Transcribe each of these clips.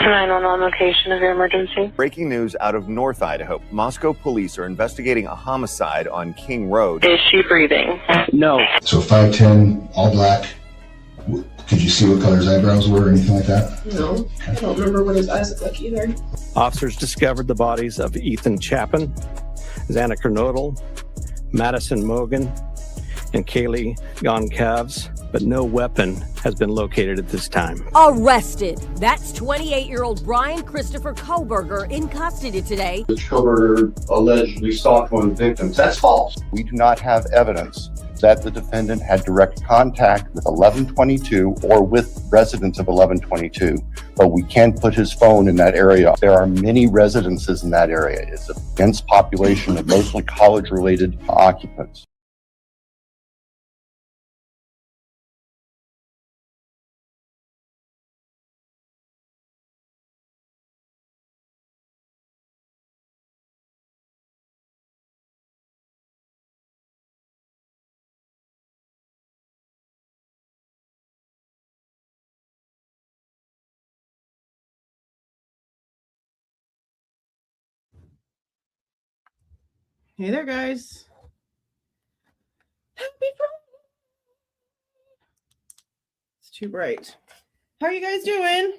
911 location of your emergency. Breaking news out of North Idaho. Moscow police are investigating a homicide on King Road. Is she breathing? No. So 5'10", all black. Could you see what color his eyebrows were or anything like that? No, I don't remember what his eyes look like either. Officers discovered the bodies of Ethan Chapin, Xana Kernodle, Maddie Mogen, and Kaylee Goncalves, but no weapon has been located at this time. Arrested. That's 28-year-old Bryan Christopher Kohberger in custody today. Kohberger allegedly stalked one of the victims. That's false. We do not have evidence that the defendant had direct contact with 1122 or with residents of 1122, but we can put his phone in that area. There are many residences in that area. It's a dense population of mostly college-related occupants. Hey there, guys. Happy Friday. It's too bright. How are you guys doing?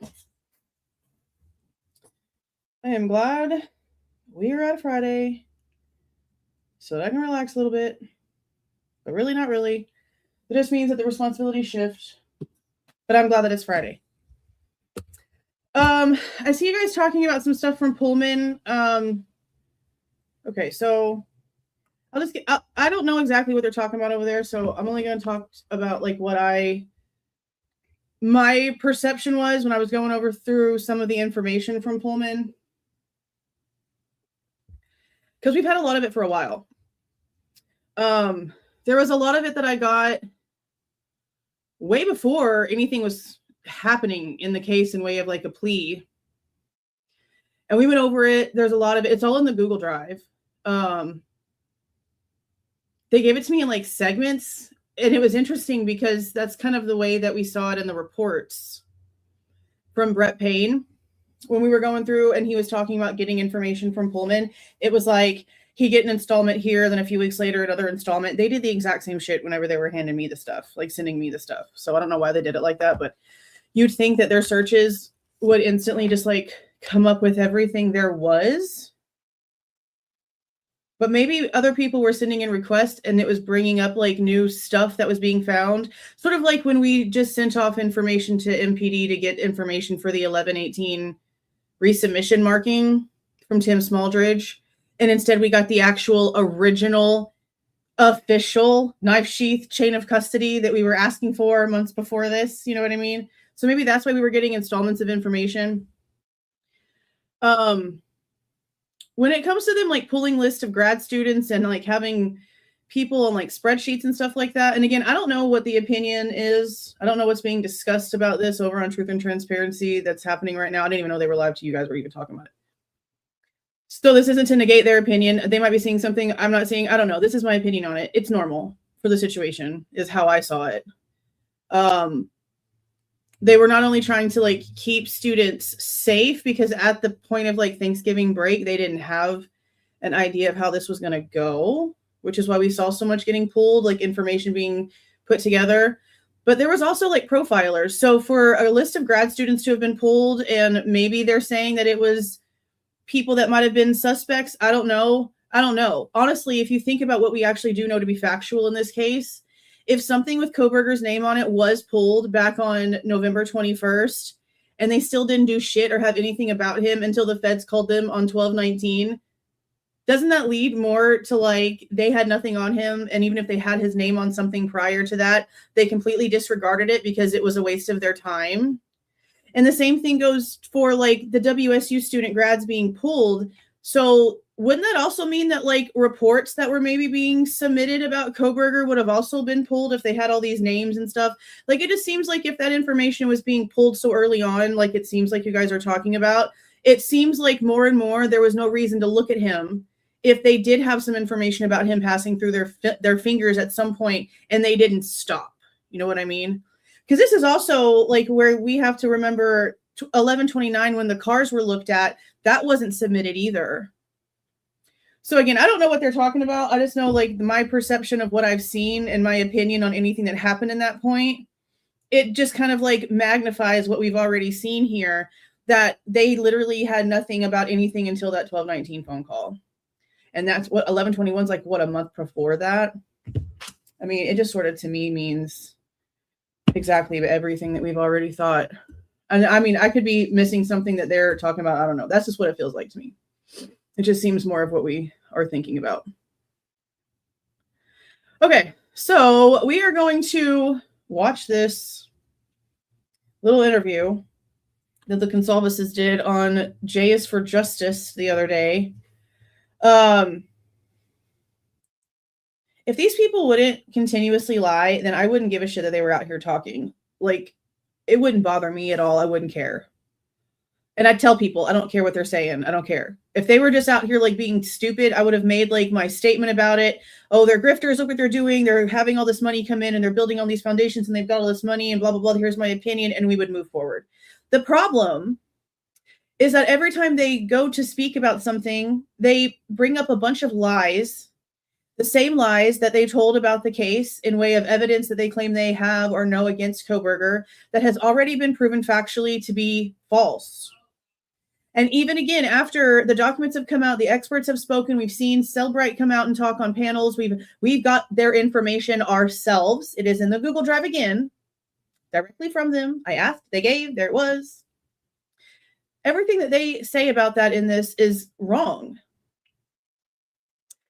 I am glad we are at Friday so that I can relax a little bit, but really not really. It just means that the responsibilities shift, but I'm glad that it's Friday. I see you guys talking about some stuff from Pullman. Okay, so I'll just get, I don't know exactly what they're talking about over there, so I'm only going to talk about like what my perception was when I was going over through some of the information from Pullman. Because we've had a lot of it for a while. There was a lot of it that I got way before anything was happening in the case in way of like a plea. And we went over it. There's a lot of it. It's all in the Google Drive. They gave it to me in like segments, and it was interesting because that's kind of the way that we saw it in the reports from Brett Payne when we were going through, and he was talking about getting information from Pullman. It was like he'd get an installment here, then a few weeks later another installment. They did the exact same shit whenever they were handing me the stuff, like sending me the stuff. So I don't know why they did it like that, but you'd think that their searches would instantly just like come up with everything there was. But maybe other people were sending in requests and it was bringing up like new stuff that was being found. Sort of like when we just sent off information to MPD to get information for the 1118 resubmission marking from Tim Smaldridge. And instead we got the actual original official knife sheath chain of custody that we were asking for months before this. You know what I mean? So maybe that's why we were getting installments of information. When it comes to them like pulling lists of grad students and like having people on like spreadsheets and stuff like that. And again, I don't know what the opinion is. I don't know what's being discussed about this over on Truth and Transparency that's happening right now. I didn't even know they were live to you guys were even talking about it. So this isn't to negate their opinion. They might be seeing something I'm not seeing. I don't know. This is my opinion on it. It's normal for the situation is how I saw it. They were not only trying to like keep students safe because at the point of like Thanksgiving break, they didn't have an idea of how this was going to go, which is why we saw so much getting pulled, like information being put together. But there was also like profilers. So for a list of grad students to have been pulled and maybe they're saying that it was people that might have been suspects. I don't know. Honestly, if you think about what we actually do know to be factual in this case, if something with Kohberger's name on it was pulled back on November 21st and they still didn't do shit or have anything about him until the feds called them on 12/19, doesn't that lead more to like they had nothing on him? And even if they had his name on something prior to that, they completely disregarded it because it was a waste of their time. And the same thing goes for like the WSU student grads being pulled. So wouldn't that also mean that like reports that were maybe being submitted about Kohberger would have also been pulled if they had all these names and stuff? Like, it just seems like if that information was being pulled so early on, like it seems like you guys are talking about, it seems like more and more there was no reason to look at him if they did have some information about him passing through their fingers at some point and they didn't stop. You know what I mean? Because this is also like where we have to remember 11/29, when the cars were looked at, that wasn't submitted either. So again, I don't know what they're talking about. I just know like my perception of what I've seen and my opinion on anything that happened in that point. It just kind of like magnifies what we've already seen here, that they literally had nothing about anything until that 12/19 phone call. And that's what 11/21 is like, what, a month before that? I mean, it just sort of to me means exactly everything that we've already thought. And I mean, I could be missing something that they're talking about. I don't know. That's just what it feels like to me. It just seems more of what we are thinking about. Okay, so we are going to watch this little interview that the Goncalveses did on J is for Justice the other day. If these people wouldn't continuously lie, then I wouldn't give a shit that they were out here talking. Like, it wouldn't bother me at all. I wouldn't care. And I'd tell people, I don't care what they're saying. I don't care. If they were just out here like being stupid, I would have made like my statement about it. Oh, they're grifters. Look what they're doing. They're having all this money come in and they're building all these foundations and they've got all this money and blah, blah, blah. Here's my opinion. And we would move forward. The problem is that every time they go to speak about something, they bring up a bunch of lies, the same lies that they told about the case in way of evidence that they claim they have or know against Kohberger that has already been proven factually to be false. And even again, after the documents have come out, the experts have spoken, we've seen Cellbright come out and talk on panels. We've got their information ourselves. It is in the Google Drive again, directly from them. I asked, they gave, there it was. Everything that they say about that in this is wrong.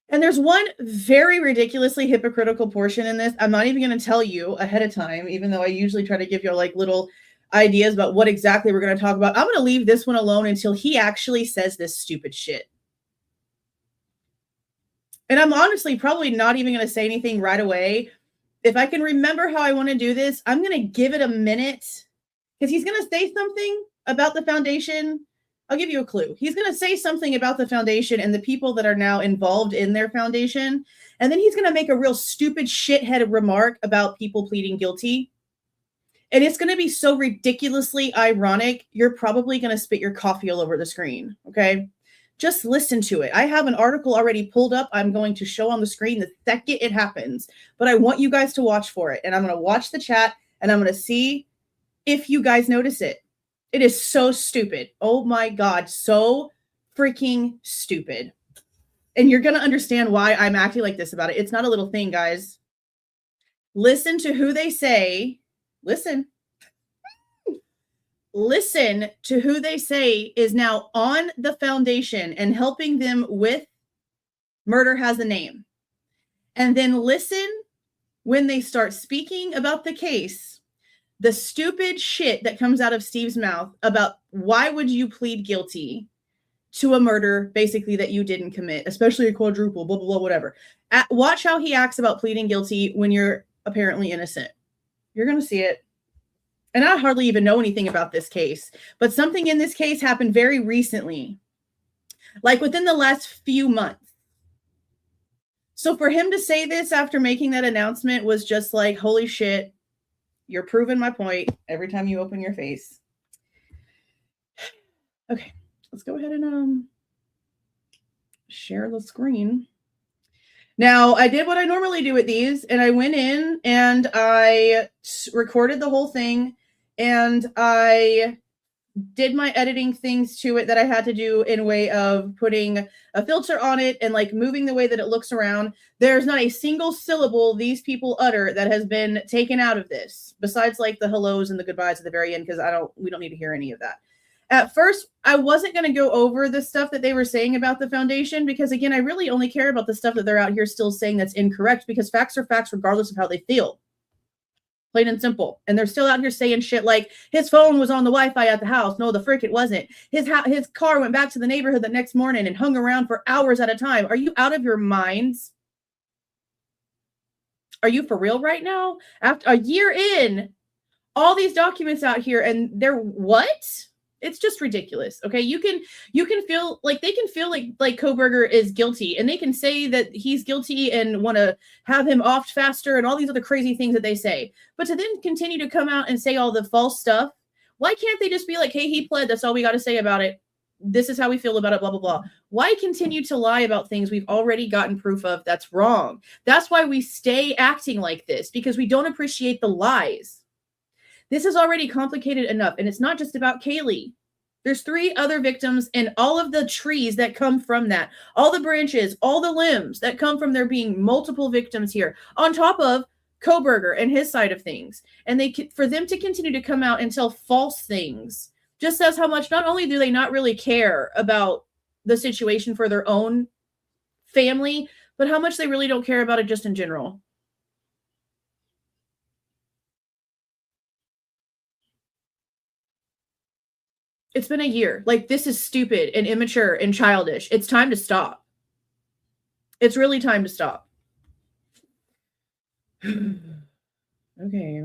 And there's one very ridiculously hypocritical portion in this. I'm not even going to tell you ahead of time, even though I usually try to give you like little ideas about what exactly we're going to talk about. I'm going to leave this one alone until he actually says this stupid shit. And I'm honestly probably not even going to say anything right away. If I can remember how I want to do this, I'm going to give it a minute because he's going to say something about the foundation. I'll give you a clue. He's going to say something about the foundation and the people that are now involved in their foundation. And then he's going to make a real stupid shithead remark about people pleading guilty. And it's going to be so ridiculously ironic, you're probably going to spit your coffee all over the screen, okay? Just listen to it. I have an article already pulled up. I'm going to show on the screen the second it happens. But I want you guys to watch for it. And I'm going to watch the chat, and I'm going to see if you guys notice it. It is so stupid. Oh, my God. So freaking stupid. And you're going to understand why I'm acting like this about it. It's not a little thing, guys. Listen to who they say. Listen to who they say is now on the foundation and helping them with Murder Has a Name. And then listen when they start speaking about the case, the stupid shit that comes out of Steve's mouth about why would you plead guilty to a murder basically that you didn't commit, especially a quadruple, blah, blah, blah, whatever. Watch how he acts about pleading guilty when you're apparently innocent. You're going to see it. And I hardly even know anything about this case, but something in this case happened very recently, like within the last few months. So for him to say this after making that announcement was just like, holy shit, you're proving my point every time you open your face. Okay, let's go ahead and share the screen. Now, I did what I normally do with these, and I went in and I recorded the whole thing, and I did my editing things to it that I had to do in way of putting a filter on it and like moving the way that it looks around. There's not a single syllable these people utter that has been taken out of this, besides like the hellos and the goodbyes at the very end, because we don't need to hear any of that. At first, I wasn't going to go over the stuff that they were saying about the foundation because, again, I really only care about the stuff that they're out here still saying that's incorrect because facts are facts regardless of how they feel. Plain and simple. And they're still out here saying shit like, his phone was on the Wi-Fi at the house. No, the frick it wasn't. His car went back to the neighborhood the next morning and hung around for hours at a time. Are you out of your minds? Are you for real right now? After a year in, all these documents out here and they're what? It's just ridiculous. Okay. You can feel like they can feel like Kohberger is guilty and they can say that he's guilty and want to have him offed faster and all these other crazy things that they say. But to then continue to come out and say all the false stuff Why can't they just be like, hey, he pled, that's all we got to say about it. This is how we feel about it, blah, blah, blah. Why continue to lie about things we've already gotten proof of that's wrong? That's why we stay acting like this, because we don't appreciate the lies. This is already complicated enough, and it's not just about Kaylee. There's 3 other victims and all of the trees that come from that, all the branches, all the limbs that come from there being multiple victims here, on top of Kohberger and his side of things. And for them to continue to come out and tell false things just says how much not only do they not really care about the situation for their own family, but how much they really don't care about it just in general. It's been a year. Like, this is stupid and immature and childish. It's time to stop. It's really time to stop. Okay.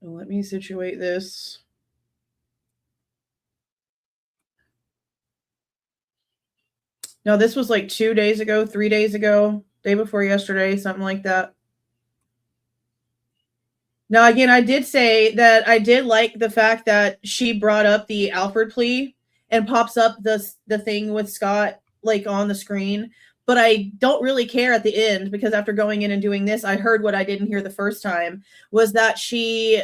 Well, let me situate this. No, this was like 2 days ago, 3 days ago, day before yesterday, something like that. Now, again, I did say that I did like the fact that she brought up the Alford plea and pops up the thing with Scott like on the screen. But I don't really care at the end, because after going in and doing this, I heard what I didn't hear the first time, was that she,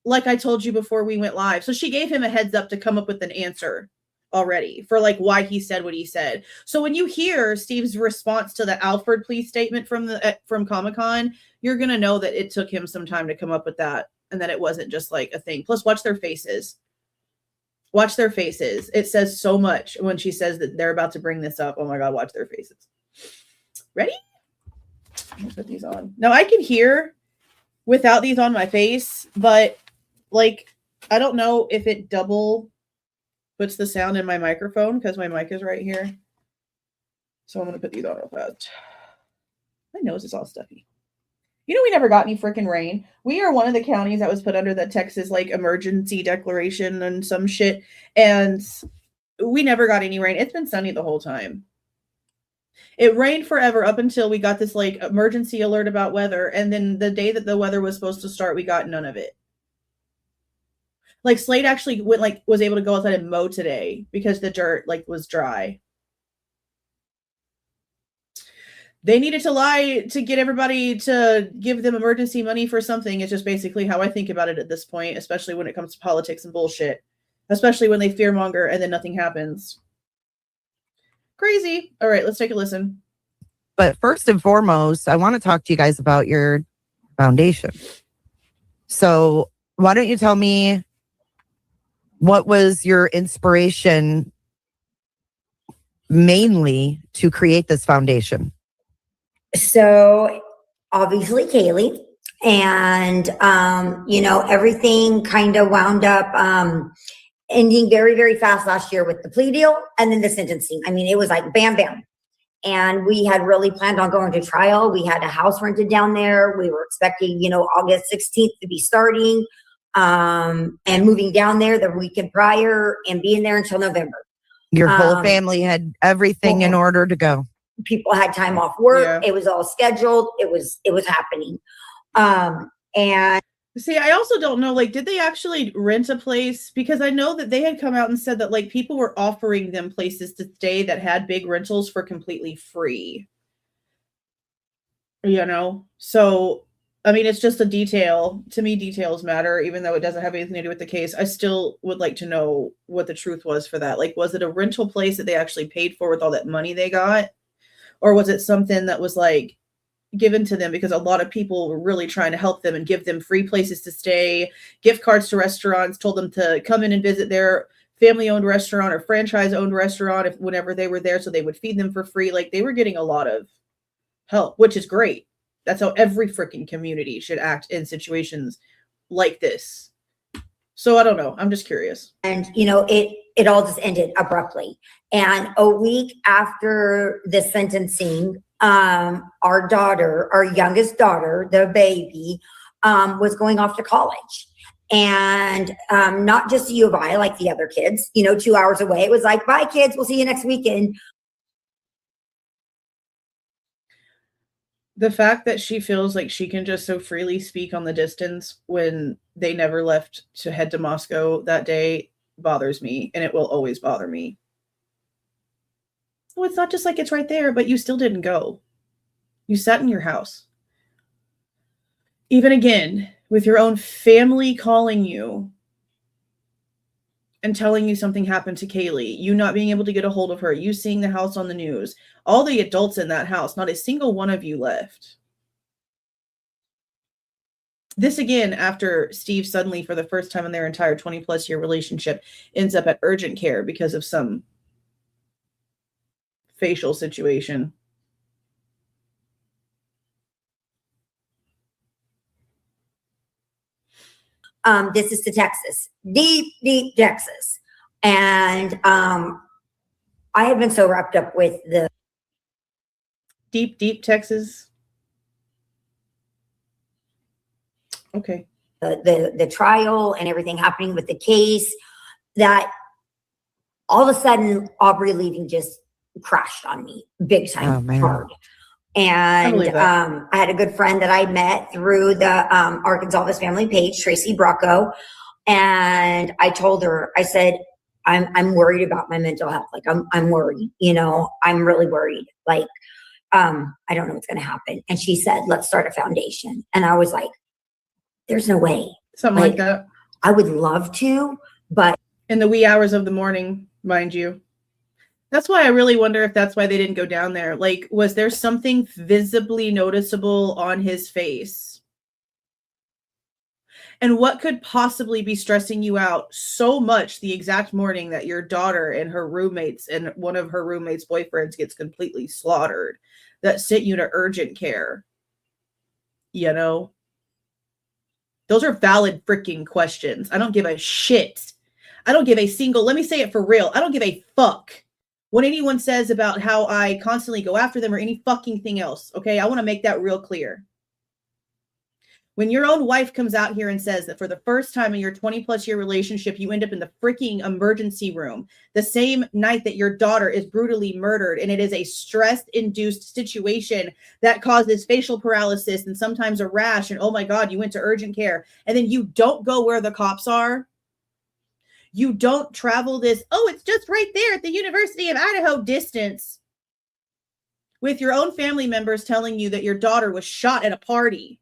like I told you before we went live, so she gave him a heads up to come up with an answer already for like why he said what he said. So when you hear Steve's response to the Alford plea statement from Comic-Con, you're going to know that it took him some time to come up with that, and that it wasn't just like a thing. Plus, watch their faces. Watch their faces. It says so much when she says that they're about to bring this up. Oh my God, watch their faces. Ready? I'm gonna put these on. Now I can hear without these on my face, but like, I don't know if it double puts the sound in my microphone because my mic is right here. So I'm going to put these on real fast. My nose is all stuffy. You know, we never got any freaking rain. We are one of the counties that was put under the Texas like emergency declaration and some shit. And we never got any rain. It's been sunny the whole time. It rained forever up until we got this like emergency alert about weather. And then the day that the weather was supposed to start, we got none of it. Like Slade actually was able to go outside and mow today because the dirt like was dry. They needed to lie to get everybody to give them emergency money for something. It's just basically how I think about it at this point, especially when it comes to politics and bullshit, especially when they fearmonger and then nothing happens. Crazy. All right, let's take a listen. But first and foremost, I want to talk to you guys about your foundation. So why don't you tell me what was your inspiration mainly to create this foundation? So obviously Kaylee, and everything kind of wound up ending very, very fast last year with the plea deal and then the sentencing. I mean, it was like bam, bam. And we had really planned on going to trial. We had a house rented down there. We were expecting, August 16th to be starting and moving down there the weekend prior and being there until November. Your whole family had everything in order to go. People had time off work. Yeah. It was all scheduled. It was happening. And see, I also don't know, like, did they actually rent a place? Because I know that they had come out and said that like people were offering them places to stay that had big rentals for completely free. So I mean, it's just a detail. To me, details matter, even though it doesn't have anything to do with the case. I still would like to know what the truth was for that. Like, was it a rental place that they actually paid for with all that money they got? Or was it something that was like given to them because a lot of people were really trying to help them and give them free places to stay, gift cards to restaurants, told them to come in and visit their family-owned restaurant or franchise-owned restaurant whenever they were there, so they would feed them for free. Like, they were getting a lot of help, which is great. That's how every freaking community should act in situations like this. So I don't know. I'm just curious. And, it all just ended abruptly. And a week after the sentencing, our daughter, our youngest daughter, the baby, was going off to college. And not just U of I like the other kids, 2 hours away. It was like, bye, kids. We'll see you next weekend. The fact that she feels like she can just so freely speak on the distance when they never left to head to Moscow that day bothers me, and it will always bother me. Well, it's not just like it's right there, but you still didn't go. You sat in your house. Even again, with your own family calling you and telling you something happened to Kaylee, you not being able to get a hold of her, you seeing the house on the news, all the adults in that house, not a single one of you left. This again, after Steve suddenly, for the first time in their entire 20+ year relationship, ends up at urgent care because of some facial situation. This is to Texas, deep Texas. And I have been so wrapped up with the deep Texas. Okay. The trial and everything happening with the case, that all of a sudden Aubrey leaving just crashed on me big time, hard. And I had a good friend that I met through the Arkansas family page, Tracy Brocco, and I told her, I said, I'm worried about my mental health. Like I'm worried, you know, I'm really worried. Like I don't know what's going to happen. And she said, let's start a foundation. And I was like, there's no way. Something like that. I would love to, but in the wee hours of the morning, mind you. That's why I really wonder if that's why they didn't go down there. Like, was there something visibly noticeable on his face? And what could possibly be stressing you out so much the exact morning that your daughter and her roommates and one of her roommates' boyfriends gets completely slaughtered that sent you to urgent care? You know? Those are valid freaking questions. I don't give a shit. I don't give a single, let me say it for real, I don't give a fuck what anyone says about how I constantly go after them or any fucking thing else, okay? I want to make that real clear. When your own wife comes out here and says that for the first time in your 20+ year relationship, you end up in the freaking emergency room the same night that your daughter is brutally murdered, and it is a stress-induced situation that causes facial paralysis and sometimes a rash, and oh my God, you went to urgent care, and then you don't go where the cops are. You don't travel this, oh, it's just right there at the University of Idaho distance with your own family members telling you that your daughter was shot at a party,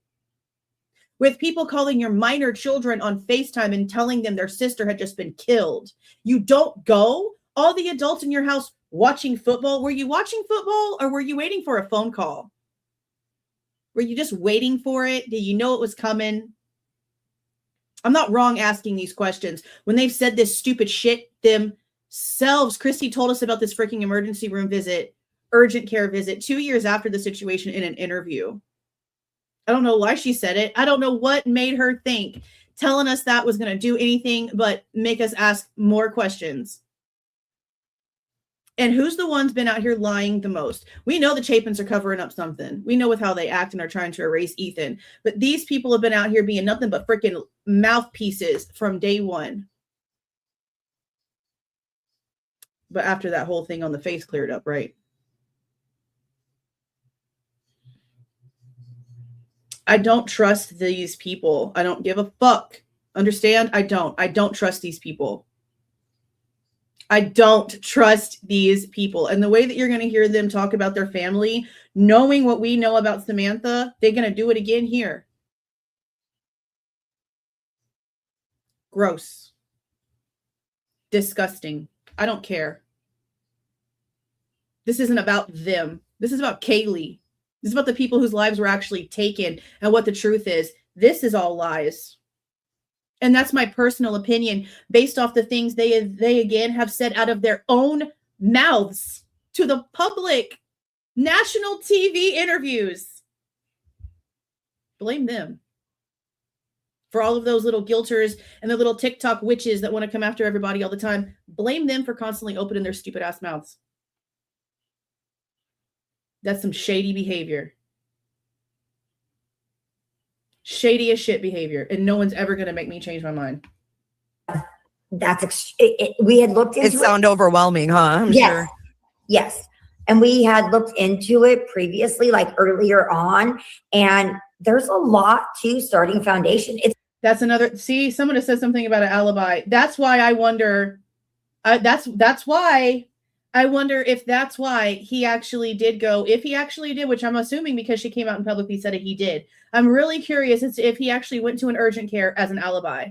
with people calling your minor children on FaceTime and telling them their sister had just been killed. You don't go. All the adults in your house watching football. Were you watching football or were you waiting for a phone call? Were you just waiting for it? Did you know it was coming? I'm not wrong asking these questions. When they've said this stupid shit themselves, Kristi told us about this freaking emergency room visit, urgent care visit, 2 years after the situation in an interview. I don't know why she said it. I don't know what made her think telling us that was going to do anything but make us ask more questions. And who's the ones been out here lying the most? We know the Chapins are covering up something. We know with how they act and are trying to erase Ethan. But these people have been out here being nothing but freaking mouthpieces from day one. But after that whole thing on the face cleared up, right? I don't trust these people. I don't give a fuck. Understand? I don't trust these people. I don't trust these people. And the way that you're going to hear them talk about their family, knowing what we know about Samantha, they're going to do it again here. Gross. Disgusting. I don't care. This isn't about them. This is about Kaylee. This is about the people whose lives were actually taken and what the truth is. This is all lies. And that's my personal opinion based off the things they again have said out of their own mouths to the public. National TV interviews. Blame them for all of those little guilters and the little TikTok witches that want to come after everybody all the time. Blame them for constantly opening their stupid ass mouths. That's some shady behavior. Shady as shit behavior. And no one's ever going to make me change my mind. We had looked into it. It sounds overwhelming, huh? I'm yes. sure. Yes. And we had looked into it previously, like earlier on, and there's a lot to starting a foundation. That's another, see, someone has said something about an alibi. That's why I wonder, that's why I wonder if that's why he actually did go, if he actually did, which I'm assuming because she came out and publicly said it, he did. I'm really curious as to if he actually went to an urgent care as an alibi.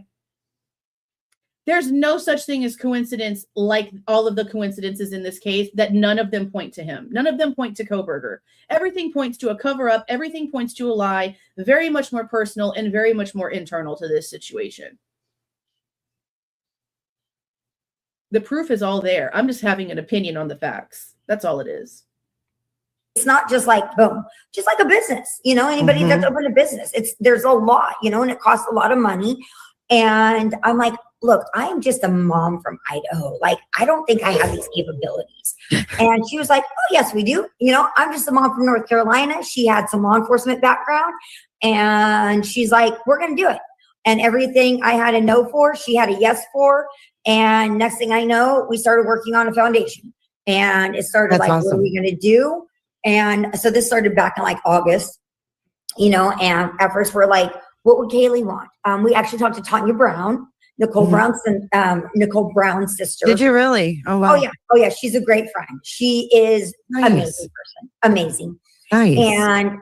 There's no such thing as coincidence, like all of the coincidences in this case, that none of them point to him. None of them point to Kohberger. Everything points to a cover-up. Everything points to a lie, very much more personal and very much more internal to this situation. The proof is all there. I'm just having an opinion on the facts. That's all it is. It's not just like, boom, just like a business, you know, anybody that's opened a business. There's a lot, you know, and it costs a lot of money. And I'm like, look, I am just a mom from Idaho. Like, I don't think I have these capabilities. And she was like, oh, yes, we do. You know, I'm just a mom from North Carolina. She had some law enforcement background. And she's like, we're going to do it. And everything I had a no for, she had a yes for. And next thing I know, we started working on a foundation. And it started like, what are we going to do? And so this started back in like August, you know, and at first we're like, what would Kaylee want? We actually talked to Tanya Brown, Nicole Brown's sister. Did you really? Oh, wow. Oh yeah. She's a great friend. She is amazing person. Amazing. Nice. And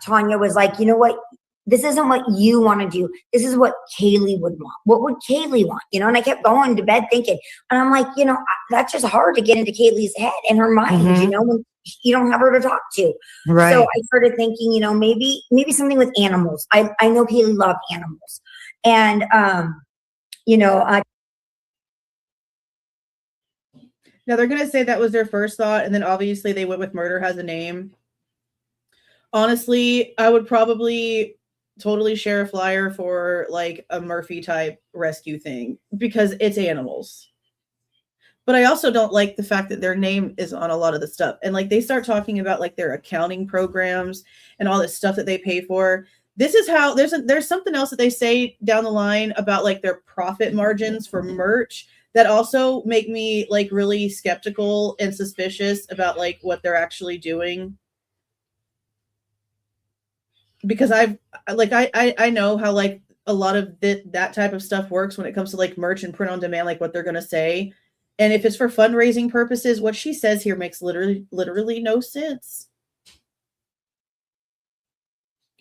Tanya was like, you know what? This isn't what you want to do. This is what Kaylee would want. What would Kaylee want? You know, and I kept going to bed thinking, and I'm like, you know, that's just hard to get into Kaylee's head and her mind, you know, when you don't have her to talk to. Right. So I started thinking, you know, maybe something with animals. I know Kaylee loved animals. And, you know. Now they're going to say that was their first thought. And then obviously they went with murder has a name. Honestly, I would probably totally share a flyer for like a Murphy type rescue thing because it's animals. But I also don't like the fact that their name is on a lot of the stuff. And like they start talking about like their accounting programs and all this stuff that they pay for. This is how there's something else that they say down the line about like their profit margins for merch that also make me like really skeptical and suspicious about like what they're actually doing. Because I know how like a lot of that type of stuff works when it comes to like merch and print on demand, like what they're going to say. And if it's for fundraising purposes, what she says here makes literally no sense.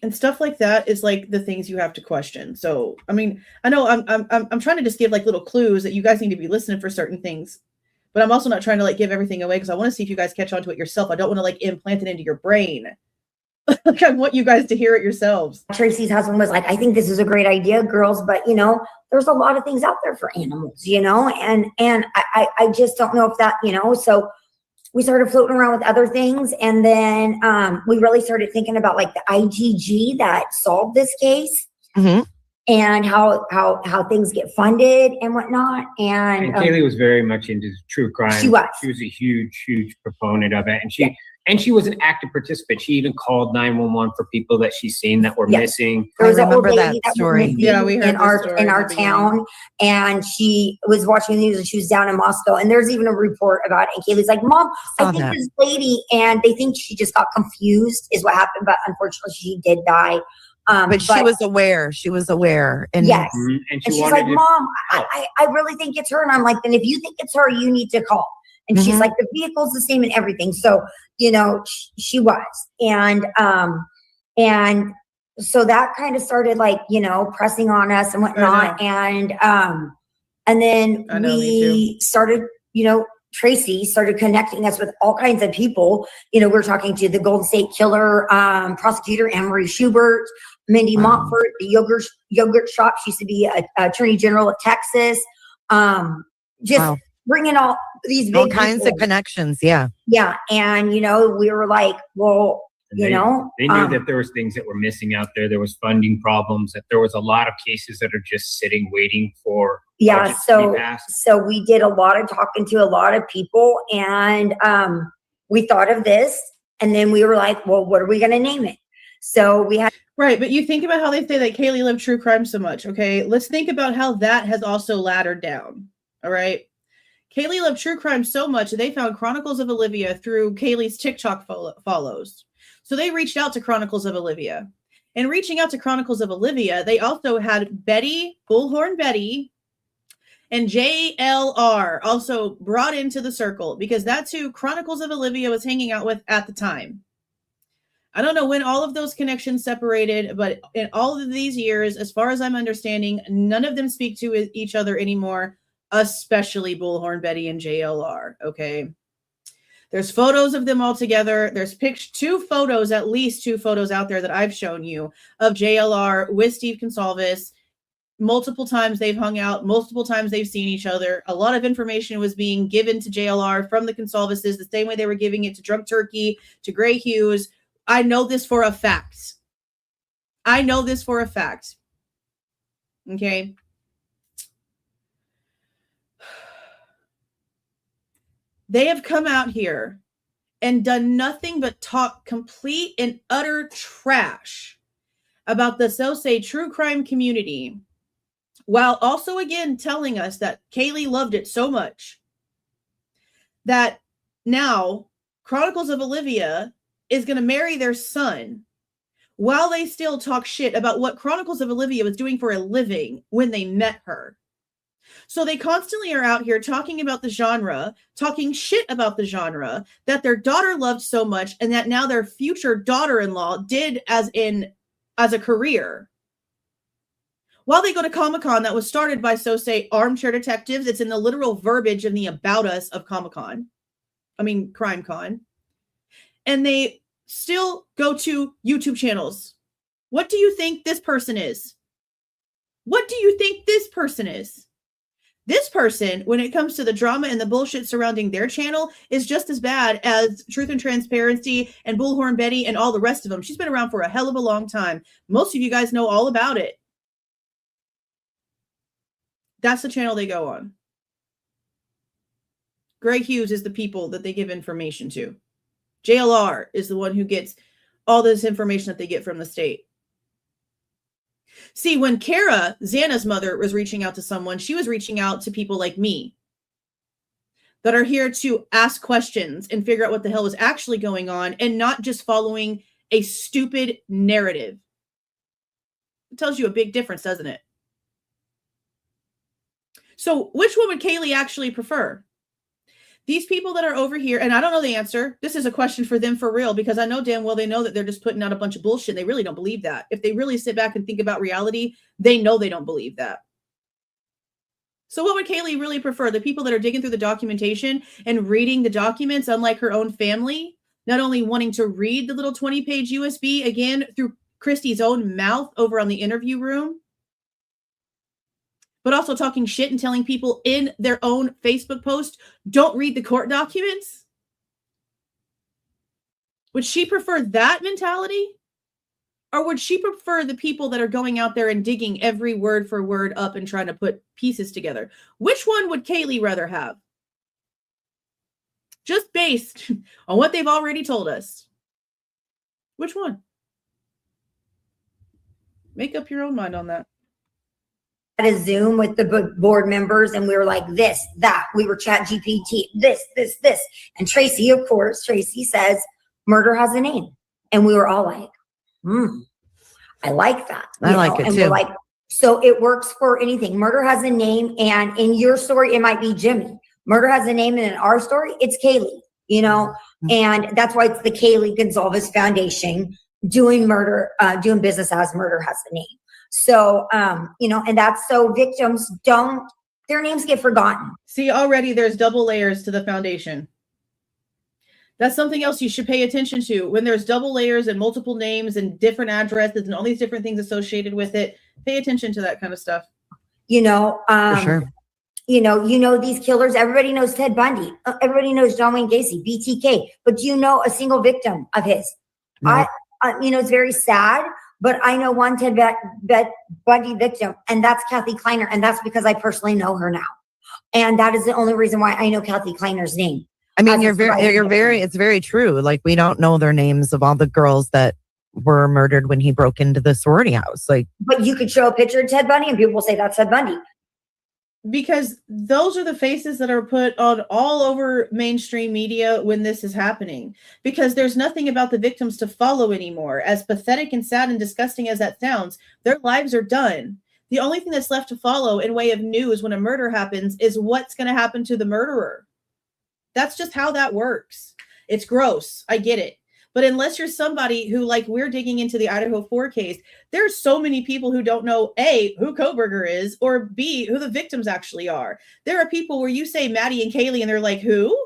And stuff like that is like the things you have to question. So, I mean, I know I'm trying to just give like little clues that you guys need to be listening for certain things, but I'm also not trying to like give everything away because I want to see if you guys catch on to it yourself. I don't want to like implant it into your brain. Like I want you guys to hear it yourselves. Tracy's husband was like, I think this is a great idea, girls, but you know, there's a lot of things out there for animals, you know, and I just don't know if that, you know, so we started floating around with other things. And then we really started thinking about like the IGG that solved this case and how things get funded and whatnot. And Kaylee was very much into true crime. She was a huge proponent of it. And she was an active participant. She even called 911 for people that she's seen that were missing. There was an old lady that story. Yeah, we heard in our town, and she was watching the news and she was down in Moscow. And there's even a report about it. And Kaylee's like, Mom, I think this lady, and they think she just got confused is what happened. But unfortunately, she did die. But she was aware. She was aware. And yes. And she's like, Mom, I really think it's her. And I'm like, then if you think it's her, you need to call. And she's like, the vehicle's the same and everything. So, you know, she was. And so that kind of started like, you know, pressing on us and whatnot. And then we started, you know, Tracy started connecting us with all kinds of people. You know, we're talking to the Golden State Killer prosecutor, Anne-Marie Schubert, Mindy Montfort, the yogurt shop. She used to be Attorney General of Texas. Bringing all these big all kinds of connections. Yeah. Yeah. And, you know, we were like, well, they knew that there was things that were missing out there. There was funding problems, that there was a lot of cases that are just sitting, waiting for. Yeah. So we did a lot of talking to a lot of people, and we thought of this, and then we were like, well, what are we going to name it? So we had. Right. But you think about how they say that Kaylee loved true crime so much. Okay. Let's think about how that has also laddered down. All right. Kaylee loved true crime so much that they found Chronicles of Olivia through Kaylee's TikTok follows. So they reached out to Chronicles of Olivia. And reaching out to Chronicles of Olivia, they also had Betty, Bullhorn Betty, and JLR also brought into the circle because that's who Chronicles of Olivia was hanging out with at the time. I don't know when all of those connections separated, but in all of these years, as far as I'm understanding, none of them speak to each other anymore, especially Bullhorn Betty and JLR. Okay. There's photos of them all together. There's at least two photos out there that I've shown you of JLR with Steve Goncalves. Multiple times they've hung out, multiple times they've seen each other. A lot of information was being given to JLR from the Goncalveses, the same way they were giving it to Drunk Turkey, to Gray Hughes. I know this for a fact. Okay. They have come out here and done nothing but talk complete and utter trash about the so-say true crime community, while also again telling us that Kaylee loved it so much that now Chronicles of Olivia is going to marry their son, while they still talk shit about what Chronicles of Olivia was doing for a living when they met her. So they constantly are out here talking about the genre, talking shit about the genre that their daughter loved so much and that now their future daughter-in-law did as a career. While they go to Comic-Con that was started by so-say armchair detectives, it's in the literal verbiage in the About Us of Comic-Con. I mean, CrimeCon. And they still go to YouTube channels. What do you think this person is? This person, when it comes to the drama and the bullshit surrounding their channel, is just as bad as Truth and Transparency and Bullhorn Betty and all the rest of them. She's been around for a hell of a long time. Most of you guys know all about it. That's the channel they go on. Gray Hughes is the people that they give information to. JLR is the one who gets all this information that they get from the state. See, when Kara, Xana's mother, was reaching out to someone, she was reaching out to people like me that are here to ask questions and figure out what the hell is actually going on and not just following a stupid narrative. It tells you a big difference, doesn't it? So which one would Kaylee actually prefer? These people that are over here, and I don't know the answer. This is a question for them for real, because I know damn well they know that they're just putting out a bunch of bullshit. And they really don't believe that. If they really sit back and think about reality, they know they don't believe that. So what would Kaylee really prefer? The people that are digging through the documentation and reading the documents, unlike her own family, not only wanting to read the little 20-page USB, again, through Kristi's own mouth over on the interview room, but also talking shit and telling people in their own Facebook post, don't read the court documents? Would she prefer that mentality? Or would she prefer the people that are going out there and digging every word for word up and trying to put pieces together? Which one would Kaylee rather have? Just based on what they've already told us. Which one? Make up your own mind on that. At a Zoom with the board members, and we were like this, that. We were chat GPT, this. And Tracy, of course, says, murder has a name. And we were all like, I like that. I like it and too. We're like, so it works for anything. Murder has a name, and in your story, it might be Jimmy. Murder has a name, and in our story, it's Kaylee, and that's why it's the Kaylee Goncalves Foundation doing business as Murder Has a Name. So, and that's so victims their names get forgotten. See, already there's double layers to the foundation. That's something else you should pay attention to. When there's double layers and multiple names and different addresses and all these different things associated with it, pay attention to that kind of stuff. For sure. These killers, everybody knows Ted Bundy. Everybody knows John Wayne Gacy, BTK. But do you know a single victim of his? No. It's very sad. But I know one Ted Bundy victim, and that's Kathy Kleiner, and that's because I personally know her now, and that is the only reason why I know Kathy Kleiner's name. I mean, it's very true. Like, we don't know their names of all the girls that were murdered when he broke into the sorority house. Like, but you could show a picture of Ted Bundy, and people will say that's Ted Bundy. Because those are the faces that are put on all over mainstream media when this is happening. Because there's nothing about the victims to follow anymore. As pathetic and sad and disgusting as that sounds, their lives are done. The only thing that's left to follow in way of news when a murder happens is what's going to happen to the murderer. That's just how that works. It's gross. I get it. But unless you're somebody who, like we're digging into the Idaho 4 case, there's so many people who don't know, A, who Kohberger is, or B, who the victims actually are. There are people where you say Maddie and Kaylee and they're like, who?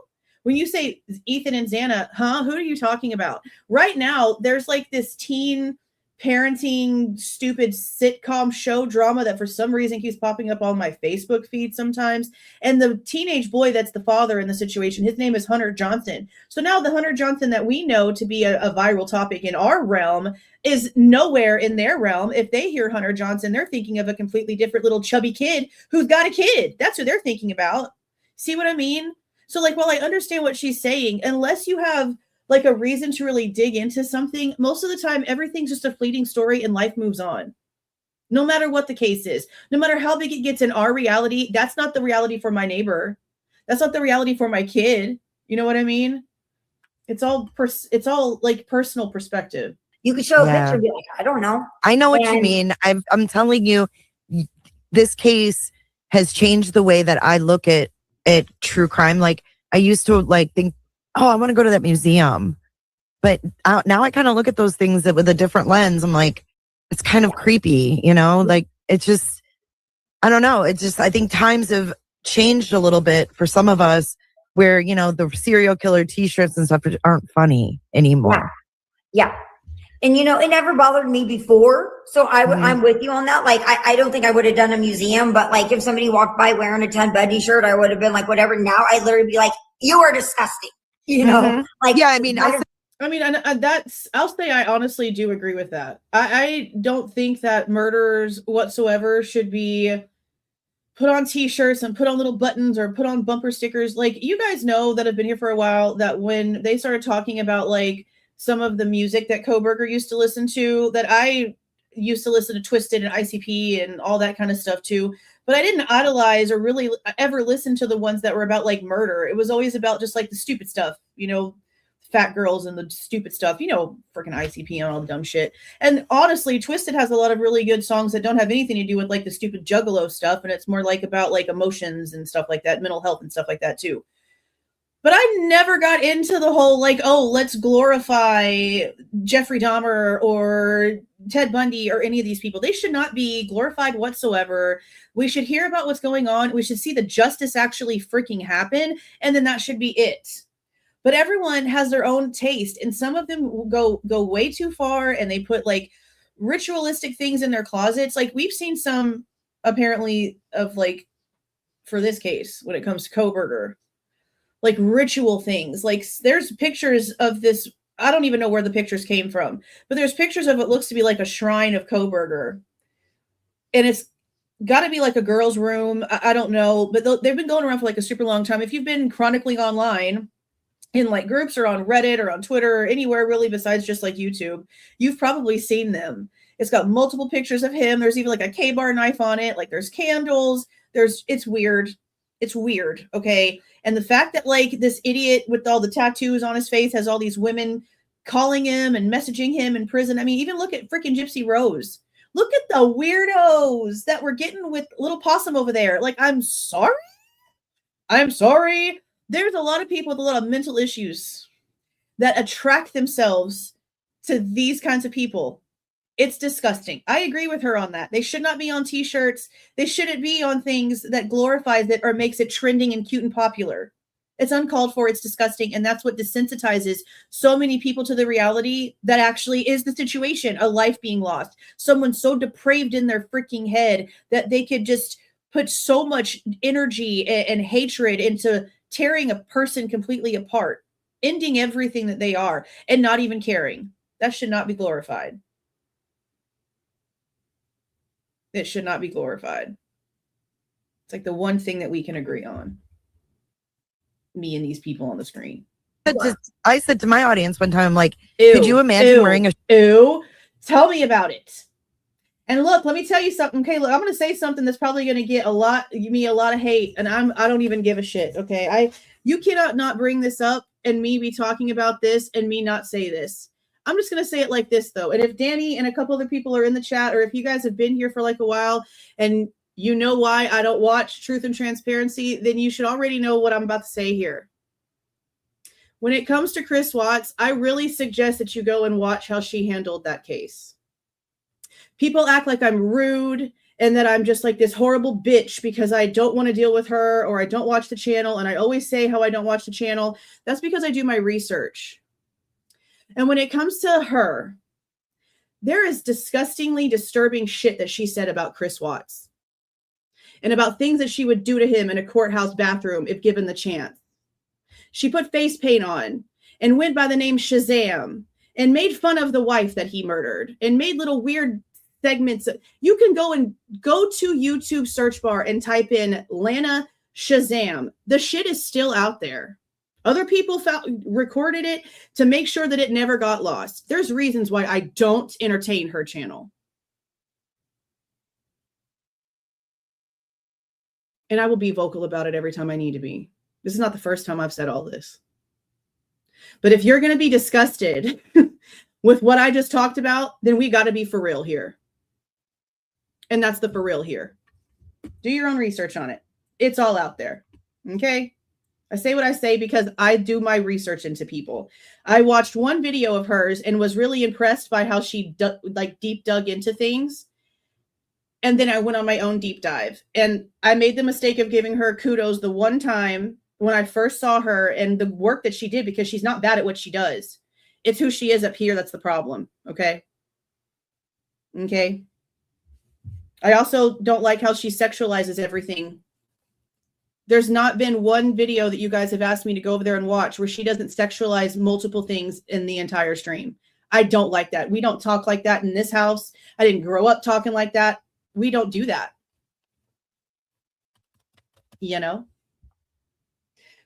When you say Ethan and Xana, who are you talking about? Right now, there's like this teen parenting stupid sitcom show drama that for some reason keeps popping up on my Facebook feed sometimes. And the teenage boy that's the father in the situation, his name is Hunter Johnson. So now the Hunter Johnson that we know to be a viral topic in our realm is nowhere in their realm. If they hear Hunter Johnson, they're thinking of a completely different little chubby kid who's got a kid. That's who they're thinking about. See what I mean? So like, while I understand what she's saying, unless you have like a reason to really dig into something, most of the time, everything's just a fleeting story and life moves on. No matter what the case is, no matter how big it gets in our reality, that's not the reality for my neighbor. That's not the reality for my kid. You know what I mean? It's all like personal perspective. You could show a picture and be like, I don't know. I know what you mean. I'm telling you, this case has changed the way that I look at true crime. Like I used to like think, oh, I want to go to that museum. But now I kind of look at those things with a different lens. I'm like, it's kind of creepy, you know, like it's just, I don't know. It's just, I think times have changed a little bit for some of us where, you know, the serial killer t-shirts and stuff aren't funny anymore. Yeah. And, you know, it never bothered me before. So I'm with you on that. Like, I don't think I would have done a museum, but like if somebody walked by wearing a Ted Bundy shirt, I would have been like, whatever. Now I literally be like, you are disgusting. You know, like, yeah, I mean, that's, I'll say I honestly do agree with that. I don't think that murderers whatsoever should be put on t-shirts and put on little buttons or put on bumper stickers. Like, you guys know that have been here for a while that when they started talking about like some of the music that Kohberger used to listen to, that I used to listen to Twisted and ICP and all that kind of stuff too. But I didn't idolize or really ever listen to the ones that were about like murder. It was always about just like the stupid stuff, you know, fat girls and the stupid stuff, you know, freaking ICP and all the dumb shit. And honestly, Twisted has a lot of really good songs that don't have anything to do with like the stupid juggalo stuff. And it's more like about like emotions and stuff like that, mental health and stuff like that too. But I never got into the whole like, oh, let's glorify Jeffrey Dahmer or Ted Bundy or any of these people. They should not be glorified whatsoever. We should hear about what's going on. We should see the justice actually freaking happen. And then that should be it. But everyone has their own taste. And some of them will go way too far. And they put like ritualistic things in their closets. Like we've seen some apparently of like, for this case, when it comes to Kohberger, like ritual things. Like there's pictures of this. I don't even know where the pictures came from, but there's pictures of what looks to be like a shrine of Kohberger. And it's got to be like a girl's room. I don't know, but they've been going around for like a super long time. If you've been chronicling online in like groups or on Reddit or on Twitter or anywhere really besides just like YouTube, you've probably seen them. It's got multiple pictures of him. There's even like a K-bar knife on it. Like there's candles. It's weird. It's weird. Okay. And the fact that like this idiot with all the tattoos on his face has all these women calling him and messaging him in prison. I mean, even look at freaking Gypsy Rose. Look at the weirdos that we're getting with Little Possum over there. Like, I'm sorry. There's a lot of people with a lot of mental issues that attract themselves to these kinds of people. It's disgusting. I agree with her on that. They should not be on t-shirts. They shouldn't be on things that glorifies it or makes it trending and cute and popular. It's uncalled for. It's disgusting. And that's what desensitizes so many people to the reality that actually is the situation, a life being lost. Someone so depraved in their freaking head that they could just put so much energy and hatred into tearing a person completely apart, ending everything that they are and not even caring. That should not be glorified. It should not be glorified. It's like the one thing that we can agree on. Me and these people on the screen. I said to my audience one time, like, could you imagine wearing a... Ew, tell me about it. And look, let me tell you something. Okay, look, I'm going to say something that's probably going to get a lot of hate, and I don't even give a shit. Okay, you cannot not bring this up and me be talking about this and me not say this. I'm just going to say it like this though. And if Danny and a couple other people are in the chat, or if you guys have been here for like a while and you know why I don't watch Truth and Transparency, then you should already know what I'm about to say here. When it comes to Chris Watts, I really suggest that you go and watch how she handled that case. People act like I'm rude and that I'm just like this horrible bitch because I don't want to deal with her or I don't watch the channel. And I always say how I don't watch the channel. That's because I do my research. And when it comes to her, there is disgustingly disturbing shit that she said about Chris Watts and about things that she would do to him in a courthouse bathroom if given the chance. She put face paint on and went by the name Shazam and made fun of the wife that he murdered and made little weird segments. You can go to YouTube search bar and type in Lana Shazam. The shit is still out there. Other people recorded it to make sure that it never got lost. There's reasons why I don't entertain her channel. And I will be vocal about it every time I need to be. This is not the first time I've said all this. But if you're going to be disgusted with what I just talked about, then we got to be for real here. And that's the for real here. Do your own research on it. It's all out there. Okay? I say what I say because I do my research into people. I watched one video of hers and was really impressed by how she deep dug into things. And then I went on my own deep dive. And I made the mistake of giving her kudos the one time when I first saw her and the work that she did, because she's not bad at what she does. It's who she is up here that's the problem. Okay? Okay? I also don't like how she sexualizes everything. There's not been one video that you guys have asked me to go over there and watch where she doesn't sexualize multiple things in the entire stream. I don't like that. We don't talk like that in this house. I didn't grow up talking like that. We don't do that. You know?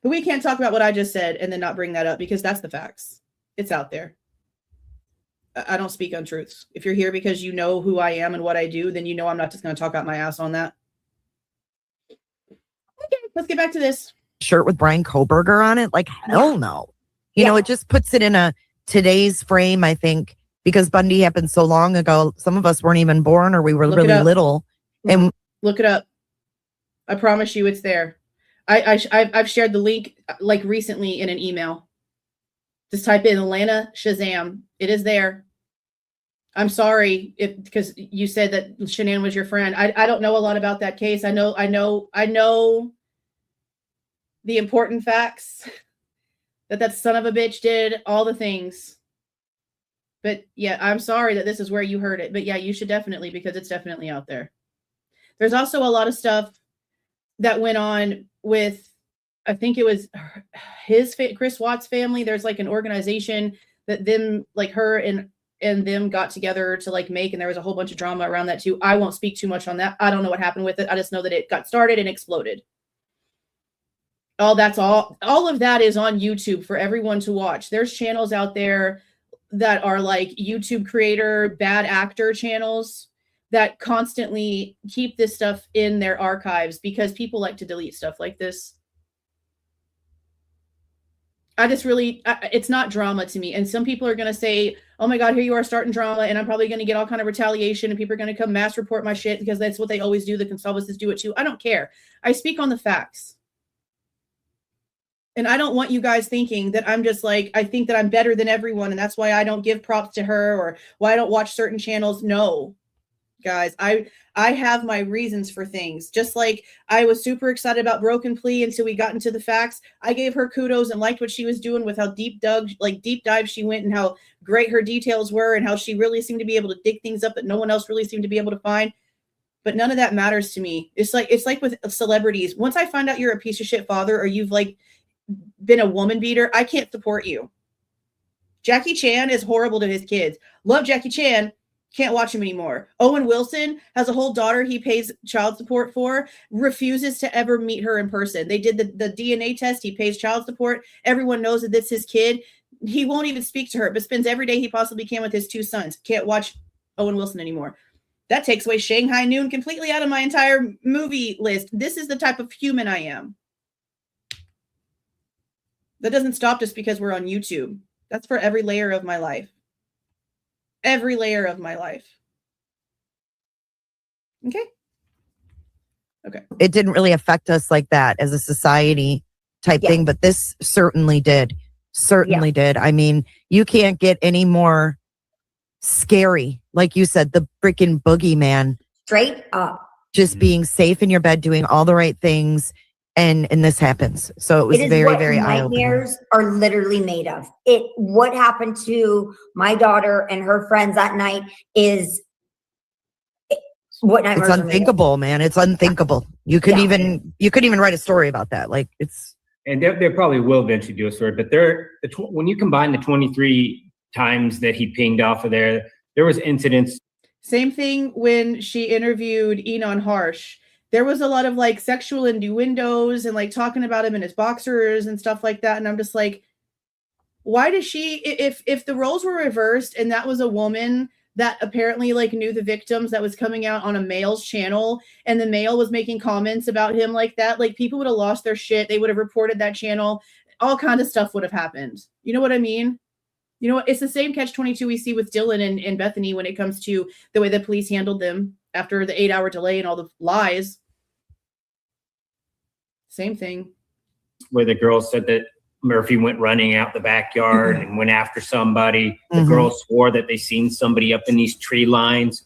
But we can't talk about what I just said and then not bring that up because that's the facts. It's out there. I don't speak untruths. If you're here because you know who I am and what I do, then you know I'm not just going to talk out my ass on that. Okay, let's get back to this. Shirt with Bryan Kohberger on it? Like, hell no. You know, it just puts it in a today's frame, I think, because Bundy happened so long ago. Some of us weren't even born or we were really little. And look it up. I promise you it's there. I've shared the link like recently in an email. Just type in Lana Shazam. It is there. I'm sorry because you said that Shanann was your friend. I don't know a lot about that case. I know the important facts that son of a bitch did all the things. But yeah, I'm sorry that this is where you heard it. But yeah, you should definitely, because it's definitely out there. There's also a lot of stuff that went on with, I think it was Chris Watts' family. There's like an organization that them, like her and them got together to like make, and there was a whole bunch of drama around that too. I won't speak too much on that. I don't know what happened with it. I just know that it got started and exploded. All of that is on YouTube for everyone to watch. There's channels out there that are like YouTube creator, bad actor channels that constantly keep this stuff in their archives because people like to delete stuff like this. It's not drama to me. And some people are going to say, oh my God, here you are starting drama. And I'm probably going to get all kind of retaliation and people are going to come mass report my shit because that's what they always do. The Goncalveses do it too. I don't care. I speak on the facts. And I don't want you guys thinking that I'm just like, I think that I'm better than everyone. And that's why I don't give props to her or why I don't watch certain channels. No, guys, I have my reasons for things. Just like I was super excited about Broken Plea until we got into the facts. I gave her kudos and liked what she was doing with how deep dive she went and how great her details were and how she really seemed to be able to dig things up that no one else really seemed to be able to find. But none of that matters to me. It's like with celebrities. Once I find out you're a piece of shit father or you've like been a woman beater, I can't support you. Jackie Chan is horrible to his kids. Love Jackie Chan. Can't watch him anymore. Owen Wilson has a whole daughter he pays child support for, refuses to ever meet her in person. They did the DNA test. He pays child support. Everyone knows that this is his kid. He won't even speak to her, but spends every day he possibly can with his two sons. Can't watch Owen Wilson anymore. That takes away Shanghai Noon completely out of my entire movie list. This is the type of human I am. That doesn't stop just because we're on YouTube. That's for every layer of my life. Every layer of my life. Okay. Okay. It didn't really affect us like that as a society type thing, but this certainly did. Certainly did. I mean, you can't get any more scary. Like you said, the freaking boogeyman. Straight up. Just being safe in your bed, doing all the right things. And this happens. So it was very, very eye-opening. Nightmares are literally made of. What happened to my daughter and her friends that night is what nightmares it's unthinkable, man. It's unthinkable. You couldn't even write a story about that. Like it's. And there probably will eventually do a story, but when you combine the 23 times that he pinged off of there was incidents. Same thing when she interviewed Enon Harsh. There was a lot of like sexual innuendos and like talking about him in his boxers and stuff like that. And I'm just like, why does she, if the roles were reversed and that was a woman that apparently like knew the victims that was coming out on a male's channel and the male was making comments about him like that, like people would have lost their shit. They would have reported that channel. All kinds of stuff would have happened. You know what I mean? You know what? It's the same catch-22 we see with Dylan and Bethany when it comes to the way the police handled them after the 8-hour delay and all the lies. Same thing. Where the girl said that Murphy went running out the backyard and went after somebody. The girl swore that they seen somebody up in these tree lines.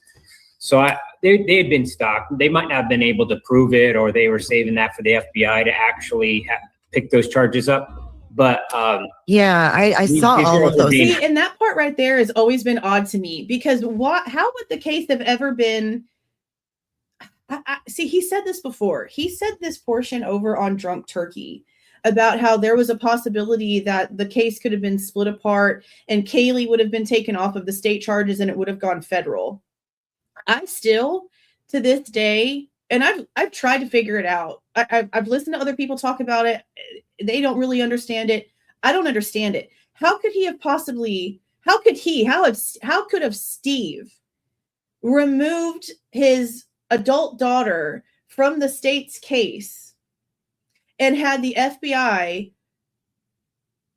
So they had been stalked. They might not have been able to prove it, or they were saving that for the FBI to actually pick those charges up. But I saw all of those. See, and that part right there has always been odd to me because how would the case have ever been? See, he said this before. He said this portion over on Drunk Turkey about how there was a possibility that the case could have been split apart and Kaylee would have been taken off of the state charges and it would have gone federal. I still, to this day, and I've tried to figure it out. I've listened to other people talk about it. They don't really understand it. I don't understand it. How could have Steve removed his adult daughter from the state's case and had the FBI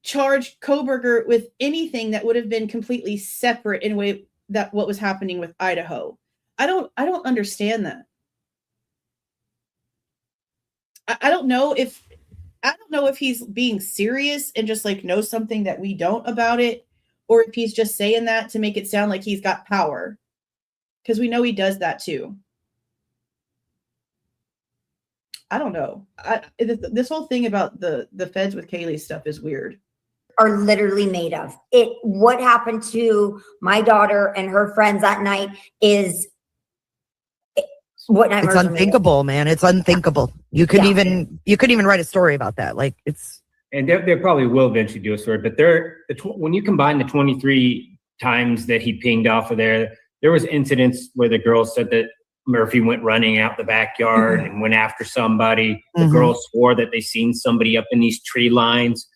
charge Kohberger with anything that would have been completely separate in a way that what was happening with Idaho? I don't understand that. I don't know if he's being serious and just like knows something that we don't about it, or if he's just saying that to make it sound like he's got power, because we know he does that too. I don't know. This whole thing about the feds with Kaylee stuff is weird. Are literally made of. What happened to my daughter and her friends that night is what nightmares. It's unthinkable, man. It's unthinkable. You couldn't even write a story about that. Like it's. And there probably will eventually do a story, but when you combine the 23 times that he pinged off of there was incidents where the girl said that Murphy went running out the backyard and went after somebody. The girl swore that they seen somebody up in these tree lines.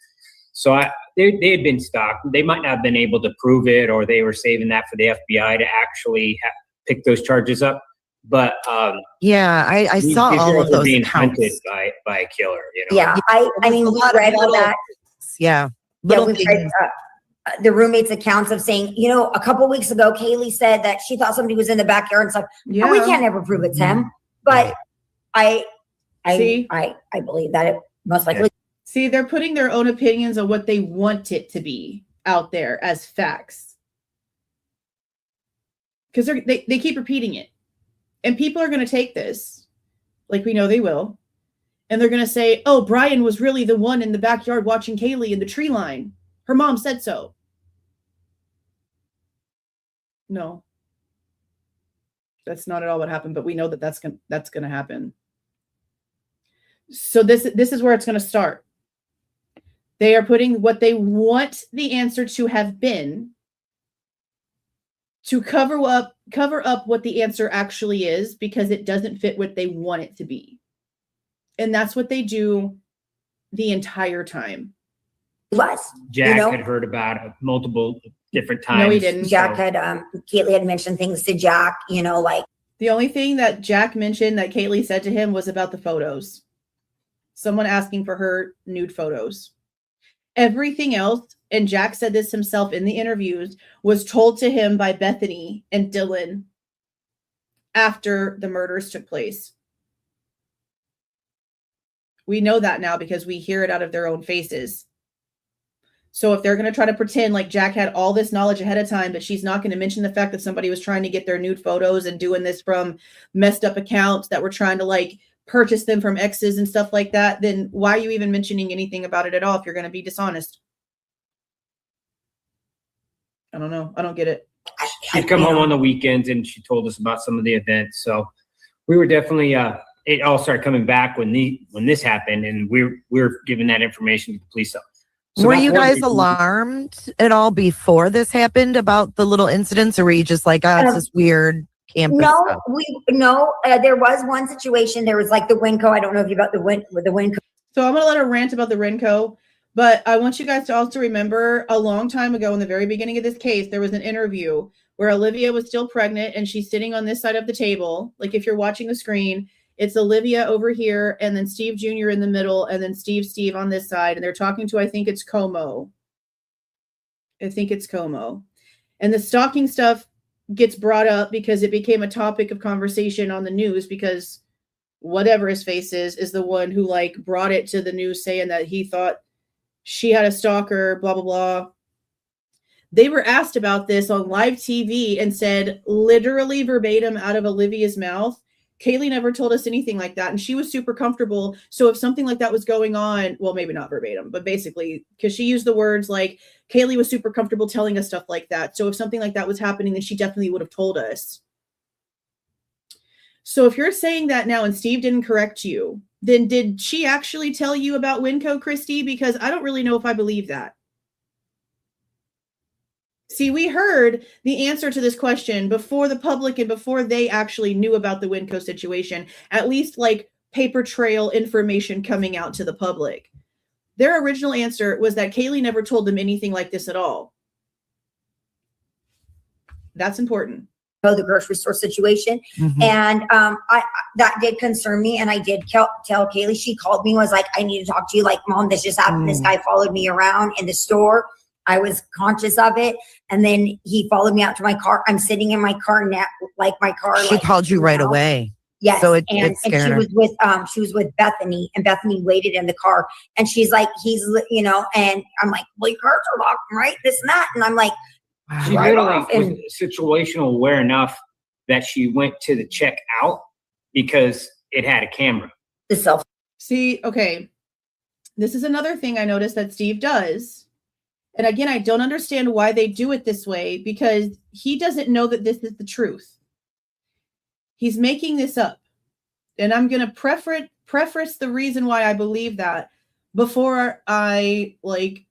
So they had been stalked. They might not have been able to prove it, or they were saving that for the FBI to actually pick those charges up. But I saw all of those being counts. hunted by a killer. You know? Yeah, I mean, we read all that. Yeah, We read the roommates' accounts of saying, a couple weeks ago, Kaylee said that she thought somebody was in the backyard and stuff. Yeah. We can't ever prove it's him, but I believe that it most likely. See, they're putting their own opinions on what they want it to be out there as facts, because they keep repeating it, and people are going to take this, like we know they will, and they're going to say, "Oh, Bryan was really the one in the backyard watching Kaylee in the tree line. Her mom said so." No, that's not at all what happened, but we know that that's going to happen. So this is where it's going to start. They are putting what they want the answer to have been to cover up what the answer actually is, because it doesn't fit what they want it to be. And that's what they do the entire time. Jack had heard about it multiple different times. No, he didn't. Jack had Kaylee had mentioned things to Jack, like The only thing that Jack mentioned that Kaylee said to him was about the photos. Someone asking for her nude photos. Everything else, and Jack said this himself in the interviews, was told to him by Bethany and Dylan after the murders took place. We know that now because we hear it out of their own faces. So if they're going to try to pretend like Jack had all this knowledge ahead of time, but she's not going to mention the fact that somebody was trying to get their nude photos and doing this from messed up accounts that were trying to like purchase them from exes and stuff like that, then why are you even mentioning anything about it at all if you're going to be dishonest? I don't know. I don't get it. She'd come home on the weekends and she told us about some of the events. So we were definitely, it all started coming back when this happened, and we're giving that information to the police. So were you guys alarmed at all before this happened about the little incidents, or were you just like, oh, it's this weird campus stuff? There was one situation. There was like the Winco. I don't know if you about the Winco. So I'm going to let her rant about the Winco, but I want you guys to also remember a long time ago in the very beginning of this case, there was an interview where Olivia was still pregnant and she's sitting on this side of the table. Like if you're watching the screen, it's Olivia over here, and then Steve Jr. in the middle, and then Steve on this side. And they're talking to, I think it's Como. And the stalking stuff gets brought up because it became a topic of conversation on the news, because whatever his face is the one who like brought it to the news saying that he thought she had a stalker, blah, blah, blah. They were asked about this on live TV and said literally verbatim out of Olivia's mouth, Kaylee never told us anything like that. And she was super comfortable. So if something like that was going on, well, maybe not verbatim, but basically, because she used the words like Kaylee was super comfortable telling us stuff like that. So if something like that was happening, then she definitely would have told us. So if you're saying that now and Steve didn't correct you, then did she actually tell you about Winco, Kristi? Because I don't really know if I believe that. See, we heard the answer to this question before the public and before they actually knew about the Winco situation, at least like paper trail information coming out to the public. Their original answer was that Kaylee never told them anything like this at all. That's important. The grocery store situation. And that did concern me, and I did tell Kaylee. She called me and was like, I need to talk to you. Like, Mom, this just happened. This guy followed me around in the store. I was conscious of it, and then he followed me out to my car. I'm sitting in my car now, like my car. She called you right away. Yes, so and she was with Bethany, and Bethany waited in the car, and she's like, and I'm like, well, your cars are locked, right? This and that, and I'm like, she literally was situational aware enough that she went to the checkout because it had a camera. See, okay, this is another thing I noticed that Steve does. And again, I don't understand why they do it this way, because he doesn't know that this is the truth. He's making this up. And I'm going to preface the reason why I believe that before I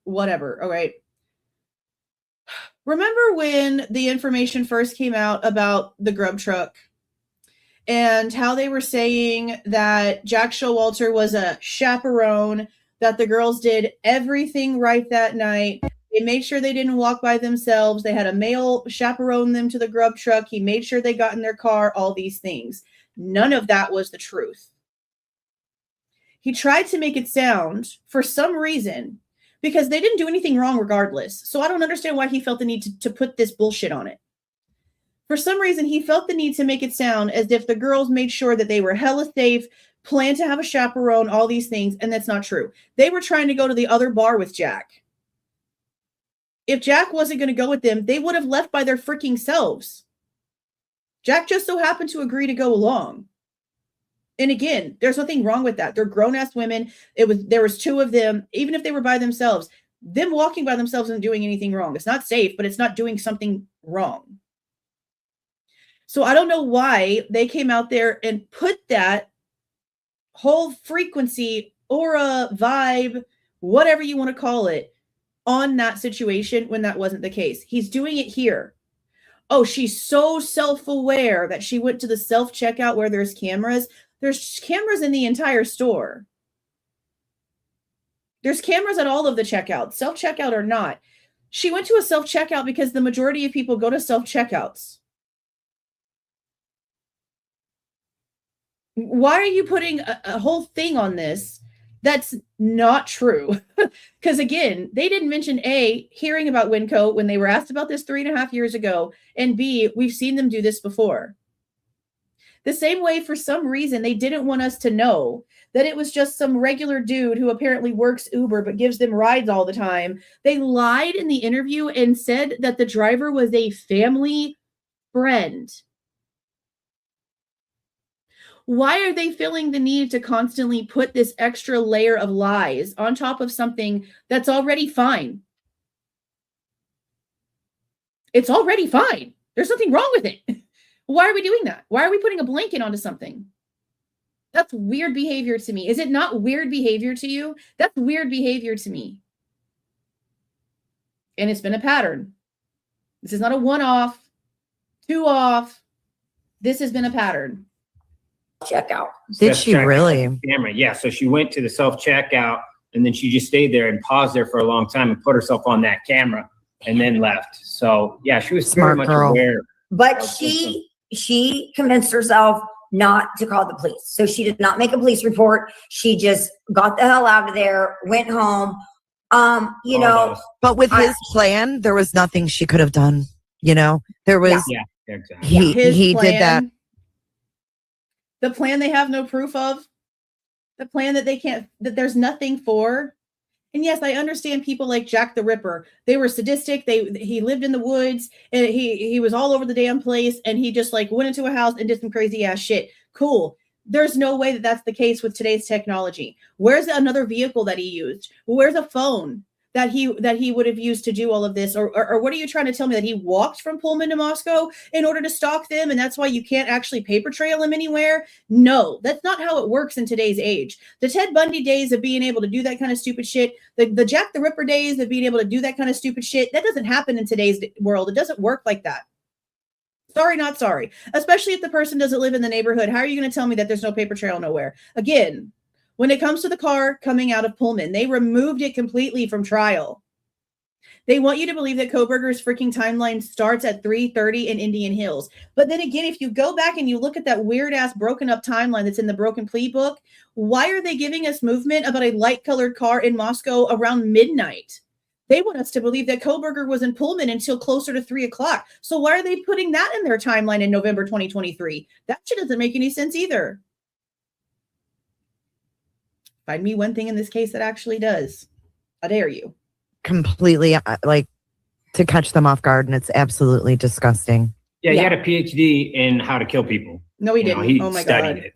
whatever. All right. Remember when the information first came out about the grub truck and how they were saying that Jack Showalter was a chaperone, that the girls did everything right that night. They made sure they didn't walk by themselves. They had a male chaperone them to the grub truck. He made sure they got in their car, all these things. None of that was the truth. He tried to make it sound, for some reason, because they didn't do anything wrong regardless. So I don't understand why he felt the need to put this bullshit on it. For some reason, he felt the need to make it sound as if the girls made sure that they were hella safe, planned to have a chaperone, all these things, and that's not true. They were trying to go to the other bar with Jack. If Jack wasn't going to go with them, they would have left by their freaking selves. Jack just so happened to agree to go along. And again, there's nothing wrong with that. They're grown-ass women. There was two of them. Even if they were by themselves, them walking by themselves isn't doing anything wrong. It's not safe, but it's not doing something wrong. So I don't know why they came out there and put that whole frequency, aura, vibe, whatever you want to call it, on that situation when that wasn't the case. He's doing it here. Oh, she's so self-aware that she went to the self-checkout where there's cameras. There's cameras in the entire store. There's cameras at all of the checkouts, self-checkout or not. She went to a self-checkout because the majority of people go to self-checkouts. Why are you putting a whole thing on this that's not true? Because again, they didn't mention A, hearing about Winco when they were asked about this 3.5 years ago, and B, we've seen them do this before. The same way, for some reason, they didn't want us to know that it was just some regular dude who apparently works Uber but gives them rides all the time. They lied in the interview and said that the driver was a family friend. Why are they feeling the need to constantly put this extra layer of lies on top of something that's already fine? It's already fine. There's nothing wrong with it. Why are we doing that? Why are we putting a blanket onto something? That's weird behavior to me. Is it not weird behavior to you? That's weird behavior to me. And it's been a pattern. This is not a one-off, two-off. This has been a pattern. Checkout. Did she really? Camera. Yeah. So she went to the self-checkout and then she just stayed there and paused there for a long time and put herself on that camera and then left. So yeah, she was Smart very much girl. aware. But she convinced herself not to call the police. So she did not make a police report. She just got the hell out of there, went home. But with his plan, there was nothing she could have done. There was. Yeah, exactly. He did that. The plan they have no proof of. The plan that that there's nothing for. And yes, I understand people like Jack the Ripper. They were sadistic. He lived in the woods and he was all over the damn place. And he just went into a house and did some crazy ass shit. Cool. There's no way that that's the case with today's technology. Where's another vehicle that he used? Where's a phone that he would have used to do all of this? Or what are you trying to tell me, that he walked from Pullman to Moscow in order to stalk them, and that's why you can't actually paper trail him anywhere? No, that's not how it works in today's age. The Ted Bundy days of being able to do that kind of stupid shit, the Jack the Ripper days of being able to do that kind of stupid shit, that doesn't happen in today's world. It doesn't work like that. Sorry, not sorry. Especially if the person doesn't live in the neighborhood. How are you going to tell me that there's no paper trail nowhere? Again, when it comes to the car coming out of Pullman, they removed it completely from trial. They want you to believe that Kohberger's freaking timeline starts at 3:30 in Indian Hills. But then again, if you go back and you look at that weird ass broken up timeline that's in the Broken Plea book, why are they giving us movement about a light colored car in Moscow around midnight? They want us to believe that Kohberger was in Pullman until closer to 3 o'clock. So why are they putting that in their timeline in November 2023? That shit doesn't make any sense either. Find me one thing in this case that actually does. I dare you. Completely to catch them off guard, and it's absolutely disgusting. Yeah, he had a PhD in how to kill people. No, he didn't. He oh my studied God. it.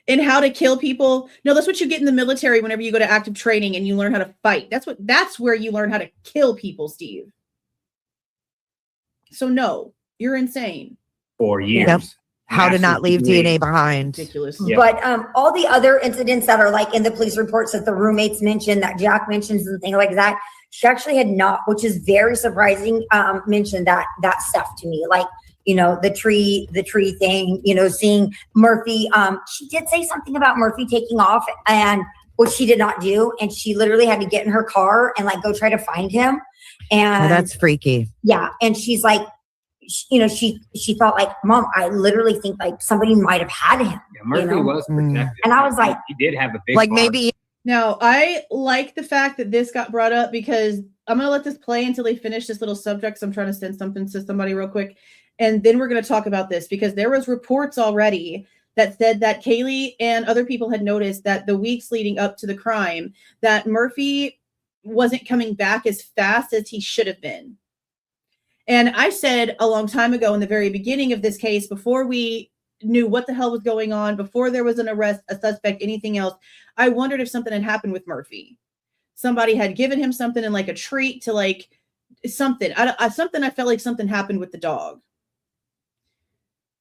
In how to kill people. No, that's what you get in the military whenever you go to active training and you learn how to fight. That's where you learn how to kill people, Steve. So no, you're insane. 4 years. Yep. How to not leave DNA behind. Ridiculous. Yep. But all the other incidents that are in the police reports that the roommates mentioned, that Jack mentions and things like that, she actually had not, which is very surprising, mentioned that stuff to me. The tree thing, seeing Murphy. She did say something about Murphy taking off, and which she did not do. And she literally had to get in her car and go try to find him. And that's freaky. Yeah. And she's she felt Mom, I literally think somebody might have had him. Yeah, Murphy was protected. And I was he did have a big maybe. Now, I like the fact that this got brought up because I'm going to let this play until they finish this little subject. So I'm trying to send something to somebody real quick. And then we're going to talk about this because there was reports already that said that Kaylee and other people had noticed that the weeks leading up to the crime, that Murphy wasn't coming back as fast as he should have been. And I said a long time ago in the very beginning of this case, before we knew what the hell was going on, before there was an arrest, a suspect, anything else, I wondered if something had happened with Murphy. Somebody had given him something in a treat to something. I felt like something happened with the dog.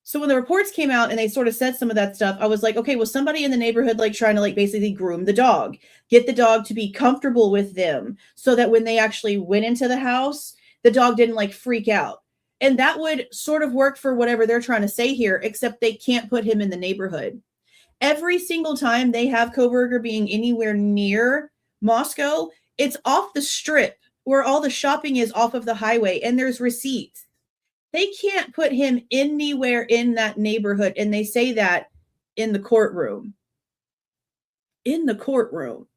So when the reports came out and they sort of said some of that stuff, I was like, okay, was somebody in the neighborhood trying to basically groom the dog, get the dog to be comfortable with them so that when they actually went into the house, the dog didn't freak out. And that would sort of work for whatever they're trying to say here, except they can't put him in the neighborhood. Every single time they have Kohberger being anywhere near Moscow, it's off the strip where all the shopping is, off of the highway, and there's receipts. They can't put him anywhere in that neighborhood, and they say that in the courtroom. In the courtroom.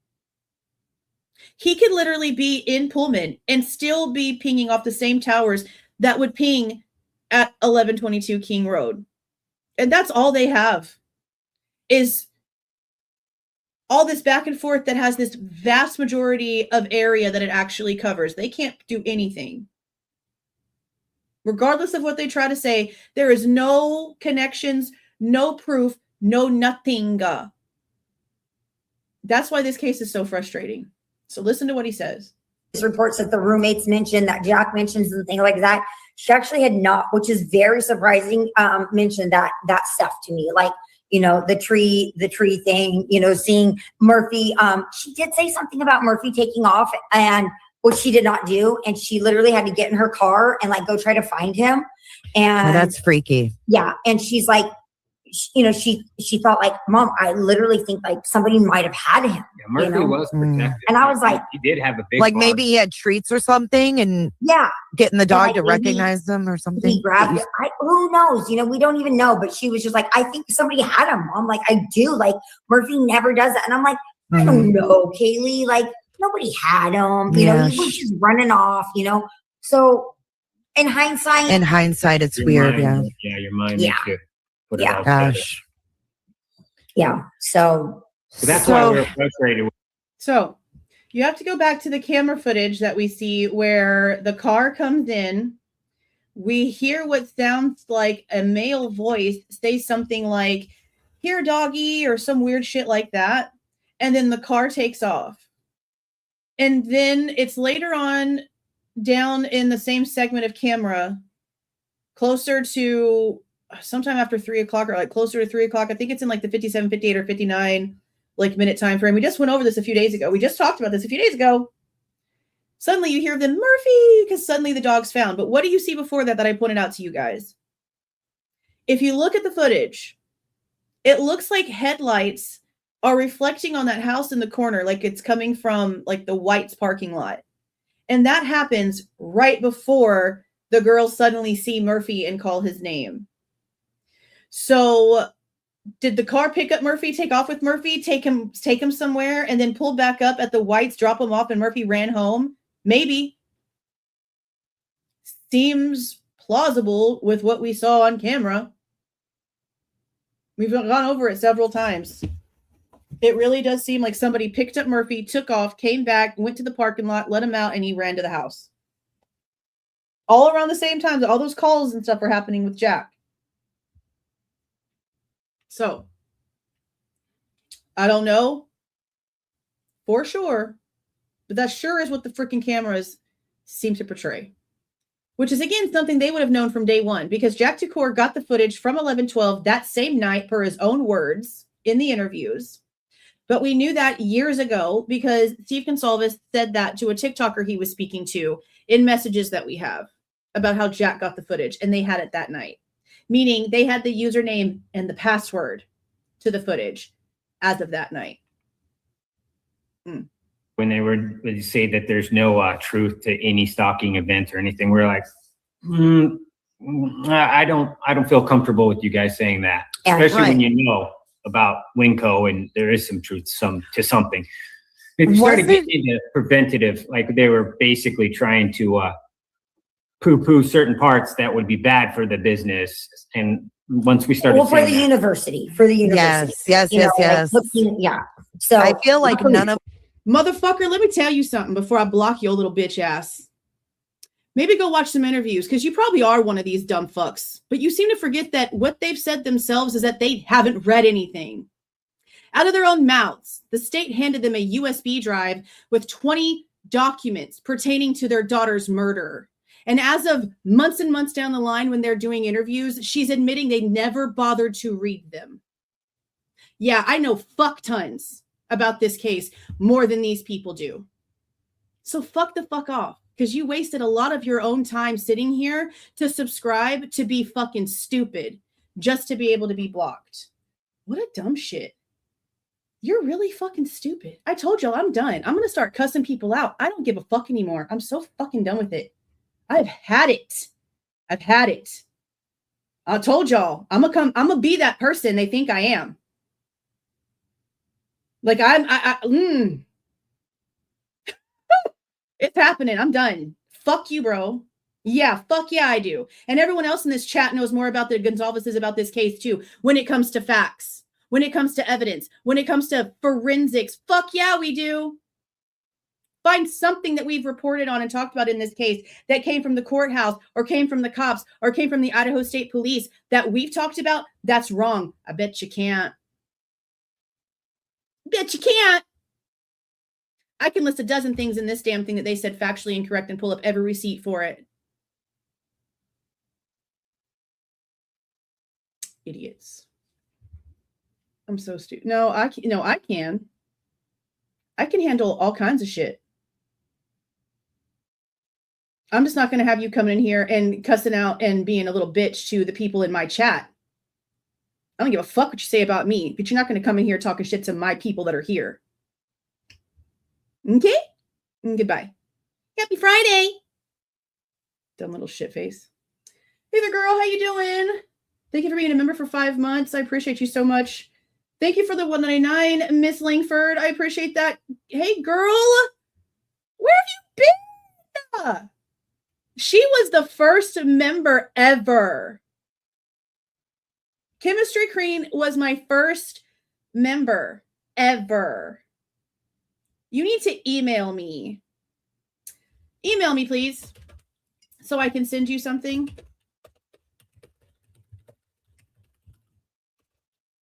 He could literally be in Pullman and still be pinging off the same towers that would ping at 1122 King Road. And that's all they have is all this back and forth that has this vast majority of area that it actually covers. They can't do anything. Regardless of what they try to say, there is no connections, no proof, no nothing. That's why this case is so frustrating. So listen to what he says. His reports that the roommates mentioned, that Jack mentions and things like that. She actually had not, which is very surprising, mentioned that stuff to me. Like, the tree thing, seeing Murphy. She did say something about Murphy taking off, and which she did not do. And she literally had to get in her car and like go try to find him. And that's freaky. Yeah. And she's like, she felt like, Mom, I literally think like somebody might have had him. Yeah, Murphy was protected. And I was like, he did have a big like bar. maybe he had treats or something, and getting the dog to recognize them or something. He grabbed it. Who knows? We don't even know. But she was just like, I think somebody had him, Mom. Like, I do. Like, Murphy never does that. And I'm like, I don't know, Kaylee. Like, nobody had him. He was just running off. So in hindsight, it's weird. Yeah, your mind makes you put it all gosh. Yeah. So that's why we're frustrated. So you have to go back to the camera footage that we see where the car comes in. We hear what sounds like a male voice say something like, "Here, doggy," or some weird shit like that. And then the car takes off. And then it's later on down in the same segment of camera, closer to sometime after 3 o'clock or like closer to 3 o'clock. I think it's in like the 57, 58 or 59 like minute time frame. We just went over this a few days ago. We just talked about this a few days ago. Suddenly you hear them, Murphy, because suddenly the dog's found. But what do you see before that I pointed out to you guys? If you look at the footage, it looks like headlights are reflecting on that house in the corner, like it's coming from like the White's parking lot. And that happens right before the girls suddenly see Murphy and call his name. So did the car pick up Murphy, take off with Murphy, take him somewhere, and then pull back up at the Whites, drop him off, and Murphy ran home? Maybe. Seems plausible with what we saw on camera. We've gone over it several times. It really does seem like somebody picked up Murphy, took off, came back, went to the parking lot, let him out, and he ran to the house. All around the same time, all those calls and stuff are happening with Jack. So, I don't know for sure, but that sure is what the freaking cameras seem to portray. Which is, again, something they would have known from day one, because Jack Tukur got the footage from 11/12 that same night per his own words in the interviews. But we knew that years ago because Steve Goncalves said that to a TikToker he was speaking to in messages that we have about how Jack got the footage, and they had it that night. Meaning they had the username and the password to the footage as of that night. When they say that there's no truth to any stalking event or anything, we're like, I don't feel comfortable with you guys saying that, especially when you know about Winco and there is some truth to something. It started getting into preventative, like they were basically trying to poo-poo certain parts that would be bad for the business. And once we started for the university. Yes. Yeah. So I feel like none of motherfucker, let me tell you something before I block your little bitch ass. Maybe go watch some interviews, because you probably are one of these dumb fucks. But you seem to forget that what they've said themselves is that they haven't read anything. Out of their own mouths, the state handed them a USB drive with 20 documents pertaining to their daughter's murder. And as of months and months down the line, when they're doing interviews, she's admitting they never bothered to read them. Yeah, I know fuck tons about this case more than these people do. So fuck the fuck off, because you wasted a lot of your own time sitting here to subscribe to be fucking stupid just to be able to be blocked. What a dumb shit. You're really fucking stupid. I told y'all I'm done. I'm going to start cussing people out. I don't give a fuck anymore. I'm so fucking done with it. I've had it. I told y'all I'm going to be that person they think I am. Like it's happening. I'm done. Fuck you, bro. Yeah, fuck yeah, I do. And everyone else in this chat knows more about the Goncalveses about this case too. When it comes to facts, when it comes to evidence, when it comes to forensics, fuck yeah, we do. Find something that we've reported on and talked about in this case that came from the courthouse or came from the cops or came from the Idaho State Police that we've talked about. That's wrong. I bet you can't. Bet you can't. I can list a dozen things in this damn thing that they said factually incorrect and pull up every receipt for it. Idiots. I'm so stupid. No, I can. I can handle all kinds of shit. I'm just not going to have you coming in here and cussing out and being a little bitch to the people in my chat. I don't give a fuck what you say about me, but you're not going to come in here talking shit to my people that are here. Okay? Goodbye. Happy Friday. Dumb little shit face. Hey there, girl. How you doing? Thank you for being a member for 5 months. I appreciate you so much. Thank you for the $1.99, Miss Langford. I appreciate that. Hey, girl. Where have you been? She was the first member ever. Chemistry Queen was my first member ever. You need to email me. Email me, please, so I can send you something.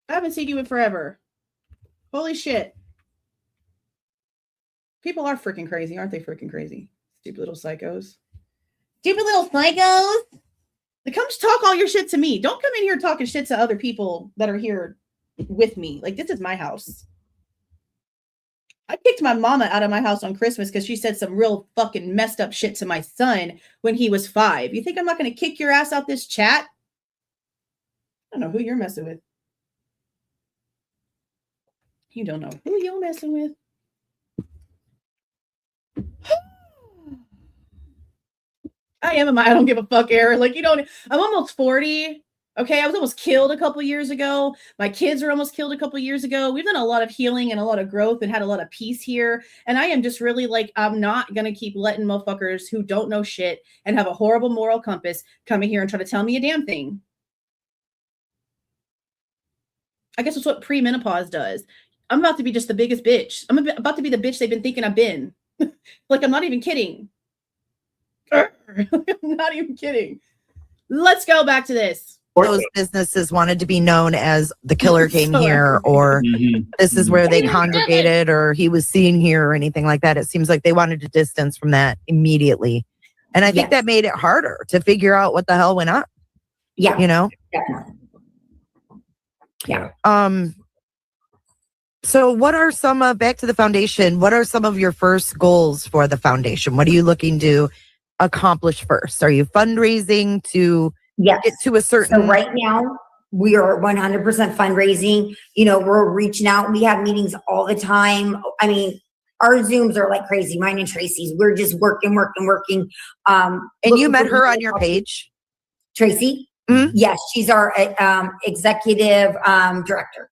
I haven't seen you in forever. Holy shit. People are freaking crazy, aren't they freaking crazy? Stupid little psychos. Stupid little psychos. They come to talk all your shit to me. Don't come in here talking shit to other people that are here with me. Like, this is my house. I kicked my mama out of my house on Christmas because she said some real fucking messed up shit to my son when he was 5. You think I'm not going to kick your ass out this chat? I don't know who you're messing with. You don't know who you're messing with. I am I don't give a fuck era. Like, you don't, I'm almost 40. Okay. I was almost killed a couple years ago. My kids are almost killed a couple years ago. We've done a lot of healing and a lot of growth and had a lot of peace here. And I am just really like, I'm not going to keep letting motherfuckers who don't know shit and have a horrible moral compass come in here and try to tell me a damn thing. I guess that's what premenopause does. I'm about to be just the biggest bitch. I'm about to be the bitch they've been thinking I've been. Like, I'm not even kidding. I'm not even kidding. Let's go back to this. Those businesses wanted to be known as the killer came here, or this is where they congregated, or he was seen here, or anything like that. It seems like they wanted to distance from that immediately. And I think that made it harder to figure out what the hell went on. Yeah. You know? Definitely. Yeah. So what are some back to the foundation, what are some of your first goals for the foundation? What are you looking to accomplish first? Are you fundraising to get to a certain... So right now, we are 100% fundraising. You know, we're reaching out. We have meetings all the time. I mean, our Zooms are like crazy. Mine and Tracy's. We're just working. And you met her on your page? Tracy? Mm-hmm. Yes, she's our executive director.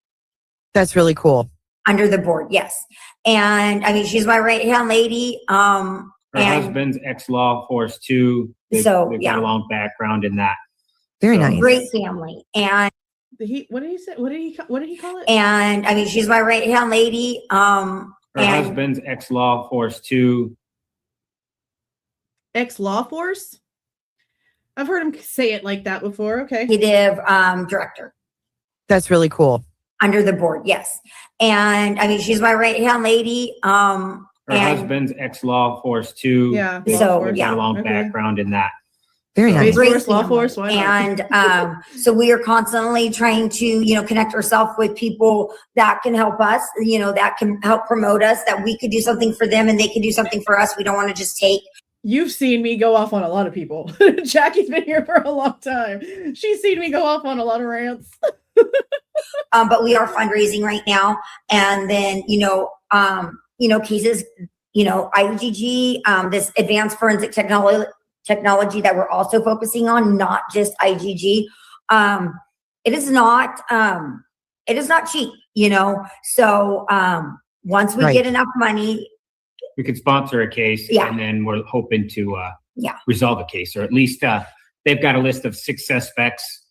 That's really cool. Under the board, yes. And I mean, she's my right-hand lady. Her husband's ex-law force too. They've got a long background in that. Very nice. Great family. And what did he say? What did he call it? And I mean, she's my right-hand lady. Her husband's ex-law force too. Ex-law force? I've heard him say it like that before. Okay. Executive director. That's really cool. Under the board, yes. And I mean, she's my right-hand lady. Her husband's ex-law force too. Yeah. They've got a long background in that. Very nice. Great law force. Why not? And so we are constantly trying to, you know, connect ourselves with people that can help us, you know, that can help promote us, that we could do something for them and they can do something for us. We don't want to just take. You've seen me go off on a lot of people. Jackie's been here for a long time. She's seen me go off on a lot of rants. But we are fundraising right now. And then, cases, IgG, this advanced forensic technology that we're also focusing on, not just IgG. It is not it is not cheap, you know? So, once we get enough money, we could sponsor a case, and then we're hoping to resolve a case, or at least they've got a list of 6 suspects.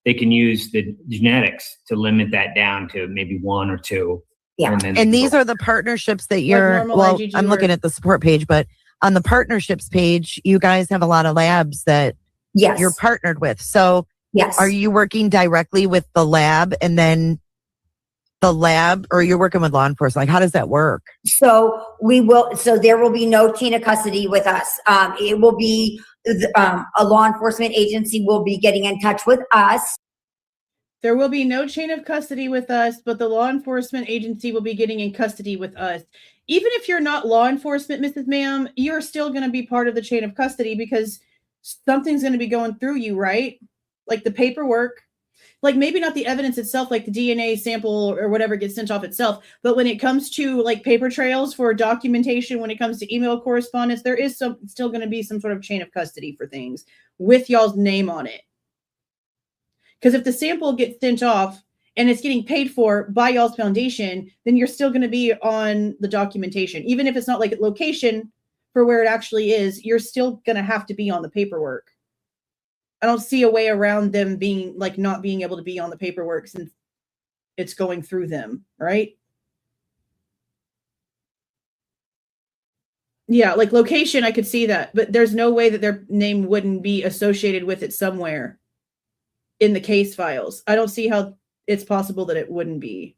They can use the genetics to limit that down to maybe 1 or 2. Yeah. And these are the partnerships that you're, I'm looking at the support page, but on the partnerships page, you guys have a lot of labs that you're partnered with. So are you working directly with the lab, and then the lab, or you're working with law enforcement? Like, how does that work? So there will be no chain of custody with us. It will be a law enforcement agency will be getting in touch with us. There will be no chain of custody with us, but the law enforcement agency will be getting in custody with us. Even if you're not law enforcement, Mrs. Ma'am, you're still going to be part of the chain of custody, because something's going to be going through you, right? Like the paperwork, like maybe not the evidence itself, like the DNA sample or whatever gets sent off itself. But when it comes to like paper trails for documentation, when it comes to email correspondence, there is still going to be some sort of chain of custody for things with y'all's name on it. Because if the sample gets sent off and it's getting paid for by y'all's foundation, then you're still going to be on the documentation. Even if it's not like a location for where it actually is, you're still going to have to be on the paperwork. I don't see a way around them being like not being able to be on the paperwork since it's going through them, right? Yeah, like location, I could see that, but there's no way that their name wouldn't be associated with it somewhere in the case files. I don't see how it's possible that it wouldn't be.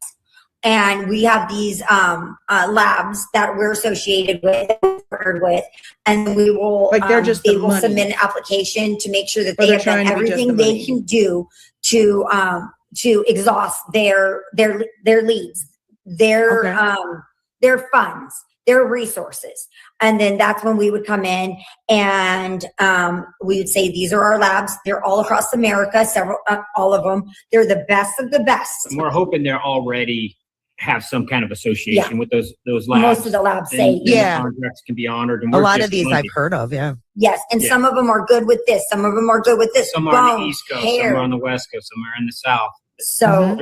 And we have these labs that we're associated with, partnered with, and we will they will submit an application to make sure that they have done everything they can do to exhaust their leads, their funds, their resources. And then that's when we would come in and we would say, these are our labs. They're all across America, all of them. They're the best of the best. And we're hoping they're already have some kind of association with those labs. Most of the labs say, contracts can be honored. And a lot of these I've heard of, Yes, and some of them are good with this. Some of them are good with this. Some are on the East Coast, some are on the West Coast, some are in the South. So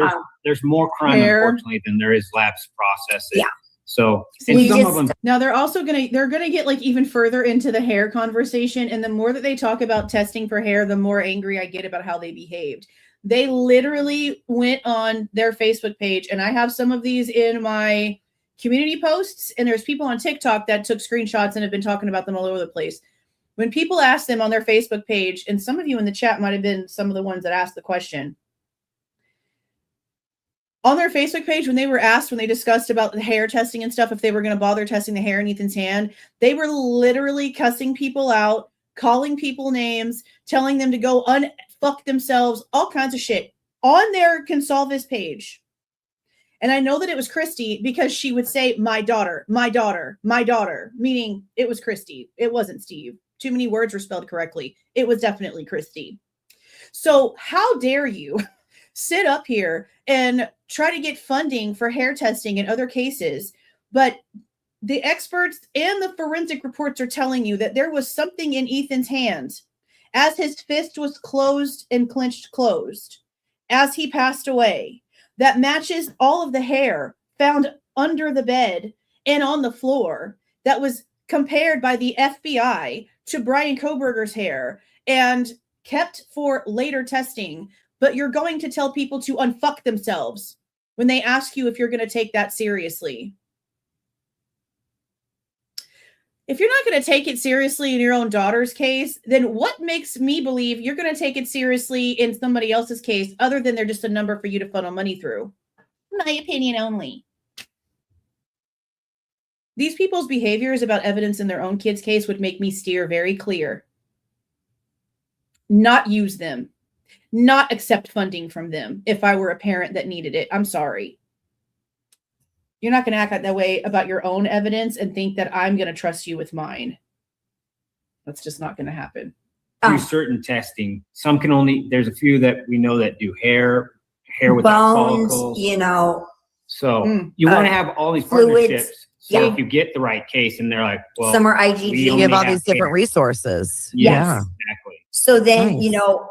there's more crime, unfortunately, than there is labs processing. Yeah. So and some of them. Now they're gonna get like even further into the hair conversation, and the more that they talk about testing for hair, the more angry I get about how they behaved. They literally went on their Facebook page, and I have some of these in my community posts, and there's people on TikTok that took screenshots and have been talking about them all over the place. When people ask them on their Facebook page, and some of you in the chat might have been some of the ones that asked the question, on their Facebook page, when they were asked, when they discussed about the hair testing and stuff, if they were going to bother testing the hair in Ethan's hand, they were literally cussing people out, calling people names, telling them to go unfuck themselves, all kinds of shit on their Goncalves page. And I know that it was Kristi because she would say, my daughter, meaning it was Kristi. It wasn't Steve. Too many words were spelled correctly. It was definitely Kristi. So how dare you sit up here and try to get funding for hair testing in other cases, but the experts and the forensic reports are telling you that there was something in Ethan's hand as his fist was closed and clenched closed as he passed away that matches all of the hair found under the bed and on the floor that was compared by the FBI to Bryan Kohberger's hair and kept for later testing. But you're going to tell people to unfuck themselves when they ask you if you're going to take that seriously. If you're not going to take it seriously in your own daughter's case, then what makes me believe you're going to take it seriously in somebody else's case other than they're just a number for you to funnel money through? My opinion only. These people's behaviors about evidence in their own kid's case would make me steer very clear. Not use them. Not accept funding from them if I were a parent that needed it. I'm sorry. You're not going to act that way about your own evidence and think that I'm going to trust you with mine. That's just not going to happen. Through certain testing, some can only, there's a few that we know that do hair without bones, follicles. you know. So you want to have all these fluids, partnerships. So if you get the right case and they're like, well, some are IgG. You have all these different resources. Yes, exactly. So then, you know,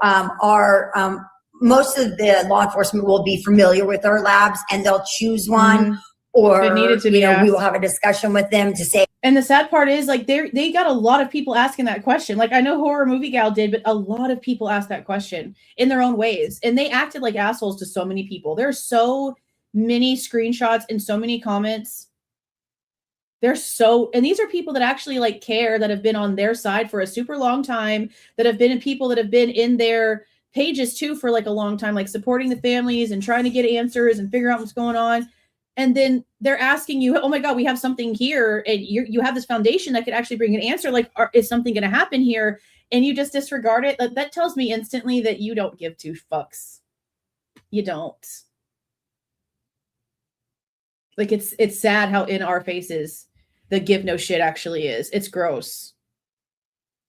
most of the law enforcement will be familiar with our labs and they'll choose one, or It needed to be we will asked. have a discussion with them to say. And the sad part is, like, they got a lot of people asking that question. Like, I know Horror Movie Gal did, but a lot of people asked that question in their own ways. And they acted like assholes to so many people. There's so many screenshots and so many comments. And these are people that actually like care, that have been on their side for a super long time, that have been people that have been in their pages too for like a long time, like supporting the families and trying to get answers and figure out what's going on. And then they're asking you, oh my God, we have something here. And you have this foundation that could actually bring an answer. Like, is something going to happen here? And you just disregard it. That tells me instantly that you don't give two fucks. You don't. Like, it's sad how in our faces the give no shit actually is. It's gross.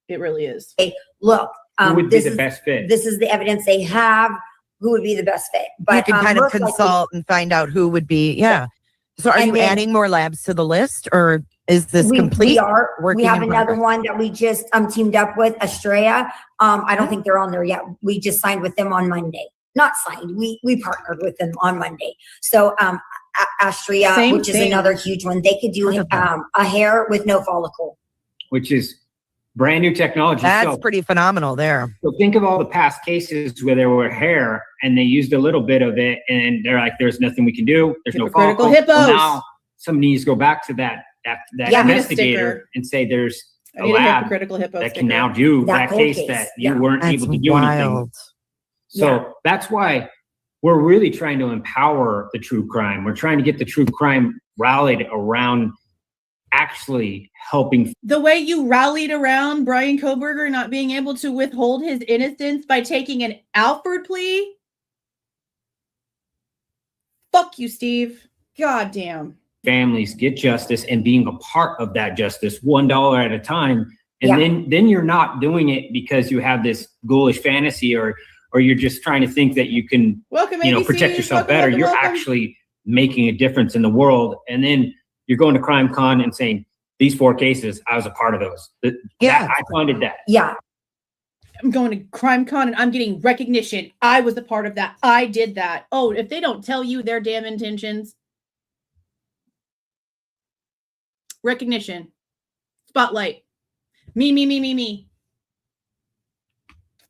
It really is. Hey, look, Who would be the best fit? This is the evidence they have. Who would be the best fit? But you can kind of most likely- consult and find out who would be. Yeah. So are And you then- adding more labs to the list, or is this complete? We are. working We have in another progress? one that we just teamed up with, Estrella. I don't think they're on there yet. We just signed with them on Monday. Not signed. We partnered with them on Monday. So Estrella, Same which is thing. another huge one. They could do a hair with no follicle. Which is brand new technology. That's So- pretty phenomenal there. So think of all the past cases where there were hair and they used a little bit of it and they're like, there's nothing we can do. There's no Hypocritical follicle. hippos. Well, now somebody needs to go back to that Yeah, I need a investigator sticker. and say there's I a need a lab hypocritical hippo that sticker. can now do That that cold case case, that yeah. you weren't That's able to do anything. wild. So Yeah. that's why we're really trying to empower the true crime. We're trying to get the true crime rallied around actually helping. The way you rallied around Bryan Kohberger not being able to withhold his innocence by taking an Alford plea. Fuck you, Steve. God damn. families get justice and being a part of that justice $1 at a time. And Yeah. then you're not doing it because you have this ghoulish fantasy or you're just trying to think that you can, Welcome, protect ABC. yourself Welcome, better. welcome, You're welcome. actually making a difference in the world. And then you're going to Crime Con and saying, these 4 cases, I was a part of those. Yeah. I funded that. Yeah. I'm going to Crime Con and I'm getting recognition. I was a part of that. I did that. Oh, if they don't tell you their damn intentions. Recognition. Spotlight. Me.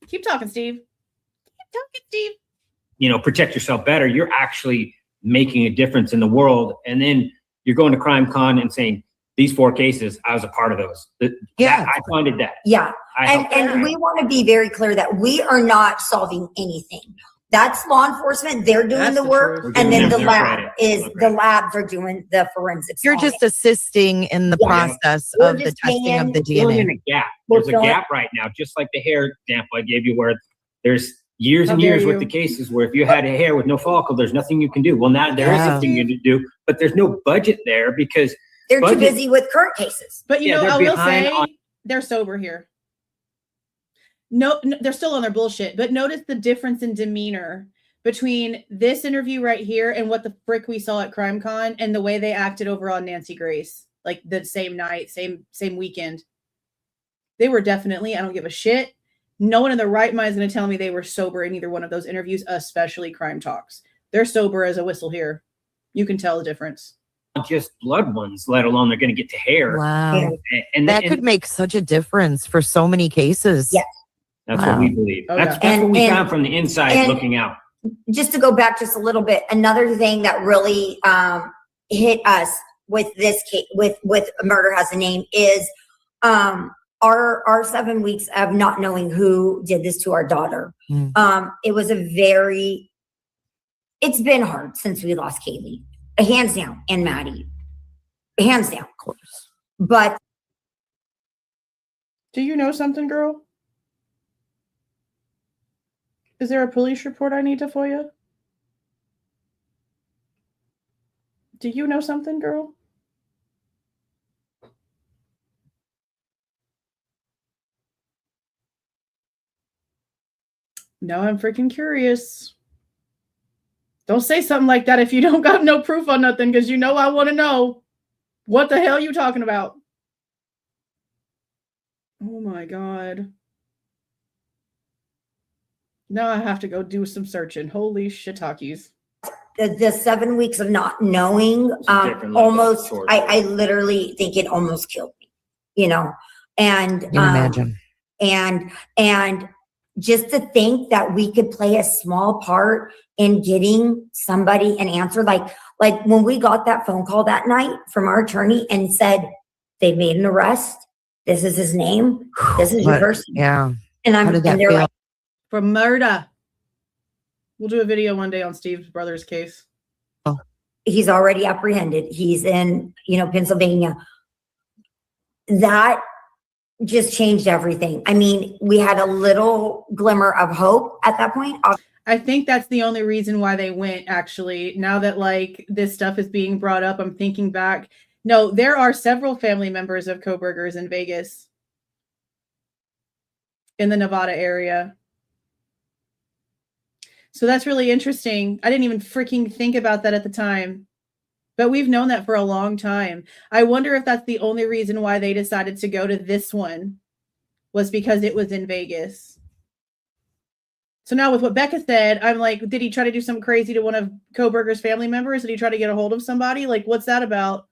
Keep talking, Steve. Keep talking, Steve. Protect yourself better. You're actually making a difference in the world. And then you're going to Crime Con and saying, these 4 cases, I was a part of those. I funded that. Yeah. I helped And we want to be very clear that we are not solving anything. That's law enforcement. They're doing That's the the work. truth. And then We're the giving them lab their is credit. the labs are doing the forensics. You're on just it. assisting in the Yeah. process We're of the just testing of the filling in DNA. a gap. We're There's a filling- gap right now, just like the hair example I gave you, where there's years How and dare years with you. the cases where if you had a hair with no follicle, there's nothing you can do. Well, now there is Yeah. something you can do, but there's no budget there because They're too budget- busy with current cases. But Yeah, they're I will behind say on- they're sober here. No, they're still on their bullshit. But notice the difference in demeanor between this interview right here and what the frick we saw at Crime Con and the way they acted over on Nancy Grace, like the same night, same weekend. They were definitely, I don't give a shit. No one in their right mind is going to tell me they were sober in either one of those interviews, especially Crime Talks. They're sober as a whistle here. You can tell the difference. not just blood ones, let alone they're going to get to hair. Wow. And That could make such a difference for so many cases. Yeah. that's Wow. what we believe. Oh, That's yeah. what we And- found from the inside and- looking out. Just to go back just a little bit, another thing that really hit us with this case, with Murder Has a Name, is our 7 weeks of not knowing who did this to our daughter. It was it's been hard since we lost Kaylee, hands down, and Maddie, hands down, of course. But Do you know something, girl? Is there a police report I need to FOIA? Do you know something, girl? No, I'm freaking curious. Don't say something like that if you don't got no proof on nothing, because you know I want to know. What the hell you talking about? Oh my God. Now I have to go do some searching. Holy shiitakes. The 7 weeks of not knowing, almost, I literally think it almost killed me, you know, and, I can imagine. and just to think that we could play a small part in getting somebody an answer. Like when we got that phone call that night from our attorney and said, they made an arrest. This is his name. This is your person. Yeah. And they're like, for murder. We'll do a video one day on Steve's brother's case. Oh, he's already apprehended. He's in, Pennsylvania. That just changed everything. I mean, we had a little glimmer of hope at that point. I think that's the only reason why they went, actually. Now that like this stuff is being brought up, I'm thinking back. No, there are several family members of Kohbergers in Vegas, in the Nevada area. So that's really interesting. I didn't even freaking think about that at the time, but we've known that for a long time. I wonder if that's the only reason why they decided to go to this one, was because it was in Vegas. So now with what Becca said, I'm like, did he try to do something crazy to one of Kohberger's family members? Did he try to get a hold of somebody? Like, what's that about?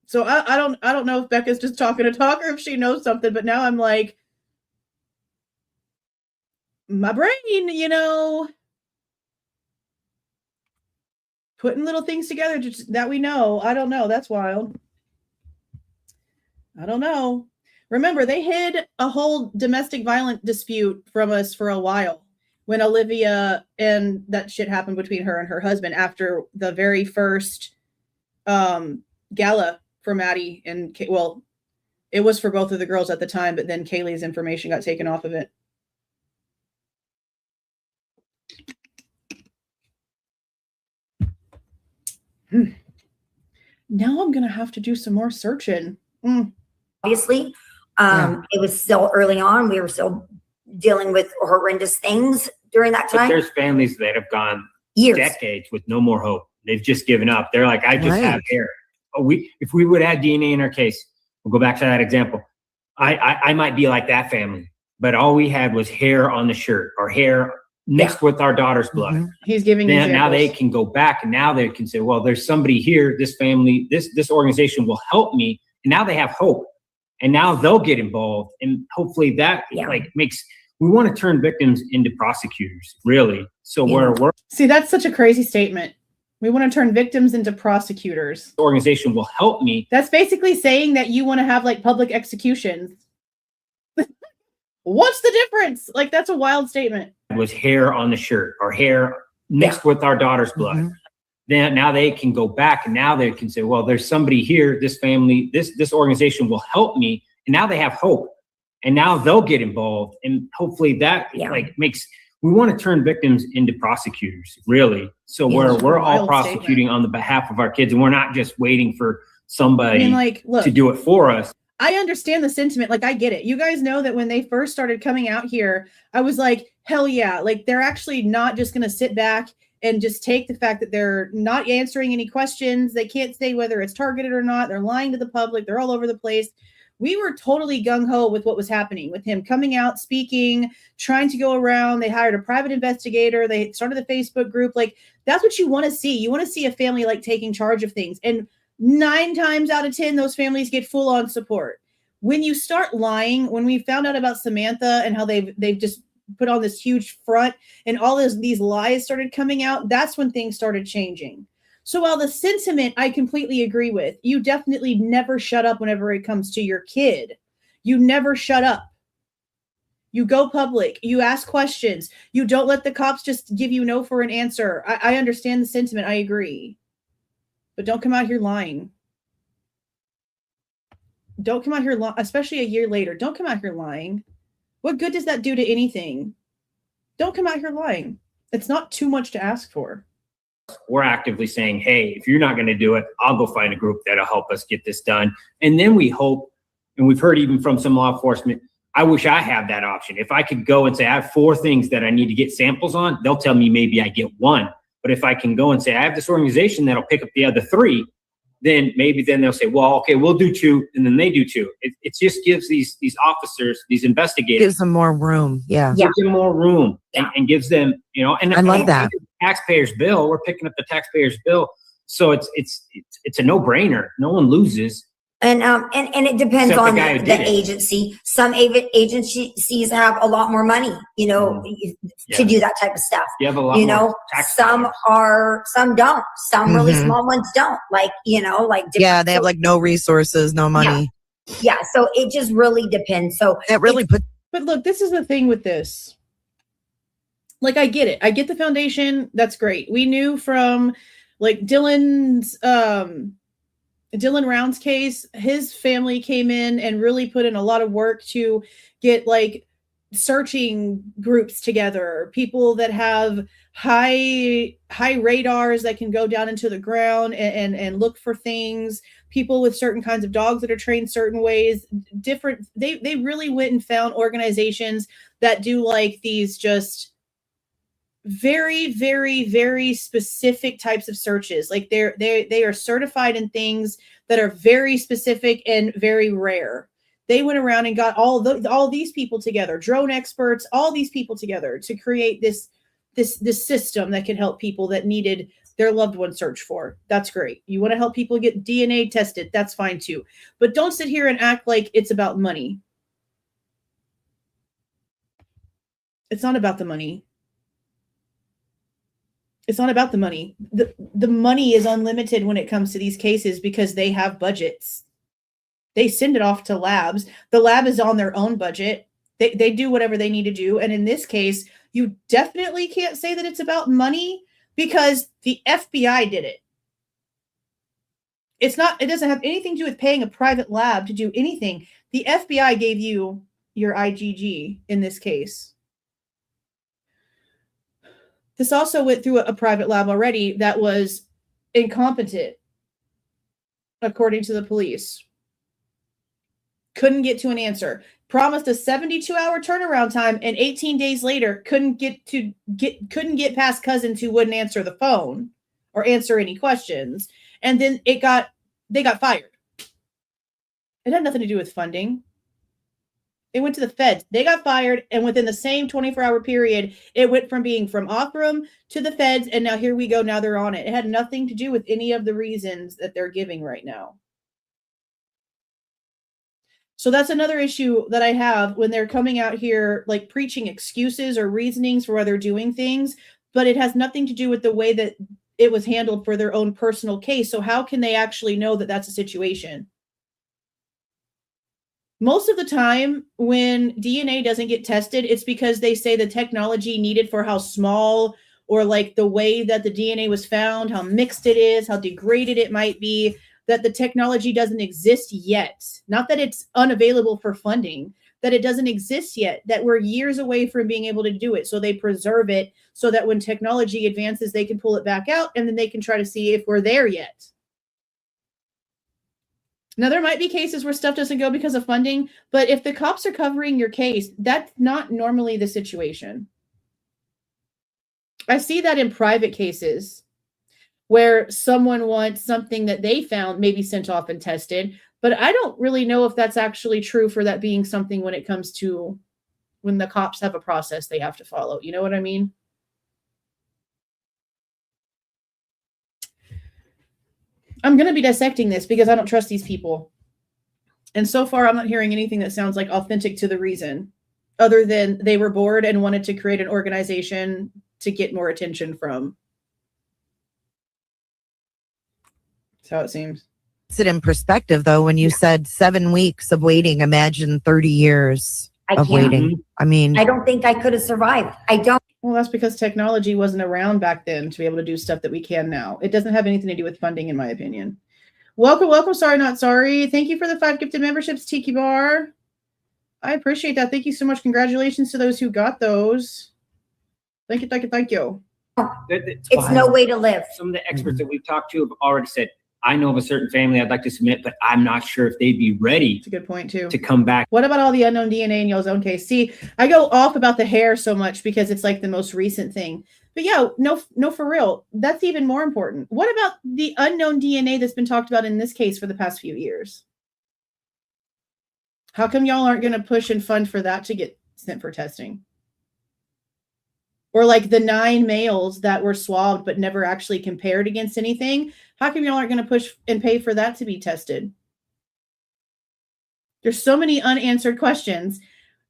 So I don't know if Becca's just talking to talk or if she knows something, but now I'm like, my brain, putting little things together just that we know. I don't know. That's wild. I don't know. Remember, they hid a whole domestic violence dispute from us for a while when Olivia and that shit happened between her and her husband after the very first gala for Maddie and well, it was for both of the girls at the time, but then Kaylee's information got taken off of it. Now I'm going to have to do some more searching. Obviously, it was still early on. We were still dealing with horrendous things during that time. But there's families that have gone decades with no more hope. They've just given up. They're like, I just have hair. If we would add DNA in our case, we'll go back to that example. I might be like that family, but all we had was hair on the shirt or hair mixed with our daughter's blood. Mm-hmm. He's giving now they can go back and now they can say, well, there's somebody here, this family, this organization will help me. And now they have hope. And now they'll get involved. And hopefully that we want to turn victims into prosecutors, really. So we're see, that's such a crazy statement. We want to turn victims into prosecutors. The organization will help me. That's basically saying that you want to have like public executions. What's the difference? Like, that's a wild statement. It was hair on the shirt or hair mixed with our daughter's blood. Mm-hmm. Then now they can go back and now they can say, well, there's somebody here, this family, this organization will help me. And now they have hope. And now they'll get involved. And hopefully that we want to turn victims into prosecutors, really. So we're all prosecuting on the behalf of our kids. And we're not just waiting for somebody to do it for us. I understand the sentiment. Like, I get it. You guys know that when they first started coming out here, I was like, hell yeah. Like, they're actually not just going to sit back and just take the fact that they're not answering any questions. They can't say whether it's targeted or not. They're lying to the public. They're all over the place. We were totally gung-ho with what was happening with him coming out, speaking, trying to go around. They hired a private investigator. They started a Facebook group. Like, that's what you want to see. You want to see a family like taking charge of things. And 9 times out of 10, those families get full on support. When you start lying, when we found out about Samantha and how they've just put on this huge front and all these lies started coming out, that's when things started changing. So while the sentiment I completely agree with, you definitely never shut up whenever it comes to your kid. You never shut up. You go public. You ask questions. You don't let the cops just give you no for an answer. I understand the sentiment. I agree. But don't come out here lying. Don't come out here, especially a year later. Don't come out here lying. What good does that do to anything? Don't come out here lying. It's not too much to ask for. We're actively saying, hey, if you're not going to do it, I'll go find a group that'll help us get this done. And then we hope, and we've heard even from some law enforcement, I wish I had that option. If I could go and say, I have 4 things that I need to get samples on, they'll tell me maybe I get 1. But if I can go and say, I have this organization that'll pick up the other 3, then they'll say, well, okay, we'll do 2, and then they do 2. It just gives these officers, these investigators, Gives them more room. Yeah. gives them more room and gives them, and I love that. Taxpayers' bill. We're picking up the taxpayers' bill, so it's a no-brainer. No one loses. And it depends Except the on guy who the did it. agency. Some agencies have a lot more money, to do that type of stuff. You have a lot more taxpayers. Some don't. Some really Mhm. small ones don't. Yeah, they have like no resources, no money. Yeah, so it just really depends. So That really put But look, this is the thing with this. Like, I get it. I get the foundation. That's great. We knew from like Dylan Round's case, his family came in and really put in a lot of work to get like searching groups together, people that have high radars that can go down into the ground and look for things, people with certain kinds of dogs that are trained certain ways, they really went and found organizations that do like these just very, very, very specific types of searches. Like they are certified in things that are very specific and very rare. They went around and got all these people together, drone experts, all these people together to create this system that can help people that needed their loved one searched for. That's great. You want to help people get DNA tested, that's fine too. But don't sit here and act like it's about money. It's not about the money. It's not about the money. The money is unlimited when it comes to these cases because they have budgets. They send it off to labs. The lab is on their own budget. They do whatever they need to do. And in this case, you definitely can't say that it's about money because the FBI did it. It doesn't have anything to do with paying a private lab to do anything. The FBI gave you your IgG in this case. This also went through a private lab already that was incompetent, according to the police. Couldn't get to an answer. Promised a 72-hour turnaround time, and 18 days later couldn't get past cousins who wouldn't answer the phone or answer any questions. And then they got fired. It had nothing to do with funding. It went to the feds. They got fired, and within the same 24-hour period, it went from being from Othram to the feds, and now here we go. Now they're on it. It had nothing to do with any of the reasons that they're giving right now. So that's another issue that I have when they're coming out here like preaching excuses or reasonings for why they're doing things, but it has nothing to do with the way that it was handled for their own personal case. So how can they actually know that that's a situation? Most of the time when DNA doesn't get tested, it's because they say the technology needed for how small or like the way that the DNA was found, how mixed it is, how degraded it might be, that the technology doesn't exist yet. Not that it's unavailable for funding, that it doesn't exist yet, that we're years away from being able to do it. So they preserve it so that when technology advances, they can pull it back out and then they can try to see if we're there yet. Now, there might be cases where stuff doesn't go because of funding, but if the cops are covering your case, that's not normally the situation. I see that in private cases where someone wants something that they found maybe sent off and tested, but I don't really know if that's actually true for that being something when it comes to when the cops have a process they have to follow. You know what I mean? I'm going to be dissecting this because I don't trust these people. And so far, I'm not hearing anything that sounds like authentic to the reason, other than they were bored and wanted to create an organization to get more attention from. That's how it seems. It's it in perspective, though, when you said 7 weeks of waiting, imagine 30 years of waiting. I mean, I don't think I could have survived. I don't. Well, that's because technology wasn't around back then to be able to do stuff that we can now. It doesn't have anything to do with funding, in my opinion. Welcome. Sorry, not sorry. Thank you for the 5 gifted memberships, Tiki Bar. I appreciate that. Thank you so much. Congratulations to those who got those. Thank you. It's no way to live. Some of the experts that we've talked to have already said, I know of a certain family I'd like to submit, but I'm not sure if they'd be ready. That's a good point, too. To come back. What about all the unknown DNA in y'all's own case? See, I go off about the hair so much because it's like the most recent thing. But yeah, no, for real. That's even more important. What about the unknown DNA that's been talked about in this case for the past few years? How come y'all aren't going to push and fund for that to get sent for testing? Or like the 9 males that were swabbed but never actually compared against anything. How come y'all aren't going to push and pay for that to be tested? There's so many unanswered questions.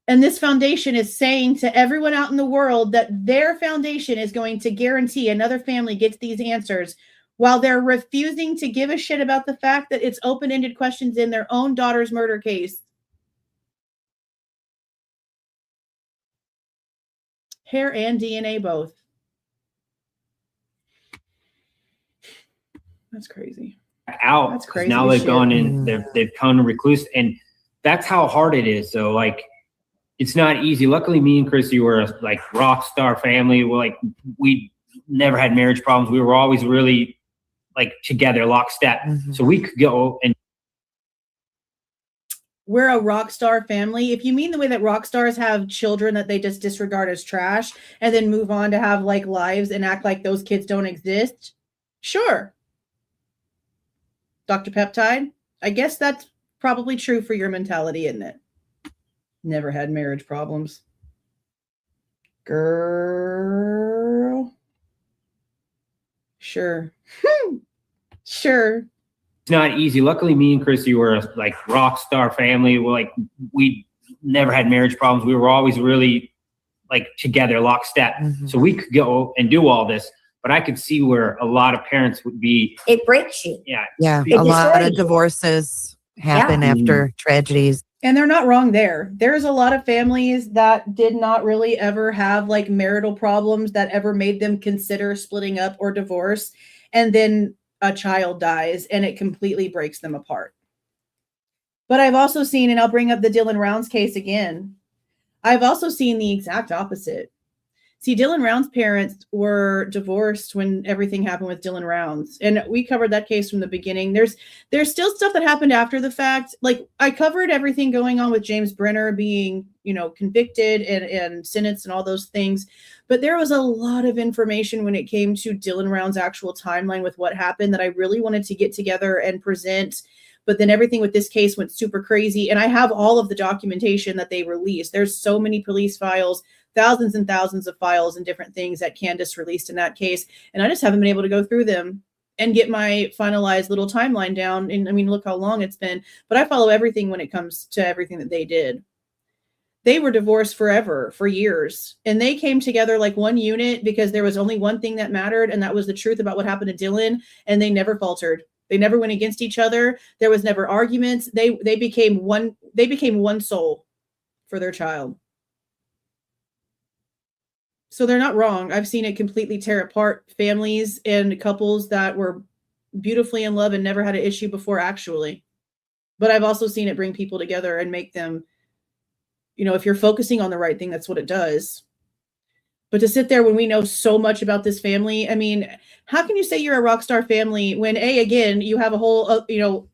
And this foundation is saying to everyone out in the world that their foundation is going to guarantee another family gets these answers, while they're refusing to give a shit about the fact that it's open-ended questions in their own daughter's murder case. Hair and DNA both. That's crazy. Out. That's crazy. Now they've gone in, they've come to recluse, and that's how hard it is. So like, it's not easy. Luckily, me and Kristi were like rock star family. We never had marriage problems. We were always really like together, lockstep. So we could go and. We're a rock star family. If you mean the way that rock stars have children that they just disregard as trash and then move on to have like lives and act like those kids don't exist, sure. Dr. Peptide, I guess that's probably true for your mentality, isn't it? Never had marriage problems. Girl. Sure. Sure. It's not easy. Luckily, me and Kristi were like rock star family. We never had marriage problems. We were always really like together, lockstep. So we could go and do all this, but I could see where a lot of parents would be. It breaks you. Yeah. Yeah. A lot of divorces happen after tragedies. And they're not wrong there. There's a lot of families that did not really ever have like marital problems that ever made them consider splitting up or divorce. And then a child dies and it completely breaks them apart. But I've also seen, and I'll bring up the Dylan Rounds case again. I've also seen the exact opposite. See, Dylan Rounds' parents were divorced when everything happened with Dylan Rounds. And we covered that case from the beginning. There's still stuff that happened after the fact. Like I covered everything going on with James Brenner being, convicted and sentenced and all those things. But there was a lot of information when it came to Dylan Rounds' actual timeline with what happened that I really wanted to get together and present. But then everything with this case went super crazy. And I have all of the documentation that they released. There's so many police files, thousands and thousands of files and different things that Candace released in that case. And I just haven't been able to go through them and get my finalized little timeline down. And I mean, look how long it's been, but I follow everything when it comes to everything that they did. They were divorced forever, for years. And they came together like one unit because there was only one thing that mattered. And that was the truth about what happened to Dylan. And they never faltered. They never went against each other. There was never arguments. They became one soul for their child. So they're not wrong. I've seen it completely tear apart families and couples that were beautifully in love and never had an issue before, actually. But I've also seen it bring people together and make them, if you're focusing on the right thing, that's what it does. But to sit there when we know so much about this family, I mean, how can you say you're a rock star family when again, you have a whole,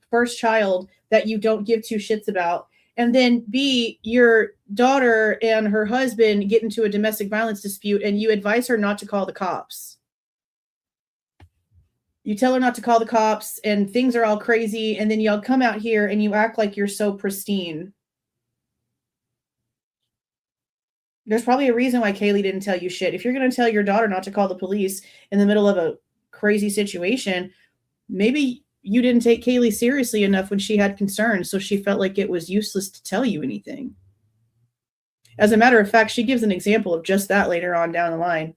first child that you don't give two shits about? And then B, your daughter and her husband get into a domestic violence dispute and you advise her not to call the cops. You tell her not to call the cops and things are all crazy. And then y'all come out here and you act like you're so pristine. There's probably a reason why Kaylee didn't tell you shit. If you're going to tell your daughter not to call the police in the middle of a crazy situation, maybe you didn't take Kaylee seriously enough when she had concerns, so she felt like it was useless to tell you anything. As a matter of fact, she gives an example of just that later on down the line.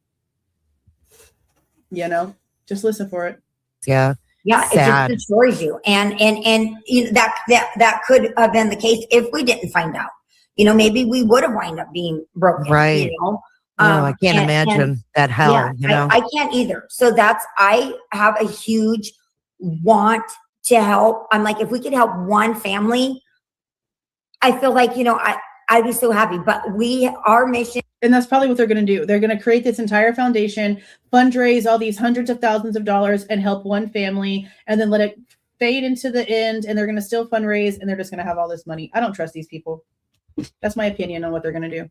Just listen for it. Yeah, sad. It just destroys you. And that could have been the case if we didn't find out. Maybe we would have wound up being broken. Right. I can't imagine that hell. I can't either. So I have a huge want to help. I'm like, if we could help one family, I feel like, I'd be so happy. But our mission. And that's probably what they're going to do. They're going to create this entire foundation, fundraise all these hundreds of thousands of dollars and help one family and then let it fade into the end. And they're going to still fundraise and they're just going to have all this money. I don't trust these people. That's my opinion on what they're going to do.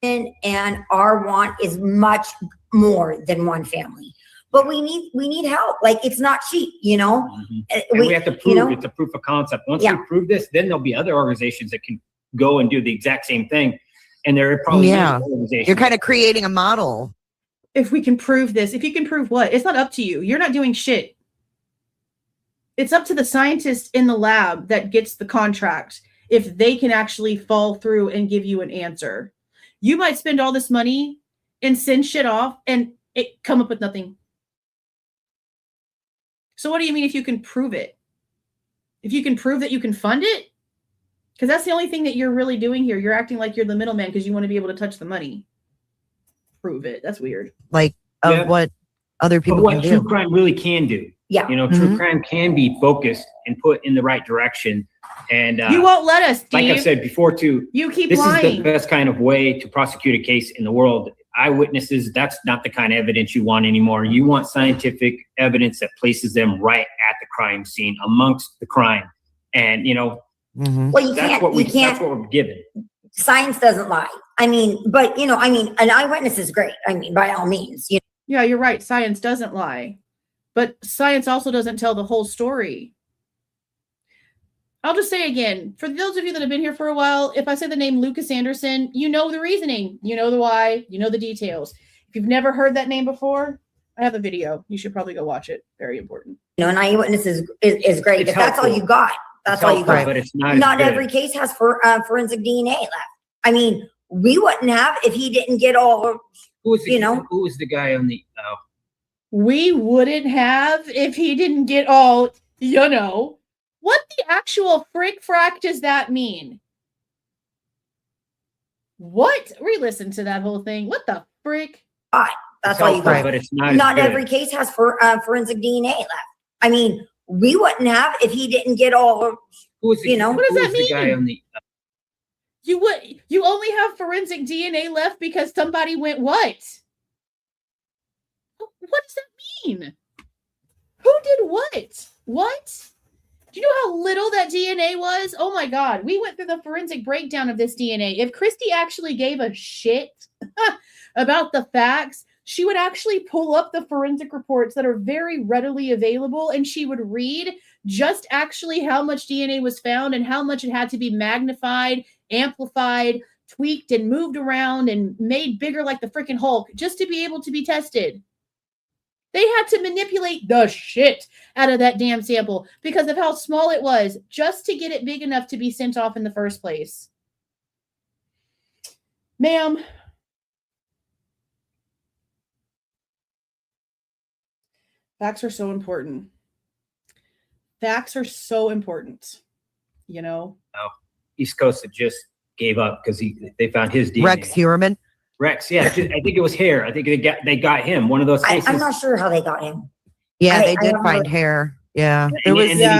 And our want is much more than one family. But we need help. Like, it's not cheap, you know? Mm-hmm. And we have to prove it's a proof of concept. Once we prove this, then there'll be other organizations that can go and do the exact same thing. And there are probably organizations. You're kind of creating a model. If we can prove this, if you can prove what? It's not up to you. You're not doing shit. It's up to the scientist in the lab that gets the contract if they can actually fall through and give you an answer. You might spend all this money and send shit off and it come up with nothing. So what do you mean if you can prove it? If you can prove that you can fund it? Because that's the only thing that you're really doing here. You're acting like you're the middleman because you want to be able to touch the money. Prove it. That's weird. Like what other people what can do. true crime really can do. Yeah. You know, true crime can be focused and put in the right direction. And you won't let us, Steve. Like I've said before too, you keep this lying. is the best kind of way to prosecute a case in the world. Eyewitnesses, that's not the kind of evidence you want anymore. You want scientific evidence that places them right at the crime scene amongst the crime. And, you know, well, that's what we're given. Science doesn't lie. I mean, but, you know, I mean, an eyewitness is great. I mean, by all means. You know? Yeah, you're right. Science doesn't lie. But science also doesn't tell the whole story. I'll just say again, for those of you that have been here for a while, if I say the name Lucas Anderson, you know the reasoning, you know the why, you know the details. If you've never heard that name before, I have a video. You should probably go watch it. Very important. You know, an eyewitness is great. It's If that's all you got, that's all you got. But it's not. Not every case has forensic DNA left. I mean, we wouldn't have if he didn't get all. Who was the guy on the? We wouldn't have if he didn't get all. You know. What the actual frack does that mean? What? Re-listen to that whole thing. What the frick? That's all you got. But it's not. Not every case has forensic DNA left. I mean, we wouldn't have if he didn't get all. What does that mean? The guy on the, You only have forensic DNA left because somebody went what? What does that mean? Who did what? What? Do you know how little that DNA was? Oh my God. We went through the forensic breakdown of this DNA. If Kristi actually gave a shit about the facts, she would actually pull up the forensic reports that are very readily available, and she would read just actually how much DNA was found and how much it had to be magnified, amplified, tweaked, and moved around and made bigger like the freaking Hulk just to be able to be tested. They had to manipulate the shit out of that damn sample because of how small it was just to get it big enough to be sent off in the first place. Ma'am. Facts are so important. Facts are so important. You know? Oh, East Coast had just gave up because they found his DNA. Rex Heuermann. Rex, yeah, I think it was hair. I think they got him. One of those cases. I'm not sure how they got him. Yeah, they did find hair. Yeah, I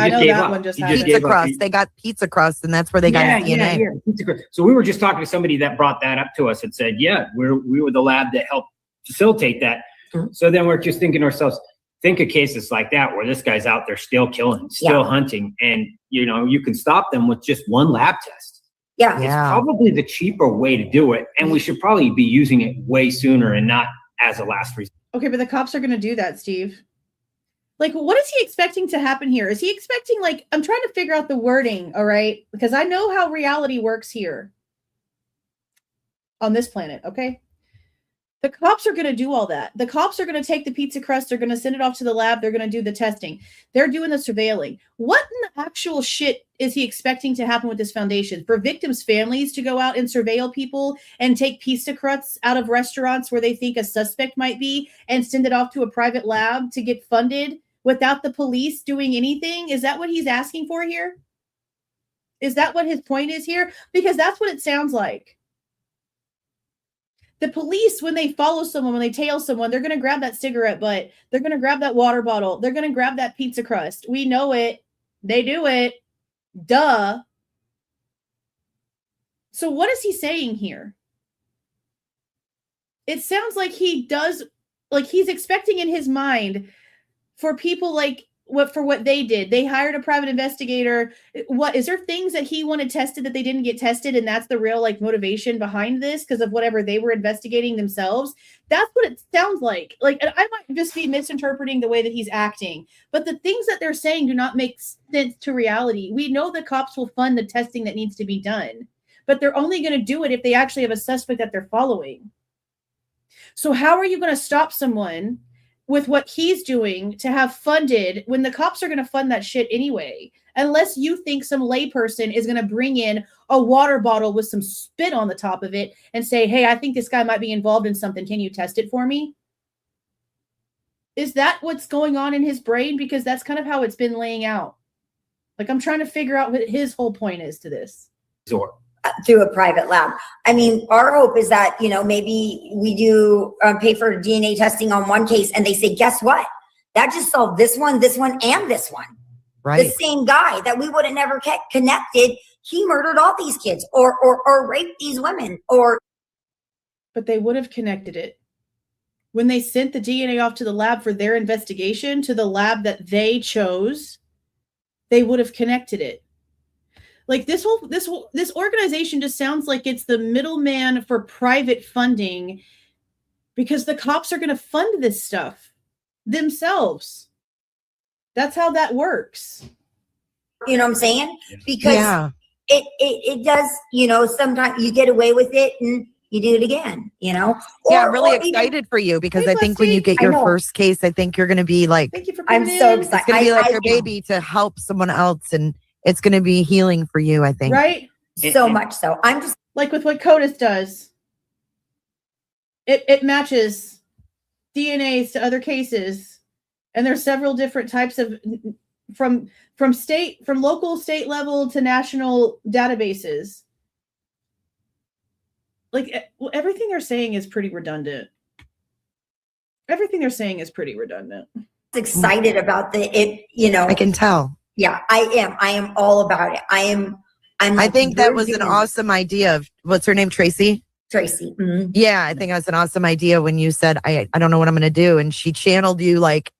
know that one just happened. Pizza crust. They got pizza crust, and that's where they got his DNA. Yeah, pizza crust. So we were just talking to somebody that brought that up to us and said, "Yeah, we were the lab that helped facilitate that." Mm-hmm. So then we're just thinking to ourselves, think of cases like that where this guy's out there still killing, still hunting, and you can stop them with just one lab test. Yeah. It's probably the cheaper way to do it. And we should probably be using it way sooner and not as a last resort. Okay, but the cops are going to do that, Steve. Like, what is he expecting to happen here? Is he expecting, like, I'm trying to figure out the wording, all right? Because I know how reality works here on this planet, okay? The cops are going to do all that. The cops are going to take the pizza crust. They're going to send it off to the lab. They're going to do the testing. They're doing the surveilling. What in the actual shit is he expecting to happen with this foundation? For victims' families to go out and surveil people and take pizza crusts out of restaurants where they think a suspect might be and send it off to a private lab to get funded without the police doing anything? Is that what he's asking for here? Is that what his point is here? Because that's what it sounds like. The police, when they follow someone, when they tail someone, they're going to grab that cigarette butt. They're going to grab that water bottle. They're going to grab that pizza crust. We know it. They do it. Duh. So what is he saying here? It sounds like he does, like he's expecting in his mind for people like what they did. They hired a private investigator. What is there things that he wanted tested that they didn't get tested, and that's the real like motivation behind this because of whatever they were investigating themselves? That's what it sounds like. Like, and I might just be misinterpreting the way that he's acting, but the things that they're saying do not make sense to reality. We know the cops will fund the testing that needs to be done, but they're only going to do it if they actually have a suspect that they're following. So how are you going to stop someone with what he's doing to have funded when the cops are going to fund that shit anyway? Unless you think some layperson is going to bring in a water bottle with some spit on the top of it and say, hey, I think this guy might be involved in something. Can you test it for me? Is that what's going on in his brain? Because that's kind of how it's been laying out. Like, I'm trying to figure out what his whole point is to this. Sure. Through a private lab. I mean, our hope is that, you know, maybe we do pay for DNA testing on one case and they say, guess what? That just solved this one, and this one. Right. The same guy that we would have never connected. He murdered all these kids or raped these women But they would have connected it. When they sent the DNA off to the lab for their investigation, to the lab that they chose, they would have connected it. Like this organization just sounds like it's the middleman for private funding because the cops are going to fund this stuff themselves. That's how that works. You know what I'm saying? Because it does, you know, sometimes you get away with it and you do it again, you know? I'm really excited for you because I think when you get your first case, I think you're going to be like, thank you for I'm coming so in. excited. It's going to be like your baby to help someone else, and it's going to be healing for you, I think. Right? So much so. I'm just like with what CODIS does. It matches DNAs to other cases, and there's several different types of from local, state level to national databases. Like everything they're saying is pretty redundant. Excited about you know. I can tell. Yeah, I am all about it. I think that was an awesome idea. What's her name? Tracy? Tracy. Mm-hmm. Yeah, I think that's an awesome idea when you said, I don't know what I'm going to do. And she channeled you like,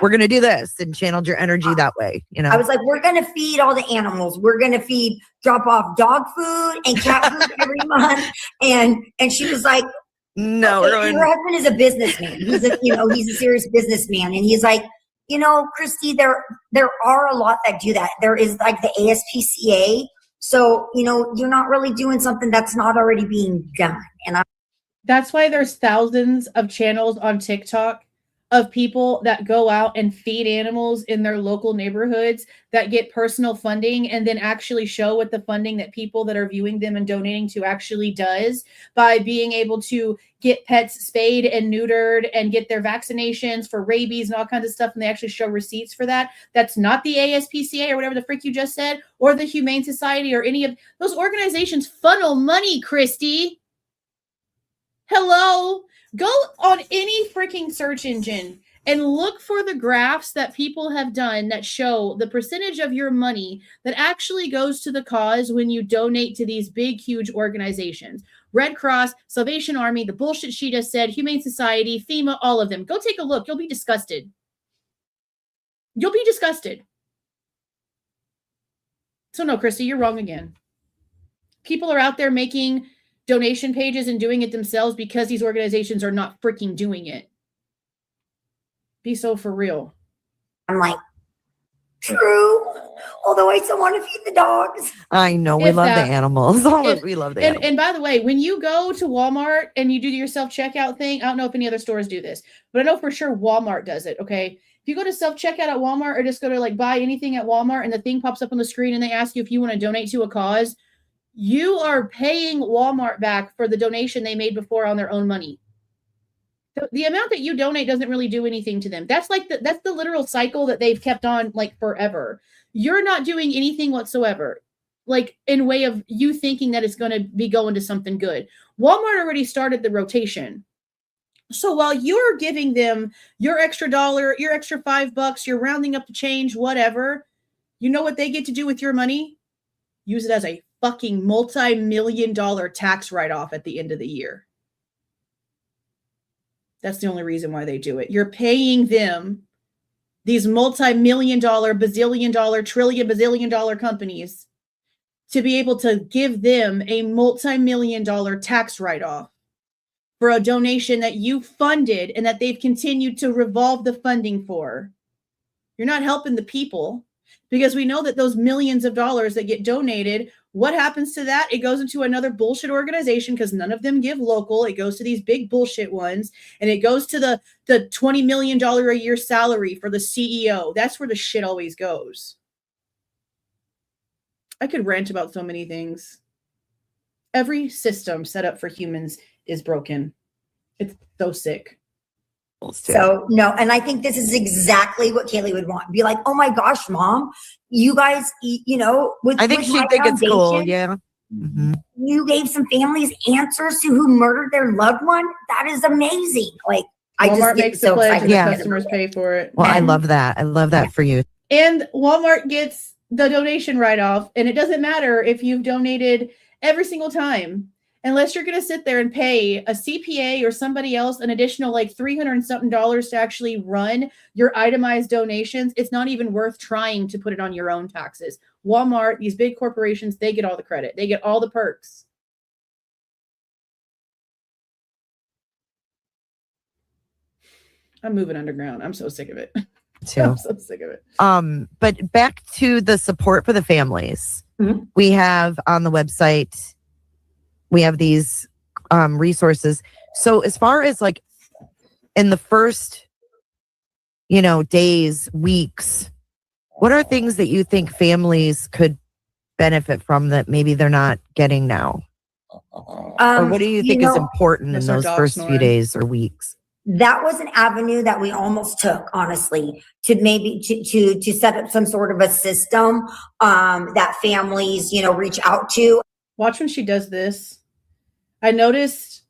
we're going to do this, and channeled your energy that way. You know, I was like, we're going to feed all the animals. We're going to drop off dog food and cat food every month. And she was like, no, okay, your husband is a businessman. He's a serious businessman. And he's like, you know, Kristi, there are a lot that do that. There is like the ASPCA. So, you know, you're not really doing something that's not already being done. And that's why there's thousands of channels on TikTok of people that go out and feed animals in their local neighborhoods that get personal funding and then actually show what the funding that people that are viewing them and donating to actually does by being able to get pets spayed and neutered and get their vaccinations for rabies and all kinds of stuff. And they actually show receipts for that. That's not the ASPCA or whatever the frick you just said, or the Humane Society or any of those organizations funnel money, Kristi. Hello. Go on any freaking search engine and look for the graphs that people have done that show the percentage of your money that actually goes to the cause when you donate to these big, huge organizations. Red Cross, Salvation Army, the bullshit she just said, Humane Society, FEMA, all of them. Go take a look. You'll be disgusted. So no, Kristi, you're wrong again. People are out there making donation pages and doing it themselves because these organizations are not freaking doing it. Be so for real. I'm like, true. Although I still want to feed the dogs. I know. We love the animals. We love the animals. And by the way, when you go to Walmart and you do your self-checkout thing, I don't know if any other stores do this, but I know for sure Walmart does it. Okay. If you go to self-checkout at Walmart or just go to like buy anything at Walmart and the thing pops up on the screen and they ask you if you want to donate to a cause, you are paying Walmart back for the donation they made before on their own money. The amount that you donate doesn't really do anything to them. That's like that's the literal cycle that they've kept on like forever. You're not doing anything whatsoever, like in way of you thinking that it's going to be going to something good. Walmart already started the rotation. So while you're giving them your extra $1, your extra $5, you're rounding up the change, whatever, you know what they get to do with your money? Use it as a fucking multi-million-dollar tax write-off at the end of the year. That's the only reason why they do it. You're paying them these multi-million dollar, bazillion dollar, trillion, bazillion dollar companies to be able to give them a multi-million dollar tax write-off for a donation that you funded and that they've continued to revolve the funding for. You're not helping the people, because we know that those millions of dollars that get donated, what happens to that? It goes into another bullshit organization, because none of them give local. It goes to these big bullshit ones, and it goes to the $20 million a year salary for the CEO. That's where the shit always goes. I could rant about so many things. Every system set up for humans is broken. It's so sick. So no, and I think this is exactly what Kaylee would want. Be like, oh my gosh, Mom, you guys, I think she'd think it's cool. Yeah. Mm-hmm. You gave some families answers to who murdered their loved one. That is amazing. Like, I Walmart just get makes so the pledge excited. and the customers pay for it. Well, I love that. I love that for you. And Walmart gets the donation write-off, and it doesn't matter if you've donated every single time, unless you're going to sit there and pay a CPA or somebody else an additional like $300 and something to actually run your itemized donations. It's not even worth trying to put it on your own taxes. Walmart, these big corporations, they get all the credit. They get all the perks. I'm moving underground. I'm so sick of it. Too. I'm so sick of it. But back to the support for the families. Mm-hmm. We have on the website, we have these resources. So as far as like in the first, days, weeks, what are things that you think families could benefit from that maybe they're not getting now? Or what do you think is important in those first few days or weeks? That was an avenue that we almost took, honestly, to maybe to set up some sort of a system that families, reach out to. Watch when she does this. I noticed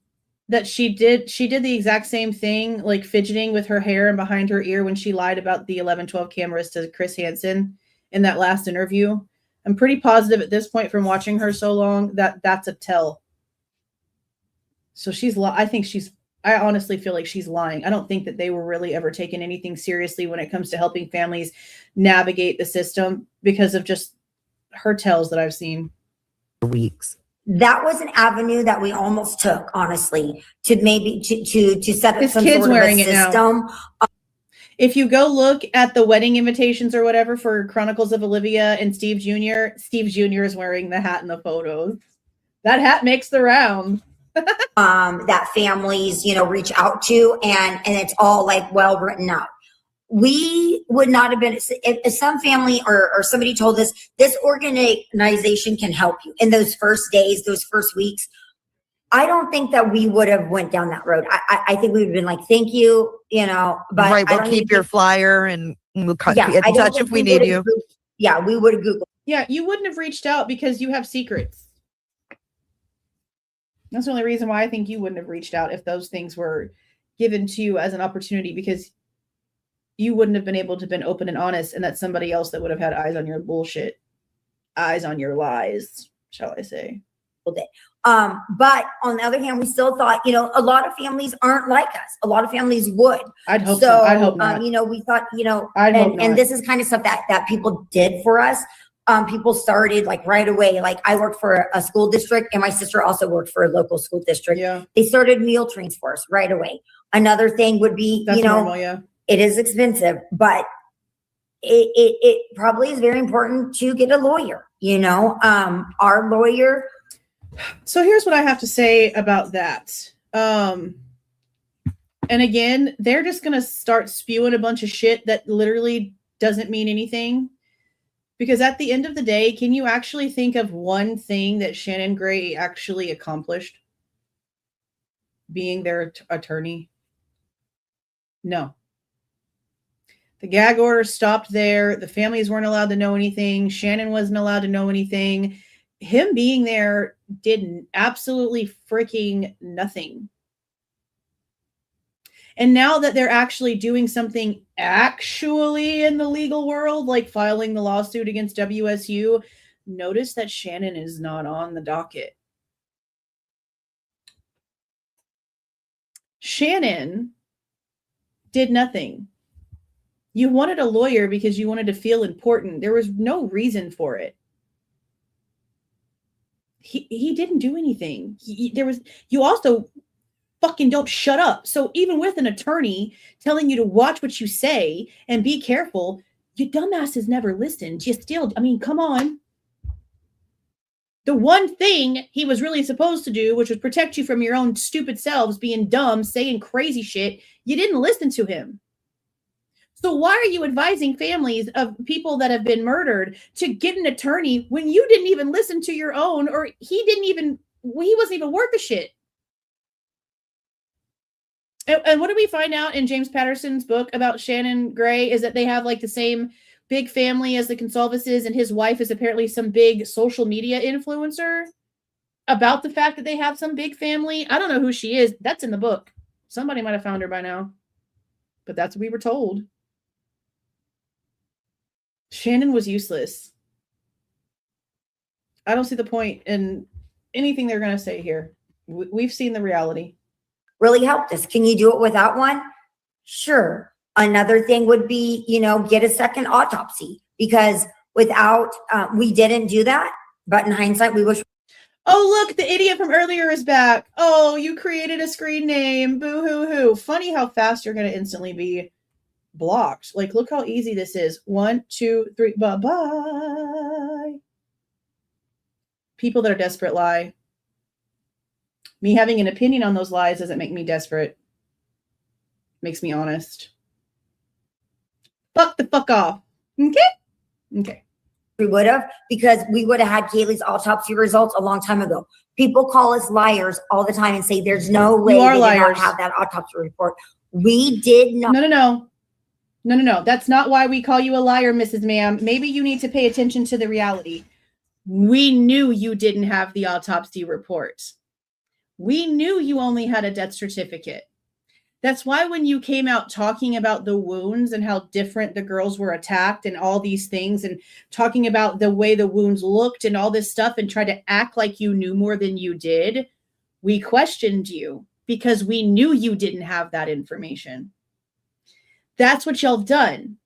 that she did the exact same thing, like fidgeting with her hair and behind her ear when she lied about the 1112 cameras to Chris Hansen in that last interview. I'm pretty positive at this point from watching her so long that that's a tell. So I honestly feel like she's lying. I don't think that they were really ever taking anything seriously when it comes to helping families navigate the system because of just her tells that I've seen. Weeks. That was an avenue that we almost took, honestly, to maybe to set up some kid's sort of wearing a it now. system. If you go look at the wedding invitations or whatever for Chronicles of Olivia and Steve Jr., Steve Jr. is wearing the hat in the photos. That hat makes the round. That families, reach out to, and it's all like well written out. We would not have been, if some family or somebody told us this organization can help you in those first days, those first weeks, I don't think that we would have went down that road. I think we would have been like, thank you, but right, we'll keep your flyer and we'll get in touch if we need you. Yeah, we would have Googled. Yeah, you wouldn't have reached out because you have secrets. That's the only reason why I think you wouldn't have reached out if those things were given to you as an opportunity, because you wouldn't have been able to have been open and honest, and that's somebody else that would have had eyes on your bullshit, eyes on your lies, shall I say. But on the other hand, we still thought, a lot of families aren't like us. A lot of families would. I'd hope so. I hope not. We thought, and this is kind of stuff that people did for us. People started like right away. Like I worked for a school district and my sister also worked for a local school district. Yeah. They started meal trains for us right away. Another thing would be, that's normal, yeah. It is expensive, but it probably is very important to get a lawyer, our lawyer. So here's what I have to say about that. And again, they're just going to start spewing a bunch of shit that literally doesn't mean anything. Because at the end of the day, can you actually think of one thing that Shannon Gray actually accomplished? Being their attorney? No. The gag order stopped there. The families weren't allowed to know anything. Shannon wasn't allowed to know anything. Him being there did absolutely freaking nothing. And now that they're actually doing something actually in the legal world, like filing the lawsuit against WSU, notice that Shannon is not on the docket. Shannon did nothing. You wanted a lawyer because you wanted to feel important. There was no reason for it. He didn't do anything. You also fucking don't shut up. So even with an attorney telling you to watch what you say and be careful, you dumbasses never listened. You still, I mean, come on. The one thing he was really supposed to do, which was protect you from your own stupid selves being dumb, saying crazy shit, you didn't listen to him. So why are you advising families of people that have been murdered to get an attorney when you didn't even listen to your own, or he wasn't even worth the shit? And what did we find out in James Patterson's book about Shannon Gray is that they have like the same big family as the Goncalveses, and his wife is apparently some big social media influencer about the fact that they have some big family. I don't know who she is. That's in the book. Somebody might have found her by now, but that's what we were told. Shannon was useless. I don't see the point in anything they're going to say here. We've seen the reality. Really helped us. Can you do it without one? Sure. Another thing would be, get a second autopsy, because without, we didn't do that. But in hindsight, we wish. Oh, look, the idiot from earlier is back. Oh, you created a screen name. Boo hoo hoo. Funny how fast you're going to instantly be blocked. Like, look how easy this is. 1, 2, 3. Bye-bye. People that are desperate lie. Me having an opinion on those lies doesn't make me desperate. Makes me honest. Fuck the fuck off. Okay. We would have, because we would have had Kaylee's autopsy results a long time ago. People call us liars all the time and say there's no way you are they liars. did not have that autopsy report. We did not. No. That's not why we call you a liar, Mrs. Ma'am. Maybe you need to pay attention to the reality. We knew you didn't have the autopsy report. We knew you only had a death certificate. That's why when you came out talking about the wounds and how different the girls were attacked and all these things, and talking about the way the wounds looked and all this stuff, and tried to act like you knew more than you did, we questioned you because we knew you didn't have that information. That's what y'all done.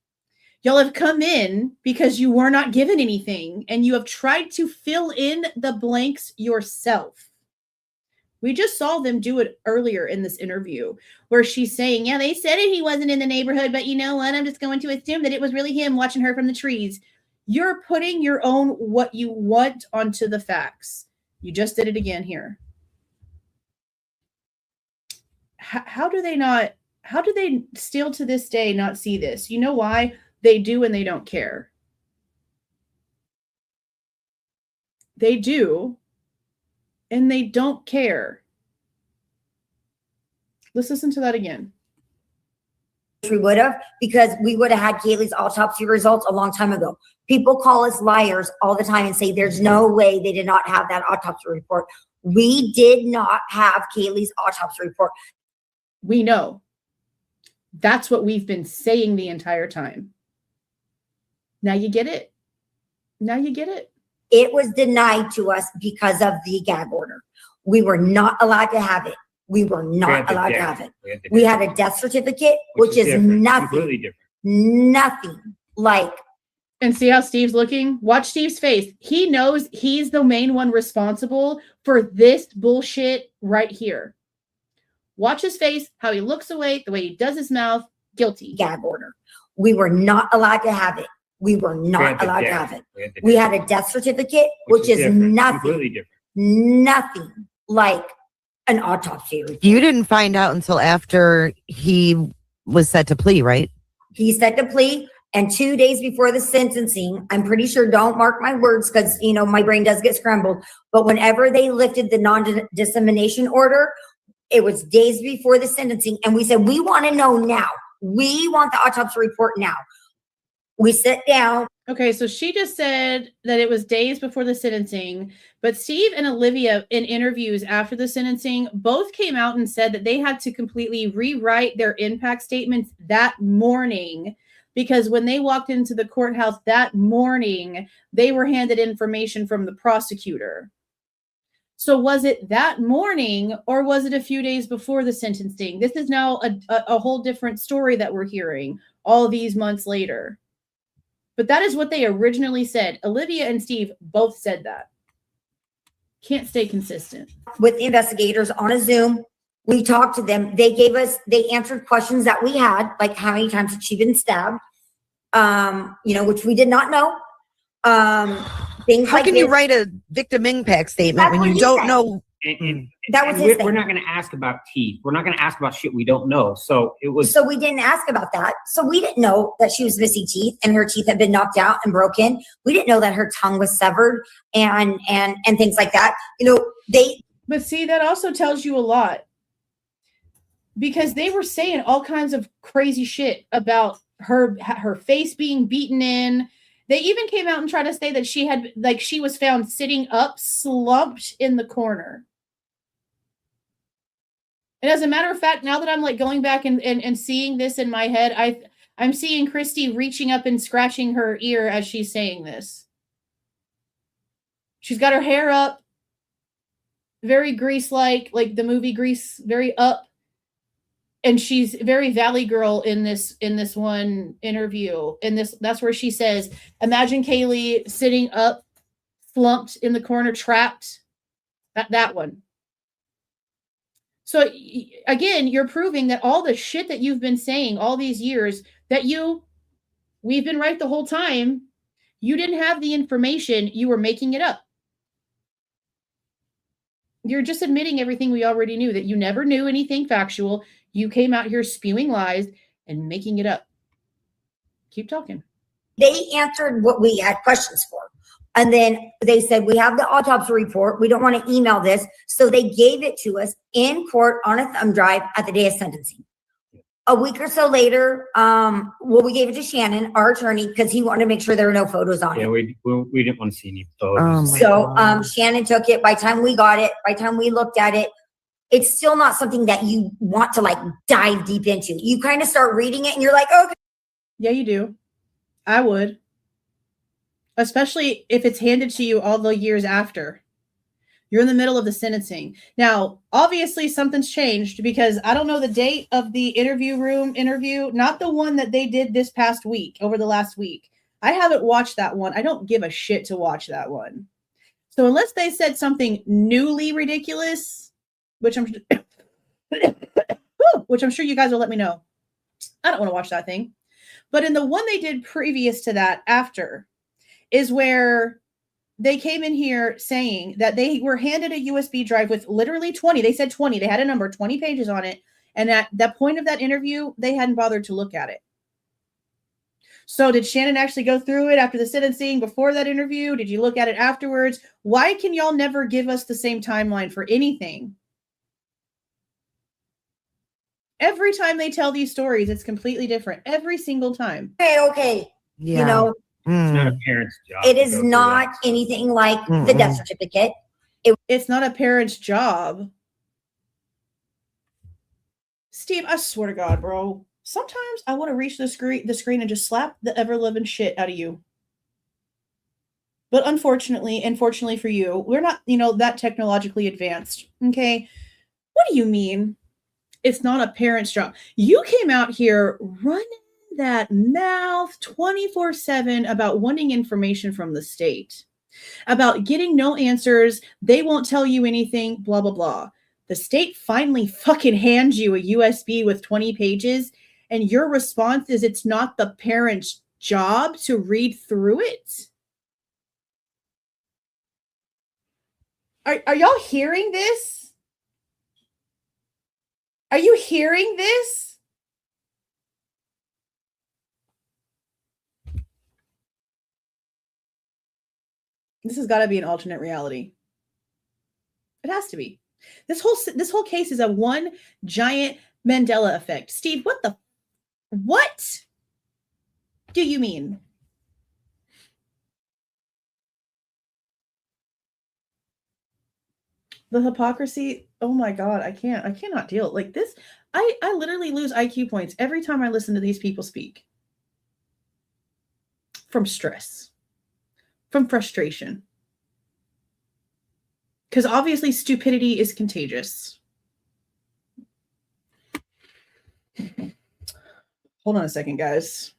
Y'all have come in because you were not given anything, and you have tried to fill in the blanks yourself. We just saw them do it earlier in this interview where she's saying, yeah, they said he wasn't in the neighborhood, but you know what? I'm just going to assume that it was really him watching her from the trees. You're putting your own what you want onto the facts. You just did it again here. How do they still to this day not see this? You know why? They do and they don't care. They do and they don't care. Let's listen to that again. We would have, because we would have had Kaylee's autopsy results a long time ago. People call us liars all the time and say there's no way they did not have that autopsy report. We did not have Kaylee's autopsy report. We know. That's what we've been saying the entire time. Now you get it. It was denied to us because of the gag order. We were not allowed to have it. We were not allowed to have it. We had a death certificate, which is nothing. Completely different. Nothing like. And see how Steve's looking? Watch Steve's face. He knows he's the main one responsible for this bullshit right here. Watch his face, how he looks away, the way he does his mouth. Guilty. Gag order. We were not allowed to have it. We were not allowed to have it. We had a death certificate, which is nothing. Completely different. Nothing like an autopsy report. You didn't find out until after he was set to plea, right? He set to plea, and 2 days before the sentencing, I'm pretty sure, don't mark my words because, my brain does get scrambled, but whenever they lifted the non-dissemination order, it was days before the sentencing, and we said, we want to know now. We want the autopsy report now. We sit down. Okay, so she just said that it was days before the sentencing, but Steve and Olivia in interviews after the sentencing both came out and said that they had to completely rewrite their impact statements that morning, because when they walked into the courthouse that morning, they were handed information from the prosecutor. So was it that morning or was it a few days before the sentencing? This is now a whole different story that we're hearing all these months later. But that is what they originally said. Olivia and Steve both said that. Can't stay consistent. With the investigators on a Zoom, we talked to them. They answered questions that we had, like how many times had she been stabbed? Which we did not know. Things How like can this. you write a victim impact statement when you don't know? That was his thing. We're not going to ask about teeth. We're not going to ask about shit we don't know. So we didn't ask about that. So we didn't know that she was missing teeth and her teeth had been knocked out and broken. We didn't know that her tongue was severed and things like that. But see, that also tells you a lot, because they were saying all kinds of crazy shit about her face being beaten in. They even came out and tried to say that she was found sitting up, slumped in the corner. And as a matter of fact, now that I'm like going back and seeing this in my head, I'm seeing Kristi reaching up and scratching her ear as she's saying this. She's got her hair up, very Grease-like, like the movie Grease, very up. And she's very Valley Girl in this one interview. That's where she says, imagine Kaylee sitting up, slumped in the corner, trapped. That one. So again, you're proving that all the shit that you've been saying all these years, that we've been right the whole time. You didn't have the information. You were making it up. You're just admitting everything we already knew, that you never knew anything factual. You came out here spewing lies and making it up. Keep talking. They answered what we had questions for. And then they said, we have the autopsy report. We don't want to email this. So they gave it to us in court on a thumb drive at the day of sentencing. A week or so later, we gave it to Shannon, our attorney, because he wanted to make sure there were no photos on it. Yeah, we didn't want to see any photos. Shannon took it. By the time we got it, by the time we looked at it, it's still not something that you want to like dive deep into. You kind of start reading it and you're like, okay. Yeah, you do. I would. Especially if it's handed to you all the years after. You're in the middle of the sentencing. Now, obviously something's changed, because I don't know the date of the interview, not the one that they did this past week, over the last week. I haven't watched that one. I don't give a shit to watch that one. So unless they said something newly ridiculous, which I'm sure you guys will let me know, I don't want to watch that thing. But in the one they did previous to that, after, is where they came in here saying that they were handed a USB drive with literally 20. They said 20. They had a number, 20 pages on it. And at that point of that interview, they hadn't bothered to look at it. So did Shannon actually go through it after the sentencing, before that interview? Did you look at it afterwards? Why can y'all never give us the same timeline for anything? Every time they tell these stories, it's completely different. Every single time. Okay. Yeah. It's not a parent's job. It is not anything like the death certificate. It's not a parent's job. Steve, I swear to God, bro. Sometimes I want to reach the screen and just slap the ever-living shit out of you. But unfortunately, and fortunately for you, we're not, that technologically advanced. Okay? What do you mean? It's not a parent's job. You came out here running that mouth 24/7 about wanting information from the state, about getting no answers. They won't tell you anything, blah, blah, blah. The state finally fucking hands you a USB with 20 pages, and your response is it's not the parent's job to read through it. Are y'all hearing this? Are you hearing this? This has got to be an alternate reality. It has to be. This whole case is a one giant Mandela effect. Steve, what do you mean? The hypocrisy. Oh my God, I cannot deal like this. I literally lose IQ points every time I listen to these people speak. From stress. From frustration. Because obviously stupidity is contagious. Hold on a second, guys.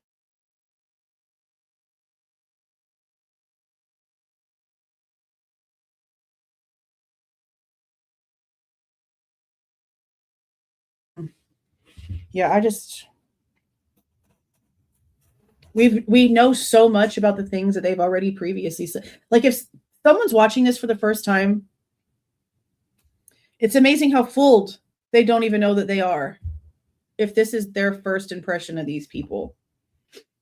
Yeah, we know so much about the things that they've already previously said. Like if someone's watching this for the first time, it's amazing how fooled they don't even know that they are. If this is their first impression of these people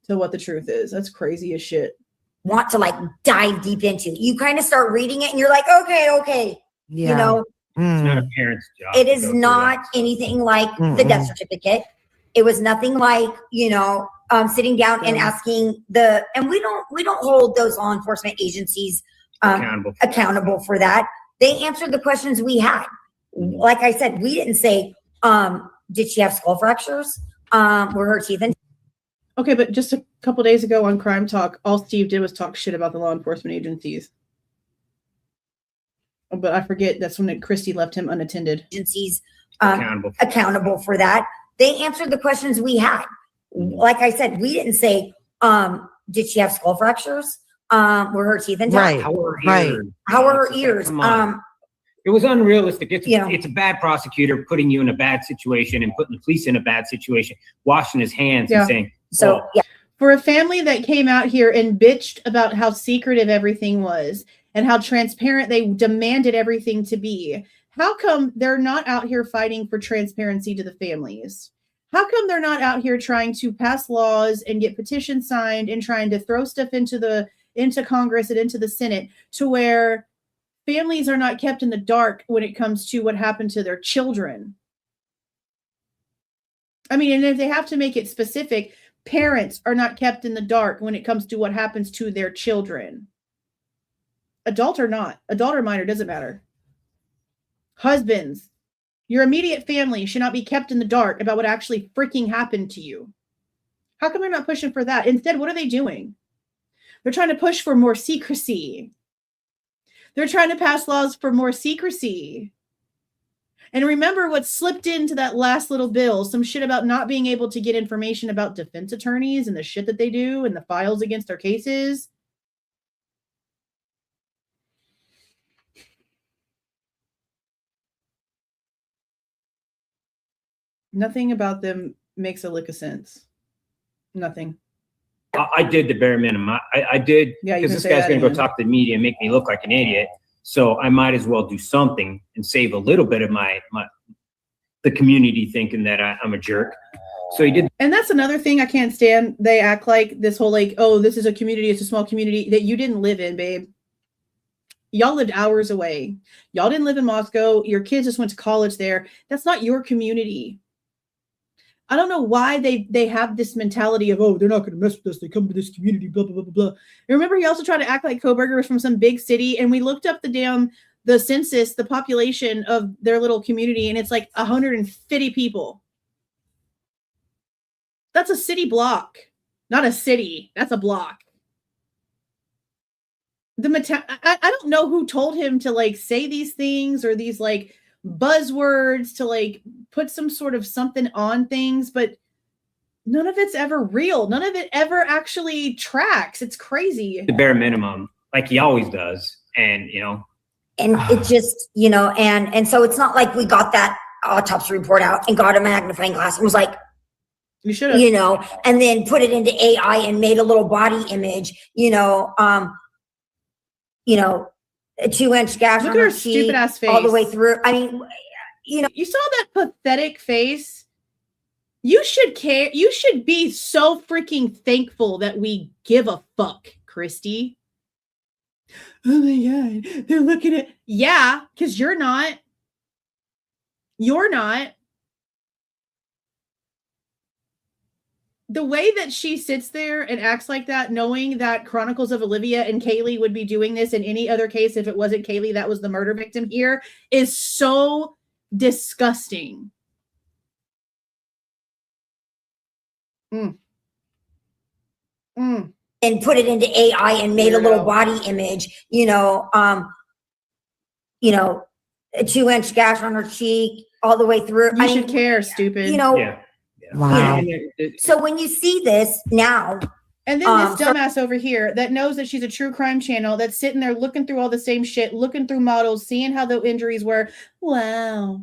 to what the truth is, that's crazy as shit. Want to like dive deep into. You kind of start reading it and you're like, okay. Yeah. You know, It's not a parent's job. it is not anything like the death certificate. It was nothing like, sitting down and asking and we don't hold those law enforcement agencies accountable for that. They answered the questions we had. Like I said, we didn't say, did she have skull fractures? Were her teeth in? Okay, but just a couple days ago on Crime Talk, all Steve did was talk shit about the law enforcement agencies. But I forget, that's when Kristi left him unattended. Agencies accountable for that. They answered the questions we had. Like I said, we didn't say, did she have skull fractures? Were her teeth intact? Right. How were her ears? How were her ears? It was unrealistic. It's a bad prosecutor putting you in a bad situation and putting the police in a bad situation, washing his hands and saying, For a family that came out here and bitched about how secretive everything was and how transparent they demanded everything to be, how come they're not out here fighting for transparency to the families? How come they're not out here trying to pass laws and get petitions signed and trying to throw stuff into Congress and into the Senate to where families are not kept in the dark when it comes to what happened to their children? I mean, and if they have to make it specific, parents are not kept in the dark when it comes to what happens to their children. Adult or not, adult or minor, doesn't matter. Husbands, your immediate family should not be kept in the dark about what actually freaking happened to you. How come they're not pushing for that? Instead, what are they doing? They're trying to push for more secrecy. They're trying to pass laws for more secrecy. And remember what slipped into that last little bill, some shit about not being able to get information about defense attorneys and the shit that they do and the files against their cases. Nothing about them makes a lick of sense. Nothing. I did the bare minimum. I did, because this guy's going to go talk to the media and make me look like an idiot. So I might as well do something and save a little bit of the community thinking that I'm a jerk. So he did. And that's another thing I can't stand. They act like this whole oh, this is a community. It's a small community that you didn't live in, babe. Y'all lived hours away. Y'all didn't live in Moscow. Your kids just went to college there. That's not your community. I don't know why they have this mentality of, oh, they're not going to mess with us. They come to this community, blah, blah, blah, blah, blah. And remember, he also tried to act like Kohberger was from some big city. And we looked up the census, the population of their little community, and it's like 150 people. That's a city block, not a city. That's a block. I don't know who told him to say these things or these buzzwords to put some sort of something on things, but none of it's ever real. None of it ever actually tracks. It's crazy. The bare minimum, like he always does. And, and it just, and so it's not like we got that autopsy report out and got a magnifying glass and was like, you should have, and then put it into AI and made a little body image, a 2-inch gash Look on at her her stupid ass face all the way through. I mean, you saw that pathetic face. You should care. You should be so freaking thankful that we give a fuck, Kristi. Oh my God, they're looking at because you're not. You're not. The way that she sits there and acts like that, knowing that Chronicles of Olivia and Kaylee would be doing this in any other case if it wasn't Kaylee that was the murder victim here, is so disgusting. And put it into AI and made a little body image, you know, a 2-inch gash on her cheek all the way through. You should care, stupid. You know, Yeah. Wow. so when you see this now, and then this dumbass over here that knows that she's a true crime channel that's sitting there looking through all the same shit, looking through models, seeing how the injuries were. Wow.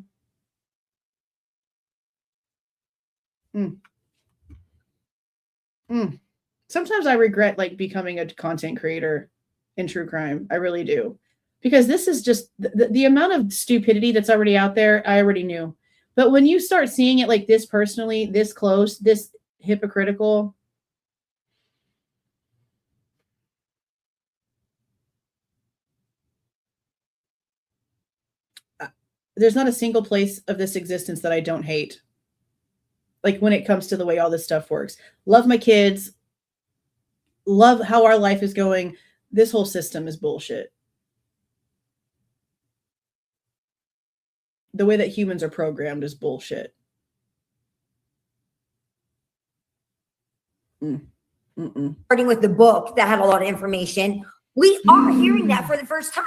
Sometimes I regret like becoming a content creator in true crime. I really do. Because this is just the amount of stupidity that's already out there. I already knew. But when you start seeing it like this personally, this close, this hypocritical, there's not a single place of this existence that I don't hate. Like when it comes to the way all this stuff works. Love my kids. Love how our life is going. This whole system is bullshit. The way that humans are programmed is bullshit. starting with the book that had a lot of information, we are hearing that for the first time.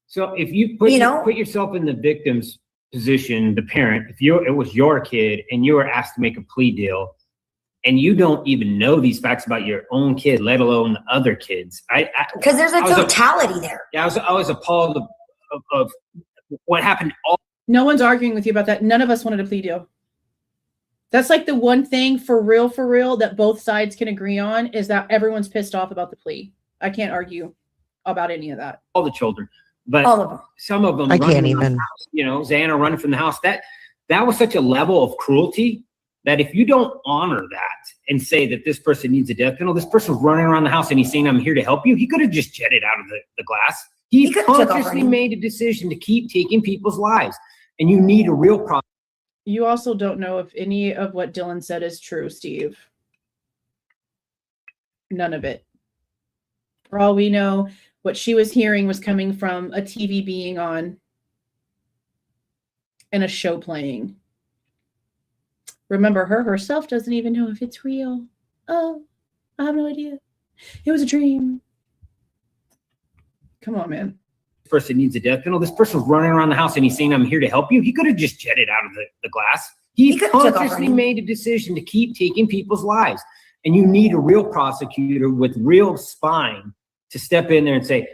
So if you put yourself in the victim's position, the parent, if it was your kid and you were asked to make a plea deal, and you don't even know these facts about your own kid, let alone the other kids. Because there's a totality there. Yeah, I was appalled of what happened. No one's arguing with you about that. None of us wanted a plea deal. That's like the one thing for real, that both sides can agree on is that everyone's pissed off about the plea. I can't argue about any of that. All the children, but all of them. Some of them. I can't even. Xana running from the house. That was such a level of cruelty that if you don't honor that and say that this person needs a death penalty, this person's running around the house and he's saying, "I'm here to help you." He could have just jetted out of the glass. He consciously made a decision to keep taking people's lives, and you need a real problem. You also don't know if any of what Dylan said is true, Steve. None of it. For all we know, what she was hearing was coming from a TV being on and a show playing. Remember, her herself doesn't even know if it's real. Oh, I have no idea. It was a dream. Come on, man. This person needs a death penalty. This person's running around the house and he's saying, "I'm here to help you." He could have just jetted out of the glass. He consciously made a decision to keep taking people's lives. And you need a real prosecutor with real spine to step in there and say,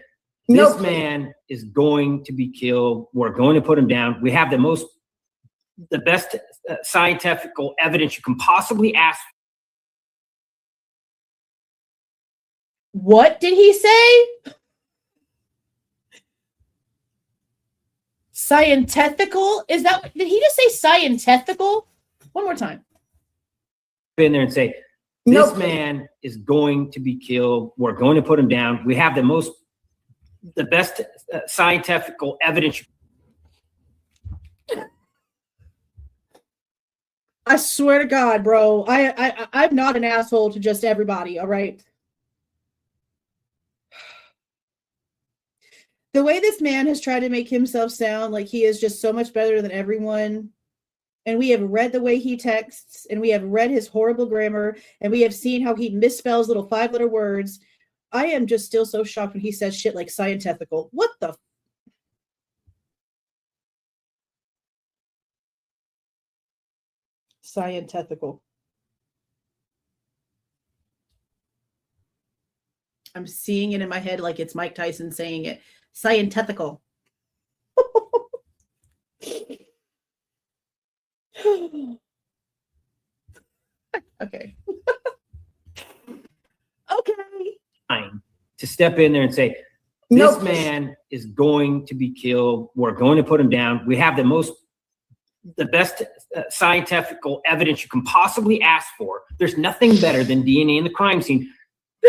"This man is going to be killed. We're going to put him down. We have the best scientific evidence you can possibly ask." What did he say? Scientifical? Did he just say scientifical? One more time. In there and say, "This man is going to be killed. We're going to put him down. We have the best scientific evidence." I swear to God, bro. I'm not an asshole to just everybody, all right? The way this man has tried to make himself sound like he is just so much better than everyone, and we have read the way he texts, and we have read his horrible grammar, and we have seen how he misspells little 5-letter words. I am just still so shocked when he says shit like scientifical. What the? Scientifical. I'm seeing it in my head like it's Mike Tyson saying it. Scientifical. Okay. Okay. To step in there and say, "This man is going to be killed. We're going to put him down. We have the best scientific evidence you can possibly ask for. There's nothing better than DNA in the crime scene.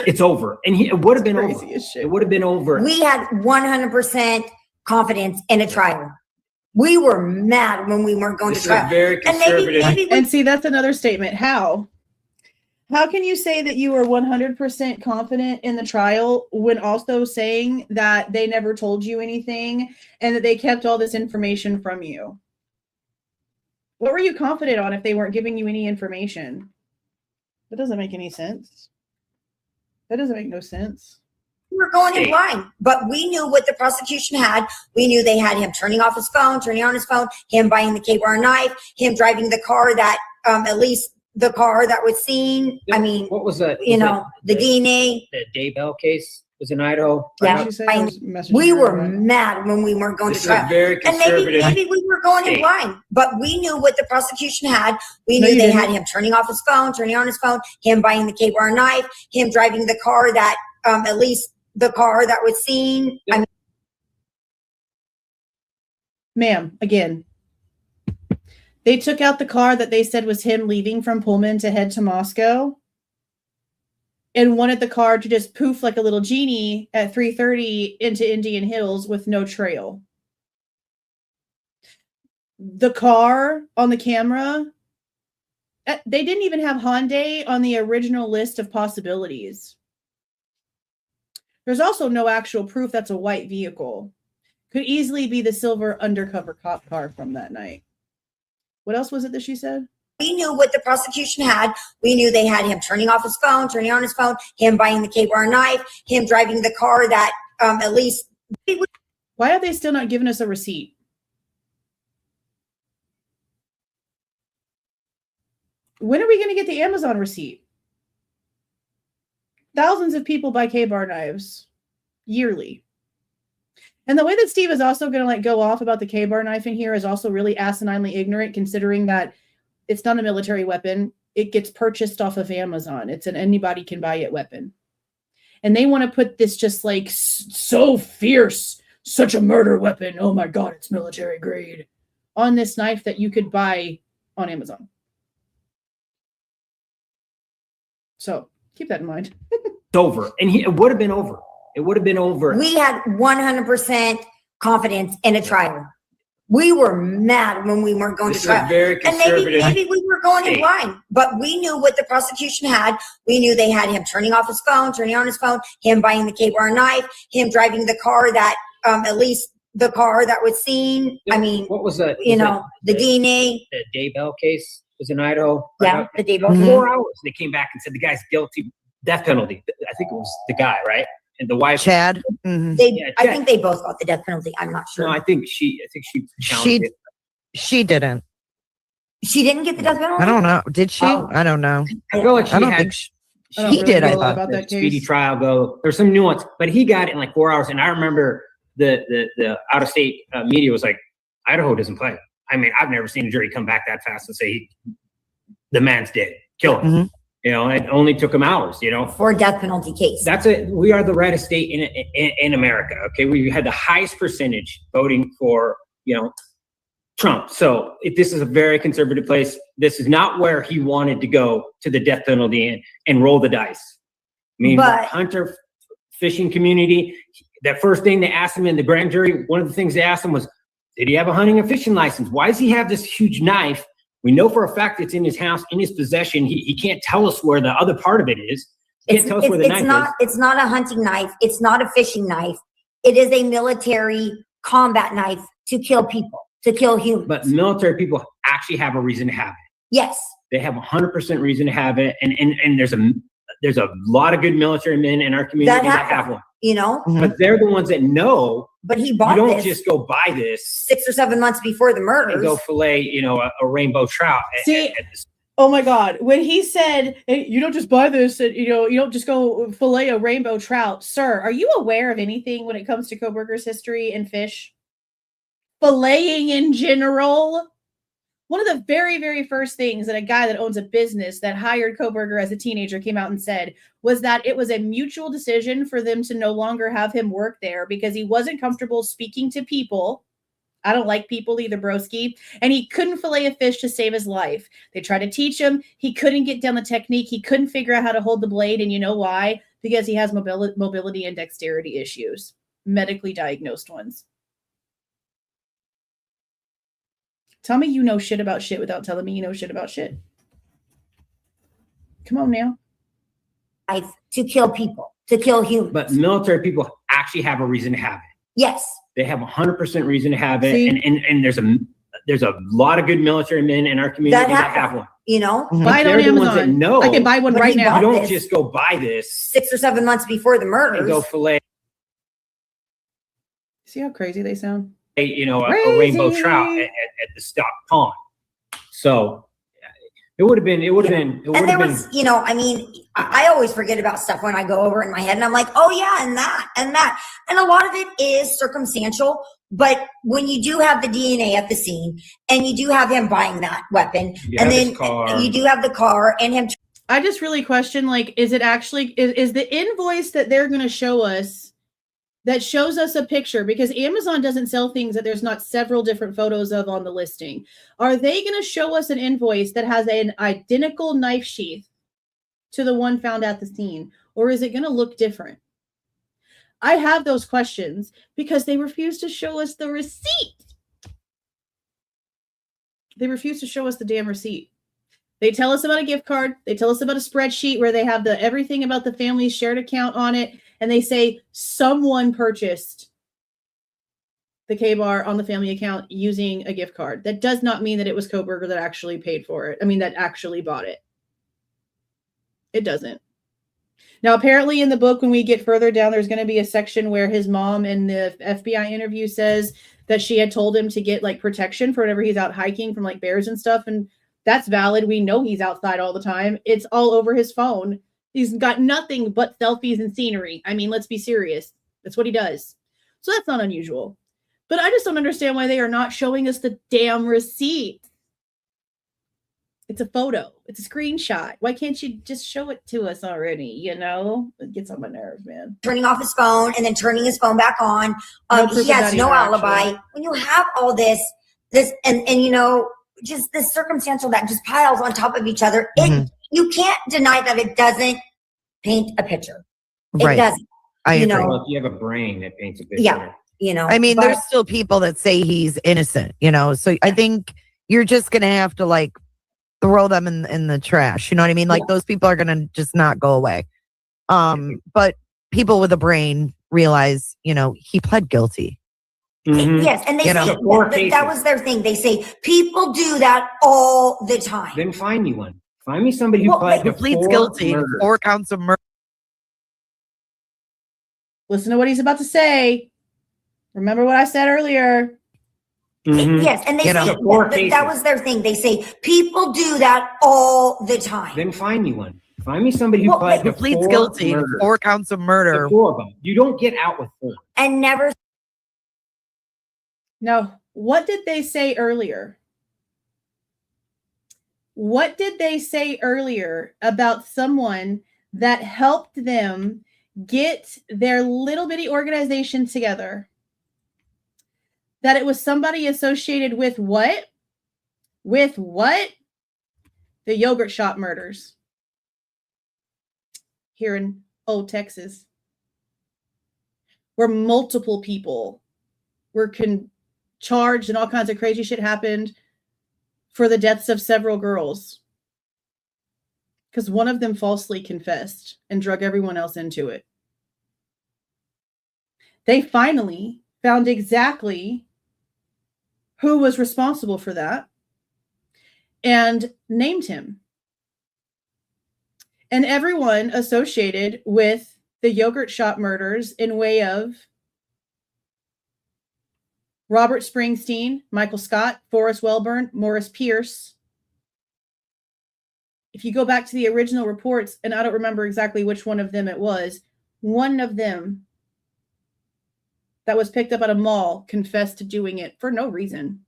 It's over." And it would have been over. It would have been over. We had 100% confidence in a trial. We were mad when we weren't going to trial. Very conservative. And see, that's another statement. How can you say that you were 100% confident in the trial when also saying that they never told you anything and that they kept all this information from you? What were you confident on if they weren't giving you any information? That doesn't make any sense. That doesn't make no sense. we were going in blind, but we knew what the prosecution had. We knew they had him turning off his phone, turning on his phone, him buying the K-bar knife, him driving the car that, at least the car that was seen. I mean, what was that? You know, the DNA. The Daybell case was in Idaho. Yeah, we were mad when we weren't going to trial. Very and maybe we were going in blind, but we knew what the prosecution had. We knew they had him turning off his phone, turning on his phone, him buying the K-bar knife, him driving the car that, at least the car that was seen. I mean, ma'am, again, they took out the car that they said was him leaving from Pullman to head to Moscow, and wanted the car to just poof like a little genie at 3:30 into Indian Hills with no trail. The car on the camera, they didn't even have Hyundai on the original list of possibilities. There's also no actual proof that's a white vehicle. Could easily be the silver undercover cop car from that night. What else was it that she said? we knew what the prosecution had. We knew they had him turning off his phone, turning on his phone, him buying the K-bar knife, him driving the car that at least. Why are they still not giving us a receipt? When are we going to get the Amazon receipt? Thousands of people buy K-bar knives yearly. And the way that Steve is also going to like go off about the K-bar knife in here is also really asininely ignorant, considering that it's not a military weapon. It gets purchased off of Amazon. It's an anybody can buy it weapon. And they want to put this just like so fierce, such a murder weapon. Oh my God, it's military grade on this knife that you could buy on Amazon. So keep that in mind. It's over. And it would have been over. It would have been over. We had 100% confidence in a trial. We were mad when we weren't going to trial. Very conservative. And maybe we were going in blind, but we knew what the prosecution had. We knew they had him turning off his phone, turning on his phone, him buying the K-bar knife, him driving the car that, at least the car that was seen. I mean, what was that? You know, the DNA. The Daybell case was in Idaho. Yeah, the Daybell. 4 hours. They came back and said the guy's guilty, death penalty. I think it was the guy, right? And the wife, Chad. Chad. I think they both got the death penalty. I'm not sure. No, I think she challenged it. She didn't. She didn't get the death penalty? I don't know. Did she? Oh. I don't know. I feel like I don't think she did. I thought about that speedy case. trial go. There's some nuance, but he got it in like 4 hours. And I remember the out of state media was like, Idaho doesn't play. I mean, I've never seen a jury come back that fast and say the man's dead, kill him. Mm-hmm. You know, it only took him hours. You know, for a death penalty case. That's it. We are the reddest state in America. Okay, we had the highest percentage voting for Trump. So this is a very conservative place. This is not where he wanted to go to the death penalty and roll the dice. I mean, But- hunter fishing community. That first thing they asked him in the grand jury, one of the things they asked him was, "Did he have a hunting and fishing license? Why does he have this huge knife? We know for a fact it's in his house, in his possession. He can't tell us where the other part of it is. He can't tell us where the knife is." It's not a hunting knife. It's not a fishing knife. It is a military combat knife to kill people, to kill humans. But military people actually have a reason to have it. Yes. They have 100% reason to have it. And there's a lot of good military men in our community that have one. You know? But they're the ones that know. But he bought You don't this just go buy this 6 or 7 months before the and murders. go fillet, a rainbow trout. See, oh my God, when he said, hey, you don't just buy this, and, you don't just go fillet a rainbow trout. Sir, are you aware of anything when it comes to Kohberger's history and fish? Filleting in general? One of the very, very first things that a guy that owns a business that hired Kohberger as a teenager came out and said was that it was a mutual decision for them to no longer have him work there because he wasn't comfortable speaking to people. I don't like people either, broski. And he couldn't fillet a fish to save his life. They tried to teach him. He couldn't get down the technique. He couldn't figure out how to hold the blade. And you know why? Because he has mobility and dexterity issues, medically diagnosed ones. Tell me you know shit about shit without telling me you know shit about shit. Come on now. To kill people, to kill humans. But military people actually have a reason to have it. Yes. They have 100% reason to have it. See? And there's a lot of good military men in our community that have one. You know? Buy it on They're the ones that Amazon. know. I can buy one But right he now. You don't this just go buy this 6 or 7 months before the and murders. go fillet See how crazy they sound? A rainbow trout at the stock pond. So it would have been. And there was, I mean, I always forget about stuff when I go over in my head, and I'm like, oh yeah, and that, and a lot of it is circumstantial. But when you do have the DNA at the scene, and you do have him buying that weapon, and then you do have the car and him. I just really question, like, is it actually is the invoice that they're going to show us that shows us a picture, because Amazon doesn't sell things that there's not several different photos of on the listing. Are they going to show us an invoice that has an identical knife sheath to the one found at the scene? Or is it going to look different? I have those questions because they refuse to show us the receipt. They refuse to show us the damn receipt. They tell us about a gift card. They tell us about a spreadsheet where they have everything about the family's shared account on it. And they say someone purchased the K-bar on the family account using a gift card. That does not mean that it was Kohberger that actually paid for it. I mean, that actually bought it. It doesn't. Now, apparently in the book, when we get further down, there's going to be a section where his mom in the FBI interview says that she had told him to get like protection for whenever he's out hiking from like bears and stuff. And that's valid. We know he's outside all the time. It's all over his phone. He's got nothing but selfies and scenery. I mean, let's be serious. That's what he does. So that's not unusual. But I just don't understand why they are not showing us the damn receipt. It's a photo. It's a screenshot. Why can't you just show it to us already? It gets on my nerves, man. Turning off his phone and then turning his phone back on. He has no alibi. Actually. When you have all this, and just this circumstantial that just piles on top of each other, you can't deny that it doesn't paint a picture. It doesn't. I agree. Well, if you have a brain that paints a picture. Yeah. I mean, there's still people that say he's innocent, so I think you're just going to have to like throw them in the trash. You know what I mean? Like those people are going to just not go away. But people with a brain realize, he pled guilty. Mm-hmm. Yes, and they say that was their thing. They say people do that all the time. Then find me one. Find me somebody who pleads guilty to 4 counts of murder. Listen to what he's about to say. Remember what I said earlier. Mm-hmm. Yes, and they say that was their thing. They say people do that all the time. Then find me one. Find me somebody who pleads guilty to 4 counts of murder. 4 of them. You don't get out with 4. And never. Now, what did they say earlier? What did they say earlier about someone that helped them get their little bitty organization together? That it was somebody associated with what? With what? The yogurt shop murders here in Texas, where multiple people were charged and all kinds of crazy shit happened for the deaths of several girls because one of them falsely confessed and drug everyone else into it. They finally found exactly who was responsible for that and named him. And everyone associated with the yogurt shop murders in way of Robert Springsteen, Michael Scott, Forrest Welburn, Morris Pierce. If you go back to the original reports, and I don't remember exactly which one of them it was, one of them that was picked up at a mall confessed to doing it for no reason.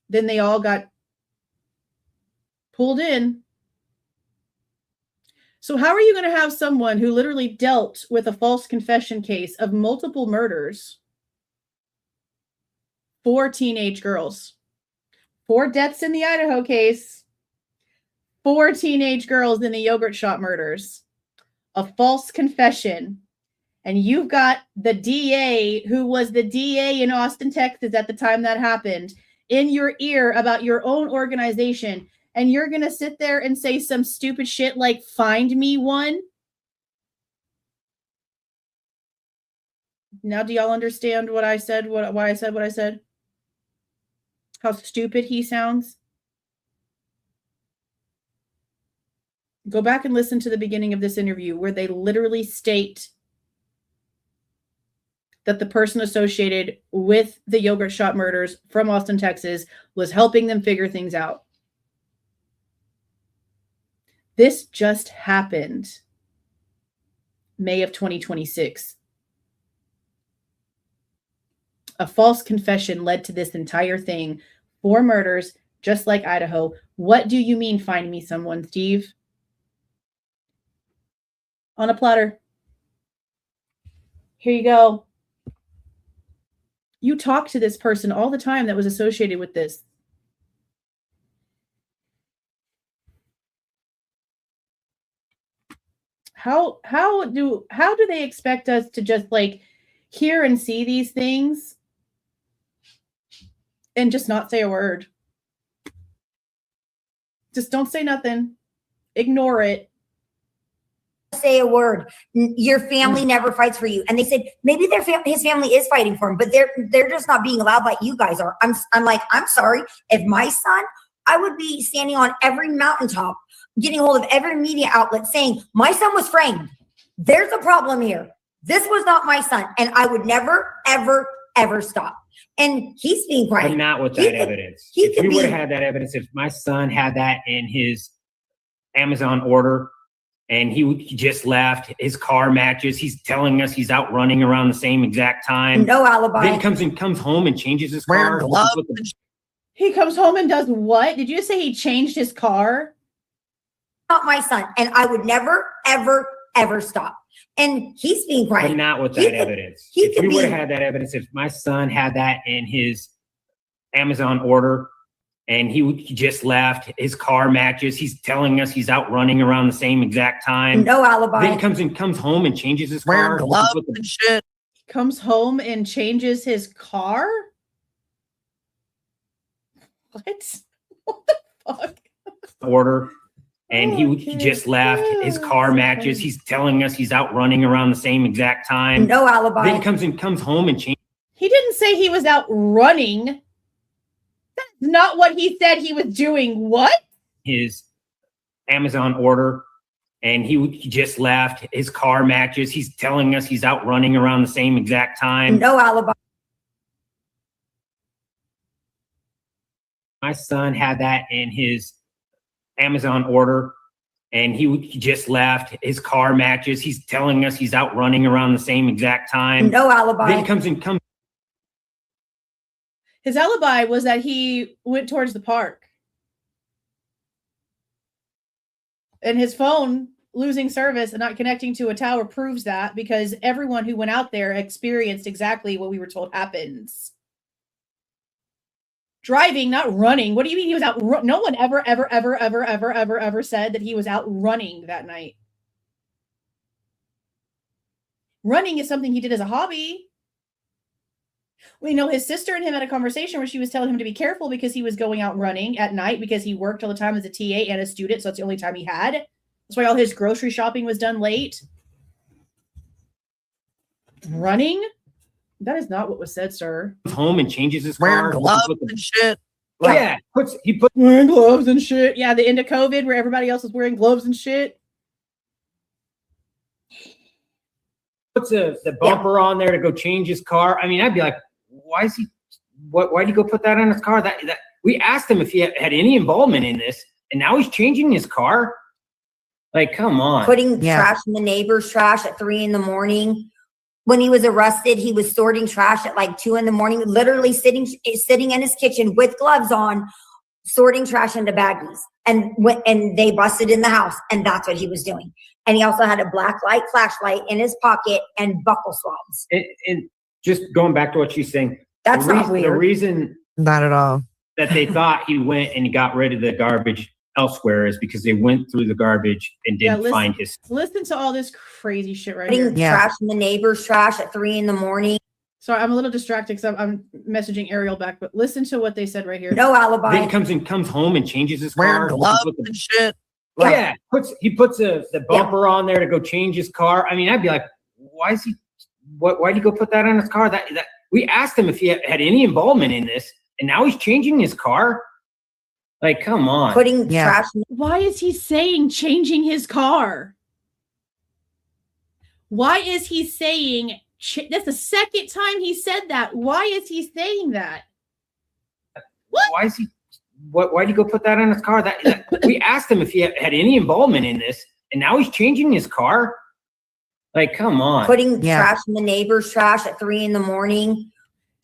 Then they all got pulled in. So how are you going to have someone who literally dealt with a false confession case of multiple murders, 4 teenage girls, 4 deaths in the Idaho case, 4 teenage girls in the yogurt shop murders, a false confession, and you've got the DA, who was the DA in Austin, Texas at the time that happened, in your ear about your own organization, and you're going to sit there and say some stupid shit like, find me one? Now, do y'all understand what I said, why I said what I said? How stupid he sounds? Go back and listen to the beginning of this interview where they literally state that the person associated with the yogurt shop murders from Austin, Texas, was helping them figure things out. This just happened May of 2026. A false confession led to this entire thing. 4 murders, just like Idaho. What do you mean, find me someone, Steve? On a platter. Here you go. You talk to this person all the time that was associated with this. How do they expect us to just like hear and see these things and just not say a word? Just don't say nothing. Ignore it. Say a word. Your family never fights for you. And they said maybe his family is fighting for him, but they're just not being allowed like you guys are. I'm like, I'm sorry. If my son, I would be standing on every mountaintop, getting hold of every media outlet saying my son was framed. There's a problem here. This was not my son. And I would never, ever, ever stop. And he's being quiet. But not with that evidence. If we would have had that evidence, if my son had that in his Amazon order and he just left, his car matches, he's telling us he's out running around the same exact time. No alibi. Then he comes home and changes his car. He comes home and does what? Did you say he changed his car? Not my son. And I would never, ever, ever stop. And he's being quiet. But not with that evidence. If we would have had that evidence, if my son had that in his Amazon order and he just left, his car matches, he's telling us he's out running around the same exact time. No alibi. Then he comes home and changes his car. Wearing gloves and shit. Comes home and changes his car? What? What the fuck? Order. And he just left, his car matches, he's telling us he's out running around the same exact time. No alibi. Then he comes home and changes. He didn't say he was out running. That's not what he said he was doing. What? His Amazon order. And he just left, his car matches, he's telling us he's out running around the same exact time. No alibi. My son had that in his Amazon order and he just left, his car matches, he's telling us he's out running around the same exact time. No alibi. Then he comes. His alibi was that he went towards the park. And his phone losing service and not connecting to a tower proves that, because everyone who went out there experienced exactly what we were told happens. Driving, not running. What do you mean he was out? No one ever said that he was out running that night. Running is something he did as a hobby. We know his sister and him had a conversation where she was telling him to be careful because he was going out running at night because he worked all the time as a TA and a student. So that's the only time he had. That's why all his grocery shopping was done late. Running? That is not what was said, sir. Home and changes his Wearing car. gloves and shit. Yeah, he puts wearing gloves and shit. Yeah, the end of COVID where everybody else was wearing gloves and shit. Puts the bumper on there to go change his car. I mean, I'd be like, why did he go put that on his car? That we asked him if he had any involvement in this, and now he's changing his car. Like, come on. Putting trash in the neighbor's trash at 3 a.m. When he was arrested, he was sorting trash at like 2 a.m, literally sitting in his kitchen with gloves on, sorting trash into baggies. And they busted in the house, and that's what he was doing. And he also had a black light flashlight in his pocket and buckle swabs. And just going back to what she's saying, that's not weird. The reason not at all that they thought he went and got rid of the garbage elsewhere is because they went through the garbage and didn't find his. Listen to all this crazy shit right here. Putting trash in the neighbor's trash at 3 a.m. Sorry, I'm a little distracted because I'm messaging Ariel back, but listen to what they said right here. No alibi. Then he comes home and changes his wearing car. gloves and shit. Yeah, he puts the bumper on there to go change his car. I mean, I'd be like, why did he go put that on his car? That we asked him if he had any involvement in this, and now he's changing his car. Like, come on. Putting trash. Why is he saying changing his car? Why is he saying That's the second time he said that. Why is he saying that? What? Why is he? Why'd you go put that on his car? We asked him if he had any involvement in this, and now he's changing his car. Like, come on. Putting trash in the neighbor's trash at 3 a.m.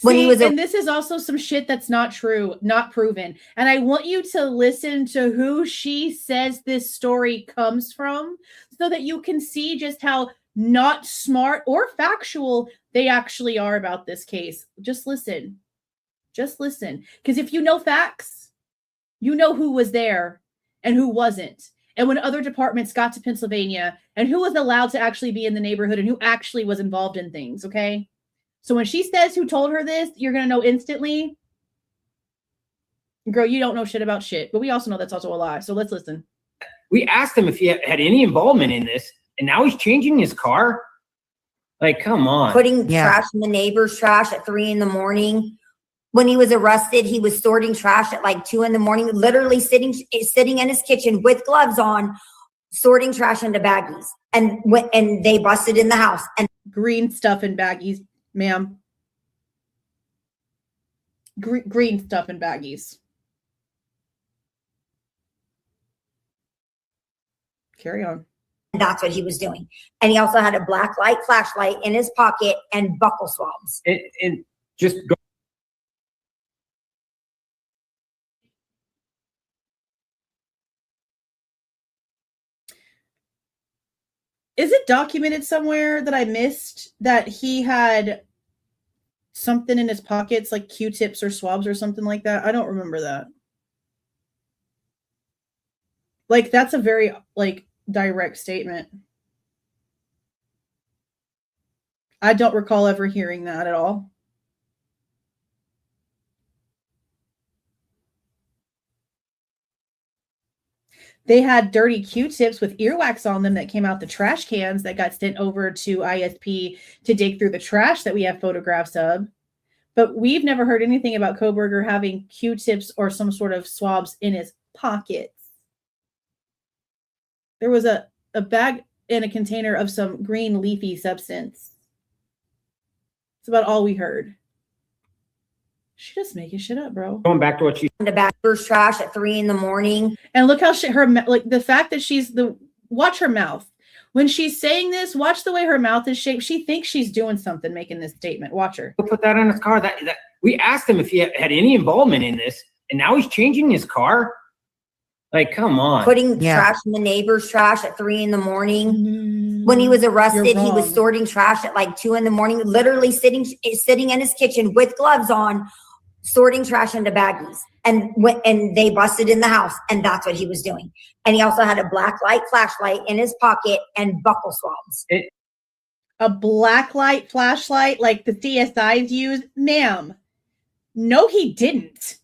when he was and this is also some shit that's not true, not proven. And I want you to listen to who she says this story comes from so that you can see just how not smart or factual they actually are about this case. Just listen. Just listen. Because if you know facts, you know who was there and who wasn't. And when other departments got to Pennsylvania and who was allowed to actually be in the neighborhood and who actually was involved in things, okay? So when she says who told her this, you're going to know instantly. Girl, you don't know shit about shit. But we also know that's also a lie. So let's listen. We asked him if he had any involvement in this, and now he's changing his car? Like, come on. Putting trash in the neighbor's trash at 3 a.m. When he was arrested, he was sorting trash at like 2 a.m, literally sitting in his kitchen with gloves on, sorting trash into baggies. And they busted in the house. And green stuff in baggies, ma'am. Green stuff in baggies. Carry on. That's what he was doing. And he also had a black light flashlight in his pocket and buckle swabs. And just go. Is it documented somewhere that I missed that he had something in his pockets, like Q-tips or swabs or something like that? I don't remember that. Like, that's a very, like, direct statement. I don't recall ever hearing that at all. They had dirty Q-tips with earwax on them that came out the trash cans that got sent over to ISP to dig through the trash that we have photographs of. But we've never heard anything about Kohberger having Q-tips or some sort of swabs in his pockets. There was a bag in a container of some green leafy substance. That's about all we heard. She just making shit up, bro. Going back to what she in the back of trash at 3 a.m. And look how like the fact that watch her mouth. When she's saying this, watch the way her mouth is shaped. She thinks she's doing something making this statement. Watch her. put that on his car. We asked him if he had any involvement in this, and now he's changing his car. Like, come on. Putting trash in the neighbor's trash at 3 a.m. When he was arrested, he was sorting trash at like 2 a.m, literally sitting in his kitchen with gloves on, sorting trash into baggies. And they busted in the house, and that's what he was doing. And he also had a black light flashlight in his pocket and buckle swabs. A black light flashlight like the CSIs use? Ma'am, no, he didn't.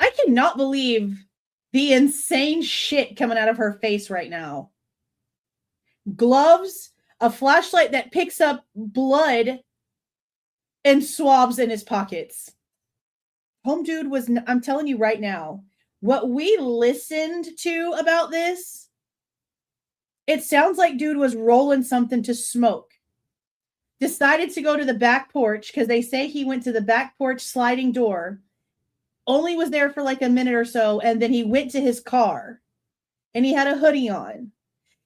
I cannot believe the insane shit coming out of her face right now. Gloves, a flashlight that picks up blood, and swabs in his pockets. Home dude was, I'm telling you right now, what we listened to about this, it sounds like dude was rolling something to smoke. Decided to go to the back porch because they say he went to the back porch sliding door. Only was there for like a minute or so, and then he went to his car and he had a hoodie on.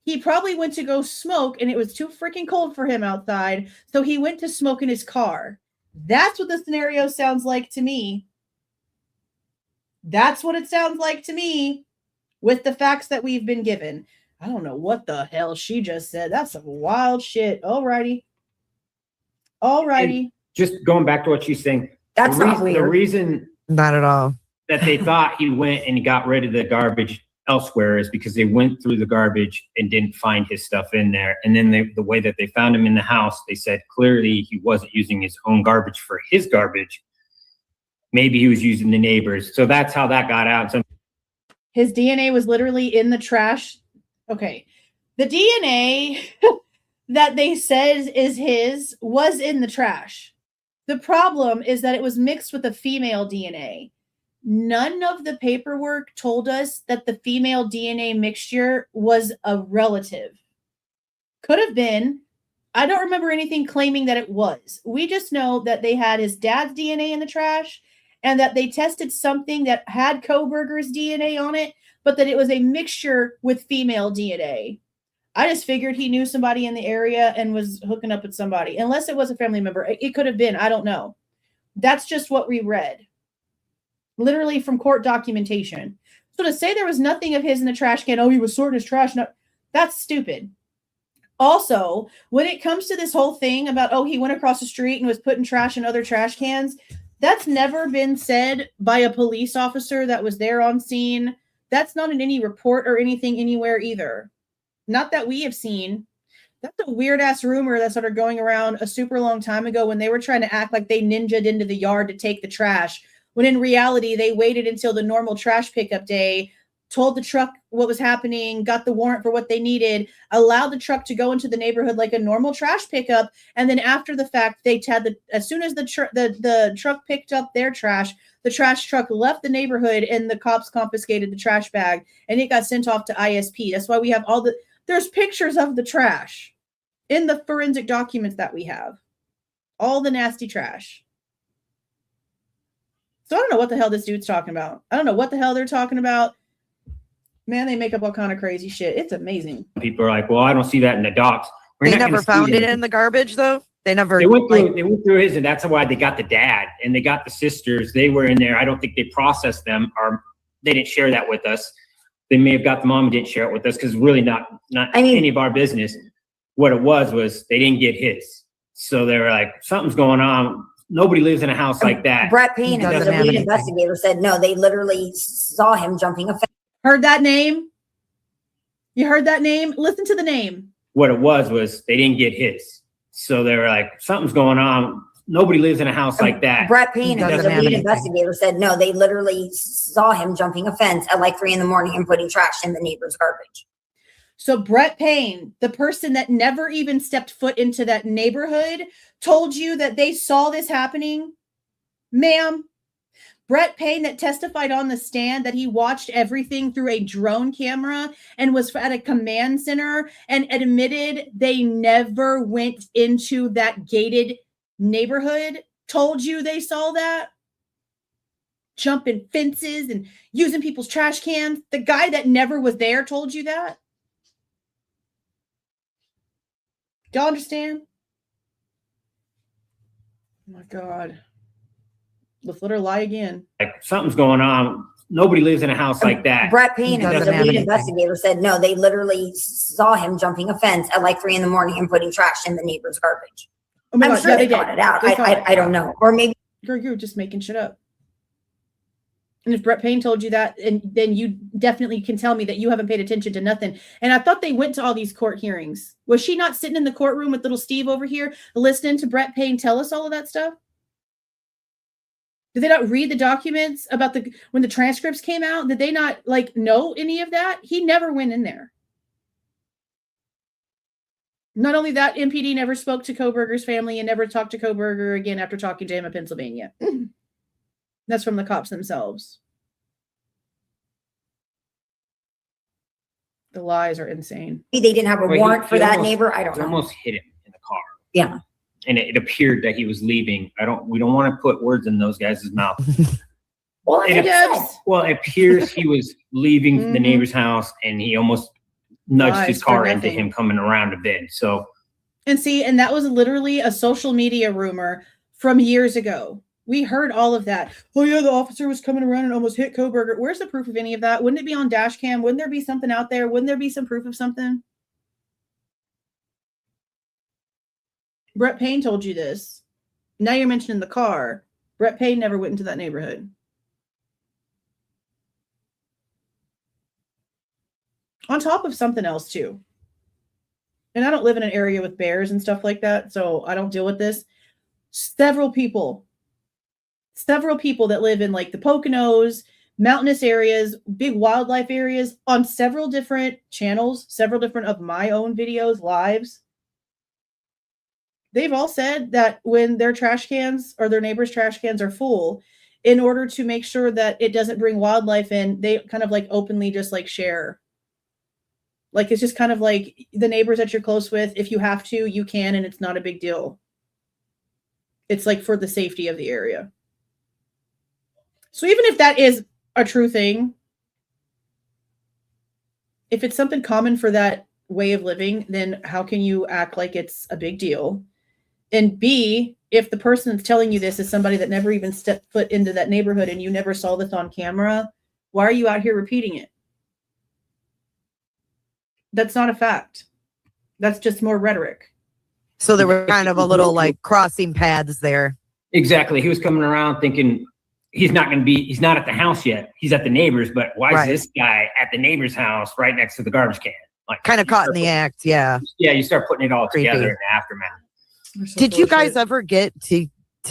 He probably went to go smoke and it was too freaking cold for him outside, so he went to smoke in his car. That's what the scenario sounds like to me. That's what it sounds like to me with the facts that we've been given. I don't know what the hell she just said. That's some wild shit. Alrighty. And just going back to what she's saying. That's not weird. The reason not at all that they thought he went and he got rid of the garbage elsewhere is because they went through the garbage and didn't find his stuff in there. And then the way that they found him in the house, they said clearly he wasn't using his own garbage for his garbage. Maybe he was using the neighbors. So that's how that got out. His DNA was literally in the trash. Okay. The DNA that they said is his was in the trash. The problem is that it was mixed with a female DNA. None of the paperwork told us that the female DNA mixture was a relative. Could have been. I don't remember anything claiming that it was. We just know that they had his dad's DNA in the trash and that they tested something that had Kohberger's DNA on it, but that it was a mixture with female DNA. I just figured he knew somebody in the area and was hooking up with somebody. Unless it was a family member. It could have been. I don't know. That's just what we read. Literally from court documentation. So to say there was nothing of his in the trash can, oh, he was sorting his trash, no, that's stupid. Also, when it comes to this whole thing about, oh, he went across the street and was putting trash in other trash cans, that's never been said by a police officer that was there on scene. That's not in any report or anything anywhere either. Not that we have seen. That's a weird ass rumor that started going around a super long time ago when they were trying to act like they ninja'd into the yard to take the trash, when in reality they waited until the normal trash pickup day, told the truck what was happening, got the warrant for what they needed, allowed the truck to go into the neighborhood like a normal trash pickup, and then after the fact, they had as soon as the truck picked up their trash, the trash truck left the neighborhood and the cops confiscated the trash bag and it got sent off to ISP. That's why we have there's pictures of the trash in the forensic documents that we have. All the nasty trash. So I don't know what the hell this dude's talking about. I don't know what the hell they're talking about. Man, they make up all kind of crazy shit. It's amazing. People are like, well, I don't see that in the docs. They never found it in the garbage, though? They went through his, and that's why they got the dad and they got the sisters. They were in there. I don't think they processed them, or they didn't share that with us. They may have got the mom and didn't share it with us because really not any of our business. What it was they didn't get his. So they were like, something's going on. Nobody lives in a house like that. Brett Payne, the lead investigator, said no, they literally saw him jumping a fence. Heard that name? You heard that name? Listen to the name. What it was they didn't get his. So they were like, something's going on. Nobody lives in a house like that. Brett Payne, the lead investigator, said no, they literally saw him jumping a fence at like 3 a.m. and putting trash in the neighbor's garbage. So Brett Payne, the person that never even stepped foot into that neighborhood, told you that they saw this happening? Ma'am, Brett Payne that testified on the stand that he watched everything through a drone camera and was at a command center and admitted they never went into that gated neighborhood, told you they saw that? Jumping fences and using people's trash cans. The guy that never was there told you that? Do y'all understand? Oh my God. Let's let her lie again. Like, something's going on. Nobody lives in a house like that. Brett Payne, the lead investigator, said no, they literally saw him jumping a fence at like 3 a.m. and putting trash in the neighbor's garbage. Oh my I'm God, sure they got it out. I don't know. Or maybe you're just making shit up. And if Brett Payne told you that, and then you definitely can tell me that you haven't paid attention to nothing. And I thought they went to all these court hearings. Was she not sitting in the courtroom with little Steve over here listening to Brett Payne tell us all of that stuff? Did they not read the documents about when the transcripts came out? Did they not know any of that? He never went in there. Not only that, MPD never spoke to Kohberger's family and never talked to Kohberger again after talking to him in Pennsylvania. That's from the cops themselves. The lies are insane. they didn't have a warrant for that neighbor. I don't know. Almost hit him in the car. Yeah. And it appeared that he was leaving. We don't want to put words in those guys' mouth. Well, it appears he was leaving the neighbor's house and he almost nudged his car into him coming around a bend. So, and that was literally a social media rumor from years ago. We heard all of that. Oh yeah, the officer was coming around and almost hit Kohberger. Where's the proof of any of that? Wouldn't it be on dash cam? Wouldn't there be something out there? Wouldn't there be some proof of something? Brett Payne told you this. Now you're mentioning the car. Brett Payne never went into that neighborhood. On top of something else too. And I don't live in an area with bears and stuff like that, so I don't deal with this. Several people that live in the Poconos, mountainous areas, big wildlife areas, on several different channels, several different of my own videos, lives. They've all said that when their trash cans or their neighbors' trash cans are full, in order to make sure that it doesn't bring wildlife in, they kind of openly just share. Like, it's just kind of like the neighbors that you're close with. If you have to, you can, and it's not a big deal. It's like for the safety of the area. So even if that is a true thing, if it's something common for that way of living, then how can you act like it's a big deal? And B, if the person that's telling you this is somebody that never even stepped foot into that neighborhood and you never saw this on camera, why are you out here repeating it? That's not a fact. That's just more rhetoric. So there were kind of a little like crossing paths there. Exactly. He was coming around thinking he's not at the house yet. He's at the neighbor's, but why is this guy at the neighbor's house right next to the garbage can? Like, kind of caught in the act. Yeah. Yeah. You start putting it all together in the aftermath. Did you guys ever get to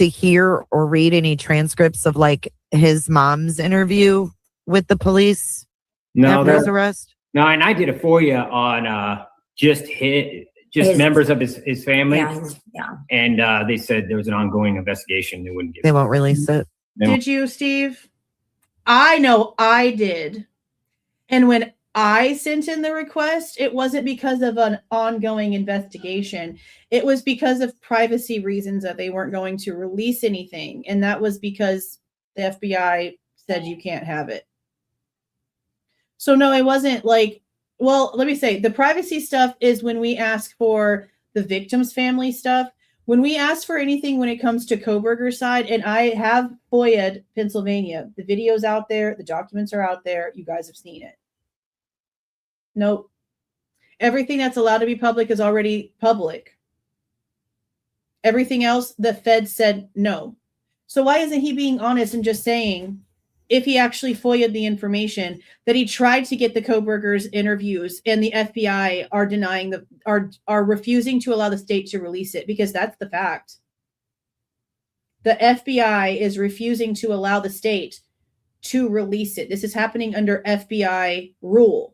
hear or read any transcripts of like his mom's interview with the police after his arrest? No, and I did a FOIA on just members of his family. Yeah. And they said there was an ongoing investigation. They won't release it. Did you, Steve? I know I did. And when I sent in the request, it wasn't because of an ongoing investigation. It was because of privacy reasons that they weren't going to release anything. And that was because the FBI said you can't have it. So no, it wasn't like, well, let me say, the privacy stuff is when we ask for the victim's family stuff. When we ask for anything when it comes to Kohberger's side, and I have FOIA'd Pennsylvania, the video's out there, the documents are out there, you guys have seen it. Nope. Everything that's allowed to be public is already public. Everything else, the Fed said no. So why isn't he being honest and just saying, if he actually FOIA'd the information, that he tried to get the Kohberger's interviews and the FBI are denying are refusing to allow the state to release it, because that's the fact. The FBI is refusing to allow the state to release it. This is happening under FBI rule.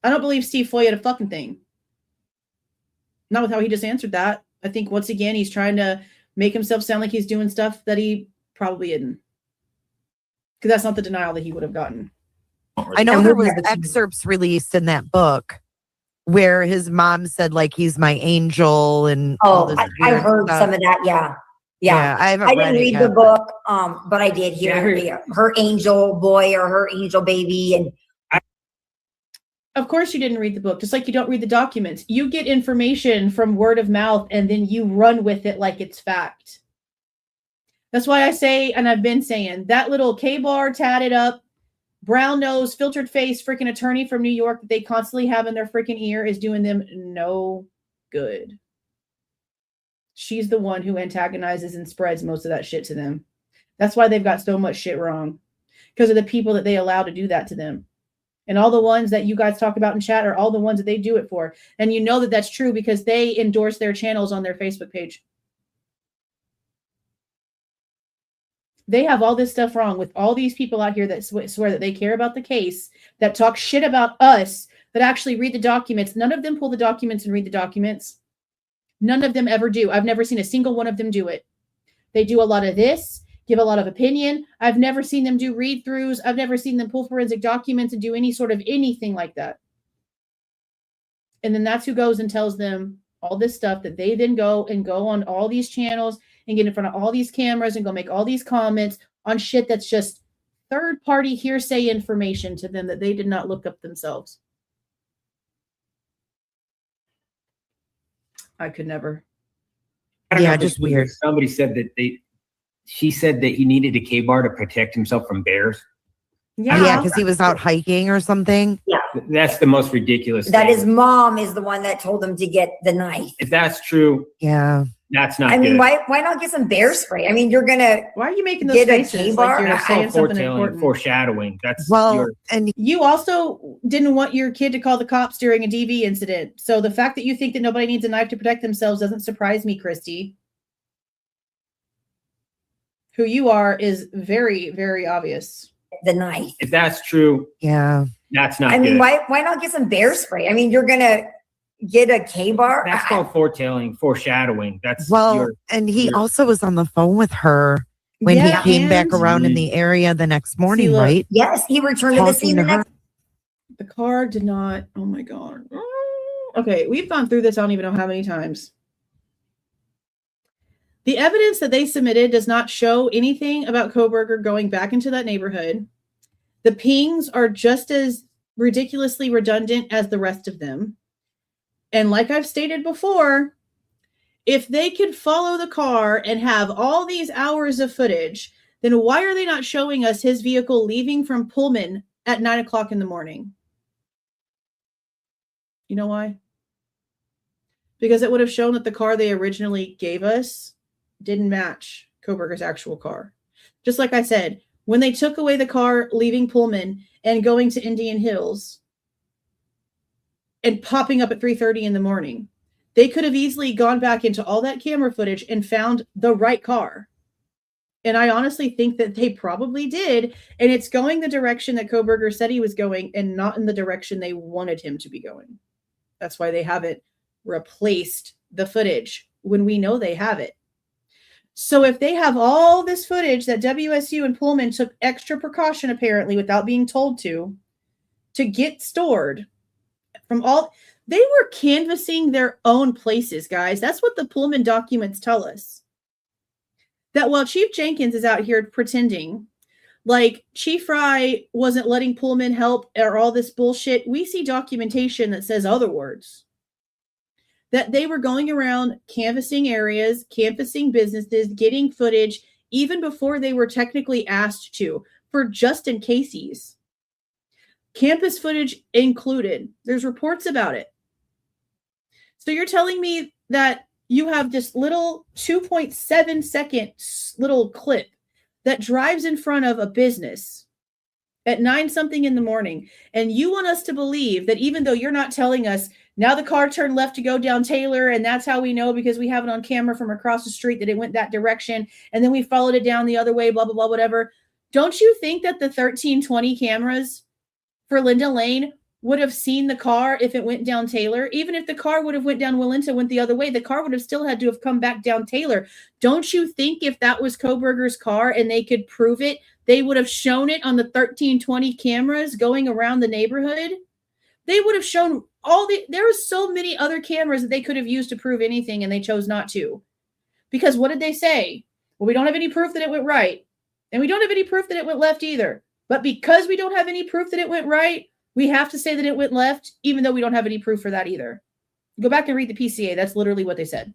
I don't believe Steve FOIA'd a fucking thing. Not with how he just answered that. I think once again, he's trying to make himself sound like he's doing stuff that he probably isn't. Because that's not the denial that he would have gotten. I know there was excerpts released in that book where his mom said, like, he's my angel and all this. I heard some of that. Yeah. I didn't read the book, but I did hear her angel boy or her angel baby. And of course you didn't read the book, just like you don't read the documents. You get information from word of mouth and then you run with it like it's fact. That's why I say, and I've been saying, that little K-bar tatted up, brown nose, filtered face freaking attorney from New York that they constantly have in their freaking ear is doing them no good. She's the one who antagonizes and spreads most of that shit to them. That's why they've got so much shit wrong. Because of the people that they allow to do that to them. And all the ones that you guys talk about in chat are all the ones that they do it for. And you know that that's true because they endorse their channels on their Facebook page. They have all this stuff wrong with all these people out here that swear that they care about the case, that talk shit about us, that actually read the documents. None of them pull the documents and read the documents. None of them ever do. I've never seen a single one of them do it. They do a lot of this, give a lot of opinion. I've never seen them do read-throughs. I've never seen them pull forensic documents and do any sort of anything like that. And then that's who goes and tells them all this stuff that they then go on all these channels and get in front of all these cameras and go make all these comments on shit that's just third-party hearsay information to them that they did not look up themselves. I could never. Yeah, just weird. Somebody said that she said that he needed a K-bar to protect himself from bears. Yeah, because he was out hiking or something. Yeah. That's the most ridiculous that thing. His mom is the one that told him to get the knife. If that's true, yeah, that's not I mean, good. why not get some bear spray? I mean, you're gonna. Why are you making those faces like you're saying something important? Foreshadowing. That's and you also didn't want your kid to call the cops during a DV incident. So the fact that you think that nobody needs a knife to protect themselves doesn't surprise me, Kristi. Who you are is very, very obvious. The knife. If that's true, yeah, that's not. I mean, good. why not get some bear spray? I mean, you're gonna get a K-bar. That's called foretelling, foreshadowing. That's and he also was on the phone with her when he came back around in the area the next morning, right? Yes, he returned to the scene the next. The car did not. Oh my God. Okay, we've gone through this. I don't even know how many times. The evidence that they submitted does not show anything about Kohberger going back into that neighborhood. The pings are just as ridiculously redundant as the rest of them. And like I've stated before, if they could follow the car and have all these hours of footage, then why are they not showing us his vehicle leaving from Pullman at 9 o'clock in the morning? You know why? Because it would have shown that the car they originally gave us didn't match Kohberger's actual car. Just like I said, when they took away the car leaving Pullman and going to Indian Hills and popping up at 3:30 in the morning, they could have easily gone back into all that camera footage and found the right car. And I honestly think that they probably did. And it's going the direction that Kohberger said he was going and not in the direction they wanted him to be going. That's why they haven't replaced the footage when we know they have it. So if they have all this footage that WSU and Pullman took extra precaution, apparently, without being told to get stored from all, they were canvassing their own places, guys. That's what the Pullman documents tell us. That while Chief Jenkins is out here pretending like Chief Fry wasn't letting Pullman help or all this bullshit, we see documentation that says other words. That they were going around canvassing areas, canvassing businesses, getting footage, even before they were technically asked to, for just in cases. Campus footage included. There's reports about it. So you're telling me that you have this little 2.7 second little clip that drives in front of a business at 9 something in the morning. And you want us to believe that even though you're not telling us now the car turned left to go down Taylor, and that's how we know because we have it on camera from across the street that it went that direction, and then we followed it down the other way, blah, blah, blah, whatever. Don't you think that the 1320 cameras for Linda Lane would have seen the car if it went down Taylor? Even if the car would have went down Willinta, went the other way, the car would have still had to have come back down Taylor. Don't you think if that was Kohberger's car and they could prove it, they would have shown it on the 1320 cameras going around the neighborhood? They would have shown there were so many other cameras that they could have used to prove anything, and they chose not to. Because what did they say? Well, we don't have any proof that it went right, and we don't have any proof that it went left either. But because we don't have any proof that it went right, we have to say that it went left, even though we don't have any proof for that either. Go back and read the PCA. That's literally what they said.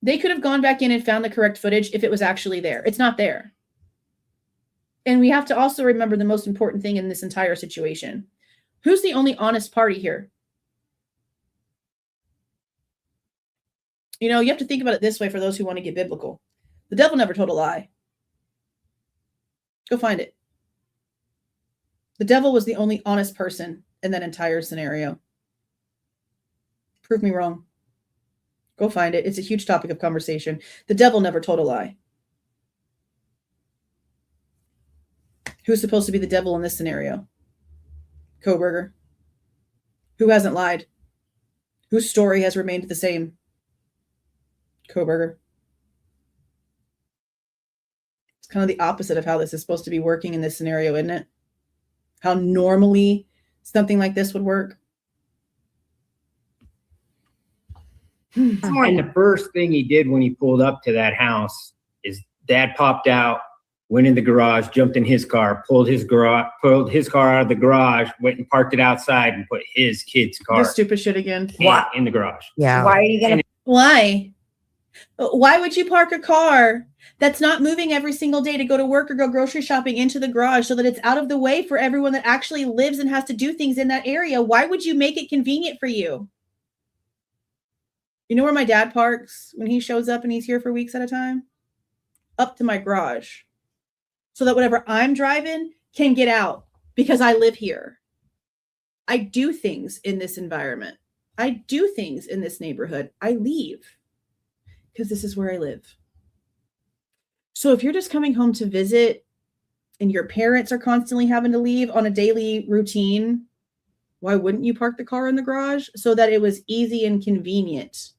They could have gone back in and found the correct footage if it was actually there. It's not there. And we have to also remember the most important thing in this entire situation. Who's the only honest party here? You know, you have to think about it this way for those who want to get biblical. The devil never told a lie. Go find it. The devil was the only honest person in that entire scenario. Prove me wrong. Go find it. It's a huge topic of conversation. The devil never told a lie. Who's supposed to be the devil in this scenario? Kohberger. Who hasn't lied? Whose story has remained the same? Kohberger. It's kind of the opposite of how this is supposed to be working in this scenario, isn't it? How normally something like this would work. And the first thing he did when he pulled up to that house is Dad popped out, went in the garage, jumped in his car, pulled his car out of the garage, went and parked it outside and put his kid's car. This stupid shit again. In the garage. Yeah. Why are you gonna? Why? Why would you park a car that's not moving every single day to go to work or go grocery shopping into the garage so that it's out of the way for everyone that actually lives and has to do things in that area? Why would you make it convenient for you? You know where my dad parks when he shows up and he's here for weeks at a time? Up to my garage. So that whatever I'm driving can get out because I live here. I do things in this environment. I do things in this neighborhood. I leave because this is where I live. So if you're just coming home to visit and your parents are constantly having to leave on a daily routine, why wouldn't you park the car in the garage so that it was easy and convenient?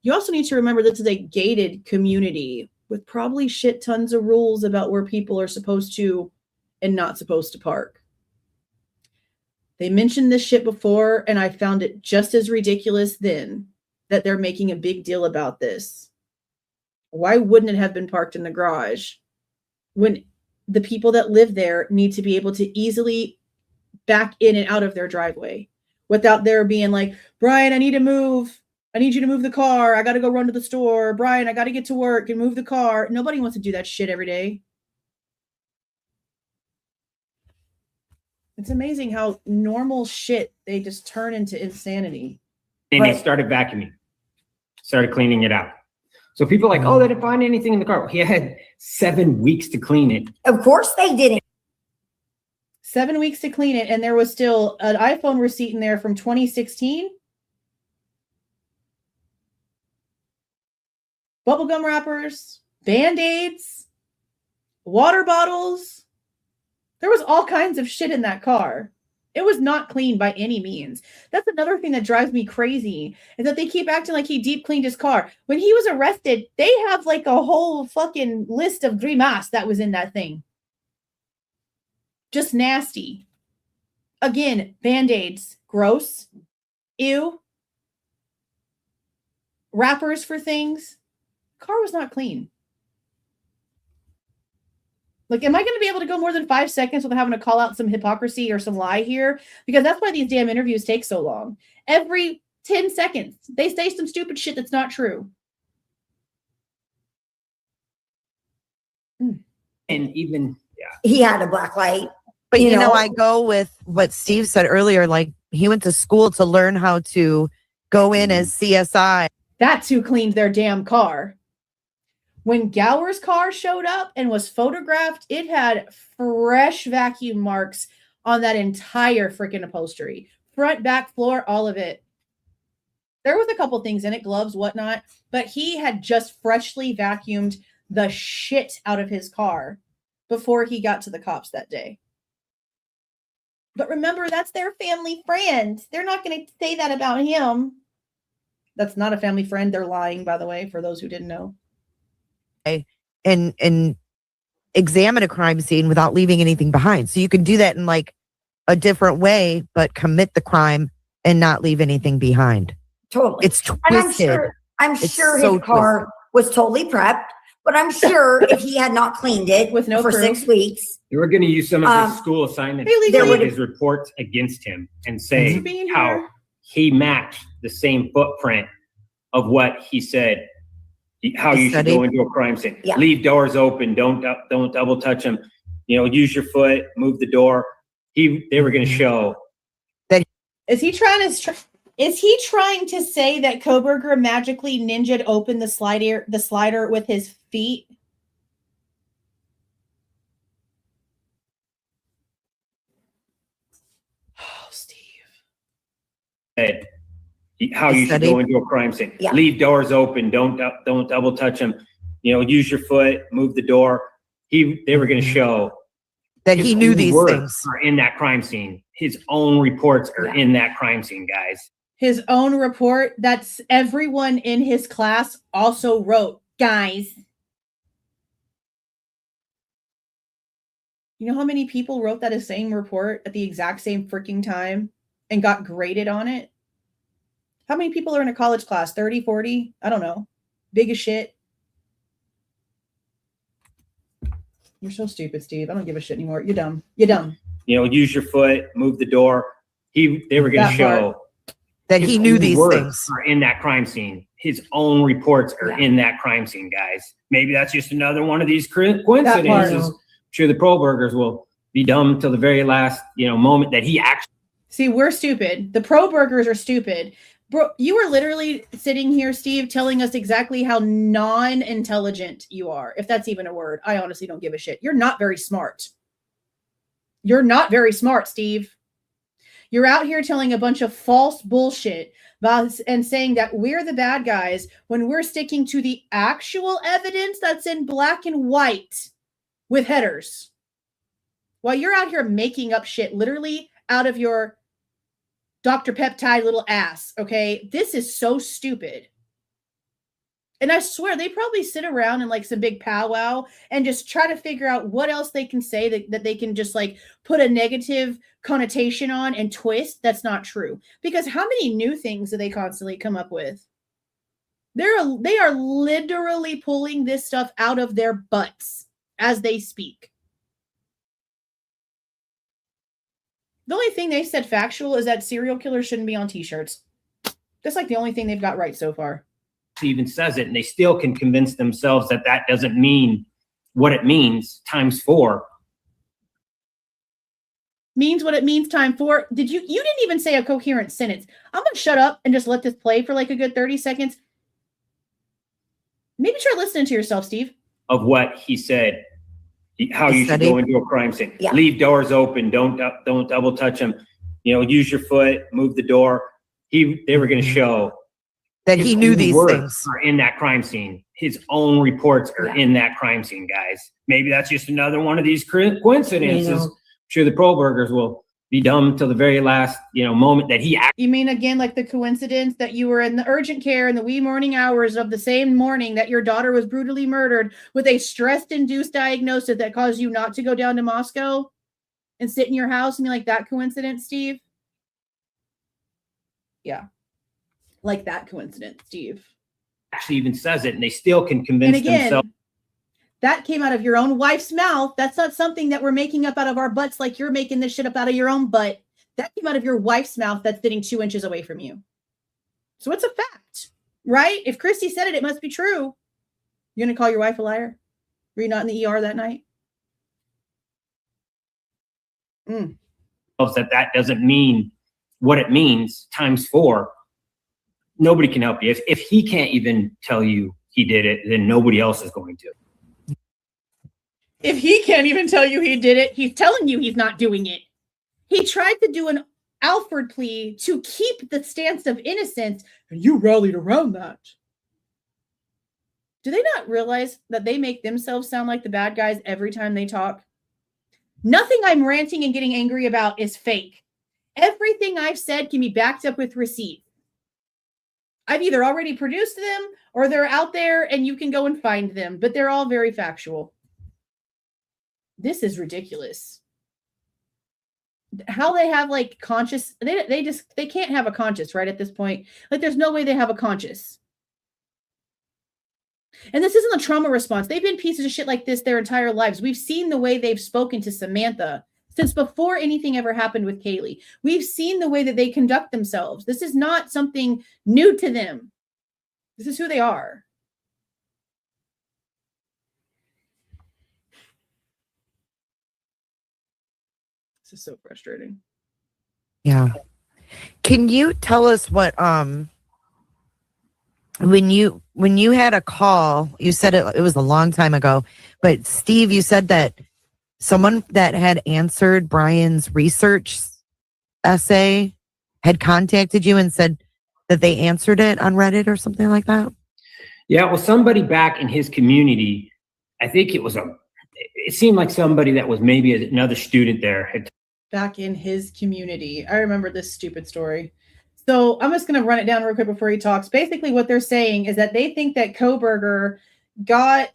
You also need to remember this is a gated community with probably shit tons of rules about where people are supposed to and not supposed to park. They mentioned this shit before, and I found it just as ridiculous then that they're making a big deal about this. Why wouldn't it have been parked in the garage when the people that live there need to be able to easily back in and out of their driveway without there being like, Bryan, I need to move. I need you to move the car. I got to go run to the store. Bryan, I got to get to work and move the car. Nobody wants to do that shit every day. It's amazing how normal shit they just turn into insanity. And they started vacuuming, started cleaning it out. So people are like, oh, they didn't find anything in the car. He had 7 weeks to clean it. Of course they didn't. 7 weeks to clean it, and there was still an iPhone receipt in there from 2016. Bubblegum wrappers, Band-Aids, water bottles. There was all kinds of shit in that car. It was not clean by any means. That's another thing that drives me crazy, is that they keep acting like he deep cleaned his car. When he was arrested, they have like a whole fucking list of grimaces that was in that thing. Just nasty. Again, Band-Aids, gross. Ew. Wrappers for things. Car was not clean. Like, am I going to be able to go more than 5 seconds without having to call out some hypocrisy or some lie here? Because that's why these damn interviews take so long. Every 10 seconds, they say some stupid shit that's not true. And even, He had a black light. But you know, I go with what Steve said earlier. Like, he went to school to learn how to go in as CSI. That's who cleaned their damn car. When Gower's car showed up and was photographed, it had fresh vacuum marks on that entire freaking upholstery. Front, back, floor, all of it. There was a couple things in it, gloves, whatnot, but he had just freshly vacuumed the shit out of his car before he got to the cops that day. But remember, that's their family friend. They're not going to say that about him. That's not a family friend. They're lying, by the way, for those who didn't know. And examine a crime scene without leaving anything behind. So you can do that in like a different way, but commit the crime and not leave anything behind. Totally. It's twisted. And I'm sure his car was totally prepped, but I'm sure if he had not cleaned it with no for proof. 6 weeks. they were going to use some of his school assignments there to would- his reports against him and say Being how here. he matched the same footprint of what he said, how you should go into a crime scene. Yeah. Leave doors open. Don't double touch them. You know, use your foot, move the door. They were going to show. Is he trying to say that Kohberger magically ninja'd open the slider with his feet? Oh, Steve. How you should go into a crime scene. Yeah. Leave doors open. Don't double touch them. You know, use your foot, move the door. They were going to show that he knew own these words things are in that crime scene. His own reports are in that crime scene, guys. His own report that's everyone in his class also wrote, guys. You know how many people wrote that same report at the exact same freaking time and got graded on it? How many people are in a college class? 30, 40? I don't know. Big as shit. You're so stupid, Steve. I don't give a shit anymore. You're dumb. You're dumb. You know, use your foot, move the door. They were going to show that he knew own these words things are in that crime scene. His own reports are in that crime scene, guys. Maybe that's just another one of these coincidences. I'm sure the Kohbergers will be dumb till the very last, moment that he actually. See, we're stupid. The Kohbergers are stupid. Bro, you were literally sitting here, Steve, telling us exactly how non-intelligent you are, if that's even a word. I honestly don't give a shit. You're not very smart. You're not very smart, Steve. You're out here telling a bunch of false bullshit and saying that we're the bad guys when we're sticking to the actual evidence that's in black and white with headers. While you're out here making up shit literally out of your Dr. Peptide little ass, okay? This is so stupid. And I swear they probably sit around in like some big powwow and just try to figure out what else they can say that they can just like put a negative connotation on and twist. That's not true. Because how many new things do they constantly come up with? They are literally pulling this stuff out of their butts as they speak. The only thing they said factual is that serial killers shouldn't be on t-shirts. That's like the only thing they've got right so far. Even says it, and they still can convince themselves that that doesn't mean what it means times 4. Means what it means times 4. You didn't even say a coherent sentence. I'm going to shut up and just let this play for like a good 30 seconds. Maybe try listening to yourself, Steve. Of what he said, how you should go into a crime scene. Yeah. Leave doors open. Don't double touch them. Use your foot, move the door. They were going to show that he knew these things are in that crime scene. His own reports are in that crime scene, guys. Maybe that's just another one of these coincidences. I'm sure the Kohbergers will be dumb till the very last, moment that he You mean again, like the coincidence that you were in the urgent care in the wee morning hours of the same morning that your daughter was brutally murdered with a stress-induced diagnosis that caused you not to go down to Moscow and sit in your house? You mean like that coincidence, Steve? Yeah. Like that coincidence, Steve. actually even says it, and they still can convince themselves. That came out of your own wife's mouth. That's not something that we're making up out of our butts like you're making this shit up out of your own butt. That came out of your wife's mouth that's sitting 2 inches away from you. So it's a fact, right? If Kristi said it, it must be true. You're going to call your wife a liar? Were you not in the ER that night? That doesn't mean what it means times 4. Nobody can help you. If he can't even tell you he did it, then nobody else is going to. If he can't even tell you he did it, he's telling you he's not doing it. He tried to do an Alford plea to keep the stance of innocence, and you rallied around that. Do they not realize that they make themselves sound like the bad guys every time they talk? Nothing I'm ranting and getting angry about is fake. Everything I've said can be backed up with receipts. I've either already produced them or they're out there and you can go and find them, but they're all very factual. This is ridiculous. How they have like conscious, they can't have a conscience, right? At this point, like there's no way they have a conscience. And this isn't a trauma response. They've been pieces of shit like this their entire lives. We've seen the way they've spoken to Samantha since before anything ever happened with Kaylee. We've seen the way that they conduct themselves. This is not something new to them. This is who they are. This is so frustrating. Yeah. Can you tell us what when you had a call, you said it was a long time ago, but Steve, you said that someone that had answered Bryan's research essay had contacted you and said that they answered it on Reddit or something like that? Yeah, well, somebody back in his community, I think it seemed like somebody that was maybe another student there had. Back in his community. I remember this stupid story. So I'm just going to run it down real quick before he talks. Basically, what they're saying is that they think that Kohberger got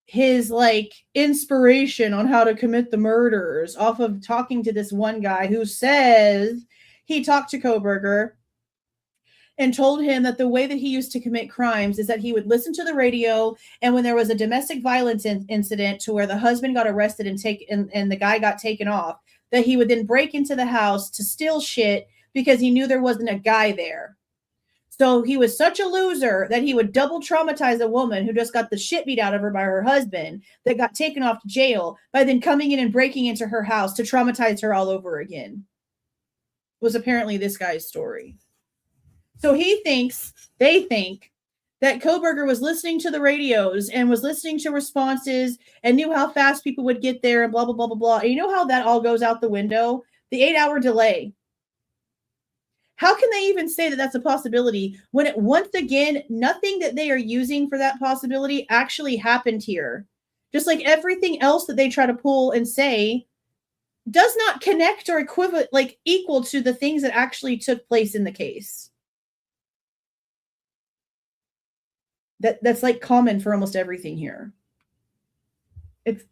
his like inspiration on how to commit the murders off of talking to this one guy who says he talked to Kohberger and told him that the way that he used to commit crimes is that he would listen to the radio, and when there was a domestic violence incident to where the husband got arrested and the guy got taken off, that he would then break into the house to steal shit because he knew there wasn't a guy there. So he was such a loser that he would double traumatize a woman who just got the shit beat out of her by her husband that got taken off to jail by then coming in and breaking into her house to traumatize her all over again. Was apparently this guy's story. So they think that Kohberger was listening to the radios and was listening to responses and knew how fast people would get there and blah, blah, blah, blah, blah. And you know how that all goes out the window? The 8-hour delay. How can they even say that that's a possibility when once again, nothing that they are using for that possibility actually happened here? Just like everything else that they try to pull and say does not connect or equal to the things that actually took place in the case. That's like common for almost everything here. This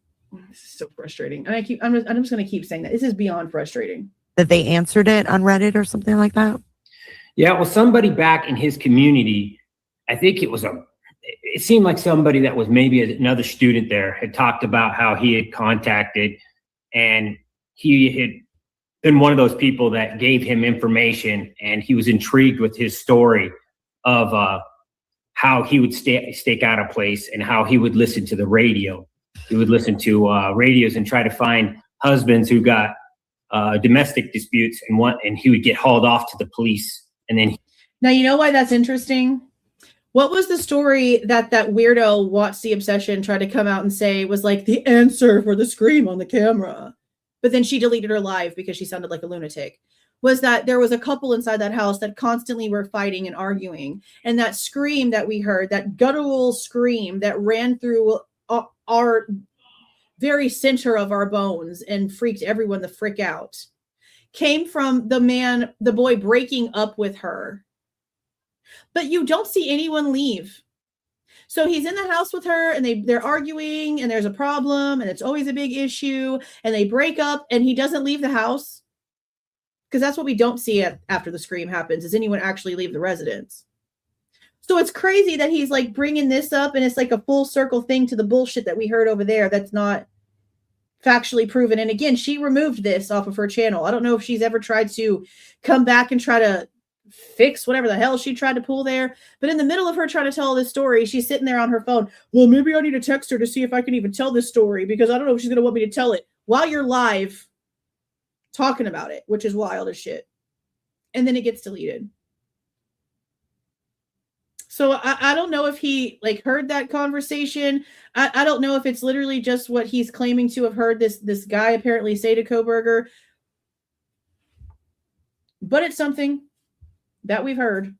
is so frustrating. And I'm just going to keep saying that. This is beyond frustrating. That they answered it on Reddit or something like that? Yeah, well, somebody back in his community, I think it seemed like somebody that was maybe another student there had talked about how he had contacted, and he had been one of those people that gave him information, and he was intrigued with his story of how he would stake out a place and how he would listen to the radio. He would listen to radios and try to find husbands who got domestic disputes, and he would get hauled off to the police. And then now, you know why that's interesting? What was the story that weirdo Watch the Obsession tried to come out and say was like the answer for the scream on the camera? But then she deleted her live because she sounded like a lunatic. Was that there was a couple inside that house that constantly were fighting and arguing. And that scream that we heard, that guttural scream that ran through our very center of our bones and freaked everyone the frick out, came from the boy breaking up with her. But you don't see anyone leave. So he's in the house with her and they're arguing and there's a problem and it's always a big issue and they break up and he doesn't leave the house. Because that's what we don't see after the scream happens, is anyone actually leave the residence. So it's crazy that he's like bringing this up and it's like a full circle thing to the bullshit that we heard over there that's not factually proven. And again, she removed this off of her channel. I don't know if she's ever tried to come back and try to fix whatever the hell she tried to pull there. But in the middle of her trying to tell this story, she's sitting there on her phone. Well, maybe I need to text her to see if I can even tell this story because I don't know if she's going to want me to tell it while you're live talking about it, which is wild as shit. And then it gets deleted. So I don't know if he like heard that conversation. I don't know if it's literally just what he's claiming to have heard this guy apparently say to Kohberger. But it's something that we've heard.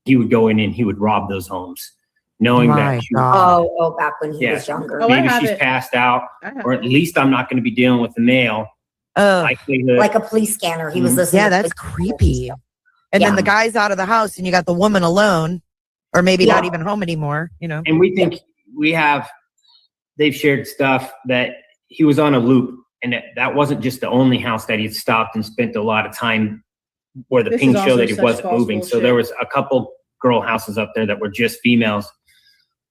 He would go in and he would rob those homes, knowing that back when he was younger. Maybe she's passed out, or at least I'm not going to be dealing with the mail. Like a police scanner. He was listening. Yeah, that's creepy. And then the guy's out of the house and you got the woman alone, or maybe not even home anymore, you know. And we think they've shared stuff that he was on a loop, and that wasn't just the only house that he had stopped and spent a lot of time where the ping showed that he wasn't moving. So there was a couple girl houses up there that were just females.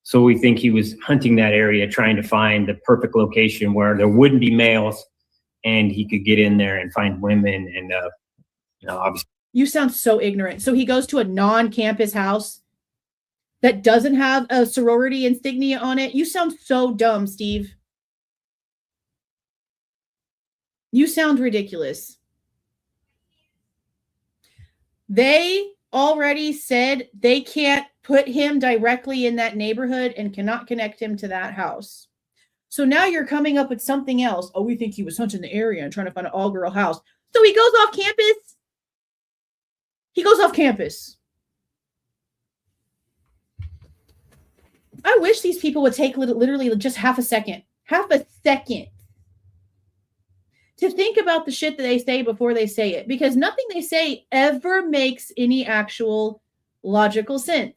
So we think he was hunting that area, trying to find the perfect location where there wouldn't be males and he could get in there and find women. And, obviously. You sound so ignorant. So he goes to a non-campus house that doesn't have a sorority insignia on it. You sound so dumb, Steve. You sound ridiculous. They already said they can't put him directly in that neighborhood and cannot connect him to that house. So now you're coming up with something else. Oh, we think he was hunting the area and trying to find an all-girl house. So he goes off campus. He goes off campus. I wish these people would take literally just half a second to think about the shit that they say before they say it, because nothing they say ever makes any actual logical sense.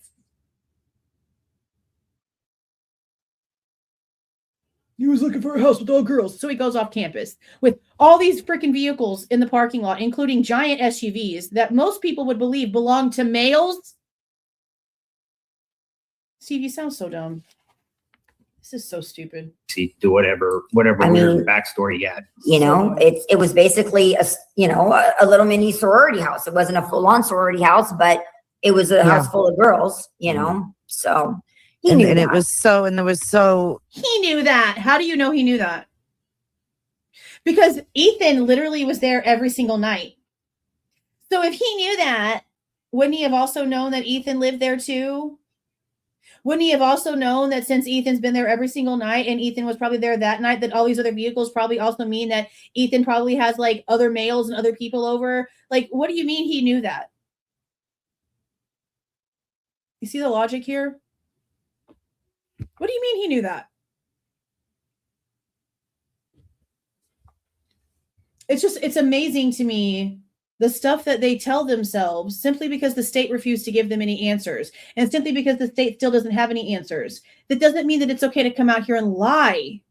He was looking for a house with all girls. So he goes off campus with all these freaking vehicles in the parking lot, including giant SUVs that most people would believe belong to males. Steve, you sound so dumb. This is so stupid. To whatever weird backstory he had. It was basically a little mini sorority house. It wasn't a full-on sorority house, but it was a house full of girls, so he knew that. He knew that. How do you know he knew that? Because Ethan literally was there every single night. So if he knew that, wouldn't he have also known that Ethan lived there too? Wouldn't he have also known that since Ethan's been there every single night and Ethan was probably there that night, that all these other vehicles probably also mean that Ethan probably has like other males and other people over? Like, what do you mean he knew that? You see the logic here? What do you mean he knew that? It's amazing to me the stuff that they tell themselves simply because the state refused to give them any answers, and simply because the state still doesn't have any answers. That doesn't mean that it's okay to come out here and lie.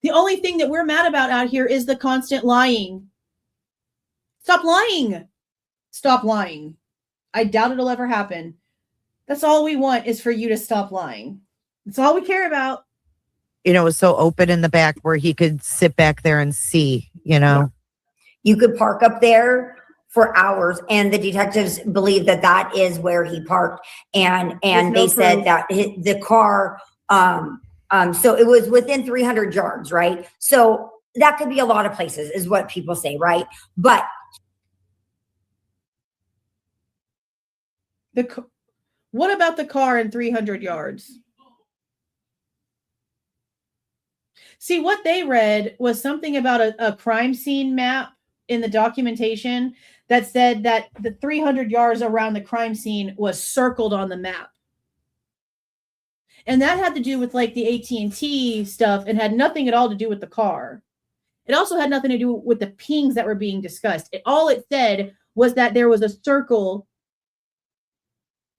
The only thing that we're mad about out here is the constant lying. Stop lying. Stop lying. I doubt it'll ever happen. That's all we want is for you to stop lying. That's all we care about. You know, it was so open in the back where he could sit back there and see, you know. You could park up there for hours, and the detectives believe that that is where he parked. And they said that the car, so it was within 300 yards, right? So that could be a lot of places is what people say, right? But what about the car in 300 yards? See, what they read was something about a crime scene map in the documentation that said that the 300 yards around the crime scene was circled on the map. And that had to do with like the AT&T stuff and had nothing at all to do with the car. It also had nothing to do with the pings that were being discussed. All it said was that there was a circle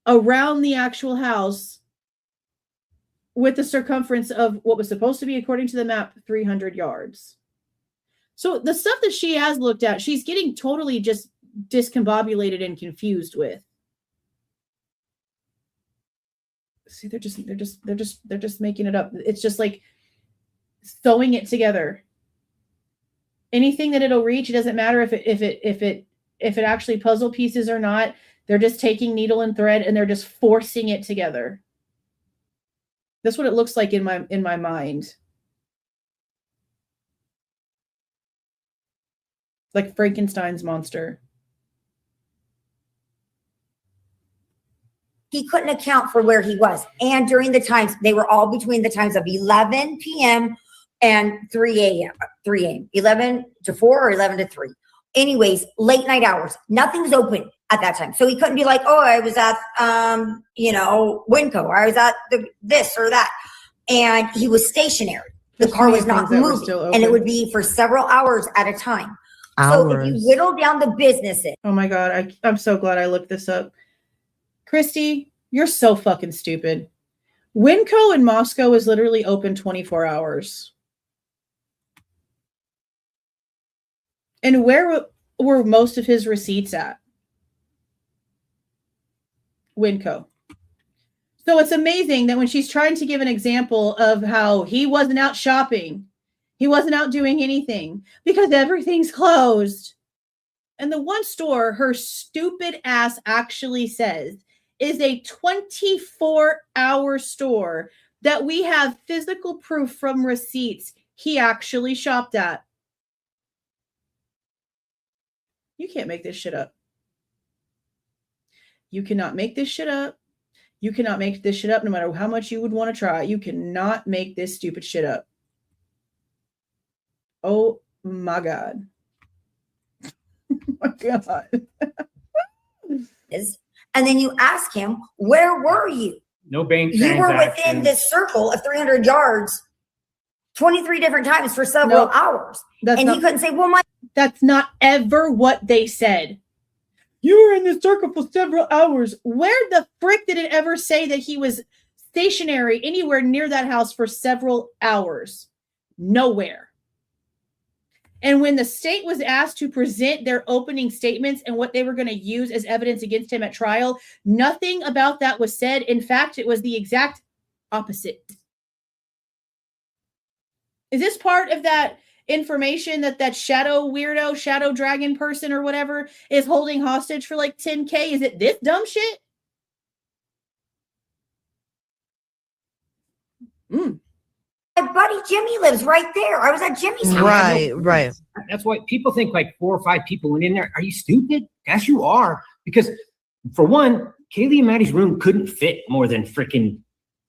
around the actual house with the circumference of what was supposed to be, according to the map, 300 yards. So the stuff that she has looked at, she's getting totally just discombobulated and confused with. See, they're just making it up. It's just like sewing it together. Anything that it'll reach, it doesn't matter if it actually puzzle pieces or not. They're just taking needle and thread and they're just forcing it together. That's what it looks like in my mind. Like Frankenstein's monster. he couldn't account for where he was. And during the times, they were all between the times of 11 p.m. and 3 a.m. 11 to 4 or 11 to 3. Anyways, late night hours. Nothing's open at that time. So he couldn't be like, oh, I was at, Winco, or I was at this or that. And he was stationary. The car was not moving. And it would be for several hours at a time. So if you whittle down the businesses. Oh my God. I'm so glad I looked this up. Kristi, you're so fucking stupid. Winco in Moscow is literally open 24 hours. And where were most of his receipts at? Winco. So it's amazing that when she's trying to give an example of how he wasn't out shopping, he wasn't out doing anything because everything's closed. And the one store her stupid ass actually says is a 24-hour store that we have physical proof from receipts he actually shopped at. You can't make this shit up. You cannot make this shit up. You cannot make this shit up no matter how much you would want to try. You cannot make this stupid shit up. Oh my God. Oh my God. And then you ask him, where were you? No bank transactions. You were within this circle of 300 yards 23 different times for several hours. And he couldn't say, well, that's not ever what they said. You were in this circle for several hours. Where the frick did it ever say that he was stationary anywhere near that house for several hours? Nowhere. And when the state was asked to present their opening statements and what they were going to use as evidence against him at trial, nothing about that was said. In fact, it was the exact opposite. Is this part of that information that shadow weirdo, shadow dragon person or whatever is holding hostage for like 10K? Is it this dumb shit? My buddy Jimmy lives right there. I was at Jimmy's house. Right. That's why people think like 4 or 5 people went in there. Are you stupid? Yes, you are. Because for one, Kaylee and Maddie's room couldn't fit more than freaking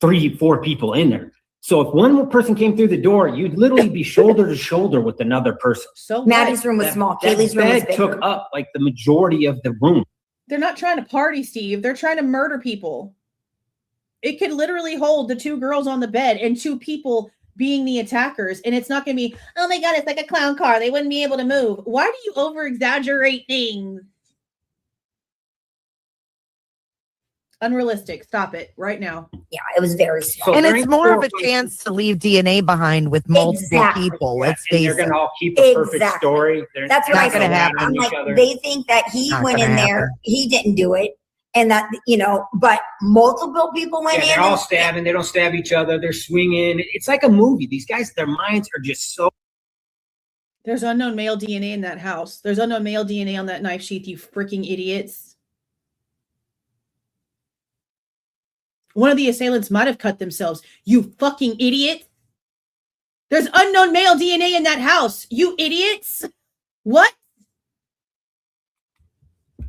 3-4 people in there. So if one person came through the door, you'd literally be shoulder to shoulder with another person. So Maddie's room was small. Kaylee's room was big. Took up like the majority of the room. They're not trying to party, Steve. They're trying to murder people. It could literally hold the 2 girls on the bed and 2 people being the attackers, and it's not going to be, oh my God, it's like a clown car. They wouldn't be able to move. Why do you over exaggerate things? Unrealistic. Stop it right now. Yeah, it was very small. And it's more of a chance to leave DNA behind with multiple people. Yeah, Let's and face they're it. going to all keep a perfect story. That's what I not gonna said. happen. I'm Each like, other. they think that he Not went gonna in there, happen. he didn't do it, and that, you know, but multiple people went in. They're all stabbing. They don't stab each other. They're swinging. It's like a movie. These guys, their minds are just so. There's unknown male DNA in that house. There's unknown male DNA on that knife sheath, you freaking idiots. One of the assailants might have cut themselves. You fucking idiot. There's unknown male DNA in that house. You idiots. What? He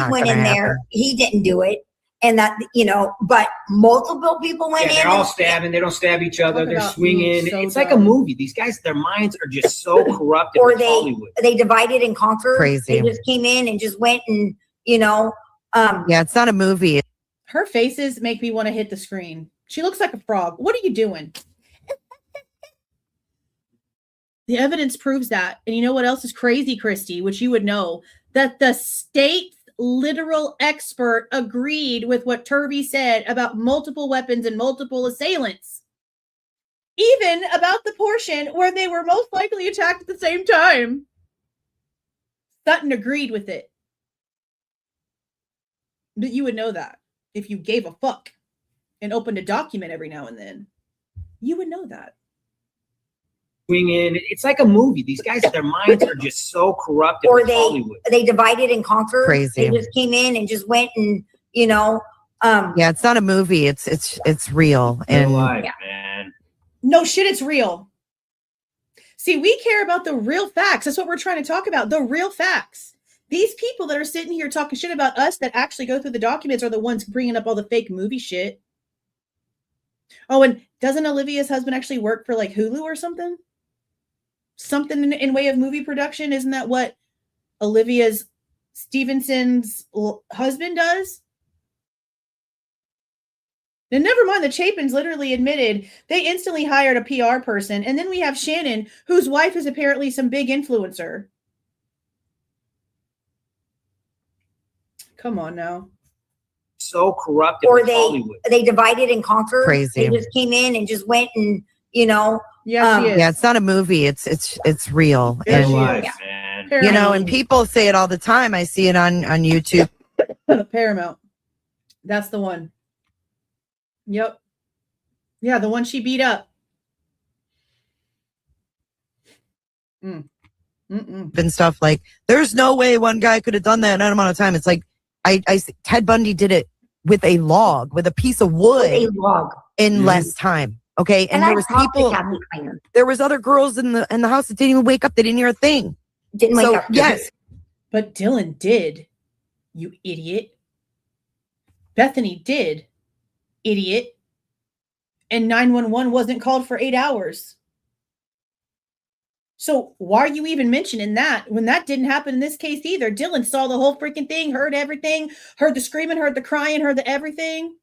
Not went gonna in there, happen. he didn't do it, and that, you know, but multiple people went Yeah, in. they're all stabbing. They don't stab each other. Talk They're about swinging. being so It's like a dumb. movie. These guys, their minds are just so corrupted Or with Hollywood. they divided and conquered. Crazy. They just came in and just went and, you know, Yeah, it's not a movie. Her faces make me want to hit the screen. She looks like a frog. What are you doing? The evidence proves that. And you know what else is crazy, Kristi, which you would know, that the state's literal expert agreed with what Turvey said about multiple weapons and multiple assailants. Even about the portion where they were most likely attacked at the same time. Sutton agreed with it. But you would know that if you gave a fuck and opened a document every now and then. You would know that. Swinging. It's like a movie. These guys, their minds are just so corrupted or with Hollywood. they divided and conquered. Crazy. They just came in and just went and, you know, Yeah, it's not a movie. It's real. Real And life, yeah. man. No shit, it's real. See, we care about the real facts. That's what we're trying to talk about. The real facts. These people that are sitting here talking shit about us that actually go through the documents are the ones bringing up all the fake movie shit. Oh, and doesn't Olivia's husband actually work for like Hulu or something? Something in way of movie production? Isn't that what Olivia's Stevenson's husband does? And never mind, the Chapins literally admitted they instantly hired a PR person. And then we have Shannon, whose wife is apparently some big influencer. Come on now. So corrupted or with Hollywood. they divided and conquered. Crazy. They just came in and just went and, you know, Yeah, she is. yeah, it's not a movie. It's real. Yeah, And she Life, is. man. you know, and people say it all the time. I see it on YouTube. Paramount. That's the one. Yep. Yeah, the one she beat up. And stuff like, there's no way one guy could have done that in that amount of time. It's like, Ted Bundy did it with a log, with a piece of wood a log. in less time. Okay. And there I was talked to people, Kathy Kleiner. there was other girls in the house that didn't even wake up. They didn't hear a thing. Didn't wake So up. yes, But Dylan did, you idiot. Bethany did, idiot. And 911 wasn't called for 8 hours. So why are you even mentioning that when that didn't happen in this case either? Dylan saw the whole freaking thing, heard everything, heard the screaming, heard the crying, heard the everything.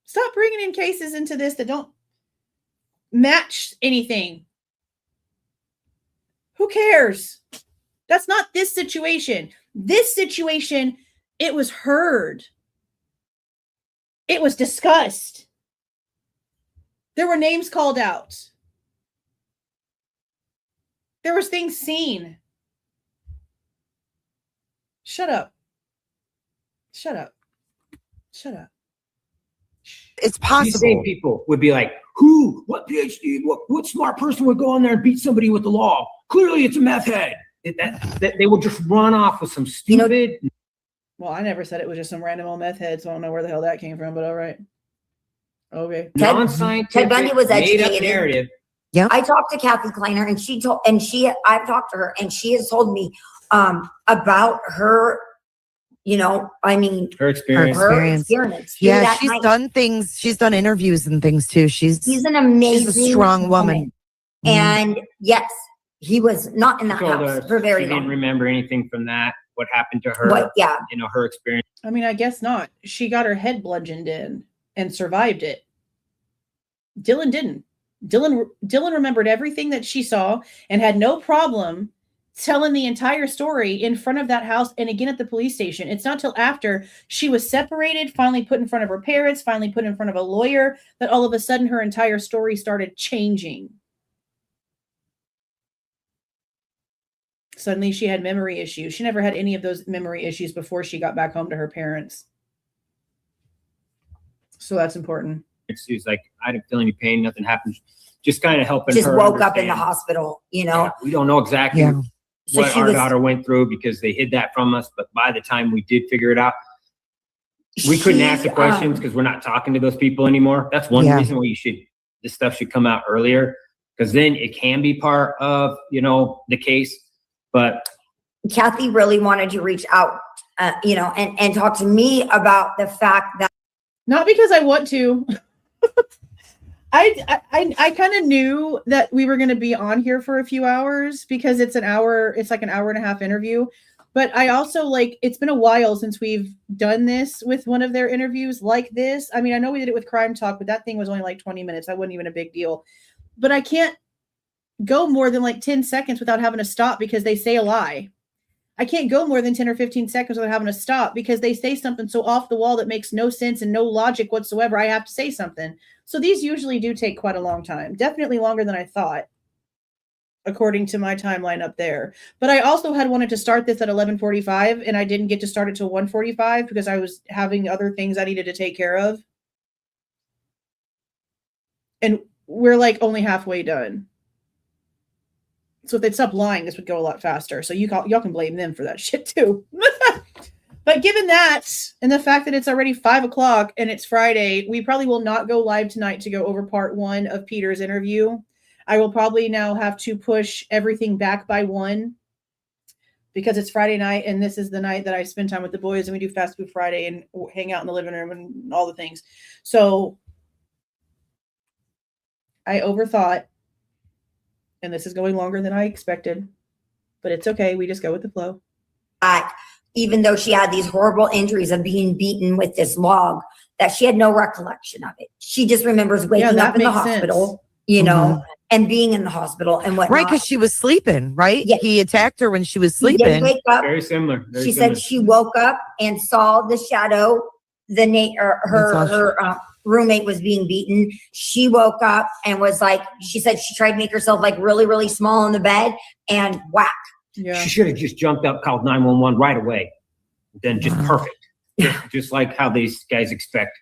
Stop bringing in cases into this that don't match anything. Who cares? That's not this situation. This situation, it was heard. It was discussed. There were names called out. There was things seen. Shut up. Shut up. Shut up. it's These possible. same people would be like, who, what PhD, what smart person would go in there and beat somebody with the law? Clearly it's a meth head. That they will just run off with some stupid. Well, I never said it was just some random old meth head, so I don't know where the hell that came from, but all right. Okay. non-scientific, Ted Bundy was made up educated. narrative. I talked to Kathy Kleiner and I've talked to her and she has told me about her, you know, I mean, Her experience. her experience. Yeah, That she's night. done things. She's done interviews and things too. She's an amazing, she's a strong woman. Mhm. And yes, he was not in that Told house us for very she long. didn't remember anything from that. What happened to her? But yeah, You know, her experience. I mean, I guess not. She got her head bludgeoned in and survived it. Dylan didn't. Dylan remembered everything that she saw and had no problem telling the entire story in front of that house and again at the police station. It's not till after she was separated, finally put in front of her parents, finally put in front of a lawyer, that all of a sudden her entire story started changing. Suddenly she had memory issues. She never had any of those memory issues before she got back home to her parents. So that's important. She's like, I didn't feel any pain, nothing happened. Just kind of helping Just her woke up in understand. the hospital, you know. Yeah, we don't know exactly So what she our was- daughter went through because they hid that from us. But by the time we did figure it out, we couldn't ask the questions because we're not talking to those people anymore. That's one reason why this stuff should come out earlier, because then it can be part of, the case. But Kathy really wanted to reach out, and talk to me about the fact that. Not because I want to. I kind of knew that we were going to be on here for a few hours because it's like an hour and a half interview. But I also it's been a while since we've done this with one of their interviews like this. I mean, I know we did it with Crime Talk, but that thing was only like 20 minutes. That wasn't even a big deal. But I can't go more than 10 seconds without having to stop because they say a lie. I can't go more than 10 or 15 seconds without having to stop because they say something so off the wall that makes no sense and no logic whatsoever. I have to say something. So these usually do take quite a long time, definitely longer than I thought, according to my timeline up there. But I also had wanted to start this at 11:45 and I didn't get to start it till 1:45 because I was having other things I needed to take care of. And we're only halfway done. So if they'd stop lying, this would go a lot faster. So y'all can blame them for that shit too. But given that, and the fact that it's already 5:00 and it's Friday, we probably will not go live tonight to go over part 1 of Peter's interview. I will probably now have to push everything back by 1 because it's Friday night and this is the night that I spend time with the boys and we do Fast Food Friday and hang out in the living room and all the things. So I overthought. And this is going longer than I expected, but it's okay. We just go with the flow. Even though she had these horrible injuries of being beaten with this log, that she had no recollection of it. She just remembers waking up in the hospital, and being in the hospital and whatnot. Right, because she was sleeping, right? Yeah. He attacked her when she was He did sleeping. wake up. very similar. She said she woke up and saw the shadow. Her roommate was being beaten. She woke up and was she said she tried to make herself really, really small in the bed and whack. Yeah. She should have just jumped up, called 911 right away. Then just perfect. Just like how these guys expect.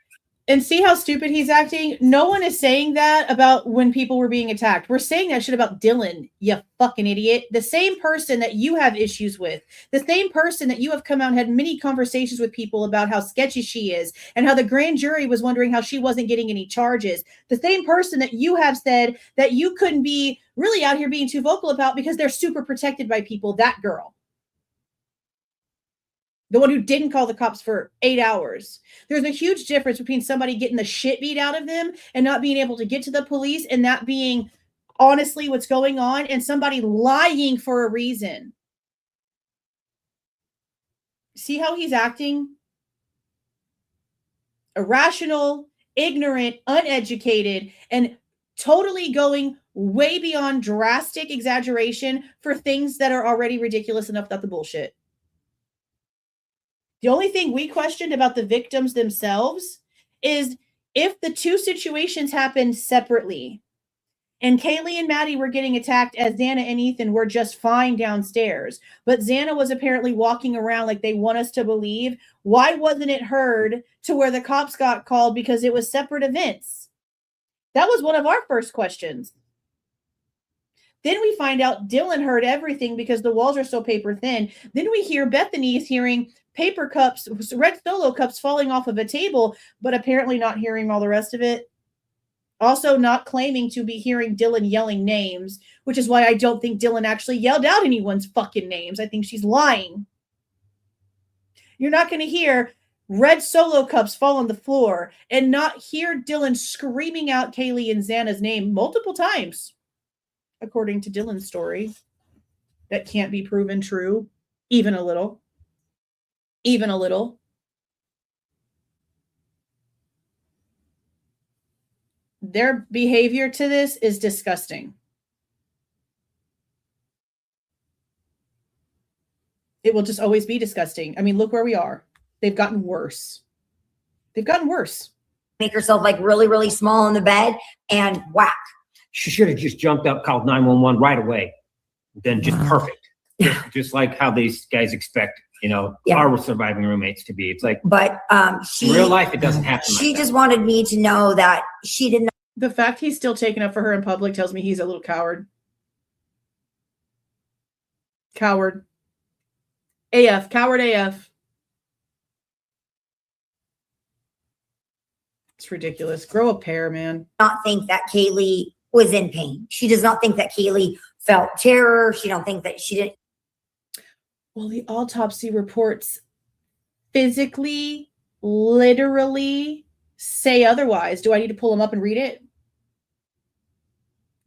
And see how stupid he's acting? No one is saying that about when people were being attacked. We're saying that shit about Dylan, you fucking idiot. The same person that you have issues with. The same person that you have come out and had many conversations with people about how sketchy she is and how the grand jury was wondering how she wasn't getting any charges. The same person that you have said that you couldn't be really out here being too vocal about because they're super protected by people. That girl. The one who didn't call the cops for 8 hours. There's a huge difference between somebody getting the shit beat out of them and not being able to get to the police and that being honestly what's going on and somebody lying for a reason. See how he's acting? Irrational, ignorant, uneducated, and totally going way beyond drastic exaggeration for things that are already ridiculous enough without the bullshit. The only thing we questioned about the victims themselves is if the two situations happened separately and Kaylee and Maddie were getting attacked as Xana and Ethan were just fine downstairs, but Xana was apparently walking around like they want us to believe, why wasn't it heard to where the cops got called because it was separate events? That was one of our first questions. Then we find out Dylan heard everything because the walls are so paper thin. Then we hear Bethany is hearing paper cups, red Solo cups falling off of a table, but apparently not hearing all the rest of it. Also not claiming to be hearing Dylan yelling names, which is why I don't think Dylan actually yelled out anyone's fucking names. I think she's lying. You're not going to hear red Solo cups fall on the floor and not hear Dylan screaming out Kaylee and Xana's name multiple times, according to Dylan's story. That can't be proven true, even a little. Even a little. their behavior to this is disgusting. It will just always be disgusting. I mean, look where we are. They've gotten worse. They've gotten worse. Make herself like really, really small in the bed and whack. She should have just jumped up, called 911 right away. Then just perfect. Just like how these guys expect, our surviving roommates to be. It's like, but in real life, it doesn't happen. She just wanted me to know that she didn't. The fact he's still taking up for her in public tells me he's a little coward. Coward. AF. Coward AF. It's ridiculous. Grow a pair, man. Not think that Kaylee was in pain. She does not think that Kaylee felt terror. She don't think that she didn't. Well, the autopsy reports physically, literally say otherwise. Do I need to pull them up and read it?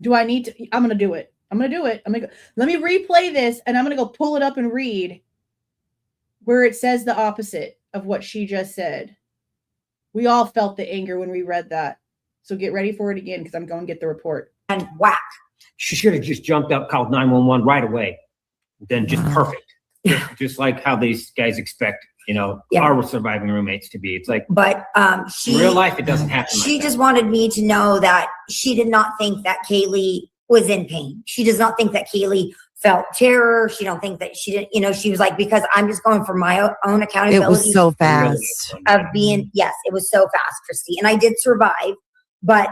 Do I need to? I'm going to do it. I'm going to do it. Let me replay this and I'm going to go pull it up and read where it says the opposite of what she just said. We all felt the anger when we read that. So get ready for it again because I'm going to get the report. And whack. She should have just jumped up, called 911 right away. Then just perfect. Just like how these guys expect, our surviving roommates to be. It's like, but in real life, it doesn't happen. She just wanted me to know that she did not think that Kaylee was in pain. She does not think that Kaylee felt terror. She don't think that she didn't, she was like, because I'm just going for my own accountability. It was so fast. Yes, it was so fast, Kristi. And I did survive, but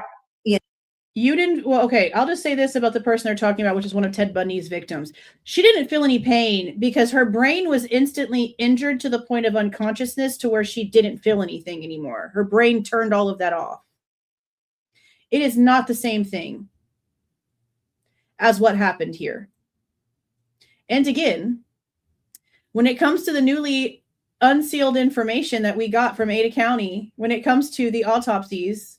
you didn't. Well, okay. I'll just say this about the person they're talking about, which is one of Ted Bundy's victims. She didn't feel any pain because her brain was instantly injured to the point of unconsciousness to where she didn't feel anything anymore. Her brain turned all of that off. It is not the same thing as what happened here. And again, when it comes to the newly unsealed information that we got from Ada County, when it comes to the autopsies,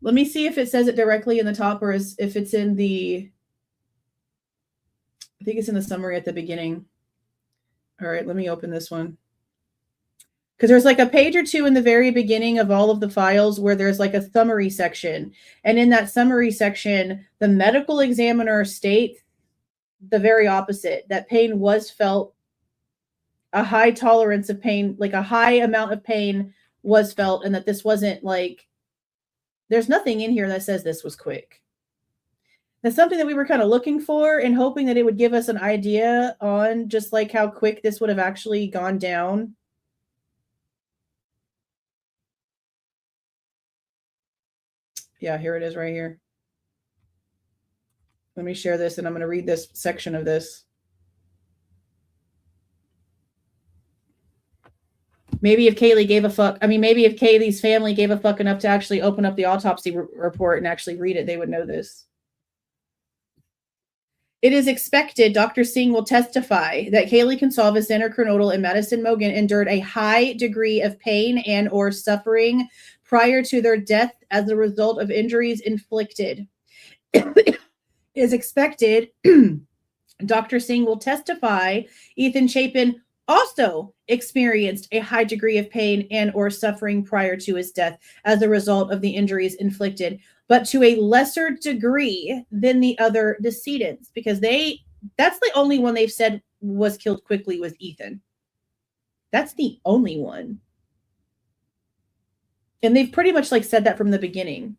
let me see if it says it directly in the top or if it's in the, I think it's in the summary at the beginning. All right, let me open this one. Because there's like a page or two in the very beginning of all of the files where there's like a summary section. And in that summary section, the medical examiner states the very opposite, that pain was felt, a high tolerance of pain, like a high amount of pain was felt, and that this wasn't like, there's nothing in here that says this was quick. That's something that we were kind of looking for and hoping that it would give us an idea on just like how quick this would have actually gone down. Yeah, here it is right here. Let me share this and I'm going to read this section of this. Maybe if Kaylee gave a fuck, maybe if Kaylee's family gave a fuck enough to actually open up the autopsy report and actually read it, they would know this. It is expected Dr. Singh will testify that Kaylee Goncalves, Xana Kernodle, and Maddie Mogen endured a high degree of pain and or suffering prior to their death as a result of injuries inflicted. It is expected Dr. Singh will testify Ethan Chapin also experienced a high degree of pain and or suffering prior to his death as a result of the injuries inflicted, but to a lesser degree than the other decedents, because that's the only one they've said was killed quickly was Ethan. That's the only one. And they've pretty much like said that from the beginning,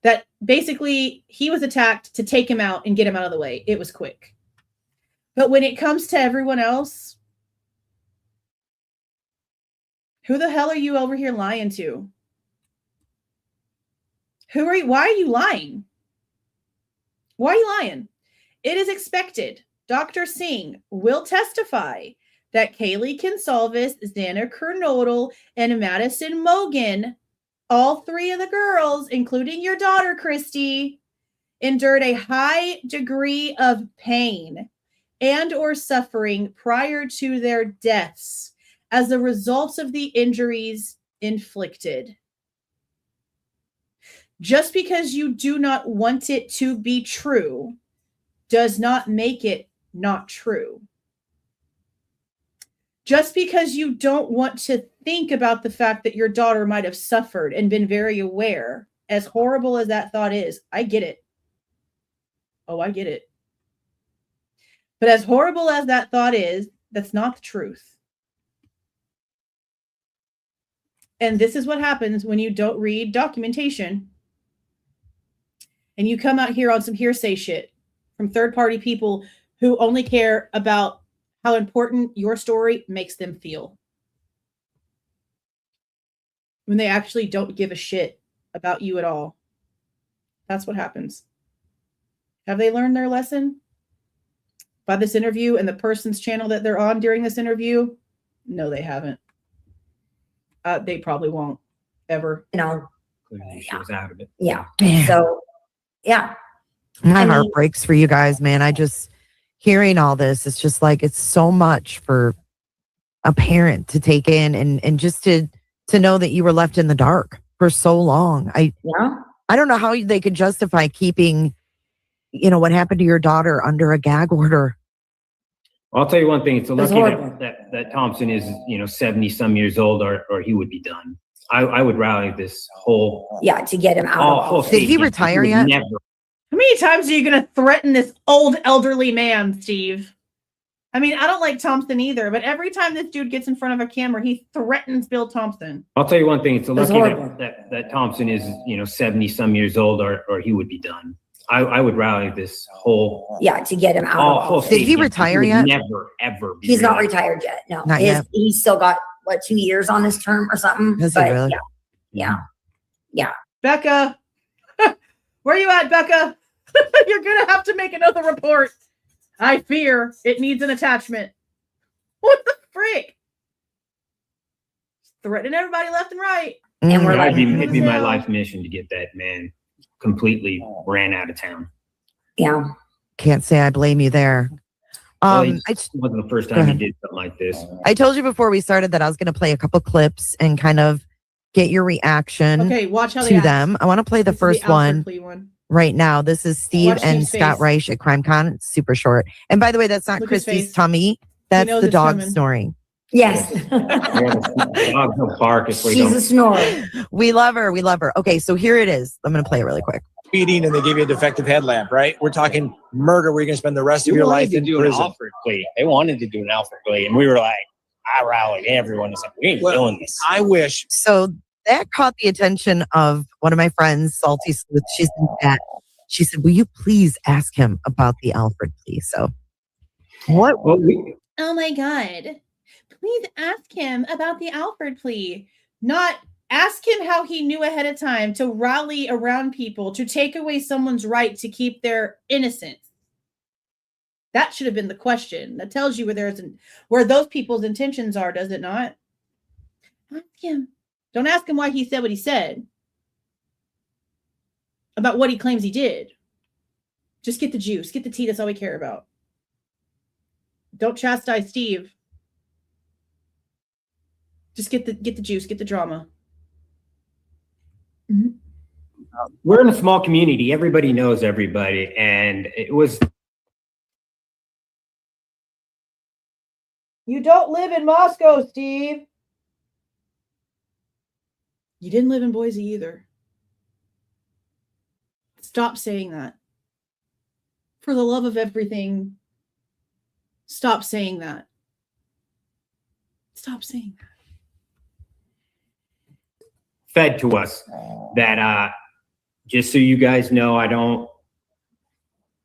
that basically he was attacked to take him out and get him out of the way. It was quick. But when it comes to everyone else, who the hell are you over here lying to? Why are you lying? Why are you lying? It is expected Dr. Singh will testify that Kaylee Goncalves, Xana Kernodle, and Maddie Mogen, all three of the girls, including your daughter, Kristi, endured a high degree of pain and or suffering prior to their deaths as a result of the injuries inflicted. Just because you do not want it to be true does not make it not true. Just because you don't want to think about the fact that your daughter might have suffered and been very aware as horrible as that thought is, I get it. Oh, I get it. But as horrible as that thought is, that's not the truth. And this is what happens when you don't read documentation and you come out here on some hearsay shit from third-party people who only care about how important your story makes them feel. When they actually don't give a shit about you at all. That's what happens. Have they learned their lesson by this interview and the person's channel that they're on during this interview? No, they haven't. They probably won't ever. Clearly she was out of it. Yeah. Man. So, yeah. My heart breaks for you guys, man. I just hearing all this, it's just like it's so much for a parent to take in and just to know that you were left in the dark for so long. I don't know how they could justify keeping, what happened to your daughter under a gag order. I'll tell you one thing. It's lucky that Thompson is, 70 some years old or he would be done. I would rally this whole. Yeah. To get him out. Did he retire yet? Never. How many times are you going to threaten this old elderly man, Steve? I mean, I don't like Thompson either, but every time this dude gets in front of a camera, he threatens Bill Thompson. I'll tell you one thing. It's lucky that Thompson is, 70 some years old or he would be done. I would rally this whole. Yeah, to get him out. Did he retire yet? Never, ever. He's not retired yet. No, not yet. He's still got 2 years on his term or something. Is he really? Yeah. Becca, where you at, Becca? You're going to have to make another report. I fear it needs an attachment. What the frick? Threatening everybody left and right. And we're like, it'd be my life mission to get that man completely ran out of town. Yeah. Can't say I blame you there. It wasn't the first time he did something like this. I told you before we started that I was going to play a couple clips and kind of get your reaction. Okay, watch how to them. I want to play the first one right now. This is Steve and Scott Reich at CrimeCon. It's super short. And by the way, that's not Kristi's tummy. That's the dog snoring. Yes. Dog will bark if we She's don't. a snorer. We love her. We love her. Okay, so here it is. I'm going to play it really quick. Speeding and they give you a defective headlamp, right? We're talking murder where you're going to spend the rest of your life in prison. Alfred plea. They wanted to do an Alfred plea, and we were like, I rallied everyone. It's like, we ain't doing this. I wish. So that caught the attention of one of my friends, Salty Sleuth. She's in chat. She said, will you please ask him about the Alfred plea? So what? Oh my God. Please ask him about the Alfred plea. Not ask him how he knew ahead of time to rally around people, to take away someone's right to keep their innocence. That should have been the question. That tells you where those people's intentions are, does it not? Ask him. Don't ask him why he said what he said about what he claims he did. Just get the juice, get the tea. That's all we care about. Don't chastise Steve. Just get the juice, get the drama. Mm-hmm. We're in a small community. Everybody knows everybody. And it was. You don't live in Moscow, Steve. You didn't live in Boise either. Stop saying that. For the love of everything, stop saying that. Stop saying that. Fed to us that just so you guys know, I don't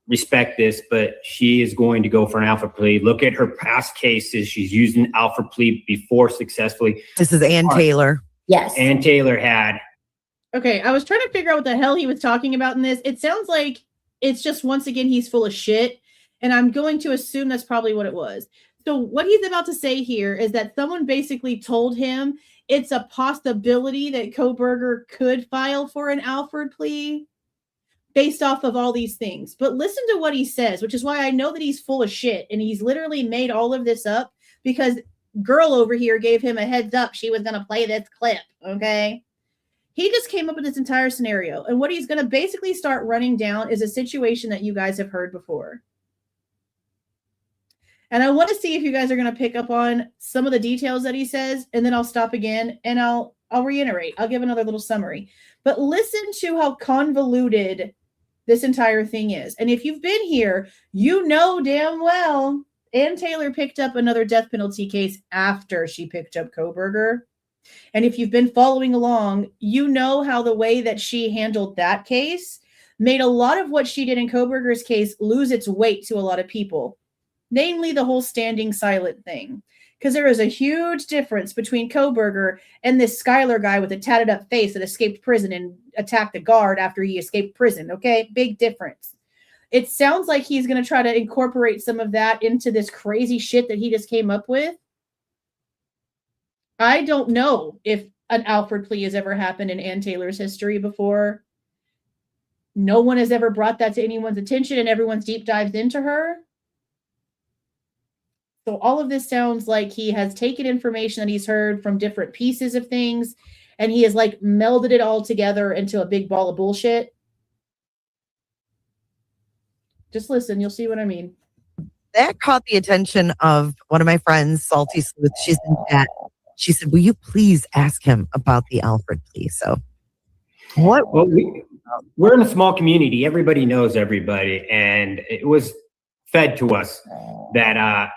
respect this, but she is going to go for an Alfred plea. Look at her past cases. She's used an Alfred plea before successfully. This is Ann Taylor. Yes. Ann Taylor had. Okay, I was trying to figure out what the hell he was talking about in this. It sounds like it's just, once again, he's full of shit. And I'm going to assume that's probably what it was. So what he's about to say here is that someone basically told him it's a possibility that Kohberger could file for an Alfred plea based off of all these things. But listen to what he says, which is why I know that he's full of shit. And he's literally made all of this up because girl over here gave him a heads up. She was going to play this clip. Okay. He just came up with this entire scenario. And what he's going to basically start running down is a situation that you guys have heard before. And I want to see if you guys are going to pick up on some of the details that he says, and then I'll stop again and I'll reiterate. I'll give another little summary. But listen to how convoluted this entire thing is. And if you've been here, you know damn well Ann Taylor picked up another death penalty case after she picked up Kohberger. And if you've been following along, you know how the way that she handled that case made a lot of what she did in Kohberger's case lose its weight to a lot of people, namely the whole standing silent thing. Because there is a huge difference between Kohberger and this Schuyler guy with a tatted up face that escaped prison and attacked a guard after he escaped prison. Okay, big difference. It sounds like he's going to try to incorporate some of that into this crazy shit that he just came up with. I don't know if an Alford plea has ever happened in Ann Taylor's history before. No one has ever brought that to anyone's attention, and everyone's deep dives into her. So all of this sounds like he has taken information that he's heard from different pieces of things, and he has like melded it all together into a big ball of bullshit. Just listen, you'll see what I mean. That caught the attention of one of my friends, Salty Sleuth. She's in chat. She said, will you please ask him about the Alford plea? So what? Well, we're in a small community. Everybody knows everybody. And it was fed to us that,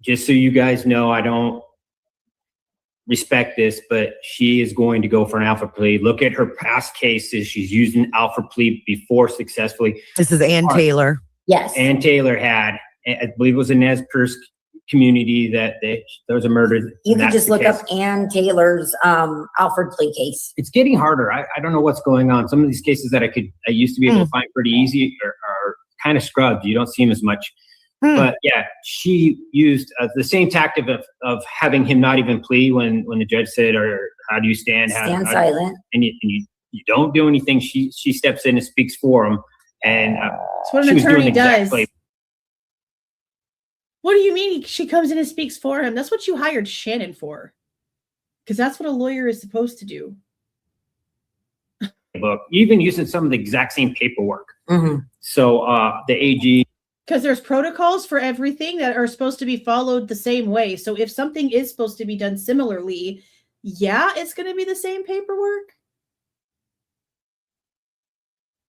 just so you guys know, I don't respect this, but she is going to go for an Alford plea. Look at her past cases. She's used an Alford plea before successfully. This is Ann Taylor. Yes. Ann Taylor had, I believe it was a Nez Perce community that there was a murder. You can just look up Ann Taylor's Alford plea case. It's getting harder. I don't know what's going on. Some of these cases that I used to be able to find pretty easy are kind of scrubbed. You don't see them as much. But yeah, she used the same tactic of having him not even plea when the judge said, or how do you stand? Stand silent. And you don't do anything. She steps in and speaks for him. And that's what an attorney does. What do you mean she comes in and speaks for him? That's what you hired Shannon for. Because that's what a lawyer is supposed to do. Look, even using some of the exact same paperwork. Mm-hmm. So the AG. Because there's protocols for everything that are supposed to be followed the same way. So if something is supposed to be done similarly, yeah, it's going to be the same paperwork.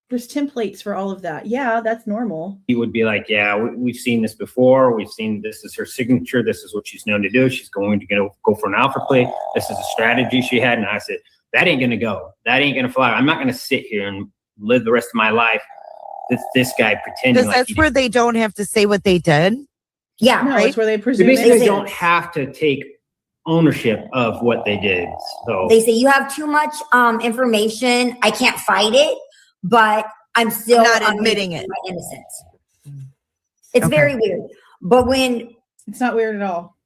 There's templates for all of that. Yeah, that's normal. He would be like, yeah, we've seen this before. We've seen this is her signature. This is what she's known to do. She's going to go for an Alford plea. This is a strategy she had. And I said, that ain't going to go. That ain't going to fly. I'm not going to sit here and live the rest of my life with this guy pretending. Because that's where they don't have to say what they did. Yeah, no, right. That's where they presume they basically don't have to take ownership of what they did. So they say you have too much information. I can't fight it, but I'm still not admitting it. My innocence. It's very weird. But when it's not weird at all.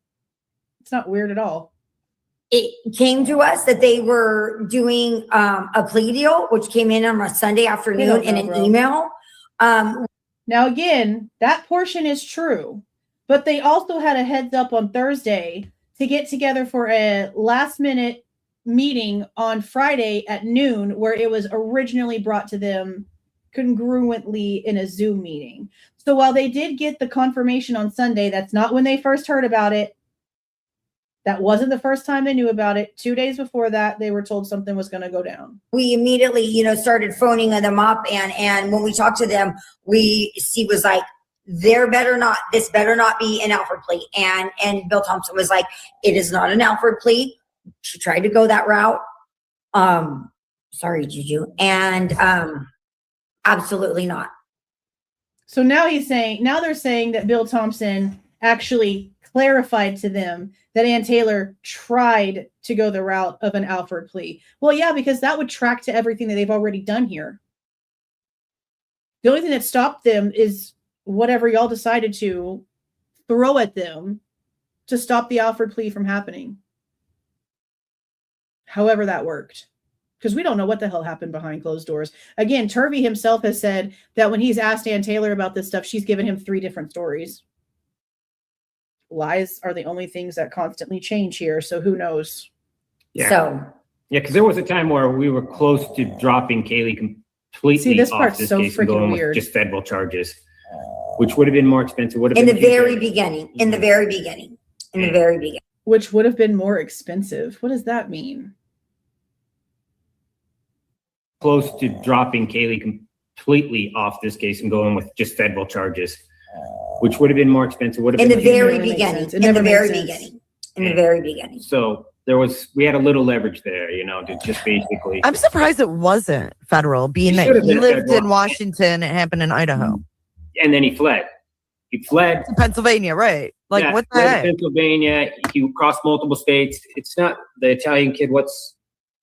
It's not weird at all. It came to us that they were doing a plea deal, which came in on a Sunday afternoon in an email. Now, again, that portion is true, but they also had a heads up on Thursday to get together for a last minute meeting on Friday at noon, where it was originally brought to them congruently in a Zoom meeting. So while they did get the confirmation on Sunday, that's not when they first heard about it. That wasn't the first time they knew about it. 2 days before that, they were told something was going to go down. We immediately, started phoning them up. And when we talked to them, she was like, this better not be an Alford plea. And Bill Thompson was like, it is not an Alford plea. She tried to go that route. Sorry, Juju. And absolutely not. So now they're saying that Bill Thompson actually clarified to them that Ann Taylor tried to go the route of an Alford plea. Well, yeah, because that would track to everything that they've already done here. The only thing that stopped them is whatever y'all decided to throw at them to stop the Alford plea from happening. However that worked. Because we don't know what the hell happened behind closed doors. Again, Turvey himself has said that when he's asked Ann Taylor about this stuff, she's given him 3 different stories. Lies are the only things that constantly change here, so who knows? Yeah. Because there was a time where we were close to dropping Kaylee completely. See, this off part's this so case and freaking going weird. With just federal charges, which would have been more expensive. In the very beginning. Which would have been more expensive. What does that mean? close to dropping Kaylee completely off this case and going with just federal charges, which would have been more expensive. In the very beginning. In the very beginning. In the very beginning. So we had a little leverage there, to just basically. I'm surprised it wasn't federal, being that he lived in Washington. It happened in Idaho. And then he fled. He fled to Pennsylvania, right? Like, what the heck? Pennsylvania. He crossed multiple states. It's not the Italian kid.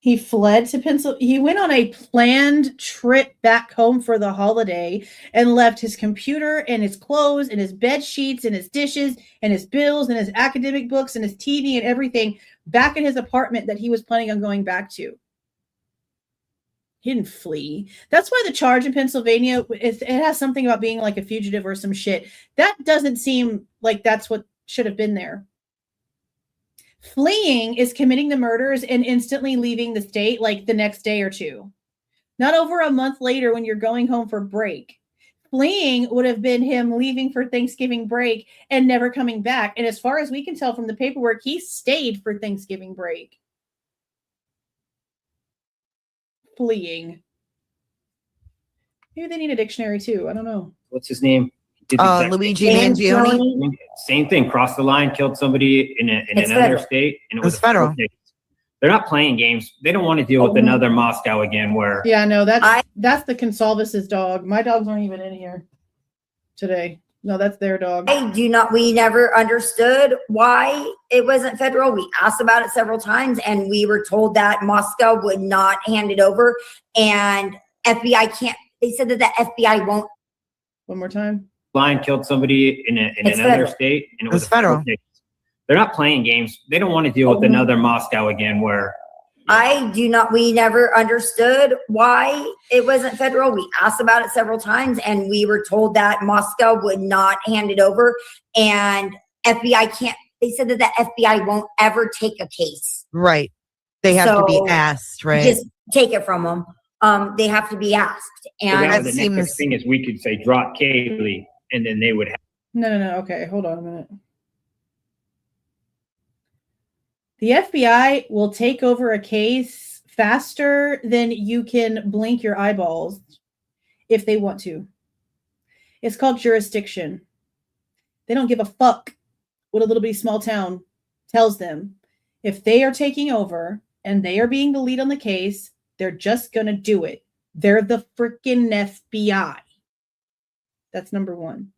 He fled to Pennsylvania. He went on a planned trip back home for the holiday and left his computer and his clothes and his bed sheets and his dishes and his bills and his academic books and his TV and everything back in his apartment that he was planning on going back to. He didn't flee. That's why the charge in Pennsylvania, it has something about being like a fugitive or some shit. That doesn't seem like that's what should have been there. Fleeing is committing the murders and instantly leaving the state like the next day or two. Not over a month later when you're going home for break. Fleeing would have been him leaving for Thanksgiving break and never coming back. And as far as we can tell from the paperwork, he stayed for Thanksgiving break. Fleeing. Maybe they need a dictionary too. I don't know. What's his name? Luigi Mangione. Same thing. Crossed the line, killed somebody in another state, and it was federal. They're not playing games. They don't want to deal with another Moscow again. Where no, that's the Goncalves' dog. My dogs aren't even in here today. No, that's their dog. We never understood why it wasn't federal. We asked about it several times and we were told that Moscow would not hand it over and FBI can't. They said that the FBI won't. One more time. Line killed somebody in another state, and it was federal. They're not playing games. They don't want to deal with another Moscow again. Where we never understood why it wasn't federal. We asked about it several times and we were told that Moscow would not hand it over and FBI can't. They said that the FBI won't ever take a case. Right. They have to be asked, right? Just take it from them. They have to be asked. And the next thing is we could say drop Kaylee and then they would have. No. Okay, hold on a minute. The FBI will take over a case faster than you can blink your eyeballs if they want to. It's called jurisdiction. They don't give a fuck what a little bitty small town tells them. If they are taking over and they are being the lead on the case, they're just going to do it. They're the freaking FBI. That's number one.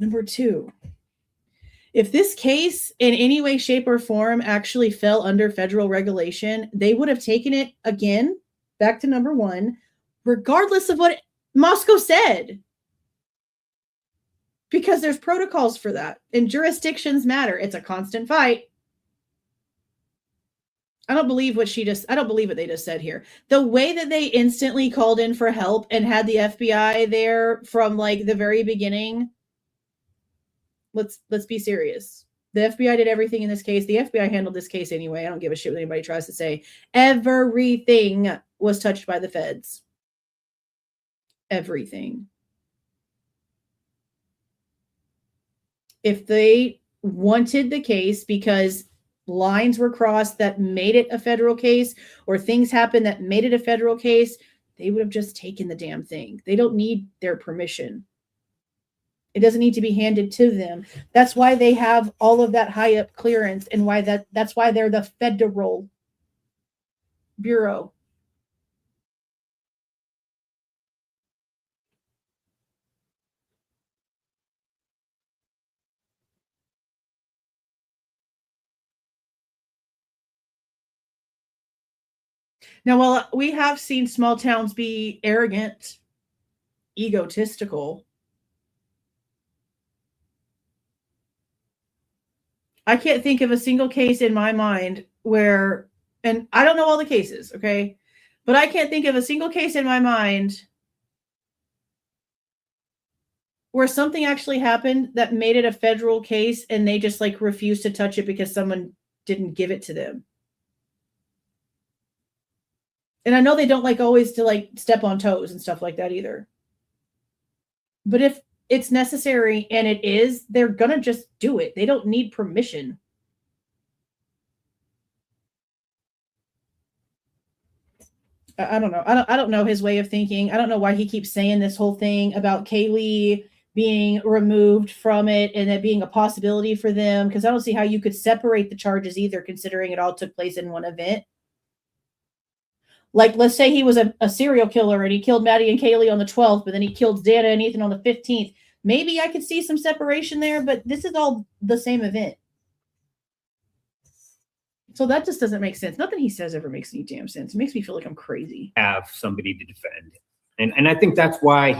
Number two. If this case in any way, shape, or form actually fell under federal regulation, they would have taken it again, back to number one, regardless of what Moscow said. Because there's protocols for that, and jurisdictions matter. It's a constant fight. I don't believe what they just said here. The way that they instantly called in for help and had the FBI there from like the very beginning. Let's be serious. The FBI did everything in this case. The FBI handled this case anyway. I don't give a shit what anybody tries to say. Everything was touched by the feds. Everything. If they wanted the case because lines were crossed that made it a federal case or things happened that made it a federal case, they would have just taken the damn thing. They don't need their permission. It doesn't need to be handed to them. That's why they have all of that high up clearance and why that's why they're the Federal Bureau. Now, while we have seen small towns be arrogant, egotistical, I can't think of a single case in my mind where, and I don't know all the cases, okay? But I can't think of a single case in my mind where something actually happened that made it a federal case and they just like refused to touch it because someone didn't give it to them. And I know they don't like always to like step on toes and stuff like that either. But if it's necessary and it is, they're going to just do it. They don't need permission. I don't know. I don't know his way of thinking. I don't know why he keeps saying this whole thing about Kaylee being removed from it and it being a possibility for them, because I don't see how you could separate the charges either, considering it all took place in one event. Like, let's say he was a serial killer and he killed Maddie and Kaylee on the 12th, but then he killed Xana and Ethan on the 15th. Maybe I could see some separation there, but this is all the same event. So that just doesn't make sense. Nothing he says ever makes any damn sense. It makes me feel like I'm crazy. Have somebody to defend. And I think that's why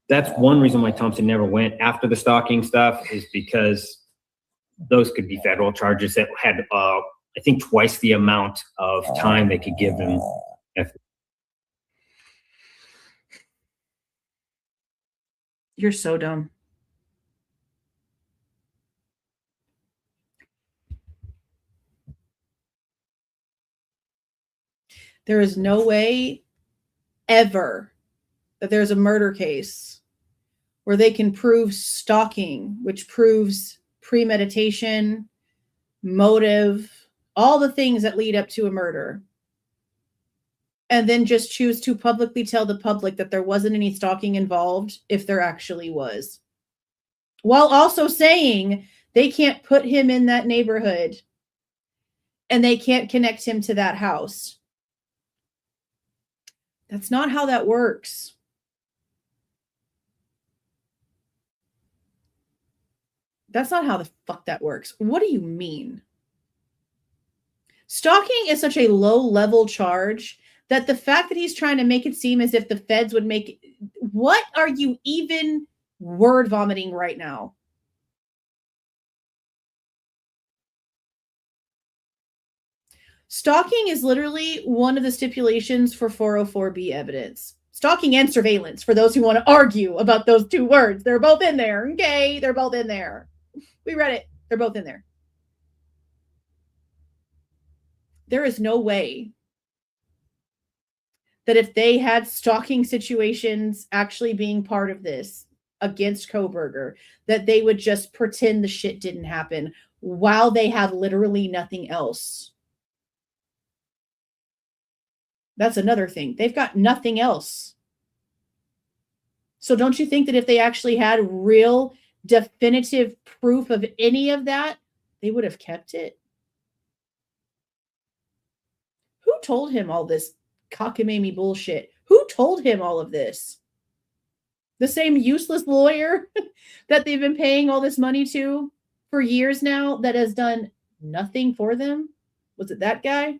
that's one reason why Thompson never went after the stalking stuff, is because those could be federal charges that had, I think, twice the amount of time they could give him. You're so dumb. There is no way ever that there's a murder case where they can prove stalking, which proves premeditation, motive, all the things that lead up to a murder, and then just choose to publicly tell the public that there wasn't any stalking involved if there actually was, while also saying they can't put him in that neighborhood and they can't connect him to that house. That's not how that works. That's not how the fuck that works. What do you mean? Stalking is such a low-level charge that the fact that he's trying to make it seem as if the feds would make it... What are you even word vomiting right now? Stalking is literally one of the stipulations for 404B evidence. Stalking and surveillance, for those who want to argue about those two words. They're both in there. Okay, they're both in there. We read it. They're both in there. There is no way that if they had stalking situations actually being part of this against Kohberger, that they would just pretend the shit didn't happen while they have literally nothing else. That's another thing. They've got nothing else. So don't you think that if they actually had real definitive proof of any of that, they would have kept it? Who told him all this cockamamie bullshit? Who told him all of this? The same useless lawyer that they've been paying all this money to for years now that has done nothing for them? Was it that guy?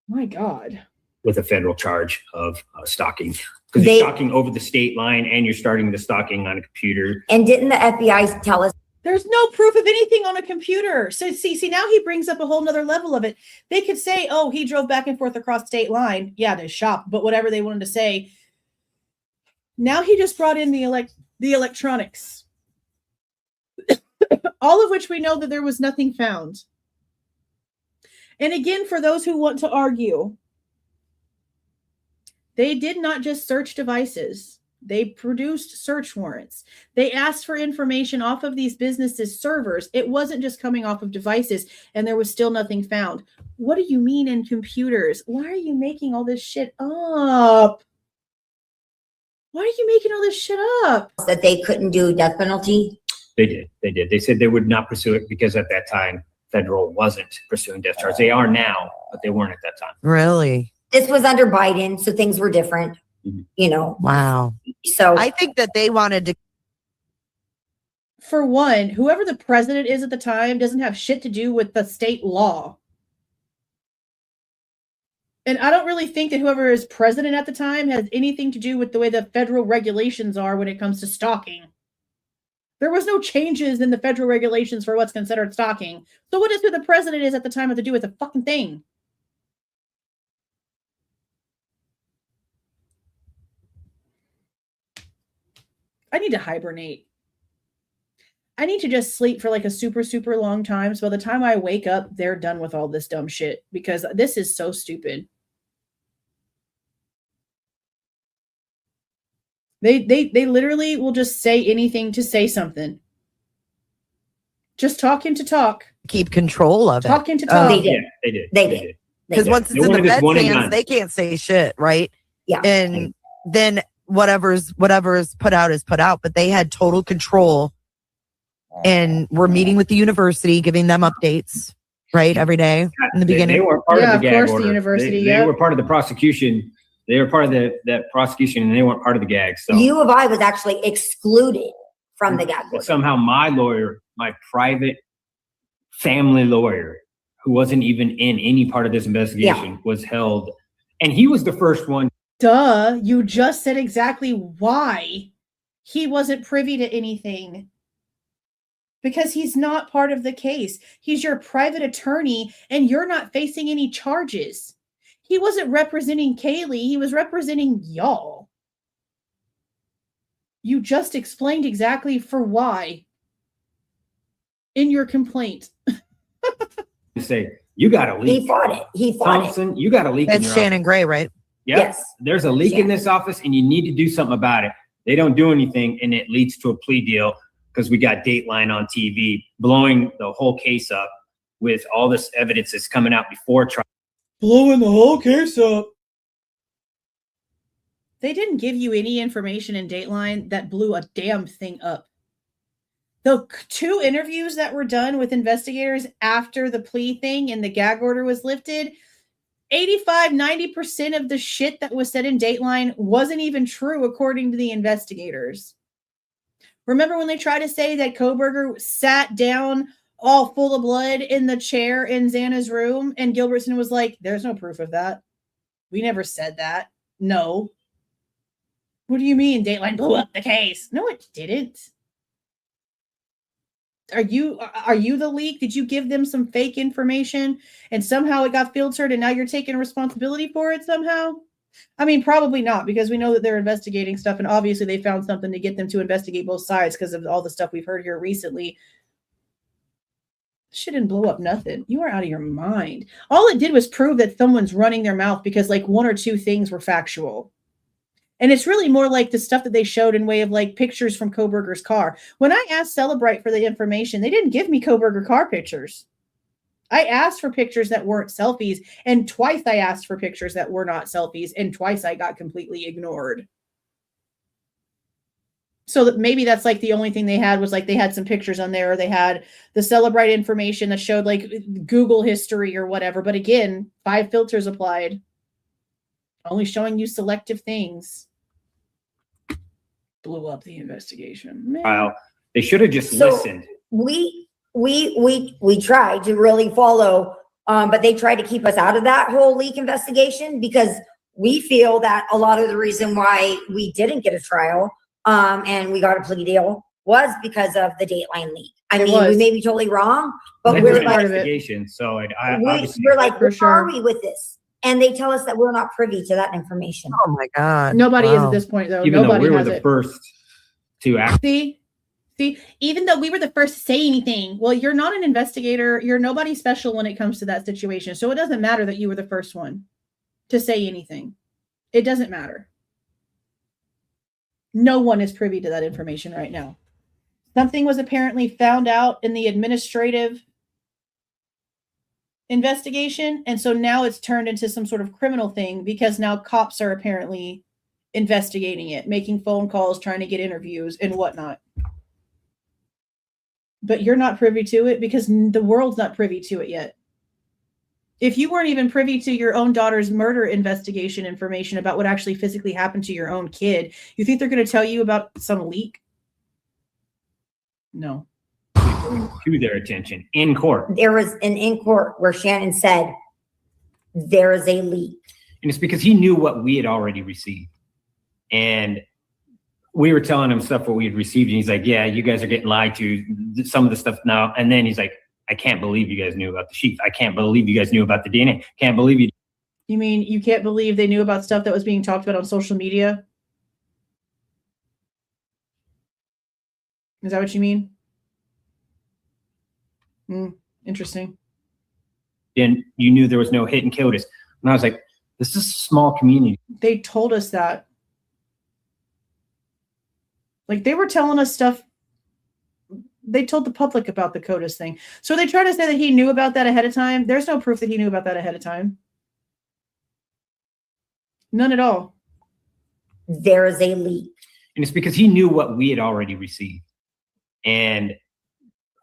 My God. With a federal charge of stalking. Because you're stalking over the state line and you're starting the stalking on a computer. And didn't the FBI tell us? There's no proof of anything on a computer. So see, now he brings up a whole nother level of it. They could say, oh, he drove back and forth across state line. Yeah, to shop, but whatever they wanted to say. Now he just brought in the electronics. All of which we know that there was nothing found. And again, for those who want to argue, they did not just search devices. They produced search warrants. They asked for information off of these businesses' servers. It wasn't just coming off of devices, and there was still nothing found. What do you mean in computers? Why are you making all this shit up? Why are you making all this shit up? That they couldn't do death penalty? They did. They said they would not pursue it because at that time, federal wasn't pursuing death charges. They are now, but they weren't at that time. Really? This was under Biden, so things were different, you know. Wow. So I think that they wanted to. For one, whoever the president is at the time doesn't have shit to do with the state law. And I don't really think that whoever is president at the time has anything to do with the way the federal regulations are when it comes to stalking. There was no changes in the federal regulations for what's considered stalking. So what does who the president is at the time have to do with the fucking thing? I need to hibernate. I need to just sleep for like a super, super long time. So by the time I wake up, they're done with all this dumb shit because this is so stupid. They literally will just say anything to say something. Just talking to talk. Keep control of it. Talking to talk. They did. Yeah, they did. They did. Because once it's in the Fed's hands, they can't say shit, right? Yeah. And then whatever's put out is put out. But they had total control, and we're meeting with the university, giving them updates, right, every day in the beginning. They were part of the gag course, order. the university. They were part of the prosecution. They were part of that prosecution, and they weren't part of the gag. So U of I was actually excluded from the gag order. But somehow my lawyer, my private family lawyer, who wasn't even in any part of this investigation, was held. And he was the first one. Duh, you just said exactly why he wasn't privy to anything. Because he's not part of the case. He's your private attorney, and you're not facing any charges. He wasn't representing Kaylee. He was representing y'all. You just explained exactly for why in your complaint. Say, you got a leak. He fought it. He fought Thompson, you got a leak. That's Shannon Gray, right? Yep. Yes. There's a leak in this office, and you need to do something about it. They don't do anything, and it leads to a plea deal because we got Dateline on TV blowing the whole case up with all this evidence that's coming out before trial. Blowing the whole case up. They didn't give you any information in Dateline that blew a damn thing up. The 2 interviews that were done with investigators after the plea thing and the gag order was lifted, 85-90% of the shit that was said in Dateline wasn't even true according to the investigators. Remember when they tried to say that Kohberger sat down all full of blood in the chair in Xana's room, and Gilbertson was like, there's no proof of that. We never said that. No. What do you mean Dateline blew up the case? No, it didn't. Are you the leak? Did you give them some fake information and somehow it got filtered and now you're taking responsibility for it somehow? I mean, probably not, because we know that they're investigating stuff, and obviously they found something to get them to investigate both sides because of all the stuff we've heard here recently. Shit didn't blow up nothing. You are out of your mind. All it did was prove that someone's running their mouth because like 1 or 2 things were factual. And it's really more like the stuff that they showed in way of like pictures from Kohberger's car. When I asked Celebrite for the information, they didn't give me Kohberger car pictures. I asked for pictures that weren't selfies, and twice I asked for pictures that were not selfies, and twice I got completely ignored. So that maybe that's like the only thing they had was like they had some pictures on there, or they had the Celebrite information that showed like Google history or whatever. But again, 5 filters applied, only showing you selective things. Blew up the investigation. Man. Wow. They should have just listened. We tried to really follow, but they tried to keep us out of that whole leak investigation because we feel that a lot of the reason why we didn't get a trial and we got a plea deal was because of the Dateline leak. I mean, we may be totally wrong, but we're like, investigation. So we're like, where are we with this? And they tell us that we're not privy to that information. Oh my God. Nobody is at this point, though. Even Nobody though we were has the it. first to act. See, even though we were the first to say anything, well, you're not an investigator. You're nobody special when it comes to that situation. So it doesn't matter that you were the first one to say anything. It doesn't matter. No one is privy to that information right now. Something was apparently found out in the administrative investigation, and so now it's turned into some sort of criminal thing because now cops are apparently investigating it, making phone calls, trying to get interviews and whatnot. But you're not privy to it because the world's not privy to it yet. If you weren't even privy to your own daughter's murder investigation information about what actually physically happened to your own kid, you think they're going to tell you about some leak? No. To their attention in court. There was an in court where Shannon said there is a leak. And it's because he knew what we had already received. And we were telling him stuff what we had received. And he's like, yeah, you guys are getting lied to. Some of the stuff now. And then he's like, I can't believe you guys knew about the sheep. I can't believe you guys knew about the DNA. Can't believe you. You mean you can't believe they knew about stuff that was being talked about on social media? Is that what you mean? Interesting. And you knew there was no hit and killed us. And I was like, this is a small community. They told us that. Like they were telling us stuff. They told the public about the CODIS thing. So they try to say that he knew about that ahead of time. There's no proof that he knew about that ahead of time. None at all. There is a leak. And it's because he knew what we had already received. And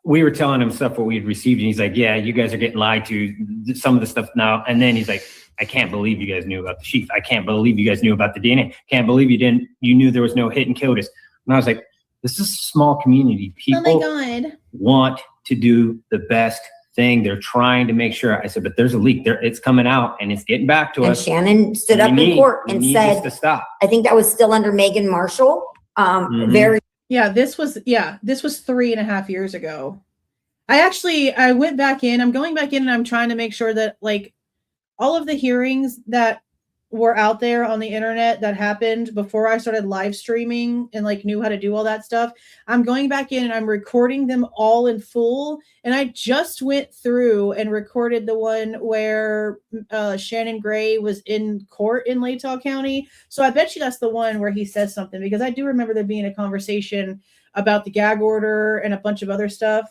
we were telling him stuff what we had received. And he's like, yeah, you guys are getting lied to, some of the stuff now. And then he's like, I can't believe you guys knew about the sheath. I can't believe you guys knew about the DNA. Can't believe you knew there was no hit and kill this. And I was like, this is a small community. People want to do the best thing. They're trying to make sure. I said, but there's a leak there. It's coming out and it's getting back to us. And Shannon stood up in court and said, to stop. I think that was still under Megan Marshall. This was 3.5 years ago. I went back in. I'm going back in and I'm trying to make sure that like all of the hearings that were out there on the internet that happened before I started live streaming and like knew how to do all that stuff. I'm going back in and I'm recording them all in full. And I just went through and recorded the one where Shannon Gray was in court in Latah County. So I bet you that's the one where he says something, because I do remember there being a conversation about the gag order and a bunch of other stuff.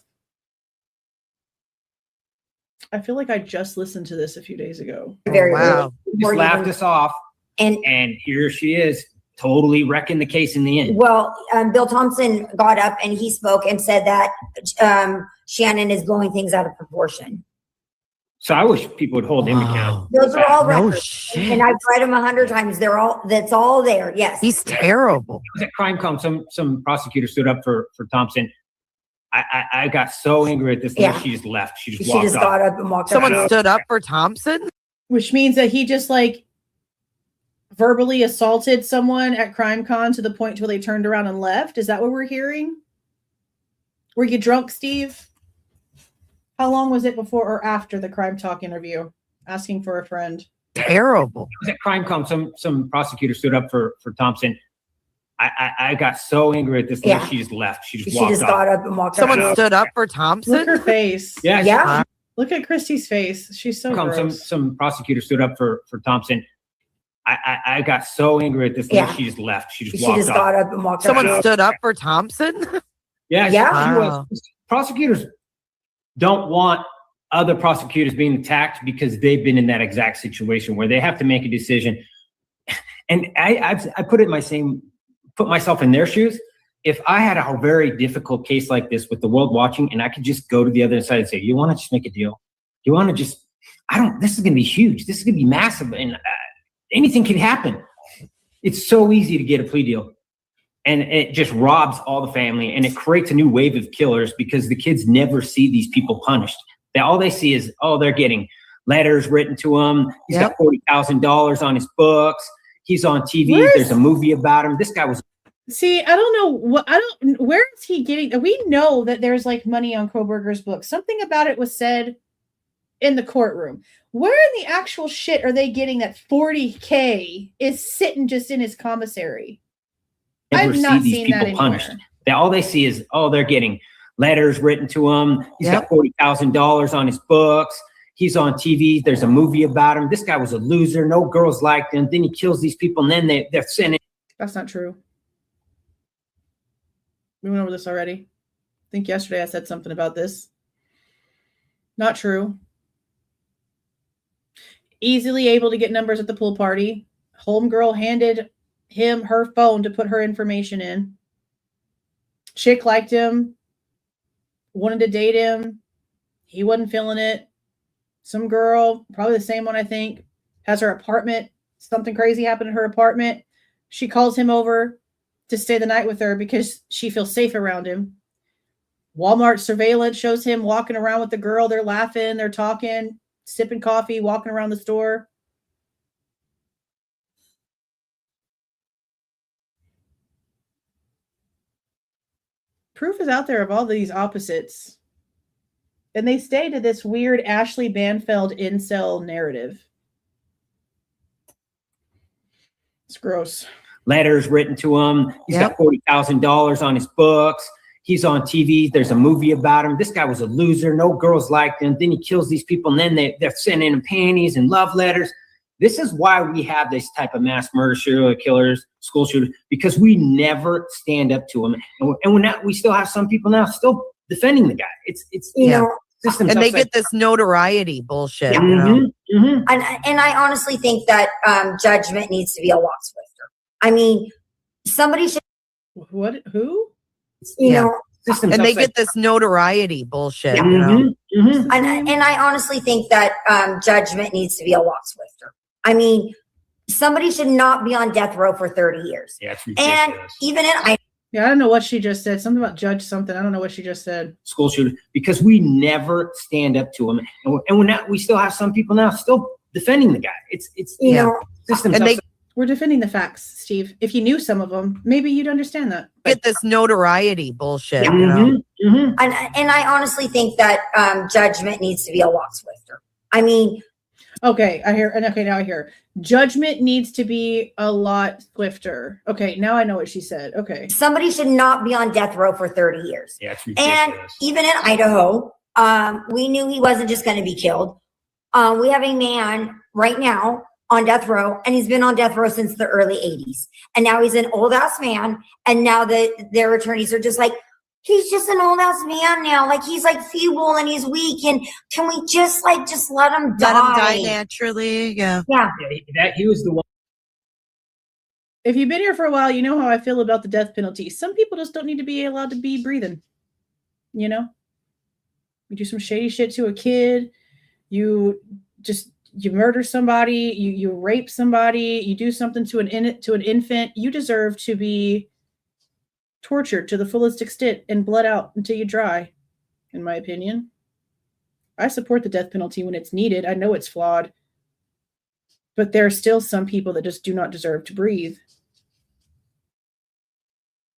I feel like I just listened to this a few days ago. Wow. Just laughed us off. And here she is, totally wrecking the case in the end. Well, Bill Thompson got up and he spoke and said that Shannon is blowing things out of proportion. So I wish people would hold him accountable. Those are all records. And I've read them 100 times. That's all there. Yes. He's terrible. It was at CrimeCom. Some prosecutor stood up for Thompson. I got so angry at this thing. She just left. She just got up and walked. Someone stood up for Thompson? Which means that he just like verbally assaulted someone at CrimeCon to the point to where they turned around and left. Is that what we're hearing? Were you drunk, Steve? How long was it before or after the Crime Talk interview? Asking for a friend. Terrible. It was at CrimeCom. Some prosecutor stood up for Thompson. I got so angry at this thing. She just left. She just got up and walked. Someone stood up for Thompson? Look at her face. Yeah. Look at Kristi's face. She's so gross. Some prosecutor stood up for Thompson. I got so angry at this thing. She just left. She just got up and walked. Someone stood up for Thompson? Yeah. She was. Prosecutors don't want other prosecutors being attacked because they've been in that exact situation where they have to make a decision. And I put myself in their shoes. If I had a very difficult case like this with the world watching and I could just go to the other side and say, you want to just make a deal? You want to just, this is going to be huge. This is going to be massive. And anything can happen. It's so easy to get a plea deal. And it just robs all the family and it creates a new wave of killers because the kids never see these people punished. All they see is, they're getting letters written to them. He's got $40,000 on his books. He's on TV. There's a movie about him. This guy was. See, I don't know where is he getting? We know that there's like money on Kohberger's book. Something about it was said in the courtroom. Where in the actual shit are they getting that $40K is sitting just in his commissary? I've not seen that punished. All they see is, they're getting letters written to him. He's got $40,000 on his books. He's on TV. There's a movie about him. This guy was a loser. No girls liked him. Then he kills these people, and then they're sending. That's not true. We went over this already. I think yesterday I said something about this. Not true. Easily able to get numbers at the pool party. Homegirl handed him her phone to put her information in. Chick liked him. Wanted to date him. He wasn't feeling it. Some girl, probably the same one, I think, has her apartment. Something crazy happened in her apartment. She calls him over to stay the night with her because she feels safe around him. Walmart surveillance shows him walking around with the girl. They're laughing, they're talking, sipping coffee, walking around the store. Proof is out there of all these opposites. And they stay to this weird Ashley Banfeld incel narrative. It's gross. Letters written to him. He's got $40,000 on his books. He's on TV. There's a movie about him. This guy was a loser. No girls liked him. Then he kills these people, and then they're sending him panties and love letters. This is why we have this type of mass murder, serial killers, school shooters, because we never stand up to them. And we still have some people now still defending the guy. It's And they get this notoriety bullshit. Yeah. You know? And I honestly think that judgment needs to be a lot swifter. I mean, somebody should. What? Who? You know. And they get this notoriety bullshit. Yeah. You know? And I honestly think that judgment needs to be a lot swifter. I mean, somebody should not be on death row for 30 years. Yeah, it's ridiculous. And even in I don't know what she just said. Something about judge something. I don't know what she just said. School shooter, because we never stand up to them, and we're not. We still have some people now still defending the guy. It's you know, system. And we're defending the facts, Steve. If you knew some of them, maybe you'd understand that. Get this notoriety bullshit. Yeah. You know? And I honestly think that judgment needs to be a lot swifter. I mean, okay, I hear. And okay, now I hear. Judgment needs to be a lot swifter. Okay, now I know what she said. Okay. Somebody should not be on death row for 30 years. Yeah, it's ridiculous. And even in Idaho, we knew he wasn't just going to be killed. We have a man right now on death row, and he's been on death row since the early 80s. And now he's an old ass man. And now their attorneys are just like, he's just an old ass man now. Like, he's like feeble and he's weak. And can we just let him die? Let him die naturally. Yeah. Yeah. That he was the one. If you've been here for a while, you know how I feel about the death penalty. Some people just don't need to be allowed to be breathing. You know? You do some shady shit to a kid. You murder somebody. You rape somebody. You do something to an infant. You deserve to be tortured to the fullest extent and bled out until you dry, in my opinion. I support the death penalty when it's needed. I know it's flawed. But there are still some people that just do not deserve to breathe.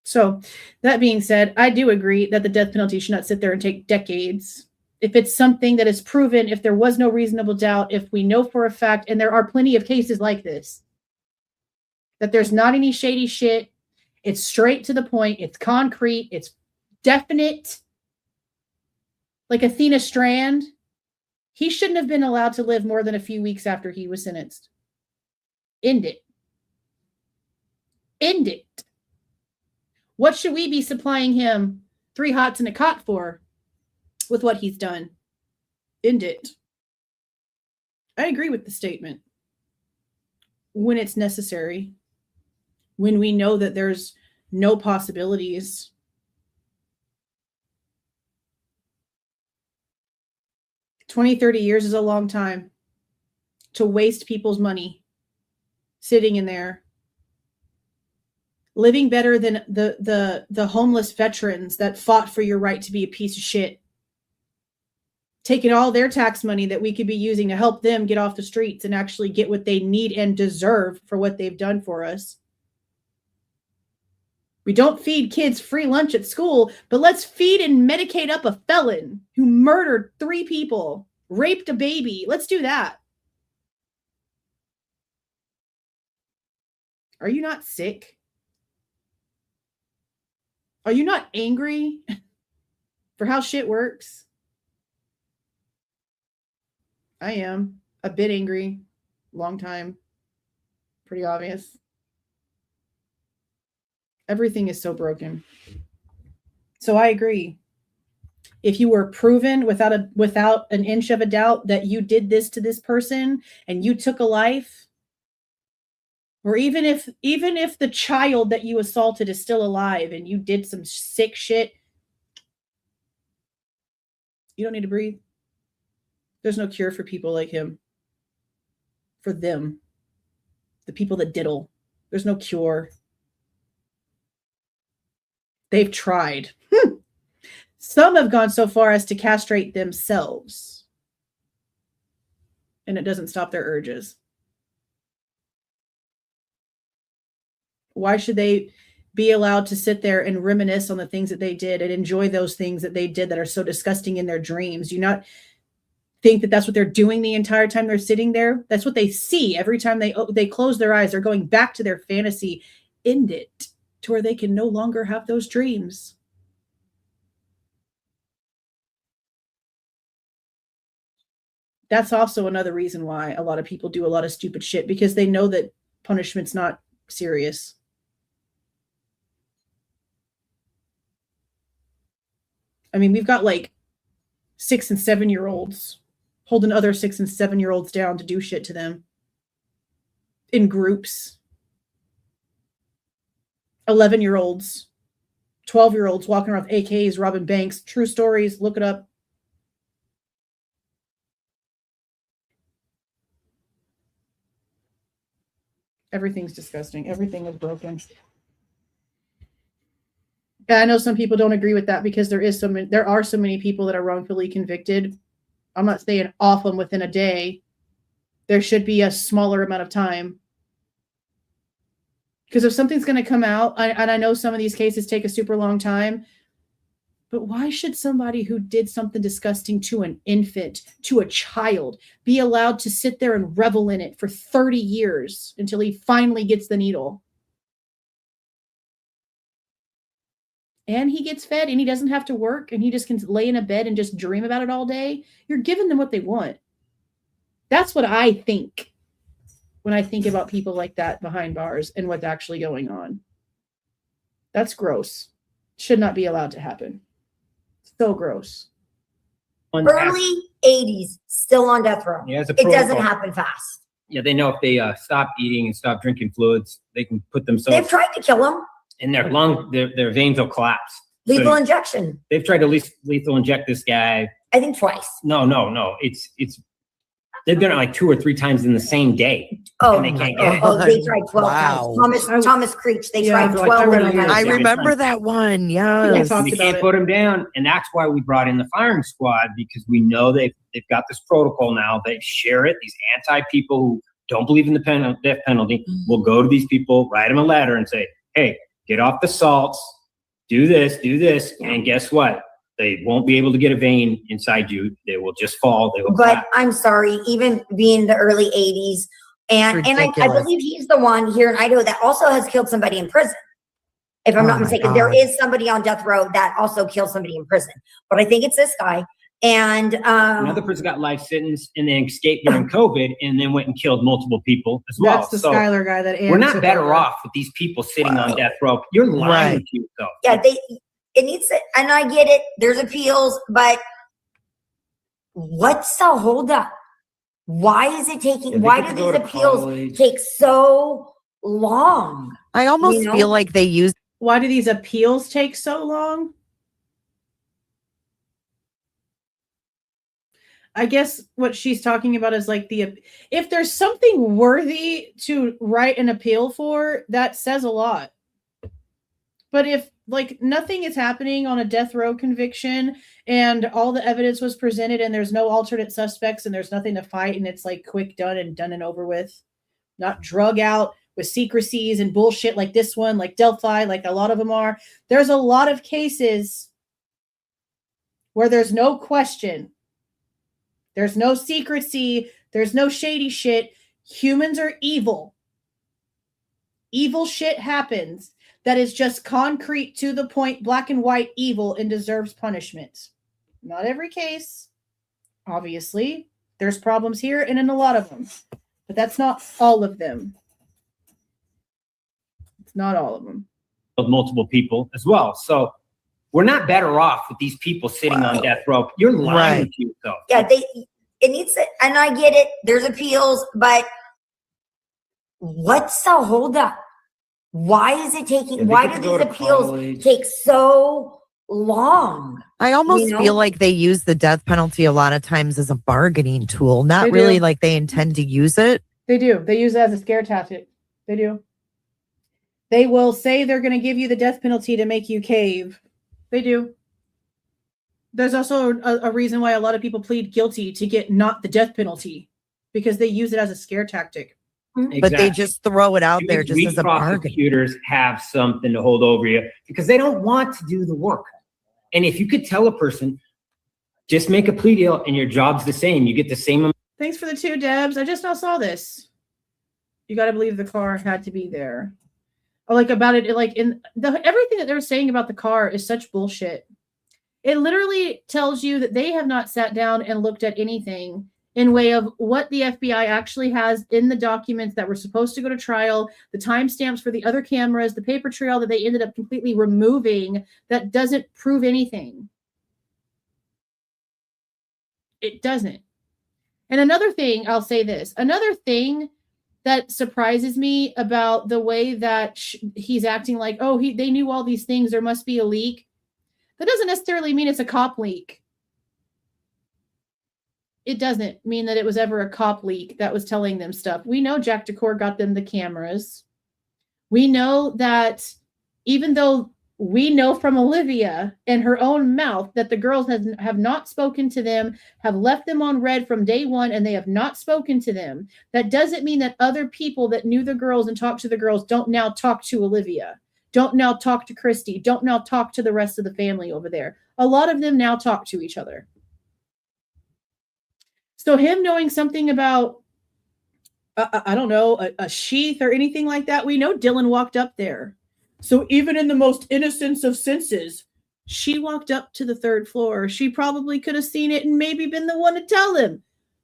So, that being said, I do agree that the death penalty should not sit there and take decades. If it's something that is proven, if there was no reasonable doubt, if we know for a fact, and there are plenty of cases like this, that there's not any shady shit, it's straight to the point, it's concrete, it's definite. Like Athena Strand, he shouldn't have been allowed to live more than a few weeks after he was sentenced. End it. End it. What should we be supplying him 3 hots and a cot for with what he's done? End it. I agree with the statement. When it's necessary. When we know that there's no possibilities. 20, 30 years is a long time to waste people's money sitting in there, living better than the homeless veterans that fought for your right to be a piece of shit, taking all their tax money that we could be using to help them get off the streets and actually get what they need and deserve for what they've done for us. We don't feed kids free lunch at school, but let's feed and medicate up a felon who murdered 3 people, raped a baby. Let's do that. Are you not sick? Are you not angry for how shit works? I am a bit angry. Long time. Pretty obvious. Everything is so broken. So I agree. If you were proven without an inch of a doubt that you did this to this person and you took a life, or even if the child that you assaulted is still alive and you did some sick shit, you don't need to breathe. There's no cure for people like him. For them. The people that diddle. There's no cure. They've tried. Some have gone so far as to castrate themselves. And it doesn't stop their urges. Why should they be allowed to sit there and reminisce on the things that they did and enjoy those things that they did that are so disgusting in their dreams? Do you not think that that's what they're doing the entire time they're sitting there? That's what they see every time they close their eyes. They're going back to their fantasy. End it to where they can no longer have those dreams. That's also another reason why a lot of people do a lot of stupid shit, because they know that punishment's not serious. I mean, we've got like 6 and 7 year olds holding other 6 and 7 year olds down to do shit to them in groups. 11-year-olds, 12-year-olds walking around with AKs, robbing banks. True stories. Look it up. Everything's disgusting. Everything is broken. And I know some people don't agree with that because there are so many people that are wrongfully convicted. I'm not saying off them within a day. There should be a smaller amount of time. Because if something's going to come out, and I know some of these cases take a super long time, but why should somebody who did something disgusting to an infant, to a child, be allowed to sit there and revel in it for 30 years until he finally gets the needle? And he gets fed and he doesn't have to work and he just can lay in a bed and just dream about it all day. You're giving them what they want. That's what I think when I think about people like that behind bars and what's actually going on. That's gross. Should not be allowed to happen. So gross. Early 80s, still on death row. Yeah, it doesn't happen fast. Yeah, they know if they stop eating and stop drinking fluids, they can put themselves. They've tried to kill him. And their veins will collapse. Lethal injection. They've tried to lethal inject this guy. I think twice. No. It's they've done it like 2 or 3 times in the same day. Oh, and they can't get it. Oh, they tried 12 times. Thomas Creech, they tried 12 times. I remember that one. Yes. You can't put them down. And that's why we brought in the firing squad, because we know they've got this protocol now. They share it. These anti-people who don't believe in the death penalty will go to these people, write them a letter and say, hey, get off the salts, do this, and guess what? They won't be able to get a vein inside you. They will just fall. They will collapse. I'm sorry, even being the early 80s, and I believe he's the one here in Idaho that also has killed somebody in prison. If I'm not mistaken, there is somebody on death row that also killed somebody in prison. But I think it's this guy. And another person got life sentence and then escaped during COVID and then went and killed multiple people as well. That's the Skylar guy that we're not better off with these people sitting on death row. You're lying to yourself. Yeah, it needs to, and I get it. There's appeals, but what's the holdup? Why is it taking? Why do these appeals take so long? I almost feel like they use. Why do these appeals take so long? I guess what she's talking about is like if there's something worthy to write an appeal for, that says a lot. But if like nothing is happening on a death row conviction and all the evidence was presented and there's no alternate suspects and there's nothing to fight and it's like quick done and over with, not drug out with secrecies and bullshit like this one, like Delphi, like a lot of them are. There's a lot of cases where there's no question. There's no secrecy. There's no shady shit. Humans are evil. Evil shit happens that is just concrete, to the point, black and white evil and deserves punishment. Not every case. Obviously, there's problems here and in a lot of them. But that's not all of them. It's not all of them. Multiple people as well. So we're not better off with these people sitting on death row. You're lying to yourself. Yeah, it needs to, and I get it. There's appeals, but what's the holdup? Why is it taking? Why do these appeals take so long? I almost feel like they use the death penalty a lot of times as a bargaining tool, not really like they intend to use it. They do. They use it as a scare tactic. They do. They will say they're going to give you the death penalty to make you cave. They do. There's also a reason why a lot of people plead guilty to get not the death penalty, because they use it as a scare tactic. Exactly. But they just throw it out there just as a bargain. Prosecutors have something to hold over you because they don't want to do the work. And if you could tell a person, just make a plea deal and your job's the same, you get the same. Thanks for the 2 Debs. I just now saw this. You got to believe the car had to be there. Like about it, like in everything that they're saying about the car is such bullshit. It literally tells you that they have not sat down and looked at anything in way of what the FBI actually has in the documents that were supposed to go to trial, the timestamps for the other cameras, the paper trail that they ended up completely removing that doesn't prove anything. It doesn't. And another thing, I'll say this. Another thing that surprises me about the way that he's acting like, oh, they knew all these things, there must be a leak. That doesn't necessarily mean it's a cop leak. It doesn't mean that it was ever a cop leak that was telling them stuff. We know Jack DeCour got them the cameras. We know that even though we know from Olivia and her own mouth that the girls have not spoken to them, have left them on red from day one, and they have not spoken to them. That doesn't mean that other people that knew the girls and talked to the girls don't now talk to Olivia, don't now talk to Kristi, don't now talk to the rest of the family over there. A lot of them now talk to each other. So him knowing something about, I don't know, a sheath or anything like that, we know Dylan walked up there. So even in the most innocence of senses, she walked up to the 3rd floor. She probably could have seen it and maybe been the one to tell him.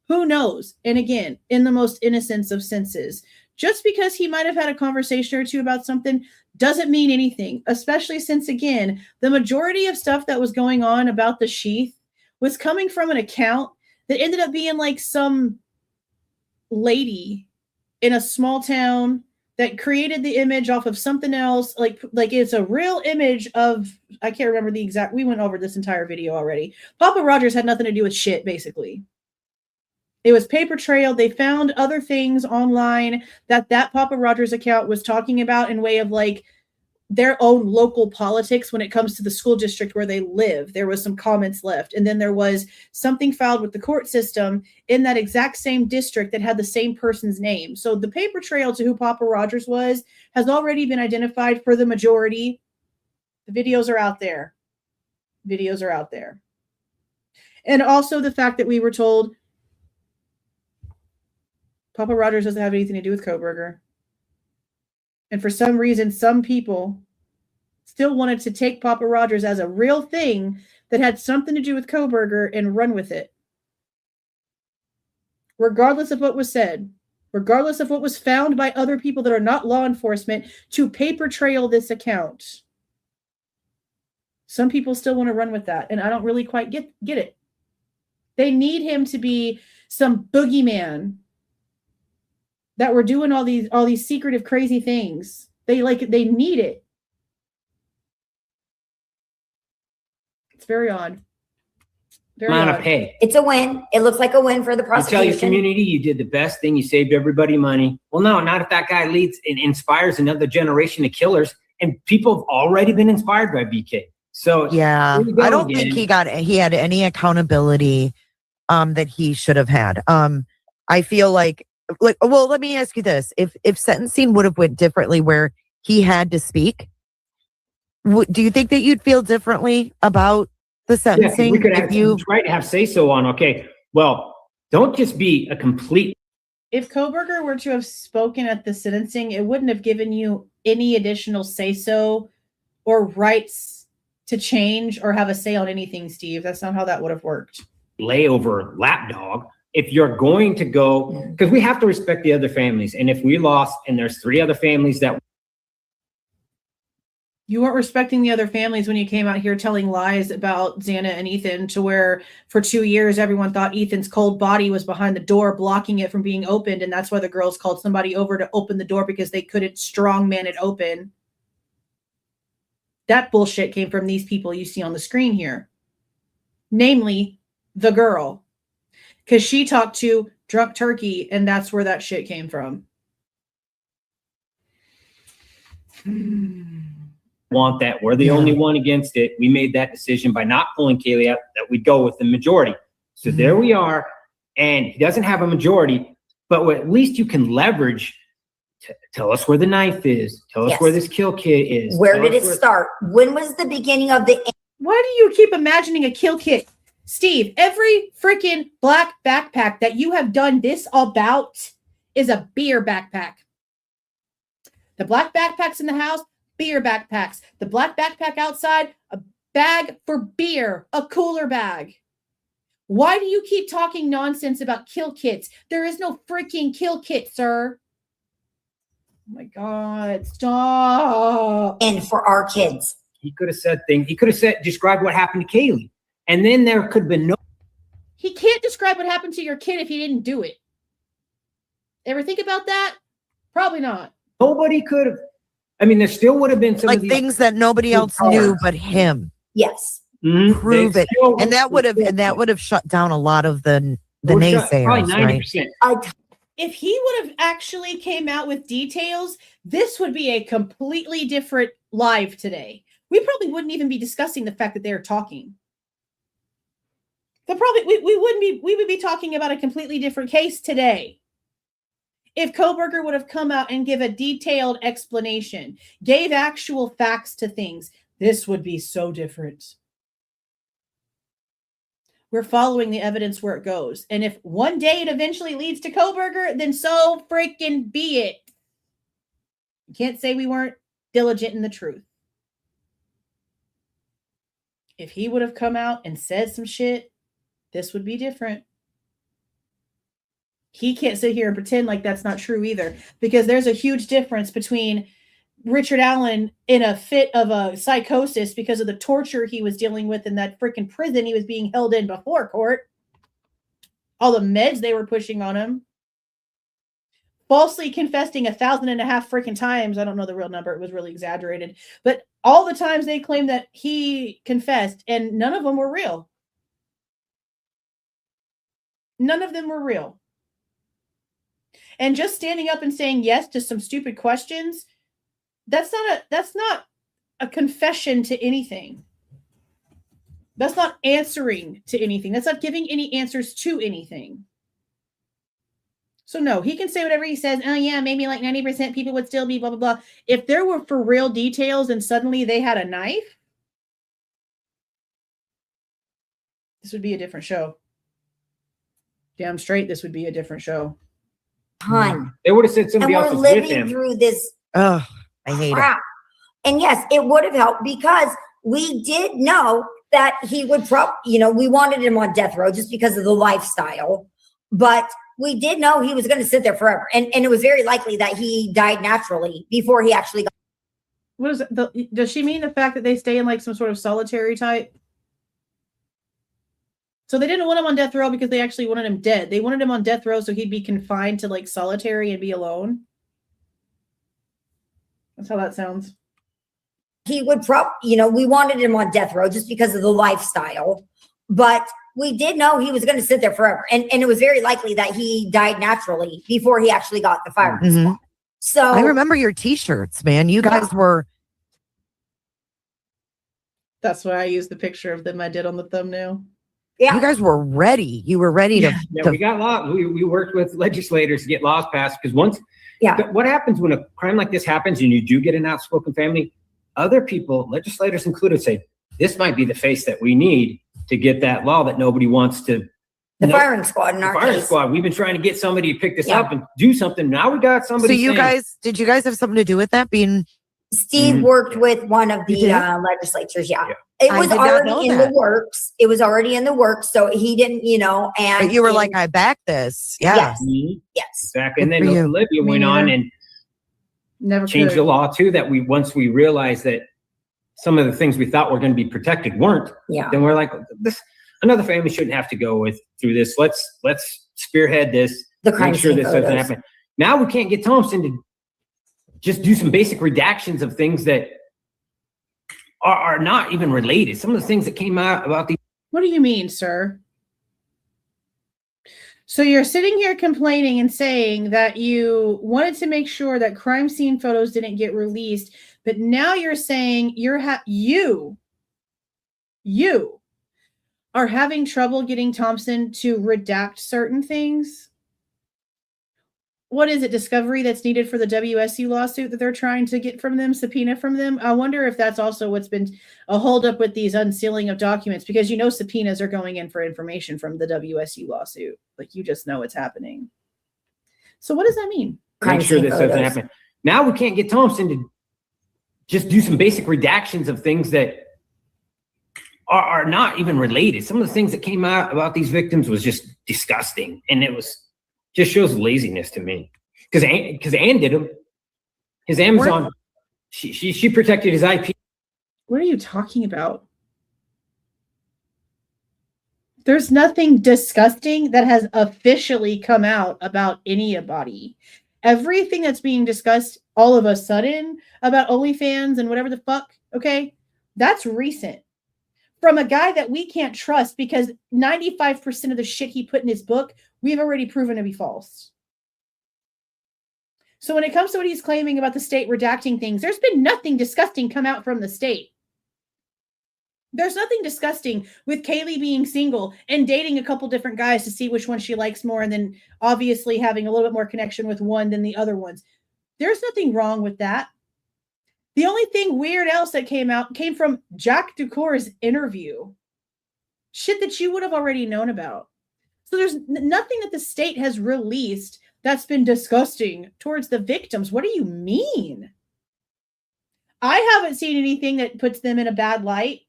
Who knows? And again, in the most innocence of senses, just because he might have had a conversation or two about something doesn't mean anything, especially since, again, the majority of stuff that was going on about the sheath was coming from an account that ended up being like some lady in a small town that created the image off of something else. Like it's a real image of, I can't remember the exact, we went over this entire video already. Papa Rogers had nothing to do with shit, basically. It was paper trail. They found other things online that Papa Rogers account was talking about in way of like their own local politics when it comes to the school district where they live. There was some comments left. And then there was something filed with the court system in that exact same district that had the same person's name. So the paper trail to who Papa Rogers was has already been identified for the majority. The videos are out there. Videos are out there. And also the fact that we were told Papa Rogers doesn't have anything to do with Kohberger. And for some reason, some people still wanted to take Papa Rogers as a real thing that had something to do with Kohberger and run with it. Regardless of what was said, regardless of what was found by other people that are not law enforcement to paper trail this account. Some people still want to run with that, and I don't really quite get it. They need him to be some boogeyman that we're doing all these secretive, crazy things. They need it. It's very odd. Very amount odd. of pay. It's a win. It looks like a win for the You prosecution. tell your community you did the best thing. You saved everybody money. Well, no, not if that guy leads and inspires another generation of killers. And people have already been inspired by BK. So yeah, I don't think he had any accountability that he should have had. I feel like, well, let me ask you this. If sentencing would have went differently where he had to speak, do you think that you'd feel differently about the sentencing? Yeah, we could have right to have say-so on, okay, well, don't just be a complete. If Kohberger were to have spoken at the sentencing, it wouldn't have given you any additional say-so or rights to change or have a say on anything, Steve. That's not how that would have worked. Layover lapdog. If you're going to go, because we have to respect the other families. And if we lost and there's 3 other families that. You weren't respecting the other families when you came out here telling lies about Xana and Ethan to where for 2 years, everyone thought Ethan's cold body was behind the door, blocking it from being opened. And that's why the girls called somebody over to open the door because they couldn't strongman it open. That bullshit came from these people you see on the screen here. Namely, the girl. Because she talked to Drunk Turkey, and that's where that shit came from. Want that. We're the only one against it. We made that decision by not pulling Kaylee out that we'd go with the majority. So there we are. And he doesn't have a majority, but at least you can leverage. Tell us where the knife is. Tell us where this kill kit is. Where did it start? When was the beginning of the... Why do you keep imagining a kill kit? Steve, every freaking black backpack that you have done this about is a beer backpack. The black backpacks in the house, beer backpacks. The black backpack outside, a bag for beer, a cooler bag. Why do you keep talking nonsense about kill kits? There is no freaking kill kit, sir. Oh my God, stop. And for our kids. He could have said things. He could have described what happened to Kaylee. And then there could have been no. He can't describe describe what happened to your kid if he didn't do it? Ever think about that? Probably not. Nobody could have. I mean, there still would have been some like things that nobody else knew but him. Yes. Prove it. And that would have shut down a lot of the naysayers. Probably 90%. Right? If he would have actually came out with details, this would be a completely different live today. We probably wouldn't even be discussing the fact that they're talking. We would be talking about a completely different case today. If Kohberger would have come out and give a detailed explanation, gave actual facts to things, this would be so different. We're following the evidence where it goes. And if one day it eventually leads to Kohberger, then so freaking be it. You can't say we weren't diligent in the truth. If he would have come out and said some shit, this would be different. He can't sit here and pretend like that's not true either, because there's a huge difference between Richard Allen in a fit of a psychosis because of the torture he was dealing with in that freaking prison he was being held in before court. All the meds they were pushing on him. Falsely confessing 1,500 freaking times. I don't know the real number. It was really exaggerated. But all the times they claimed that he confessed, and none of them were real. None of them were real. And just standing up and saying yes to some stupid questions, that's not a confession to anything. That's not answering to anything. That's not giving any answers to anything. So no, he can say whatever he says. Oh yeah, maybe like 90% people would still be blah, blah, blah. If there were for real details and suddenly they had a knife, this would be a different show. Damn straight, this would be a different show. They would have said somebody else was with him. We're living through this. Oh, I hate crap. And yes, it would have helped because we did know that he would we wanted him on death row just because of the lifestyle, but we did know he was going to sit there forever. And it was very likely that he died naturally before he actually got. What is it? Does she mean the fact that they stay in like some sort of solitary type? So they didn't want him on death row because they actually wanted him dead. They wanted him on death row so he'd be confined to like solitary and be alone. That's how that sounds. He would we wanted him on death row just because of the lifestyle, but we did know he was going to sit there forever. And it was very likely that he died naturally before he actually got the firing squad. So I remember your t-shirts, man. You guys were. That's why I used the picture of them I did on the thumbnail. Yeah. You guys were ready. You were ready to. Yeah, we got law. We worked with legislators to get laws passed because what happens when a crime like this happens and you do get an outspoken family, other people, legislators included, say this might be the face that we need to get that law that nobody wants to. The firing squad in our case. Firing squad. We've been trying to get somebody to pick this up and do something. Now we got somebody. So did you guys have something to do with that being? Steve worked with one of the legislatures. Yeah. It was already in the works. It was already in the works. So he didn't, and but you were like, I back this. Yeah. Yes. Exactly. And then Olivia went on and changed the law too, that once we realized that some of the things we thought were going to be protected weren't, then we're like, another family shouldn't have to go through this. Let's spearhead this. Make sure this doesn't happen. Now we can't get Thompson to just do some basic redactions of things that are not even related. Some of the things that came out about the. What do you mean, sir? So you're sitting here complaining and saying that you wanted to make sure that crime scene photos didn't get released, but now you're saying you are having trouble getting Thompson to redact certain things. What is it? Discovery that's needed for the WSU lawsuit that they're trying to get from them, subpoena from them. I wonder if that's also what's been a holdup with these unsealing of documents, because subpoenas are going in for information from the WSU lawsuit. Like you just know it's happening. So what does that mean? Make sure this doesn't happen. Now we can't get Thompson to just do some basic redactions of things that are not even related. Some of the things that came out about these victims was just disgusting, and it was. Just shows laziness to me, because Ann did them. His Amazon, she protected his IP. What are you talking about? There's nothing disgusting that has officially come out about anybody. Everything that's being discussed all of a sudden about OnlyFans and whatever the fuck, okay, that's recent. From a guy that we can't trust because 95% of the shit he put in his book, we've already proven to be false. So when it comes to what he's claiming about the state redacting things, there's been nothing disgusting come out from the state. There's nothing disgusting with Kaylee being single and dating a couple different guys to see which one she likes more, and then obviously having a little bit more connection with one than the other ones. There's nothing wrong with that. The only thing weird else that came out came from Jack Ducour's interview. Shit that you would have already known about. So there's nothing that the state has released that's been disgusting towards the victims. What do you mean? I haven't seen anything that puts them in a bad light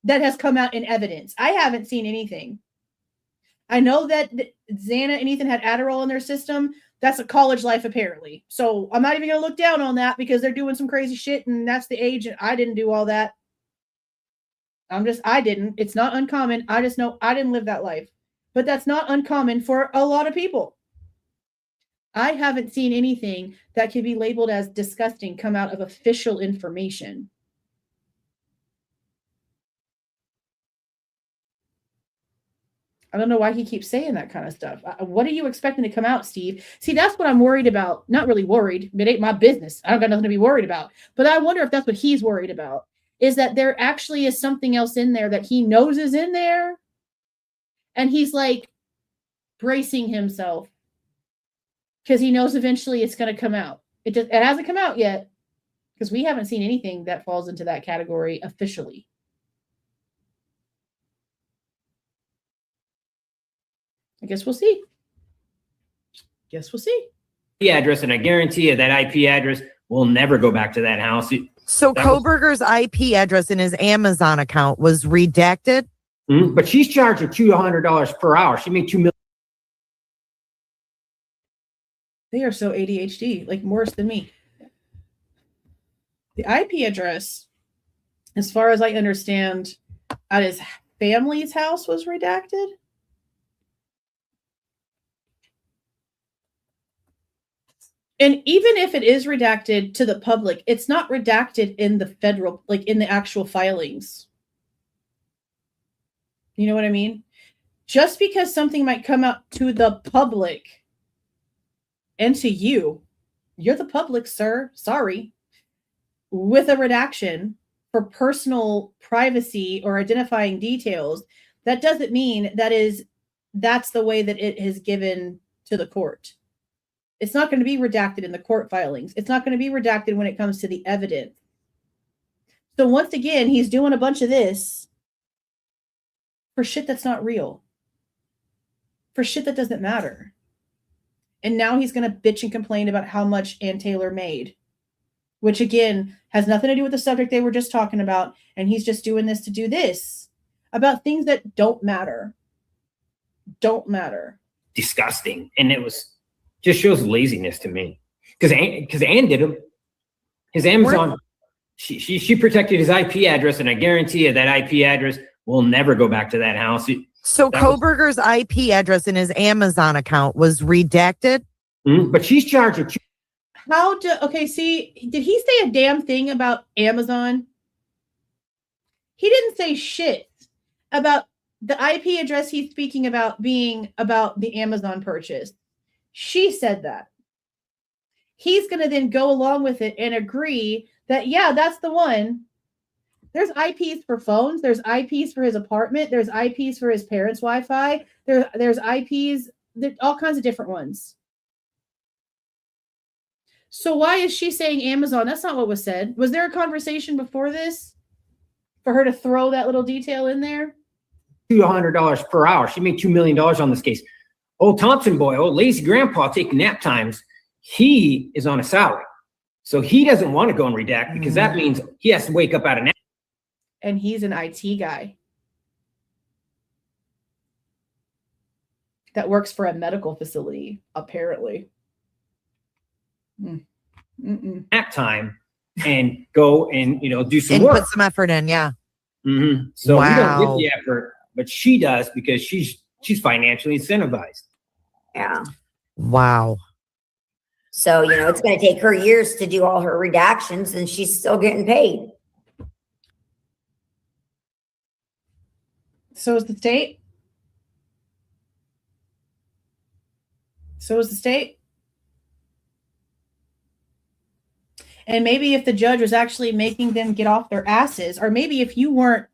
that has come out in evidence. I haven't seen anything. I know that Xana and Ethan had Adderall in their system. That's a college life, apparently. So I'm not even going to look down on that because they're doing some crazy shit and that's the age. And I didn't do all that. I didn't. It's not uncommon. I just know I didn't live that life. But that's not uncommon for a lot of people. I haven't seen anything that can be labeled as disgusting come out of official information. I don't know why he keeps saying that kind of stuff. What are you expecting to come out, Steve? See, that's what I'm worried about. Not really worried. It ain't my business. I don't got nothing to be worried about. But I wonder if that's what he's worried about, is that there actually is something else in there that he knows is in there. And he's like bracing himself because he knows eventually it's going to come out. It hasn't come out yet because we haven't seen anything that falls into that category officially. I guess we'll see. The address, and I guarantee you that IP address will never go back to that house. So Kohberger's IP address in his Amazon account was redacted? But she's charged with $200 per hour. She made $2 million. They are so ADHD, like worse than me. The IP address, as far as I understand, at his family's house was redacted. And even if it is redacted to the public, it's not redacted in the federal, like in the actual filings. You know what I mean? Just because something might come out to the public and to you, you're the public, sir. Sorry. With a redaction for personal privacy or identifying details, that doesn't mean that's the way that it is given to the court. It's not going to be redacted in the court filings. It's not going to be redacted when it comes to the evidence. So once again, he's doing a bunch of this for shit that's not real. For shit that doesn't matter. And now he's going to bitch and complain about how much Ann Taylor made. Which again, has nothing to do with the subject they were just talking about. And he's just doing this to do this. About things that don't matter. Don't matter. Disgusting. And it was... just shows laziness to me, because Ann did him. His Amazon, she protected his IP address, and I guarantee you that IP address will never go back to that house. So Kohberger's IP address in his Amazon account was redacted? But she's charged with... did he say a damn thing about Amazon? He didn't say shit about the IP address he's speaking about being about the Amazon purchase. She said that. He's going to then go along with it and agree that, yeah, that's the one. There's IPs for phones. There's IPs for his apartment. There's IPs for his parents' Wi-Fi. There's IPs, all kinds of different ones. So why is she saying Amazon? That's not what was said. Was there a conversation before this for her to throw that little detail in there? $200 per hour. She made $2 million on this case. Old Thompson boy, old lazy grandpa taking nap times, he is on a salary. So he doesn't want to go and redact because that means he has to wake up out of nap. And he's an IT guy that works for a medical facility, apparently. Nap time and go and, do some and work. Put some effort in, yeah. So wow. we don't get the effort. but she does because she's financially incentivized. Yeah. Wow. So, it's going to take her years to do all her redactions and she's still getting paid. So is the state. And maybe if the judge was actually making them get off their asses, or maybe if you weren't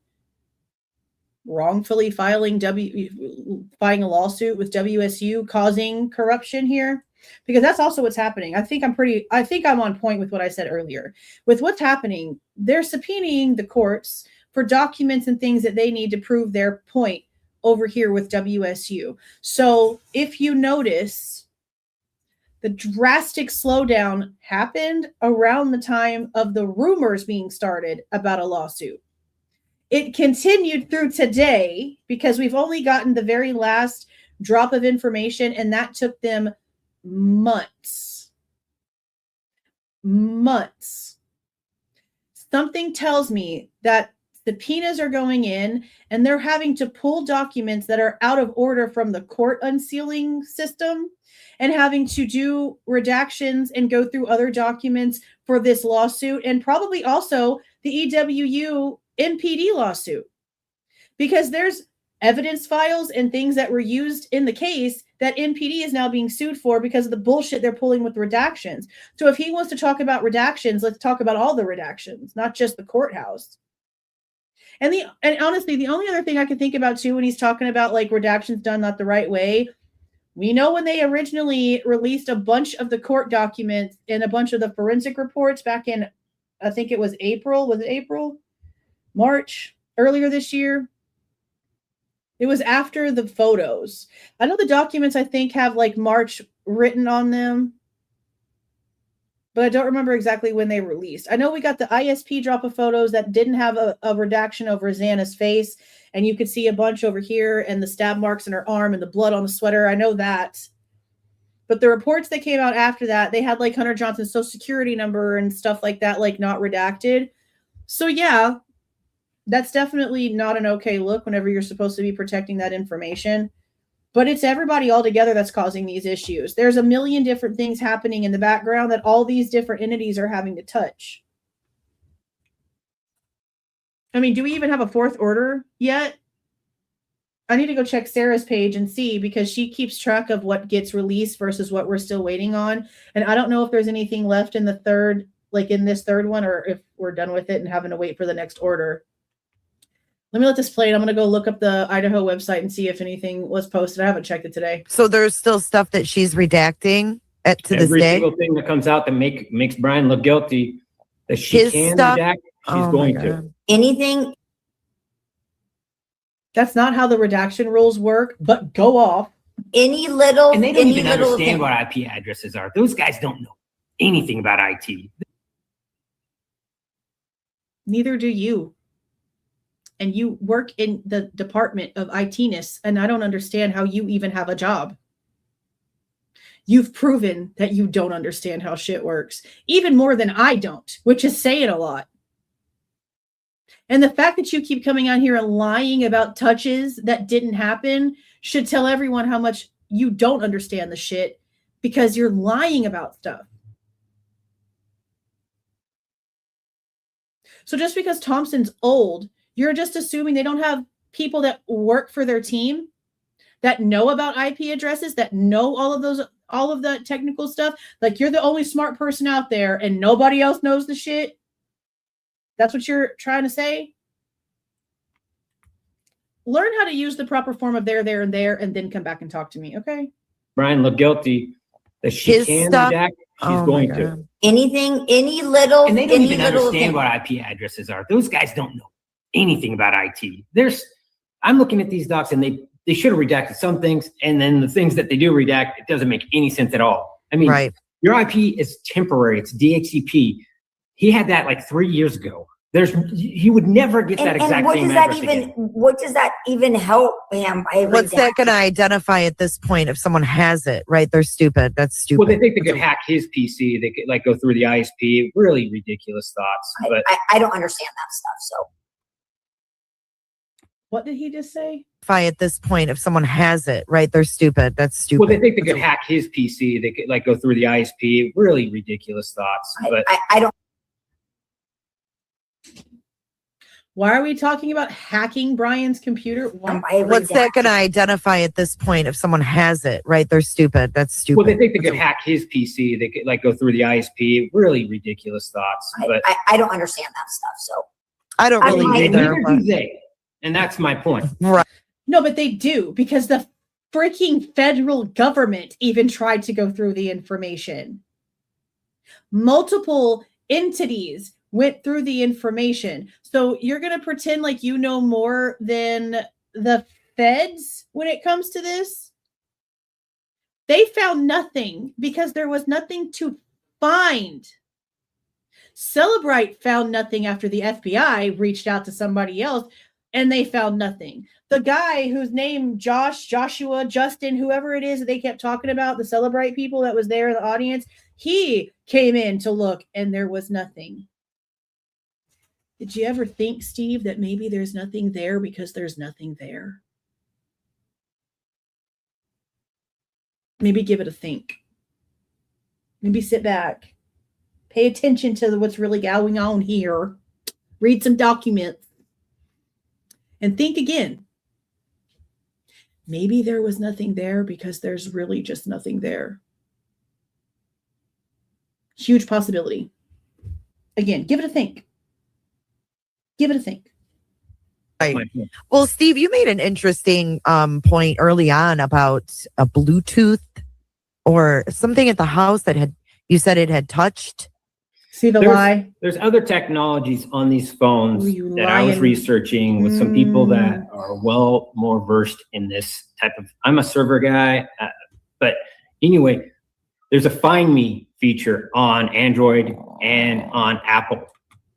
wrongfully filing a lawsuit with WSU causing corruption here, because that's also what's happening. I think I'm on point with what I said earlier. With what's happening, they're subpoenaing the courts for documents and things that they need to prove their point over here with WSU. So if you notice, the drastic slowdown happened around the time of the rumors being started about a lawsuit. It continued through today because we've only gotten the very last drop of information, and that took them months. Something tells me that subpoenas are going in and they're having to pull documents that are out of order from the court unsealing system and having to do redactions and go through other documents for this lawsuit, and probably also the EWU MPD lawsuit, because there's evidence files and things that were used in the case that MPD is now being sued for because of the bullshit they're pulling with redactions. So if he wants to talk about redactions, let's talk about all the redactions, not just the courthouse. And honestly, the only other thing I can think about too, when he's talking about like redactions done not the right way, we know when they originally released a bunch of the court documents and a bunch of the forensic reports back in, I think it was April. Was it April? March? Earlier this year? It was after the photos. I know the documents, I think, have like March written on them, but I don't remember exactly when they released. I know we got the ISP drop of photos that didn't have a redaction over Xana's face, and you could see a bunch over here and the stab marks in her arm and the blood on the sweater. I know that. But the reports that came out after that, they had like Hunter Johnson's social security number and stuff like that, like not redacted. So yeah, that's definitely not an okay look whenever you're supposed to be protecting that information. But it's everybody all together that's causing these issues. There's a million different things happening in the background that all these different entities are having to touch. I mean, do we even have a fourth order yet? I need to go check Sarah's page and see, because she keeps track of what gets released versus what we're still waiting on. And I don't know if there's anything left in the third, like in this third one, or if we're done with it and having to wait for the next order. Let me let this play. I'm going to go look up the Idaho website and see if anything was posted. I haven't checked it today. So there's still stuff that she's redacting to this day? Every single thing that comes out that makes Bryan look guilty, that she His can stuff? redact, she's going to. Anything. That's not how the redaction rules work, but go off. Any little. And they don't even little understand thing. what IP addresses are. Those guys don't know anything about IT. Neither do you. And you work in the department of ITness, and I don't understand how you even have a job. You've proven that you don't understand how shit works, even more than I don't, which is saying a lot. And the fact that you keep coming out here and lying about touches that didn't happen should tell everyone how much you don't understand the shit, because you're lying about stuff. So just because Thompson's old, you're just assuming they don't have people that work for their team that know about IP addresses, that know all of the technical stuff. Like, you're the only smart person out there and nobody else knows the shit. That's what you're trying to say? Learn how to use the proper form of there, and then come back and talk to me, okay? Bryan look guilty, that she can redact, she's going to. Anything, any little. And they don't even little understand thing. what IP addresses are. Those guys don't know anything about IT. I'm looking at these docs, and they should have redacted some things, and then the things that they do redact, it doesn't make any sense at all. I mean, your IP is temporary. It's DHCP. He had that like 3 years ago. You would never get that exact same address again. What does that even help him? What's that going to identify at this point if someone has it, right? They're stupid. That's stupid. Well, they think they could hack his PC. They could like go through the ISP. Really ridiculous thoughts. But I don't understand that stuff. So What did he just say? At this point, if someone has it, right? They're stupid. That's stupid. Well, they think they could hack his PC. They could like go through the ISP. Really ridiculous thoughts. But I don't. Why are we talking about hacking Bryan's computer? What's that going to identify at this point if someone has it, right? They're stupid. That's stupid. Well, they think they could hack his PC. They could like go through the ISP. Really ridiculous thoughts. But I don't understand that stuff. So I don't really either. Neither do they. And that's my point. Right. No, but they do, because the freaking federal government even tried to go through the information. Multiple entities went through the information. So you're going to pretend like you know more than the feds when it comes to this? They found nothing because there was nothing to find. Celebrite found nothing after the FBI reached out to somebody else and they found nothing. The guy whose name Joshua, Justin, whoever it is that they kept talking about, the Celebrite people that was there in the audience, he came in to look and there was nothing. Did you ever think, Steve, that maybe there's nothing there because there's nothing there? Maybe give it a think. Maybe sit back. Pay attention to what's really going on here. Read some documents. And think again. Maybe there was nothing there because there's really just nothing there. Huge possibility. Again, give it a think. Give it a think. Right. Well, Steve, you made an interesting point early on about a Bluetooth or something at the house that you said it had touched. See the lie? There's other technologies on these phones that I was researching with some people that are well more versed in this type of. I'm a server guy, but anyway, there's a Find Me feature on Android and on Apple.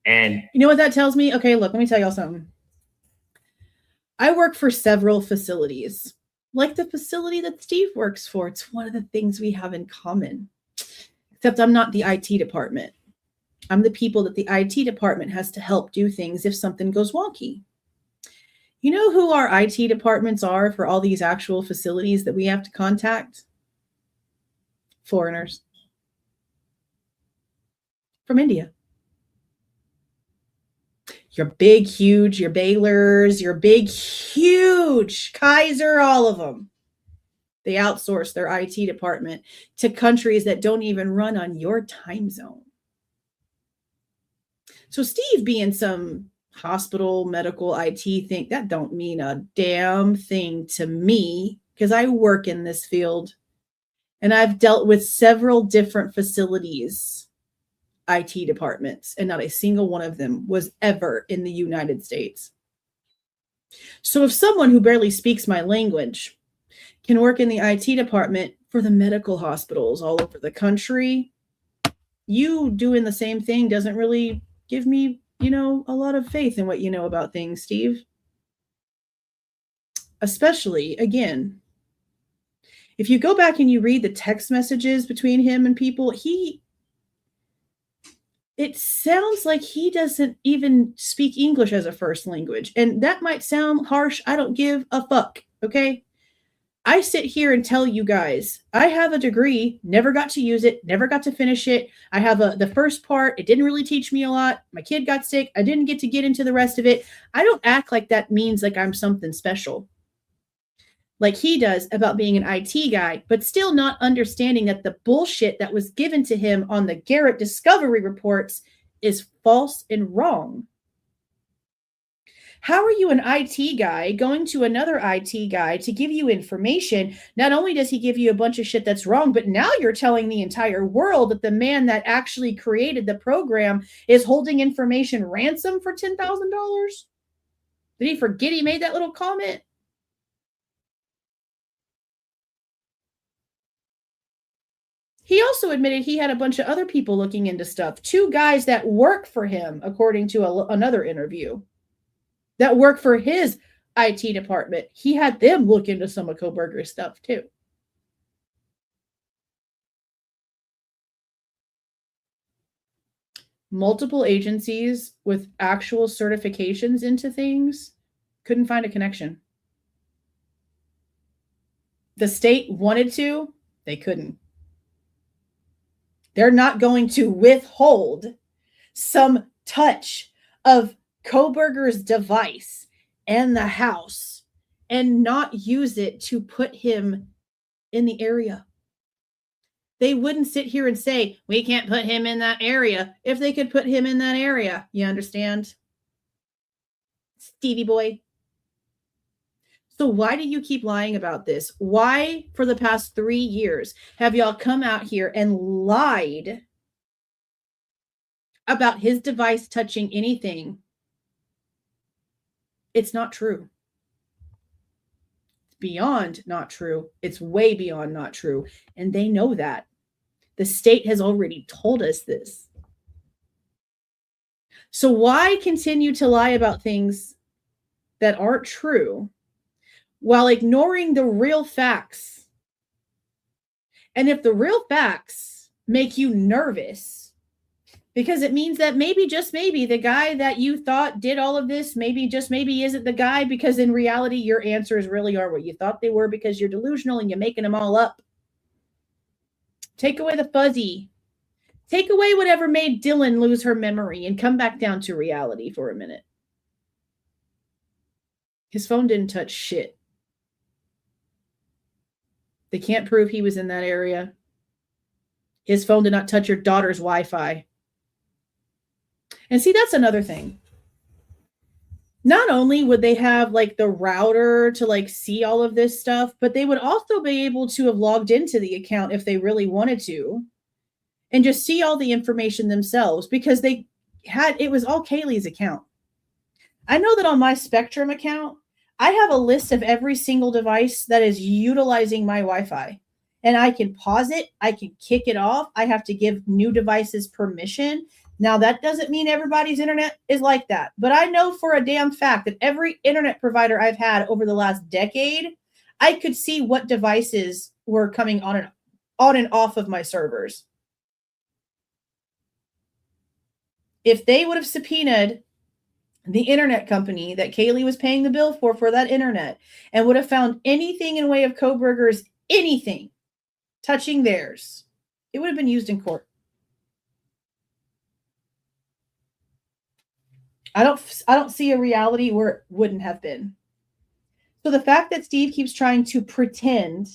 And you know what that tells me? Okay, look, let me tell y'all something. I work for several facilities, like the facility that Steve works for. It's one of the things we have in common, except I'm not the IT department. I'm the people that the IT department has to help do things if something goes wonky. You know who our IT departments are for all these actual facilities that we have to contact? Foreigners from India. Your big, huge, your Baylors, your big, huge Kaiser, all of them. They outsource their IT department to countries that don't even run on your time zone. So Steve being some hospital, medical IT thing, that don't mean a damn thing to me because I work in this field and I've dealt with several different facilities. IT departments, and not a single one of them was ever in the United States. So if someone who barely speaks my language can work in the IT department for the medical hospitals all over the country, you doing the same thing doesn't really give me, a lot of faith in what you know about things, Steve. Especially, again, if you go back and you read the text messages between him and people, it sounds like he doesn't even speak English as a first language. And that might sound harsh. I don't give a fuck. Okay. I sit here and tell you guys, I have a degree, never got to use it, never got to finish it. I have the first part. It didn't really teach me a lot. My kid got sick. I didn't get to get into the rest of it. I don't act like that means like I'm something special, like he does about being an IT guy, but still not understanding that the bullshit that was given to him on the Garrett Discovery reports is false and wrong. How are you an IT guy going to another IT guy to give you information? Not only does he give you a bunch of shit that's wrong, but now you're telling the entire world that the man that actually created the program is holding information ransom for $10,000? Did he forget he made that little comment? He also admitted he had a bunch of other people looking into stuff. 2 guys that work for him, according to another interview, that work for his IT department. He had them look into some of Kohberger's stuff too. Multiple agencies with actual certifications into things Couldn't find a connection. The state wanted to, they couldn't. They're not going to withhold some touch of Kohberger's device and the house and not use it to put him in the area. They wouldn't sit here and say, we can't put him in that area if they could put him in that area. You understand? Stevie boy. So why do you keep lying about this? Why, for the past 3 years, have y'all come out here and lied about his device touching anything? It's not true. It's beyond not true. It's way beyond not true. And they know that. The state has already told us this. So why continue to lie about things that aren't true while ignoring the real facts? And if the real facts make you nervous, because it means that maybe, just maybe, the guy that you thought did all of this, maybe, just maybe, isn't the guy, because in reality, your answers really are what you thought they were because you're delusional and you're making them all up. Take away the fuzzy. Take away whatever made Dylan lose her memory and come back down to reality for a minute. His phone didn't touch shit. They can't prove he was in that area. His phone did not touch your daughter's Wi-Fi. And see, that's another thing. Not only would they have like the router to like see all of this stuff, but they would also be able to have logged into the account if they really wanted to and just see all the information themselves, because it was all Kaylee's account. I know that on my Spectrum account, I have a list of every single device that is utilizing my Wi-Fi, and I can pause it. I can kick it off. I have to give new devices permission. Now, that doesn't mean everybody's internet is like that, but I know for a damn fact that every internet provider I've had over the last decade, I could see what devices were coming on and off of my servers. If they would have subpoenaed the internet company that Kaylee was paying the bill for that internet, and would have found anything in way of Kohberger's, anything touching theirs, it would have been used in court. I don't see a reality where it wouldn't have been. So the fact that Steve keeps trying to pretend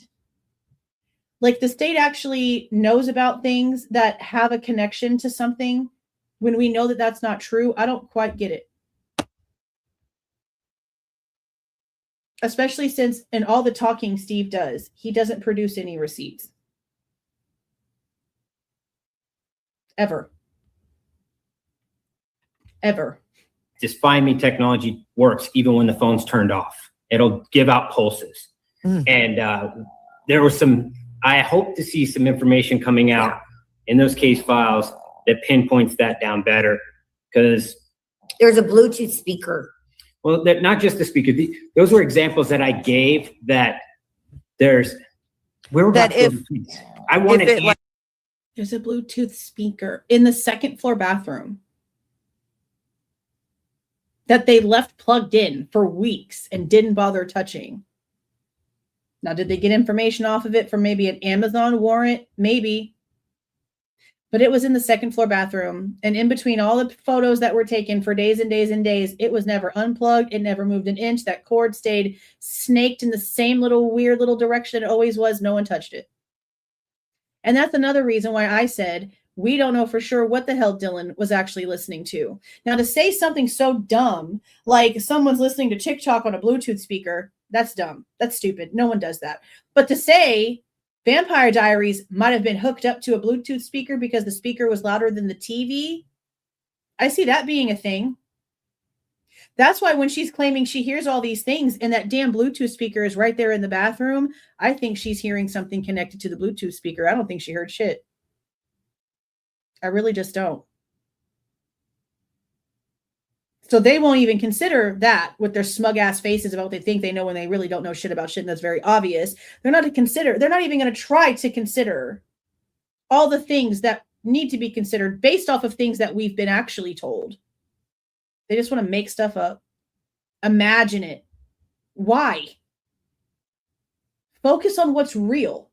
like the state actually knows about things that have a connection to something when we know that that's not true, I don't quite get it. Especially since in all the talking Steve does, he doesn't produce any receipts. Ever. Ever. This Find Me technology works even when the phone's turned off. It'll give out pulses. And there was I hope to see some information coming out in those case files that pinpoints that down better, because there's a Bluetooth speaker. Well, not just the speaker. Those were examples that I gave that there's, where that if I wanted there's a Bluetooth speaker in the second floor bathroom that they left plugged in for weeks and didn't bother touching. Now, did they get information off of it from maybe an Amazon warrant? Maybe. But it was in the second floor bathroom. And in between all the photos that were taken for days and days and days, it was never unplugged. It never moved an inch. That cord stayed snaked in the same little weird little direction it always was. No one touched it. And that's another reason why I said, we don't know for sure what the hell Dylan was actually listening to. Now, to say something so dumb, like someone's listening to TikTok on a Bluetooth speaker, that's dumb. That's stupid. No one does that. But to say Vampire Diaries might have been hooked up to a Bluetooth speaker because the speaker was louder than the TV, I see that being a thing. That's why when she's claiming she hears all these things and that damn Bluetooth speaker is right there in the bathroom, I think she's hearing something connected to the Bluetooth speaker. I don't think she heard shit. I really just don't. So they won't even consider that with their smug ass faces about what they think they know when they really don't know shit about shit, and that's very obvious. They're not even going to try to consider all the things that need to be considered based off of things that we've been actually told. They just want to make stuff up. Imagine it. Why? Focus on what's real.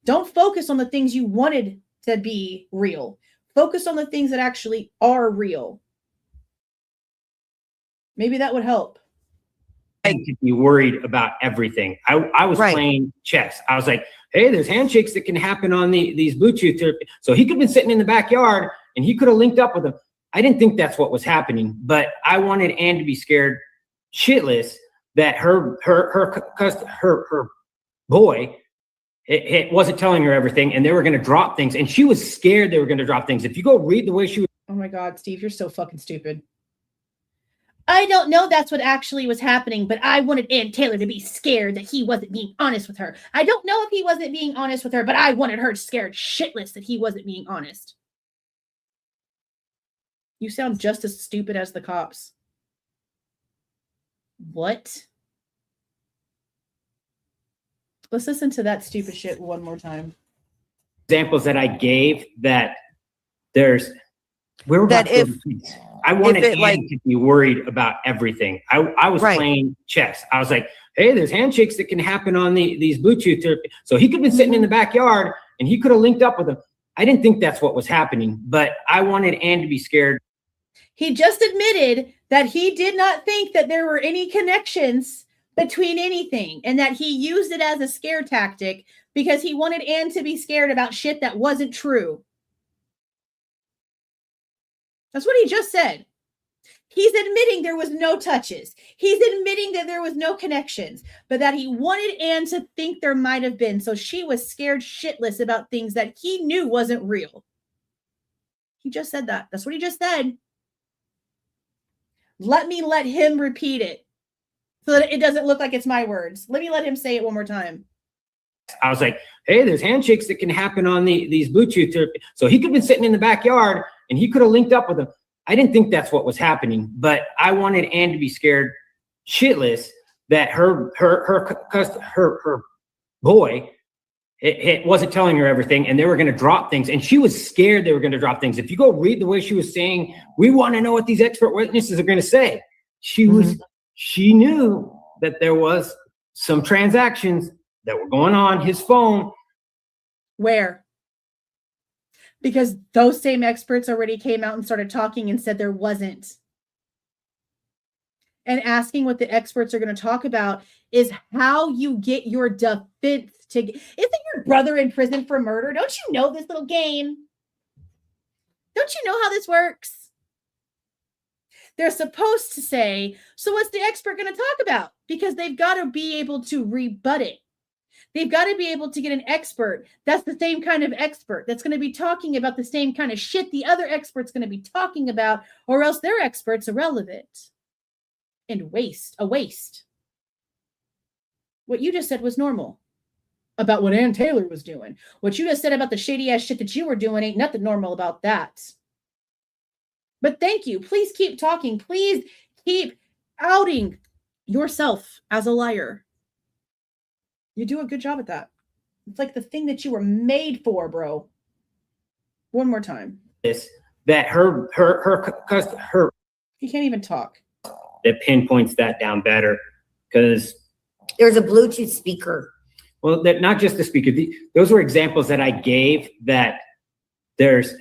Don't focus on the things you wanted to be real. Focus on the things that actually are real. Maybe that would help. I could be worried about everything. I was playing chess. I was like, hey, there's handshakes that can happen on these Bluetooth. So he could have been sitting in the backyard and he could have linked up with them. I didn't think that's what was happening, but I wanted Ann to be scared shitless that her boy it wasn't telling her everything and they were going to drop things. And she was scared they were going to drop things. If you go read the way she was. Oh my God, Steve, you're so fucking stupid. I don't know that's what actually was happening, but I wanted Ann Taylor to be scared that he wasn't being honest with her. I don't know if he wasn't being honest with her, but I wanted her scared shitless that he wasn't being honest. You sound just as stupid as the cops. What? Let's listen to that stupid shit one more time. Examples that I gave that there's we were that if I wanted if it, Ann to be worried about everything. I was playing chess. I was like, hey, there's handshakes that can happen on these Bluetooth. So he could have been sitting in the backyard and he could have linked up with them. I didn't think that's what was happening, but I wanted Ann to be scared. He just admitted that he did not think that there were any connections between anything and that he used it as a scare tactic because he wanted Ann to be scared about shit that wasn't true. That's what he just said. He's admitting there was no touches. He's admitting that there was no connections, but that he wanted Ann to think there might have been. So she was scared shitless about things that he knew wasn't real. He just said that. That's what he just said. Let him repeat it so that it doesn't look like it's my words. Let me let him say it one more time. I was like, hey, there's handshakes that can happen on these Bluetooth. So he could have been sitting in the backyard and he could have linked up with them. I didn't think that's what was happening, but I wanted Ann to be scared shitless that her boy it wasn't telling her everything and they were going to drop things. And she was scared they were going to drop things. If you go read the way she was saying, we want to know what these expert witnesses are going to say. She knew that there was some transactions that were going on his phone. Where? Because those same experts already came out and started talking and said there wasn't. And asking what the experts are going to talk about is how you get your defense to get. Isn't your brother in prison for murder? Don't you know this little game? Don't you know how this works? They're supposed to say, so what's the expert going to talk about? Because they've got to be able to rebut it. They've got to be able to get an expert that's the same kind of expert that's going to be talking about the same kind of shit the other expert's going to be talking about, or else their expert's irrelevant and a waste. What you just said was normal about what Ann Taylor was doing. What you just said about the shady ass shit that you were doing ain't nothing normal about that. But thank you. Please keep talking. Please keep outing yourself as a liar. You do a good job at that. It's like the thing that you were made for, bro. One more time. That her He can't even talk. That pinpoints that down better because there's a Bluetooth speaker. Well, that not just the speaker. Those were examples that I gave that there's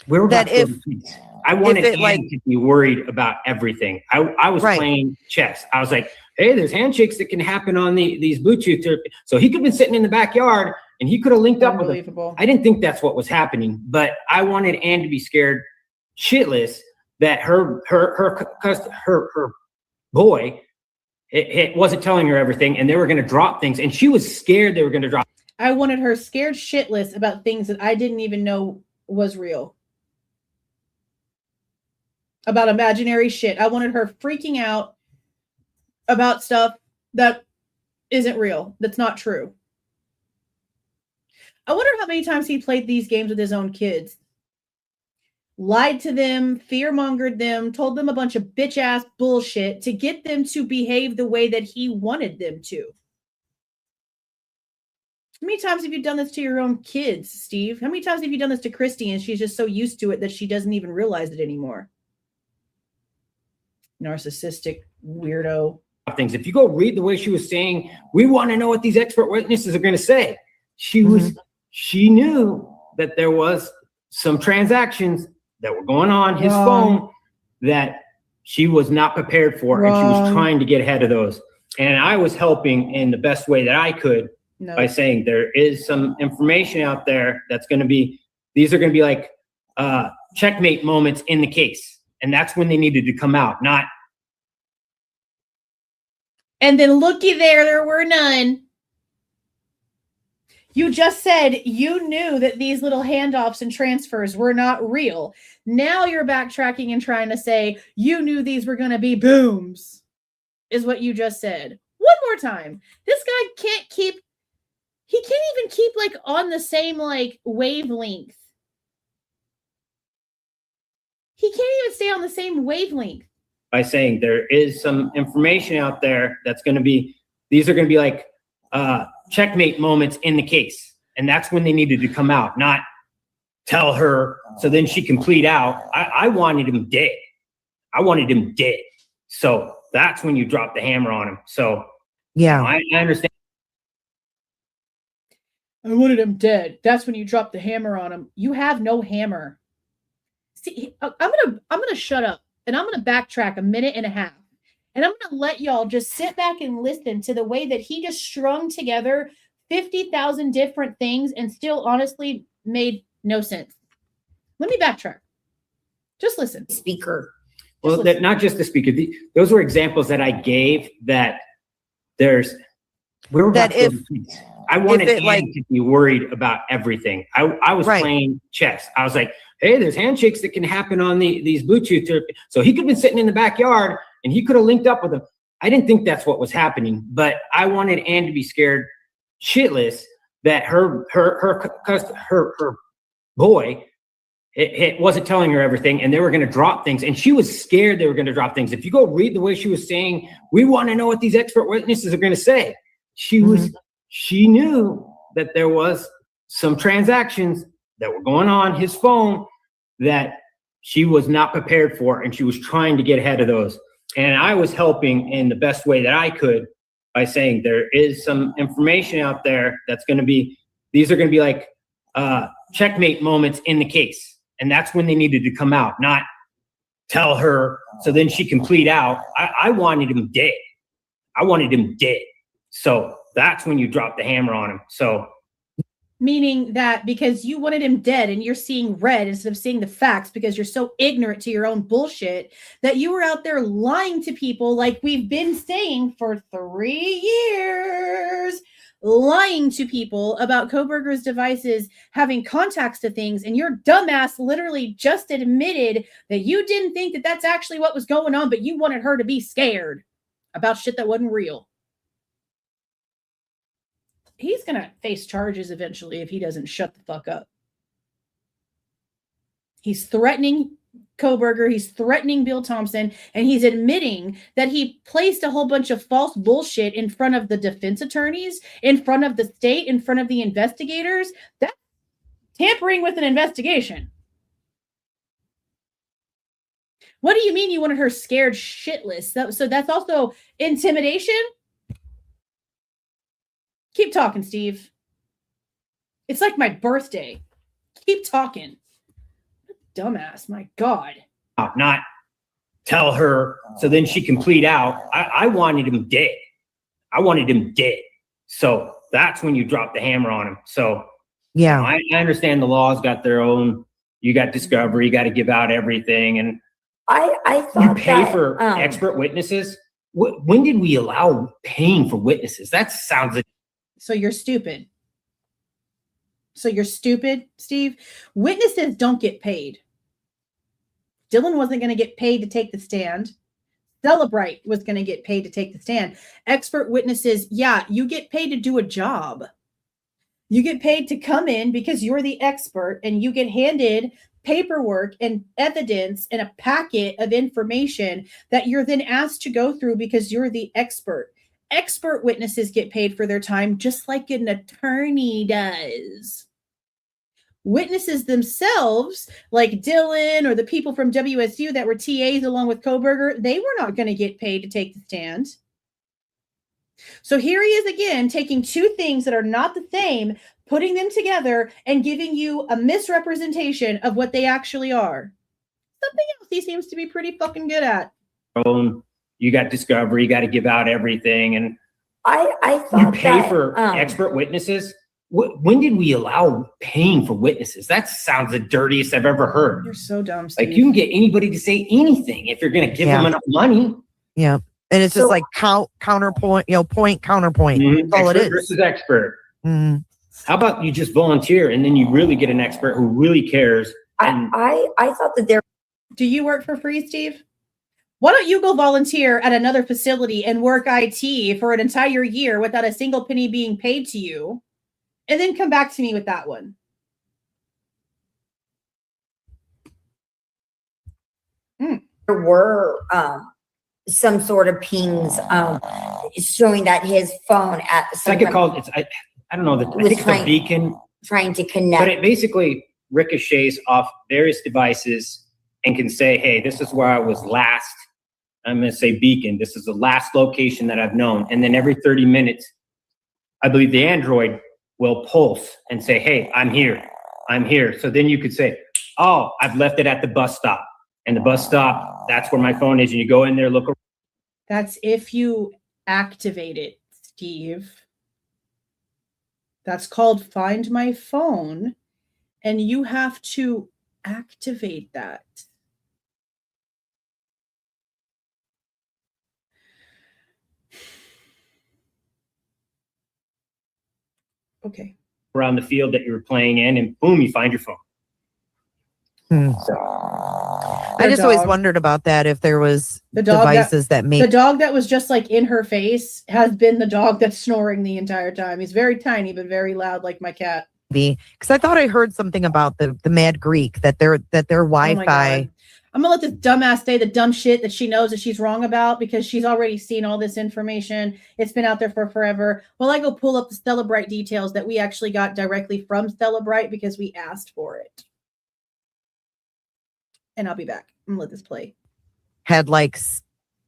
where that if I wanted Ann to be worried about everything. I was playing chess. I was like, hey, there's handshakes that can happen on these Bluetooth. So he could have been sitting in the backyard and he could have linked up with them. I didn't think that's what was happening, but I wanted Ann to be scared shitless that her boy it wasn't telling her everything and they were going to drop things. And she was scared they were going to drop. I wanted her scared shitless about things that I didn't even know was real. About imaginary shit. I wanted her freaking out about stuff that isn't real, that's not true. I wonder how many times he played these games with his own kids. Lied to them, fear-mongered them, told them a bunch of bitch-ass bullshit to get them to behave the way that he wanted them to. How many times have you done this to your own kids, Steve? How many times have you done this to Kristi and she's just so used to it that she doesn't even realize it anymore? narcissistic weirdo. Things. If you go read the way she was saying, we want to know what these expert witnesses are going to say. She knew that there was some transactions that were going on his phone that she was not prepared for, and she was trying to get ahead of those. And I was helping in the best way that I could by saying there is some information out there that's going to be, these are going to be like checkmate moments in the case. And that's when they needed to come out, not. And then looky there were none. You just said you knew that these little handoffs and transfers were not real. Now you're backtracking and trying to say you knew these were going to be booms, is what you just said. One more time. This guy can't even keep like on the same like wavelength. He can't even stay on the same wavelength. By saying there is some information out there that's going to be, these are going to be like checkmate moments in the case. And that's when they needed to come out, not tell her so then she can plead out. I wanted him dead. I wanted him dead. So that's when you drop the hammer on him. So yeah, I understand. I wanted him dead. That's when you drop the hammer on him. You have no hammer. See, I'm gonna shut up and I'm gonna backtrack a minute and a half. And I'm going to let y'all just sit back and listen to the way that he just strung together 50,000 different things and still honestly made no sense. Let me backtrack. Just listen. Speaker. Well, that not just the speaker. Those were examples that I gave that there's. We're that if I wanted Anne to be worried about everything. I was playing chess. I was like, hey, there's handshakes that can happen on these Bluetooth. So he could have been sitting in the backyard and he could have linked up with them. I didn't think that's what was happening, but I wanted Anne to be scared shitless that her boy it wasn't telling her everything, and they were going to drop things, and she was scared they were going to drop things. If you go read the way she was saying, we want to know what these expert witnesses are going to say. She knew that there was some transactions that were going on his phone that she was not prepared for, and she was trying to get ahead of those. And I was helping in the best way that I could by saying there is some information out there that's going to be, these are going to be like checkmate moments in the case. And that's when they needed to come out, not tell her so then she can plead out. I wanted him dead. I wanted him dead. So that's when you drop the hammer on him. So meaning that because you wanted him dead and you're seeing red instead of seeing the facts because you're so ignorant to your own bullshit that you were out there lying to people like we've been saying for 3 years, lying to people about Kohberger's devices having contacts to things, and your dumbass literally just admitted that you didn't think that that's actually what was going on, but you wanted her to be scared about shit that wasn't real. He's going to face charges eventually if he doesn't shut the fuck up. He's threatening Kohberger. He's threatening Bill Thompson. And he's admitting that he placed a whole bunch of false bullshit in front of the defense attorneys, in front of the state, in front of the investigators. That's tampering with an investigation. What do you mean you wanted her scared shitless? So that's also intimidation? Keep talking, Steve. It's like my birthday. Keep talking. Dumbass, my God. Not tell her so then she can plead out. I wanted him dead. I wanted him dead. So that's when you drop the hammer on him. So yeah, I understand the law's got their own. You got discovery. You got to give out everything, and I thought you pay for expert witnesses. When did we allow paying for witnesses? That sounds like. So you're stupid. So you're stupid, Steve. Witnesses don't get paid. Dylan wasn't going to get paid to take the stand. Celebrate was going to get paid to take the stand. Expert witnesses, yeah, you get paid to do a job. You get paid to come in because you're the expert and you get handed paperwork and evidence and a packet of information that you're then asked to go through because you're the expert. Expert witnesses get paid for their time just like an attorney does. Witnesses themselves, like Dylan or the people from WSU that were TAs along with Kohberger, they were not going to get paid to take the stand. So here he is again, taking two things that are not the same, putting them together and giving you a misrepresentation of what they actually are. Something else he seems to be pretty fucking good at. You got discovery, you got to give out everything. And I thought you pay that, for expert witnesses. When did we allow paying for witnesses? That sounds the dirtiest I've ever heard. You're so dumb, Steve. Like, you can get anybody to say anything if you're going to give them enough money. Yeah. And it's just like counterpoint, point, counterpoint. That's all it is. Versus expert. Mm-hmm. How about you just volunteer and then you really get an expert who really cares? I thought that there. Do you work for free, Steve? Why don't you go volunteer at another facility and work IT for an entire year without a single penny being paid to you? And then come back to me with that one. There were some sort of pings showing that his phone at it's like I don't know, I think it's a beacon. Trying to connect. But it basically ricochets off various devices and can say, hey, this is where I was last. I'm going to say beacon. This is the last location that I've known. And then every 30 minutes, I believe the Android will pulse and say, hey, I'm here. I'm here. So then you could say, oh, I've left it at the bus stop. And the bus stop, that's where my phone is. And you go in there, look around. That's if you activate it, Steve. That's called Find My Phone. And you have to activate that. Okay. Around the field that you were playing in, and boom, you find your phone. I just always wondered about that, if there was devices that make the dog that was just like in her face has been the dog that's snoring the entire time. He's very tiny but very loud, like my cat. Because I thought I heard something about the Mad Greek, that their Wi-Fi. I'm gonna let this dumbass say the dumb shit that she knows that she's wrong about, because she's already seen all this information. It's been out there for forever. Well, I go pull up the Celebrite details that we actually got directly from Celebrite because we asked for it. And I'll be back. I'm gonna let this play. Had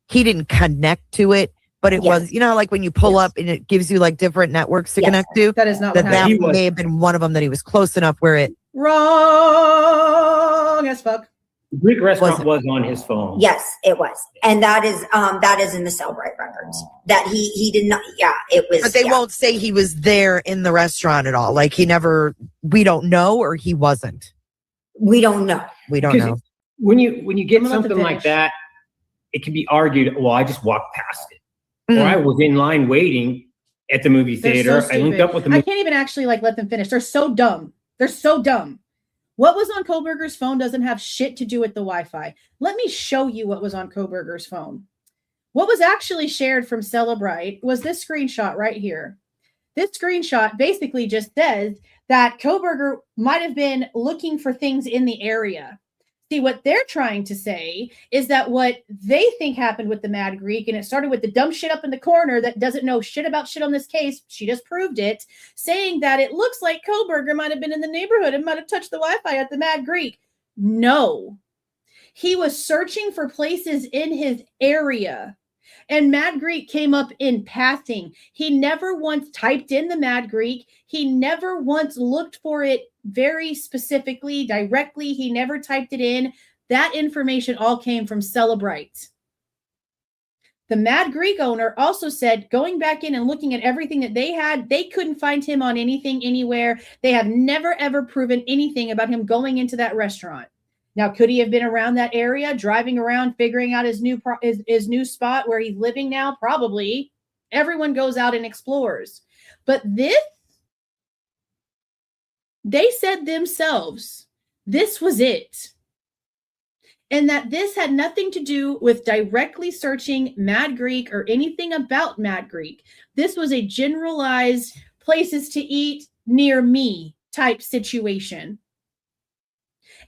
he didn't connect to it, but it was, like when you pull up and it gives you like different networks to connect to. That is not that what happened. That may have been one of them, that he was close enough where it. Wrong as fuck. The Greek restaurant was on his phone. Yes, it was. And that is in the Cellbrite records. That he did not, it was. But they won't say he was there in the restaurant at all. Like we don't know, or he wasn't. We don't know. We don't know. When you get something like that, it can be argued, well, I just walked past it. Mm-hmm. Or I was in line waiting at the movie theater. So I linked up with the I can't even actually let them finish. They're so dumb. They're so dumb. What was on Kohberger's phone doesn't have shit to do with the Wi-Fi. Let me show you what was on Kohberger's phone. What was actually shared from Celebrite was this screenshot right here. This screenshot basically just says that Kohberger might have been looking for things in the area. See, what they're trying to say is that what they think happened with the Mad Greek, and it started with the dumb shit up in the corner that doesn't know shit about shit on this case. She just proved it, saying that it looks like Kohberger might have been in the neighborhood and might have touched the Wi-Fi at the Mad Greek. No. He was searching for places in his area, and Mad Greek came up in passing. He never once typed in the Mad Greek. He never once looked for it very specifically, directly. He never typed it in. That information all came from Celebrite. The Mad Greek owner also said, going back in and looking at everything that they had, they couldn't find him on anything, anywhere. They have never, ever proven anything about him going into that restaurant. Now, could he have been around that area, driving around, figuring out his new spot where he's living now? Probably. Everyone goes out and explores. But this, they said themselves, this was it. And that this had nothing to do with directly searching Mad Greek or anything about Mad Greek. This was a generalized places to eat near me type situation.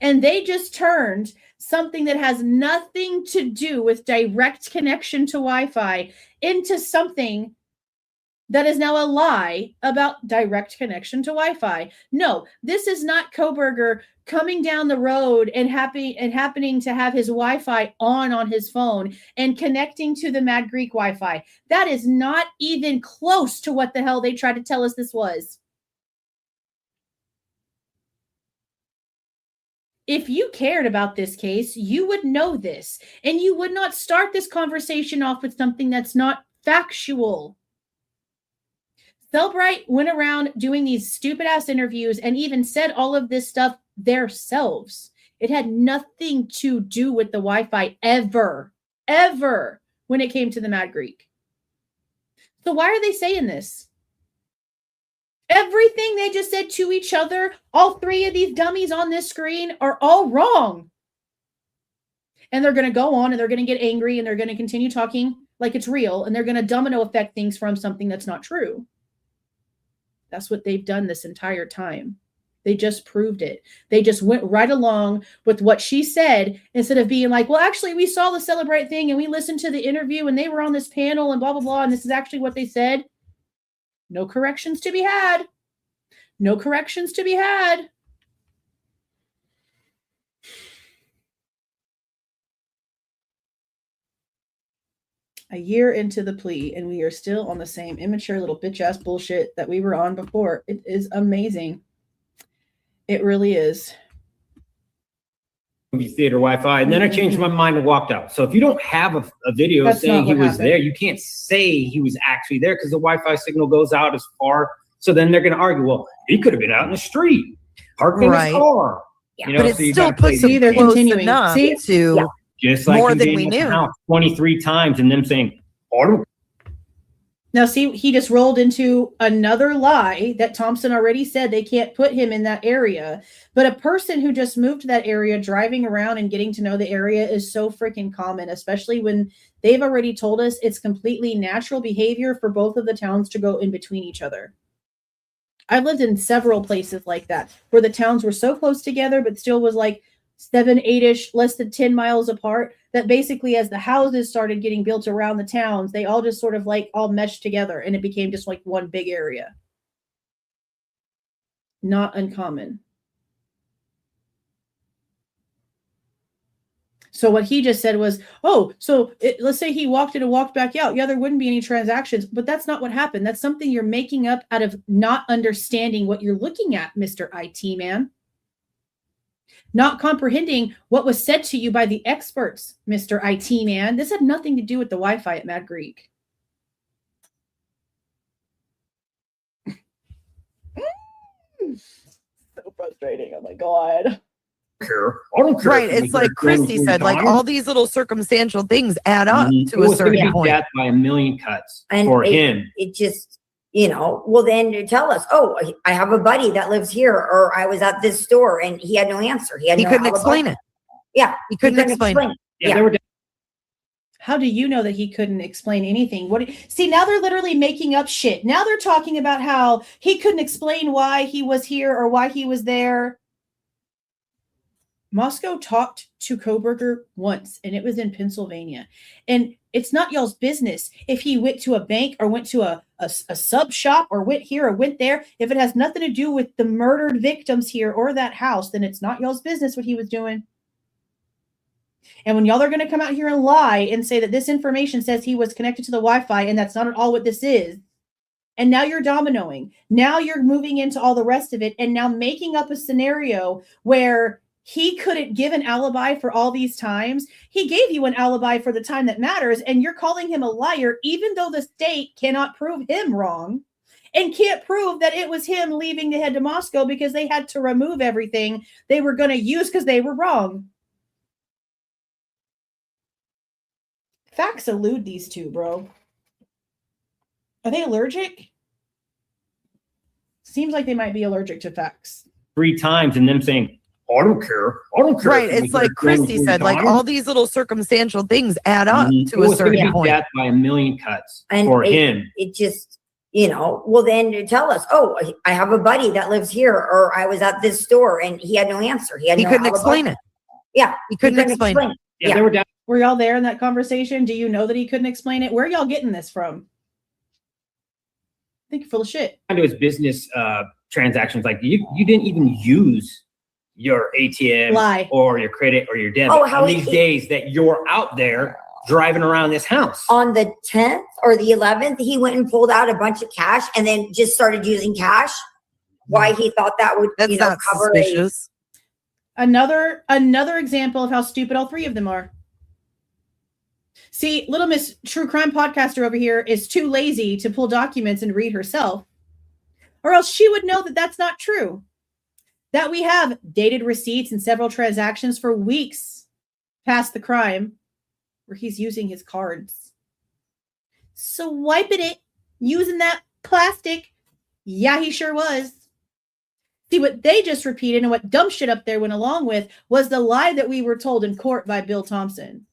And they just turned something that has nothing to do with direct connection to Wi-Fi into something that is now a lie about direct connection to Wi-Fi. No, this is not Kohberger coming down the road and happening to have his Wi-Fi on his phone and connecting to the Mad Greek Wi-Fi. That is not even close to what the hell they tried to tell us this was. If you cared about this case, you would know this, and you would not start this conversation off with something that's not factual. Cellbrite went around doing these stupid ass interviews and even said all of this stuff themselves. It had nothing to do with the Wi-Fi ever when it came to the Mad Greek. So why are they saying this? Everything they just said to each other, all three of these dummies on this screen are all wrong. And they're going to go on and they're going to get angry and they're going to continue talking like it's real and they're going to domino effect things from something that's not true. That's what they've done this entire time. They just proved it. They just went right along with what she said instead of being like, well, actually, we saw the Celebrate thing and we listened to the interview and they were on this panel and blah, blah, blah. And this is actually what they said. No corrections to be had. No corrections to be had. A year into the plea, and we are still on the same immature little bitch-ass bullshit that we were on before. It is amazing. It really is. Movie theater Wi-Fi, and then I changed my mind and walked out. So if you don't have a video That's saying he was happened. there, you can't say he was actually there because the Wi-Fi signal goes out as far. So then they're going to argue, well, he could have been out in the street, parked in his car. Yeah. You know, But so it you still gotta play puts the them they're close continuing. enough See? to Yeah. just like more him than being we at the knew. house 23 times and them saying, oh, I don't. Now, see, he just rolled into another lie that Thompson already said they can't put him in that area. But a person who just moved to that area, driving around and getting to know the area is so freaking common, especially when they've already told us it's completely natural behavior for both of the towns to go in between each other. I've lived in several places like that where the towns were so close together, but still was like 7, 8-ish, less than 10 miles apart, that basically as the houses started getting built around the towns, they all just sort of like all meshed together and it became just like one big area. Not uncommon. So what he just said was, oh, so let's say he walked in and walked back out. Yeah, there wouldn't be any transactions, but that's not what happened. That's something you're making up out of not understanding what you're looking at, Mr. IT man. Not comprehending what was said to you by the experts, Mr. IT man. This had nothing to do with the Wi-Fi at Mad Greek. So frustrating. Oh my God. I don't care. Right. It's like Kristi said, like all these little circumstantial things add up to a certain point. Death by a million cuts And for it, him. It just, you know, well, then you tell us, oh, I have a buddy that lives here, or I was at this store and he had no answer. He couldn't explain it. Yeah. He couldn't explain it. Yeah, they were. How do you know that he couldn't explain anything? See, now they're literally making up shit. Now they're talking about how he couldn't explain why he was here or why he was there. Moscow talked to Kohberger once, and it was in Pennsylvania. And it's not y'all's business if he went to a bank or went to a sub shop or went here or went there. If it has nothing to do with the murdered victims here or that house, then it's not y'all's business what he was doing. And when y'all are going to come out here and lie and say that this information says he was connected to the Wi-Fi and that's not at all what this is, and now you're dominoing, now you're moving into all the rest of it, and now making up a scenario where he couldn't give an alibi for all these times. He gave you an alibi for the time that matters, and you're calling him a liar, even though the state cannot prove him wrong and can't prove that it was him leaving to head to Moscow because they had to remove everything they were going to use because they were wrong. Facts elude these two, bro. Are they allergic? Seems like they might be allergic to facts. 3 times and them saying, I don't care. I don't care. Right. It's like Kristi said, like all these little circumstantial things add up to a certain point. Death by a million cuts And for it, him. It just, you know, well, then you tell us, oh, I have a buddy that lives here, or I was at this store and he had no answer. He couldn't explain it. Yeah. He couldn't explain it. Yeah, they were down. Were y'all there in that conversation? Do you know that he couldn't explain it? Where are y'all getting this from? think you're full of shit. Into his business transactions, like you didn't even use your ATM or your credit or your debit on these days that you're out there driving around this house. On the 10th or the 11th, he went and pulled out a bunch of cash and then just started using cash. Why he thought that would, That's not cover suspicious. Another example of how stupid all three of them are. See, Little Miss True Crime Podcaster over here is too lazy to pull documents and read herself, or else she would know that that's not true. That we have dated receipts and several transactions for weeks past the crime where he's using his cards. So wiping it, using that plastic, yeah, he sure was. See, what they just repeated and what dumb shit up there went along with was the lie that we were told in court by Bill Thompson.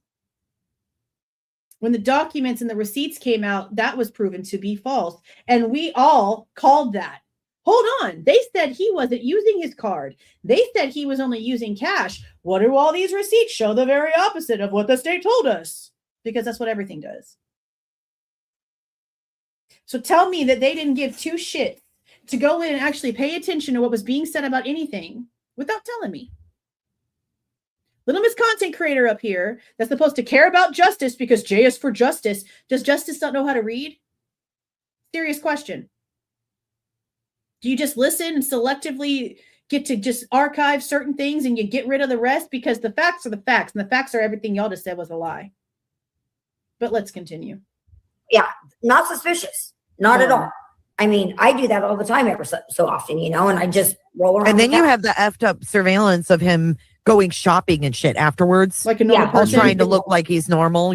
When the documents and the receipts came out, that was proven to be false. And we all called that. Hold on. They said he wasn't using his card. They said he was only using cash. What do all these receipts show? The very opposite of what the state told us. Because that's what everything does. So tell me that they didn't give two shits to go in and actually pay attention to what was being said about anything without telling me. Little Miss Content Creator up here that's supposed to care about justice because J is for justice. Does justice not know how to read? Serious question. Do you just listen and selectively get to just archive certain things and you get rid of the rest? Because the facts are the facts, and the facts are everything y'all just said was a lie. But let's continue. Yeah, not suspicious. Not at all. I mean, I do that all the time every so often, and I just roll around. And then you have the effed up surveillance of him going shopping and shit afterwards. Like a normal person. Trying to look like he's normal,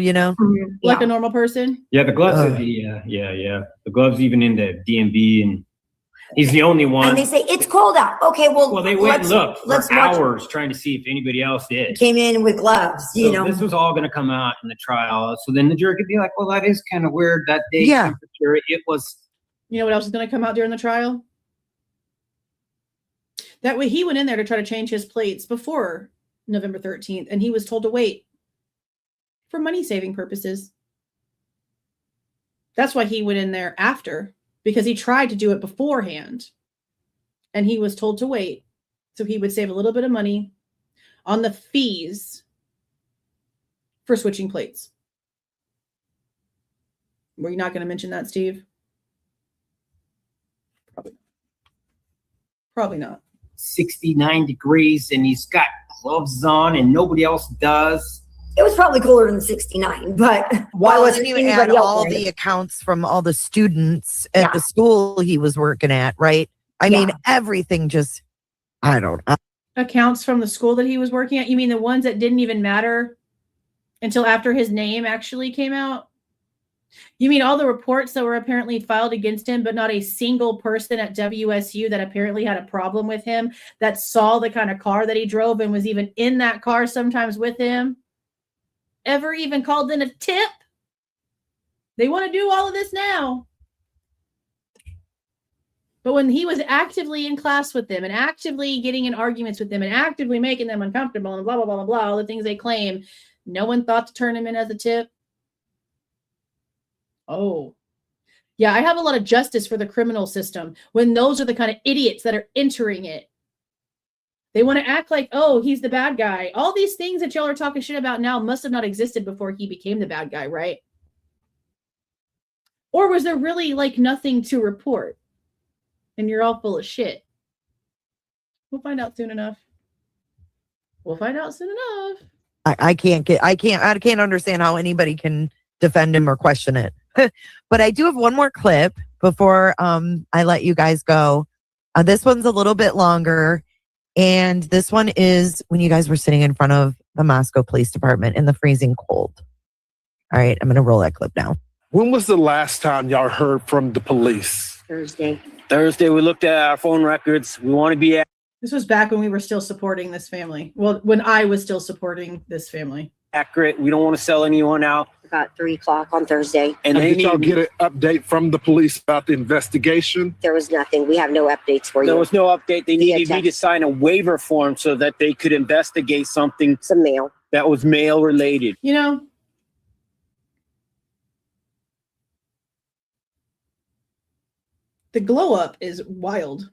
Like a normal person. Yeah, the gloves are the gloves even in the DMV, and he's the only one. And they say it's cold out. Okay, well they went and looked for hours trying to see if anybody else did. Came in with gloves, So this was all going to come out in the trial. So then the jury could be like, well, that is kind of weird. That day temperature, it was. You know what else is going to come out during the trial? That way he went in there to try to change his plates before November 13th, and he was told to wait for money-saving purposes. That's why he went in there after, because he tried to do it beforehand, and he was told to wait so he would save a little bit of money on the fees for switching plates. Were you not going to mention that, Steve? Probably not. 69 degrees, and he's got gloves on, and nobody else does. It was probably cooler than 69, but why wasn't even add all the accounts from all the students at the school he was working at, right? I mean, everything just, I don't know. Accounts from the school that he was working at? You mean the ones that didn't even matter until after his name actually came out? You mean all the reports that were apparently filed against him, but not a single person at WSU that apparently had a problem with him, that saw the kind of car that he drove and was even in that car sometimes with him, ever even called in a tip? They want to do all of this now. But when he was actively in class with them and actively getting in arguments with them and actively making them uncomfortable and blah, blah, blah, blah, blah, all the things they claim, no one thought to turn him in as a tip. Oh, yeah, I have a lot of justice for the criminal system when those are the kind of idiots that are entering it. They want to act like, oh, he's the bad guy. All these things that y'all are talking shit about now must have not existed before he became the bad guy, right? Or was there really like nothing to report? And you're all full of shit. We'll find out soon enough. We'll find out soon enough. I can't understand how anybody can defend him or question it. But I do have one more clip before I let you guys go. This one's a little bit longer. And this one is when you guys were sitting in front of the Moscow Police Department in the freezing cold. All right, I'm going to roll that clip now. When was the last time y'all heard from the police? Thursday, we looked at our phone records. We want to be at. This was back when we were still supporting this family. Well, when I was still supporting this family. Accurate. We don't want to sell anyone out. About 3 o'clock on Thursday. And did y'all get an update from the police about the investigation? There was nothing. We have no updates for you. There was no update. They needed me to sign a waiver form so that they could investigate something. Some mail. That was mail related. You know, The glow up is wild.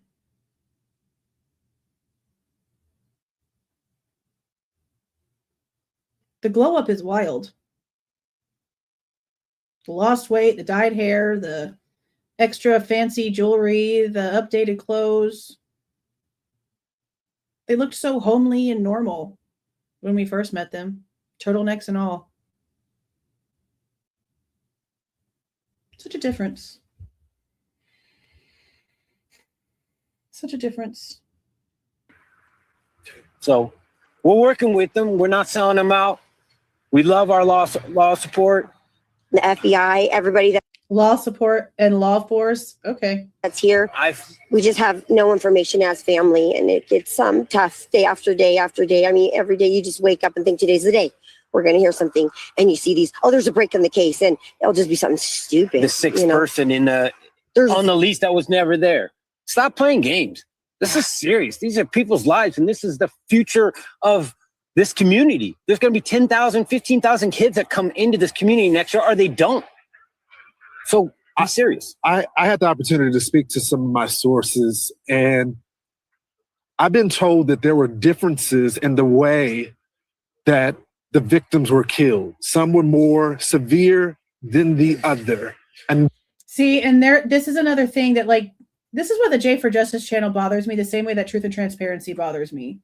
The glow up is wild. The lost weight, the dyed hair, the extra fancy jewelry, the updated clothes. They looked so homely and normal when we first met them, turtlenecks and all. Such a difference. Such a difference. So we're working with them. We're not selling them out. We love our law support. The FBI, everybody that law support and law force. Okay. That's here. We just have no information as family, and it gets tough day after day after day. I mean, every day you just wake up and think today's the day. We're going to hear something, and you see these, oh, there's a break in the case, and it'll just be something stupid. The sixth person on the lease that was never there. Stop playing games. This is serious. These are people's lives, and this is the future of this community. There's going to be 10,000, 15,000 kids that come into this community next year, or they don't. So I'm serious. I had the opportunity to speak to some of my sources, and I've been told that there were differences in the way that the victims were killed. Some were more severe than the other. And see, and this is another thing that, like, this is why the J for Justice channel bothers me the same way that Truth and Transparency bothers me.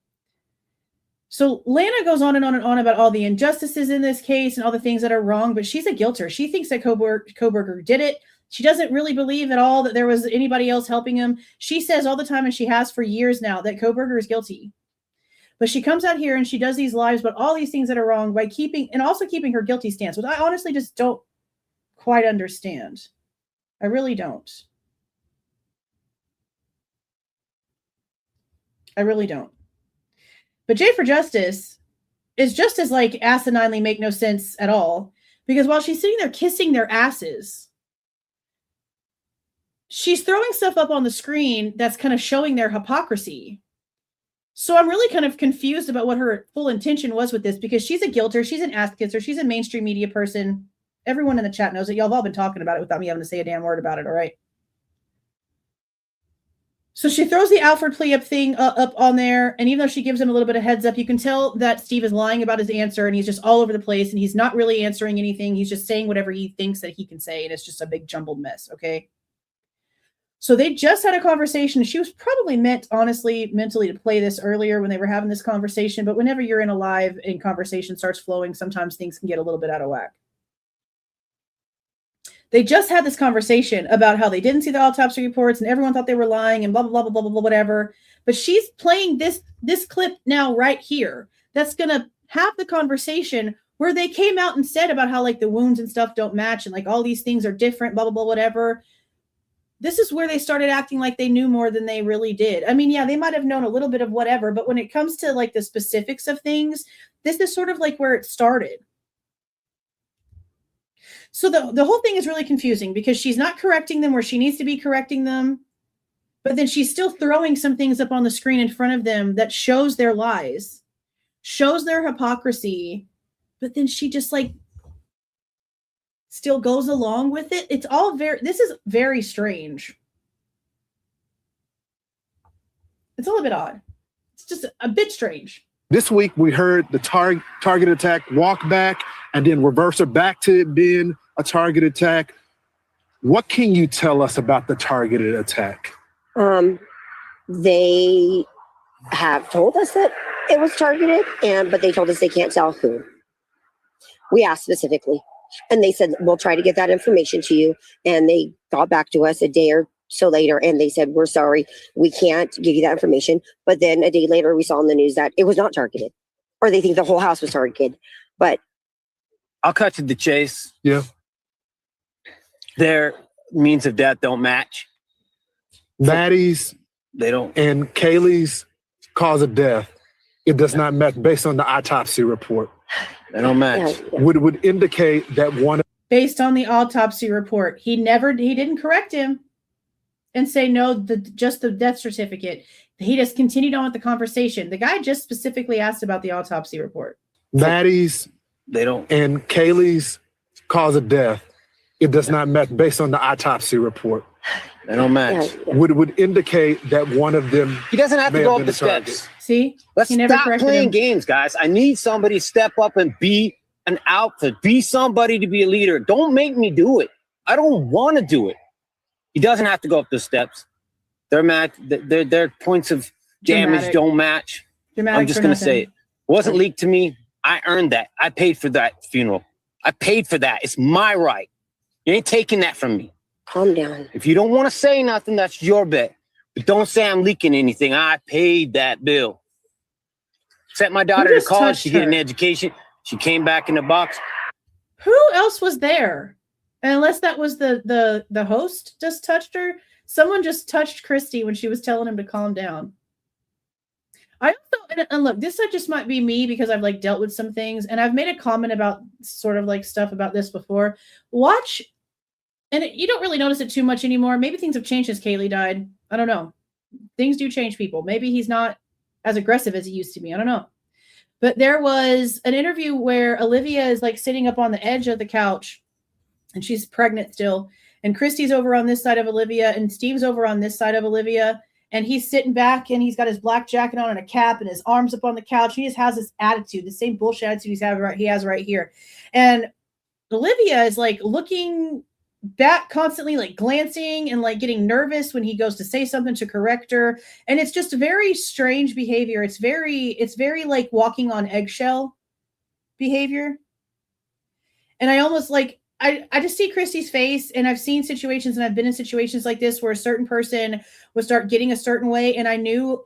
So Lana goes on and on and on about all the injustices in this case and all the things that are wrong, but she's a guilter. She thinks that Kohberger did it. She doesn't really believe at all that there was anybody else helping him. She says all the time, and she has for years now, that Kohberger is guilty. But she comes out here and she does these lives about all these things that are wrong by keeping her guilty stance, which I honestly just don't quite understand. I really don't. I really don't. But J for Justice is just as, like, asininely make no sense at all, because while she's sitting there kissing their asses, she's throwing stuff up on the screen that's kind of showing their hypocrisy. So I'm really kind of confused about what her full intention was with this, because she's a guilter, she's an ass kisser, she's a mainstream media person. Everyone in the chat knows it. Y'all have all been talking about it without me having to say a damn word about it, all right? So she throws the Alfred plea up thing up on there, and even though she gives him a little bit of heads up, you can tell that Steve is lying about his answer, and he's just all over the place, and he's not really answering anything. He's just saying whatever he thinks that he can say, and it's just a big jumbled mess, okay? So they just had a conversation. She was probably meant, honestly, mentally to play this earlier when they were having this conversation, but whenever you're in a live and conversation starts flowing, sometimes things can get a little bit out of whack. They just had this conversation about how they didn't see the autopsy reports and everyone thought they were lying and blah, blah, blah, blah, blah, blah, whatever. But she's playing this clip now right here that's going to have the conversation where they came out and said about how, like, the wounds and stuff don't match and, like, all these things are different, blah, blah, blah, whatever. This is where they started acting like they knew more than they really did. I mean, yeah, they might have known a little bit of whatever, but when it comes to, like, the specifics of things, this is sort of like where it started. So the whole thing is really confusing because she's not correcting them where she needs to be correcting them, but then she's still throwing some things up on the screen in front of them that shows their lies, shows their hypocrisy, but then she just, like, still goes along with it. It's all this is very strange. It's all a bit odd. It's just a bit strange. This week we heard the target attack walk back and then reverse her back to it being a target attack. What can you tell us about the targeted attack? They have told us that it was targeted, but they told us they can't tell who. We asked specifically, and they said, we'll try to get that information to you. And they got back to us a day or so later, and they said, we're sorry, we can't give you that information. But then a day later, we saw in the news that it was not targeted, or they think the whole house was targeted. But I'll cut to the chase. Yeah. Their means of death don't match. Maddie's they don't, and Kaylee's cause of death, it does not match based on the autopsy report. They don't match. Yeah. Would indicate that one. Based on the autopsy report, he didn't correct him and say no, just the death certificate. He just continued on with the conversation. The guy just specifically asked about the autopsy report. Maddie's they don't, and Kaylee's cause of death, it does not match based on the autopsy report. They don't match. would indicate that one of them. He doesn't have to may go have up been the a target. steps. See? Let's He never stop corrected playing him. games, guys. I need somebody to step up and be an outfit. Be somebody to be a leader. Don't make me do it. I don't want to do it. He doesn't have to go up the steps. Their points of damage Dramatic. don't match. Dramatic I'm just for going to say nothing. it. Wasn't leaked to me. I earned that. I paid for that funeral. I paid for that. It's my right. You ain't taking that from me. Calm down. If you don't want to say nothing, that's your bet. But don't say I'm leaking anything. I paid that bill. Sent my daughter to just college touched to get an her? education. She came back in the box. Who else was there? Unless that was the host just touched her. Someone just touched Kristi when she was telling him to calm down. I also, and look, this just might be me because I've like dealt with some things, and I've made a comment about sort of like stuff about this before. Watch, and you don't really notice it too much anymore. Maybe things have changed since Kaylee died. I don't know. Things do change people. Maybe he's not as aggressive as he used to be. I don't know. But there was an interview where Olivia is like sitting up on the edge of the couch, and she's pregnant still. And Kristi's over on this side of Olivia, and Steve's over on this side of Olivia. And he's sitting back, and he's got his black jacket on and a cap, and his arms up on the couch. He just has this attitude, the same bullshit attitude he has right here. And Olivia is like looking back constantly, like glancing and like getting nervous when he goes to say something to correct her. And it's just very strange behavior. It's very like walking on eggshell behavior. And I almost like, I just see Kristi's face, and I've seen situations, and I've been in situations like this where a certain person would start getting a certain way, and I knew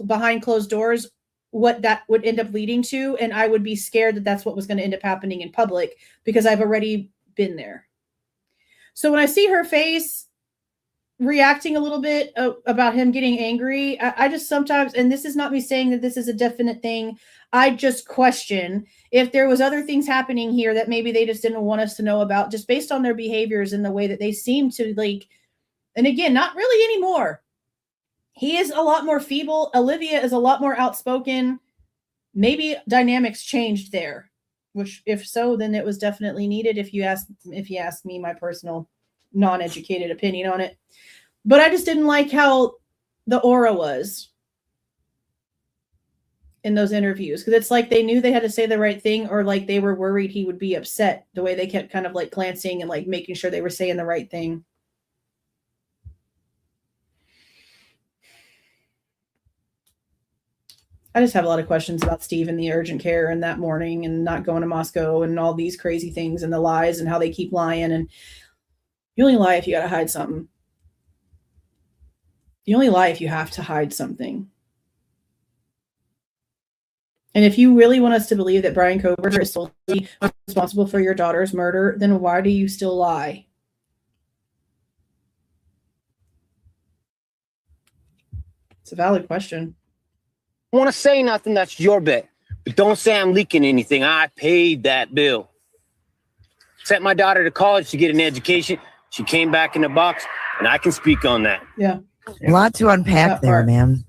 behind closed doors what that would end up leading to, and I would be scared that that's what was going to end up happening in public because I've already been there. So when I see her face reacting a little bit about him getting angry, I just sometimes, and this is not me saying that this is a definite thing, I just question if there was other things happening here that maybe they just didn't want us to know about, just based on their behaviors and the way that they seem to like, and again, not really anymore. He is a lot more feeble. Olivia is a lot more outspoken. Maybe dynamics changed there, which if so, then it was definitely needed if you ask me my personal non-educated opinion on it. But I just didn't like how the aura was in those interviews, because it's like they knew they had to say the right thing, or like they were worried he would be upset, the way they kept kind of like glancing and like making sure they were saying the right thing. I just have a lot of questions about Steve and the urgent care and that morning and not going to Moscow and all these crazy things and the lies and how they keep lying. And you only lie if you got to hide something. You only lie if you have to hide something. And if you really want us to believe that Bryan Kohberger is still responsible for your daughter's murder, then why do you still lie? It's a valid question. I want to say nothing, that's your bet. But don't say I'm leaking anything. I paid that bill. Sent my daughter to college to get an education. She came back in the box, and I can speak on that. Yeah. A lot to unpack there, man.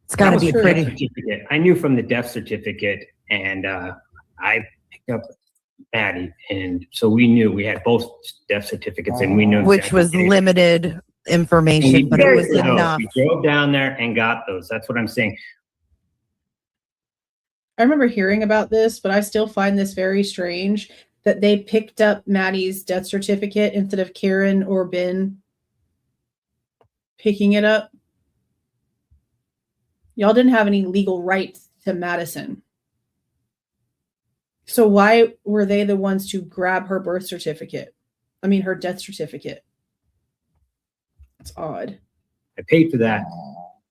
It's got to be pretty. Certificate. I knew from the death certificate, and I picked up Maddie, and so we knew we had both death certificates, and we knew Which was limited information, but it was enough. We drove down there and got those. That's what I'm saying. I remember hearing about this, but I still find this very strange that they picked up Maddie's death certificate instead of Karen or Ben picking it up. Y'all didn't have any legal rights to Madison. So why were they the ones to grab her birth certificate? I mean, her death certificate. It's odd. I paid for that.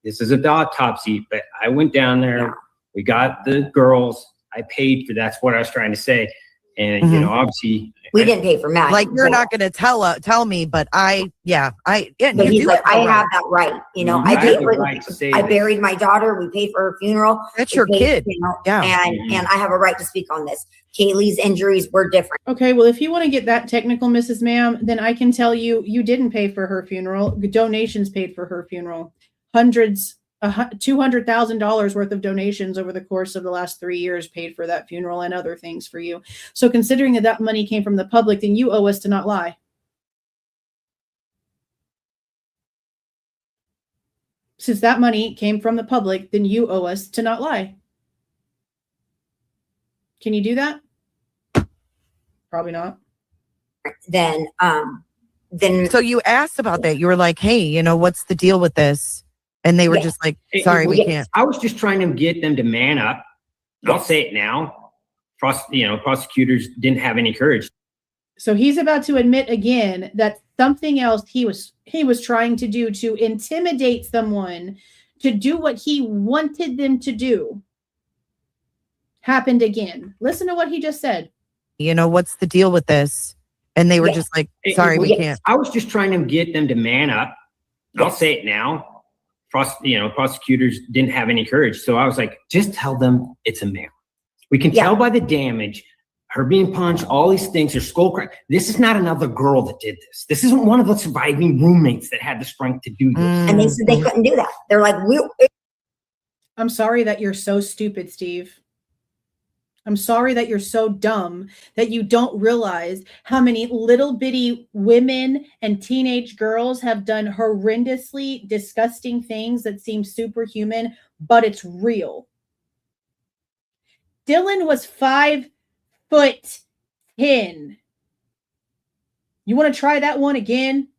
This is an autopsy, but I went down there. We got the girls. I paid for that's what I was trying to say. And, you know, obviously. We didn't pay for Maddie. Like, you're not going to tell me, but but he's like, I have that right. You know, I paid for I buried my daughter. We paid for her funeral. That's your kid. You know, and I have a right to speak on this. Kaylee's injuries were different. Okay, well, if you want to get that technical, Mrs. Ma'am, then I can tell you, you didn't pay for her funeral. Donations paid for her funeral. $200,000 worth of donations over the course of the last 3 years paid for that funeral and other things for you. So considering that money came from the public, then you owe us to not lie. Since that money came from the public, then you owe us to not lie. Can you do that? Probably not. Then So you asked about that. You were like, hey, you know, what's the deal with this? And they were just like, sorry, we can't. I was just trying to get them to man up. I'll say it now. Prosecutors didn't have any courage. So he's about to admit again that something else he was trying to do to intimidate someone to do what he wanted them to do happened again. Listen to what he just said. You know, what's the deal with this? And they were just like, sorry, we can't. I was just trying to get them to man up. I'll say it now. Prosecutors didn't have any courage. So I was like, just tell them it's a male. We can tell by the damage, her being punched, all these things, her skull crack. This is not another girl that did this. This isn't one of the surviving roommates that had the strength to do this. And they said they couldn't do that. They're like, I'm sorry that you're so stupid, Steve. I'm sorry that you're so dumb that you don't realize how many little bitty women and teenage girls have done horrendously disgusting things that seem superhuman, but it's real. Dylan was 5'10". You want to try that one again?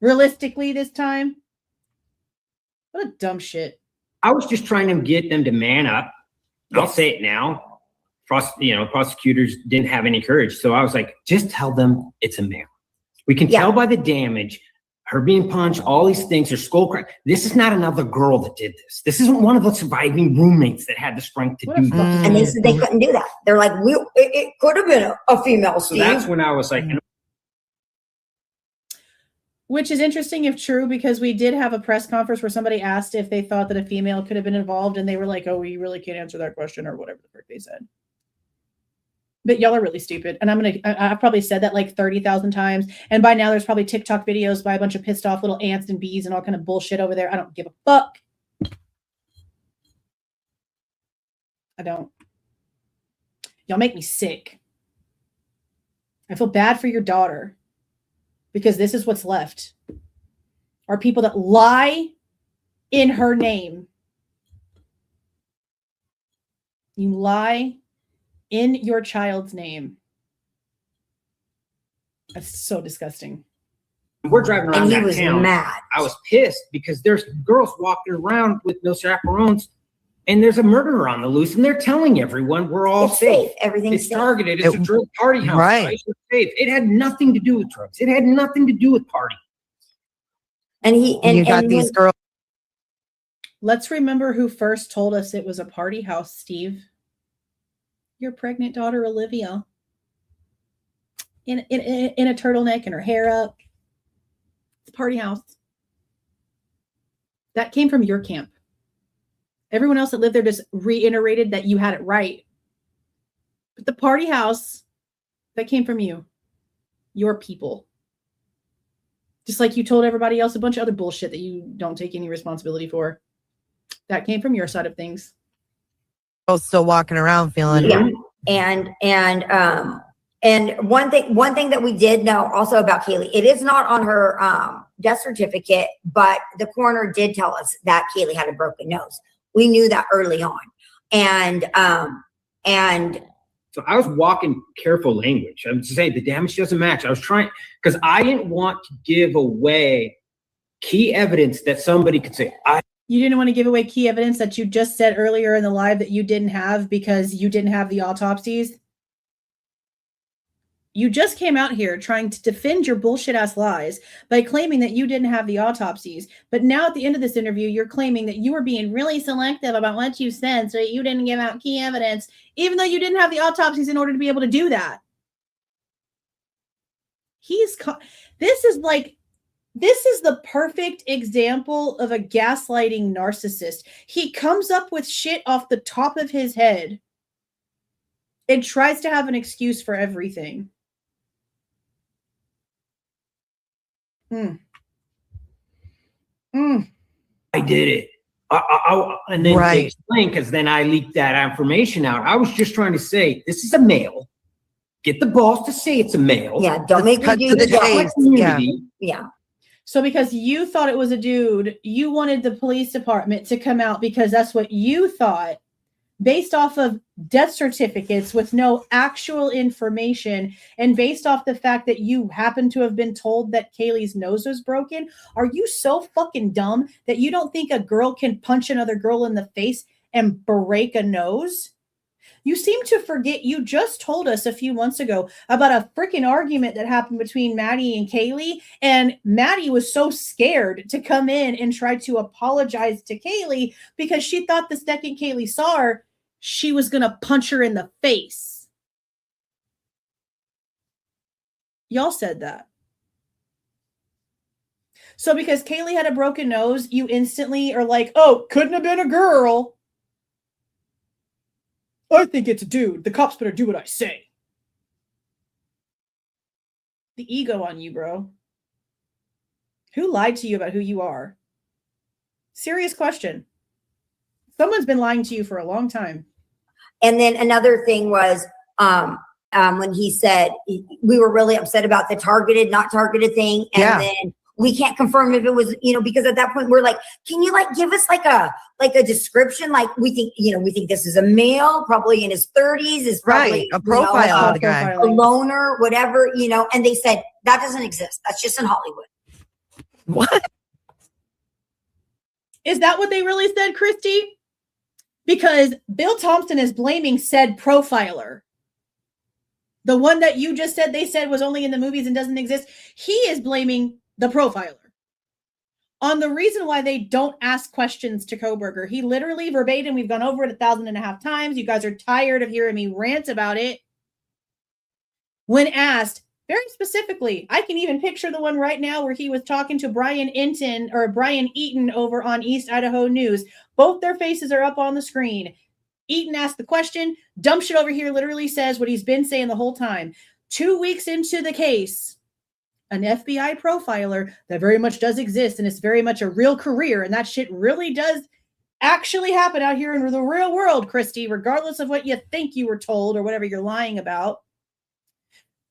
Realistically this time? What a dumb shit. I was just trying to get them to man up. I'll say it now. Prosecutors didn't have any courage. So I was like, just tell them it's a male. We can tell by the damage, her being punched, all these things, her skull crack. This is not another girl that did this. This isn't one of the surviving roommates that had the strength to do this. And they said they couldn't do that. They're like, it could have been a female, Steve. So that's when I was like, Which is interesting if true, because we did have a press conference where somebody asked if they thought that a female could have been involved, and they were like, oh, we really can't answer that question, or whatever the frick they said. But y'all are really stupid. And I've probably said that like 30,000 times. And by now there's probably TikTok videos by a bunch of pissed off little ants and bees and all kind of bullshit over there. I don't give a fuck. I don't. Y'all make me sick. I feel bad for your daughter, because this is what's left. Are people that lie in her name. You lie in your child's name. That's so disgusting. We're driving around And he that was town. mad. I was pissed because there's girls walking around with no chaperones, and there's a murderer on the loose, and they're telling everyone we're all It's safe. safe. Everything's It's safe. targeted. It's a drug party house. Right. Guys, we're safe. It had nothing to do with drugs. It had nothing to do with party. And he you got these girls. Let's remember who first told us it was a party house, Steve. Your pregnant daughter, Olivia. In a turtleneck and her hair up. It's a party house. That came from your camp. Everyone else that lived there just reiterated that you had it right. But the party house, that came from you. Your people. Just like you told everybody else a bunch of other bullshit that you don't take any responsibility for. That came from your side of things. Still walking around feeling And one thing that we did know also about Kaylee, it is not on her death certificate, but the coroner did tell us that Kaylee had a broken nose. We knew that early on. And So I was walking careful language. I'm just saying the damage doesn't match. I was trying, because I didn't want to give away key evidence that somebody could say, You didn't want to give away key evidence that you just said earlier in the live that you didn't have because you didn't have the autopsies. You just came out here trying to defend your bullshit ass lies by claiming that you didn't have the autopsies. But now at the end of this interview, you're claiming that you were being really selective about what you said, so you didn't give out key evidence, even though you didn't have the autopsies in order to be able to do that. This is the perfect example of a gaslighting narcissist. He comes up with shit off the top of his head and tries to have an excuse for everything. I did it. And then they explain, because then I leaked that information out. I was just trying to say, this is a male. Get the boss to say it's a male. Yeah, don't make me do the chase. Yeah. So because you thought it was a dude, you wanted the police department to come out because that's what you thought, based off of death certificates with no actual information, and based off the fact that you happen to have been told that Kaylee's nose was broken. Are you so fucking dumb that you don't think a girl can punch another girl in the face and break a nose? You seem to forget you just told us a few months ago about a freaking argument that happened between Maddie and Kaylee, and Maddie was so scared to come in and try to apologize to Kaylee because she thought the second Kaylee saw her, she was going to punch her in the face. Y'all said that. So because Kaylee had a broken nose, you instantly are like, oh, couldn't have been a girl. I think it's a dude. The cops better do what I say. The ego on you, bro. Who lied to you about who you are? Serious question. Someone's been lying to you for a long time. And then another thing was when he said we were really upset about the targeted, not targeted thing. And then we can't confirm if it was, because at that point we're like, can you give us like a description? Like we think this is a male, probably in his 30s, is probably a profile of the guy, a loner, whatever, and they said that doesn't exist. That's just in Hollywood. What? Is that what they really said, Kristi? Because Bill Thompson is blaming said profiler. The one that you just said they said was only in the movies and doesn't exist. He is blaming the profiler on the reason why they don't ask questions to Kohberger. He literally verbatim, we've gone over it 1,500 times. You guys are tired of hearing me rant about it. When asked, very specifically, I can even picture the one right now where he was talking to Brian Eaton over on East Idaho News. Both their faces are up on the screen. Eaton asked the question. Dumb shit over here literally says what he's been saying the whole time. 2 weeks into the case, an FBI profiler that very much does exist, and it's very much a real career, and that shit really does actually happen out here in the real world, Kristi, regardless of what you think you were told or whatever you're lying about.